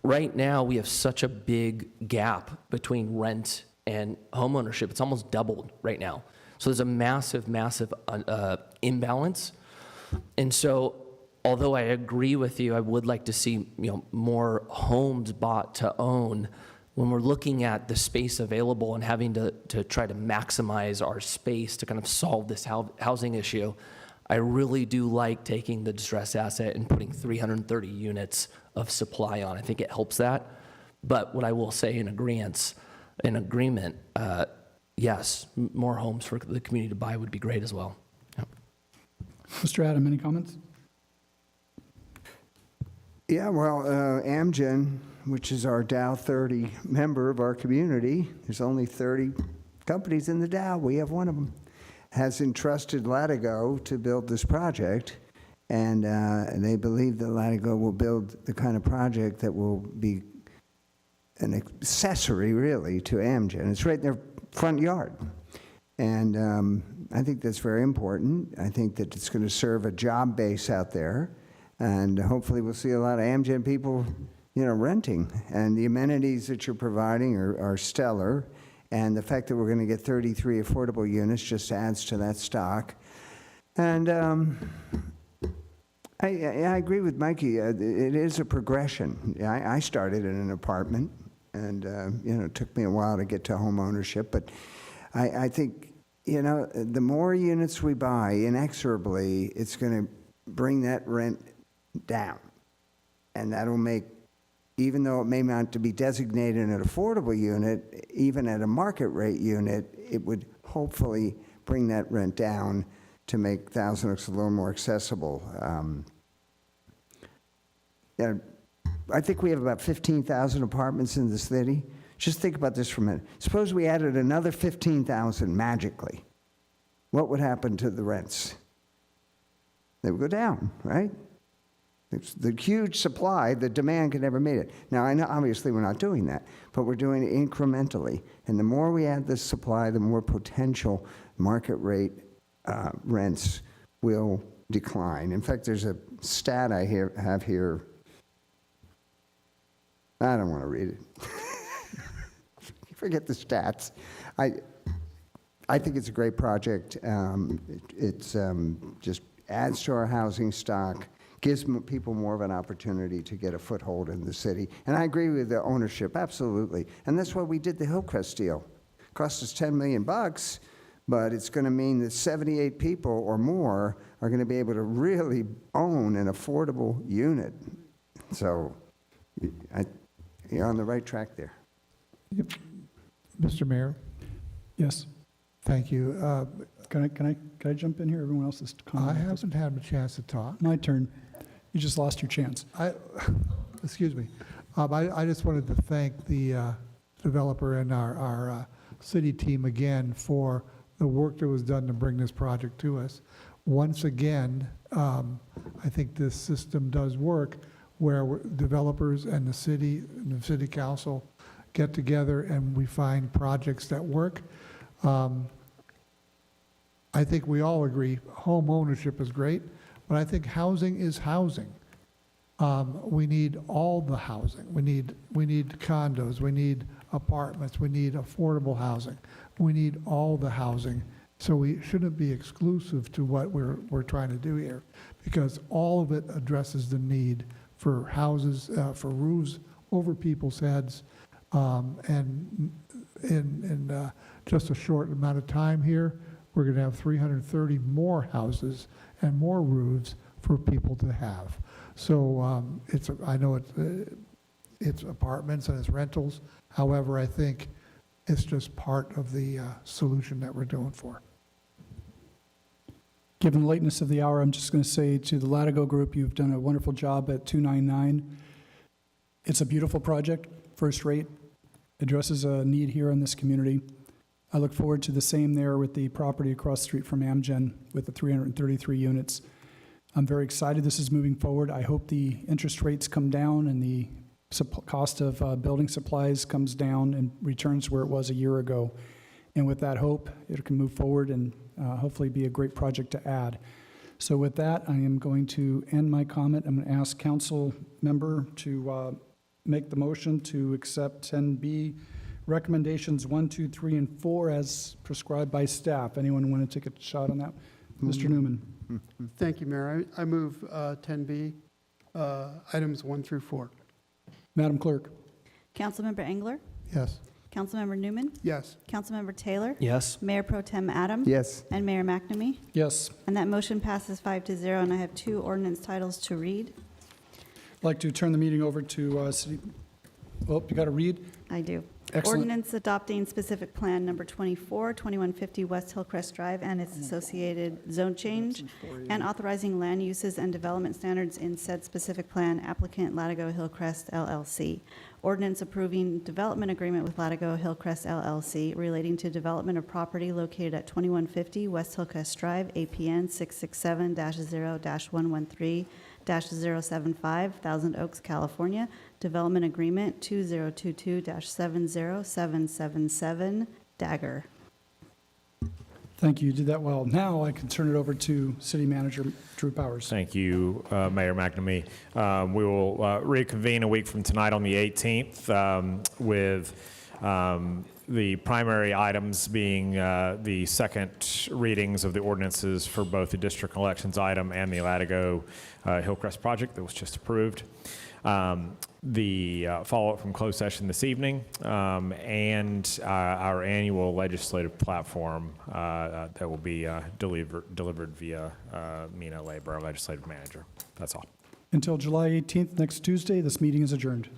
S8: Right now, we have such a big gap between rent and homeownership. It's almost doubled right now. So there's a massive, massive imbalance. And so, although I agree with you, I would like to see more homes bought to own. When we're looking at the space available and having to try to maximize our space to kind of solve this housing issue, I really do like taking the distressed asset and putting 330 units of supply on. I think it helps that. But what I will say in agreement, yes, more homes for the community to buy would be great as well. Yep.
S1: Mr. Adam, any comments?
S5: Yeah, well, Amgen, which is our Dow 30 member of our community, there's only 30 companies in the Dow, we have one of them, has entrusted Latigo to build this project, and they believe that Latigo will build the kind of project that will be an accessory, really, to Amgen. It's right in their front yard. And I think that's very important. I think that it's going to serve a job base out there. And hopefully we'll see a lot of Amgen people, renting. And the amenities that you're providing are stellar. And the fact that we're going to get 33 affordable units just adds to that stock. And I agree with Mikey. It is a progression. I started in an apartment, and it took me a while to get to home ownership. But I think, the more units we buy, inexorably, it's going to bring that rent down. And that'll make, even though it may not to be designated an affordable unit, even at a market rate unit, it would hopefully bring that rent down to make Thousand Oaks a little more accessible. I think we have about 15,000 apartments in the city. Just think about this for a minute. Suppose we added another 15,000 magically. What would happen to the rents? They would go down, right? It's the huge supply, the demand can never meet it. Now, I know obviously we're not doing that, but we're doing it incrementally. And the more we add this supply, the more potential market rate rents will decline. In fact, there's a stat I have here. I don't want to read it. Forget the stats. I think it's a great project. It's just adds to our housing stock, gives people more of an opportunity to get a foothold in the city. And I agree with the ownership, absolutely. And that's why we did the Hillcrest deal. It cost us $10 million, but it's going to mean that 78 people or more are going to be able to really own an affordable unit. So you're on the right track there.
S7: Yep. Mr. Mayor?
S1: Yes.
S7: Thank you.
S1: Can I jump in here? Everyone else is
S7: I
S1: commenting.
S7: haven't had a chance to talk.
S1: My turn. You just lost your chance.
S7: Excuse me. I just wanted to thank the developer and our city team again for the work that was done to bring this project to us. Once again, I think this system does work where developers and the city council get together and we find projects that work. I think we all agree home ownership is great, but I think housing is housing. We need all the housing. We need condos. We need apartments. We need affordable housing. We need all the housing. So we shouldn't be exclusive to what we're trying to do here, because all of it addresses the need for houses, for roofs over people's heads. And in just a short amount of time here, we're going to have 330 more houses and more roofs for people to have. So I know it's apartments and it's rentals. However, I think it's just part of the solution that we're doing for.
S1: Given the lateness of the hour, I'm just going to say to the Latigo Group, you've done a wonderful job at 299. It's a beautiful project, first rate, addresses a need here in this community. I look forward to the same there with the property across the street from Amgen with the 333 units. I'm very excited this is moving forward. I hope the interest rates come down and the cost of building supplies comes down and returns where it was a year ago. And with that hope, it can move forward and hopefully be a great project to add. So with that, I am going to end my comment. I'm going to ask council member to make the motion to accept 10B recommendations 1, 2, 3, and 4 as prescribed by staff. Anyone want to take a shot on that? Mr. Newman.
S22: Thank you, Mayor. I move 10B, items 1 through 4.
S1: Madam Clerk.
S20: Councilmember Engler?
S7: Yes.
S20: Councilmember Newman?
S22: Yes.
S20: Councilmember Taylor?
S8: Yes.
S20: Mayor Pro Tem Adams?
S5: Yes.
S20: And Mayor McNamee?
S1: Yes.
S20: And that motion passes 5-0, and I have 2 ordinance titles to read.
S1: I'd like to turn the meeting over to City. Oh, you got to read?
S20: I do.
S1: Excellent.
S20: Ordinance adopting specific plan number 24, 2150 West Hillcrest Drive and its associated zone change, and authorizing land uses and development standards in said specific plan, applicant Latigo Hillcrest LLC. Ordinance approving development agreement with Latigo Hillcrest LLC relating to development of property located at 2150 West Hillcrest Drive, APN 667-0-113-075, Thousand Oaks, California. Development Agreement 2022-70777, Dagger.
S1: Thank you. You did that well. Now I can turn it over to City Manager Drew Powers.
S4: Thank you, Mayor McNamee. We will reconvene a week from tonight on the 18th with the primary items being the second readings of the ordinances for both the district elections item and the Latigo Hillcrest project that was just approved. The follow-up from closed session this evening, and our annual legislative platform that will be delivered via Mina Labor, our legislative manager. That's all.
S1: Until July 18th, next Tuesday, this meeting is adjourned.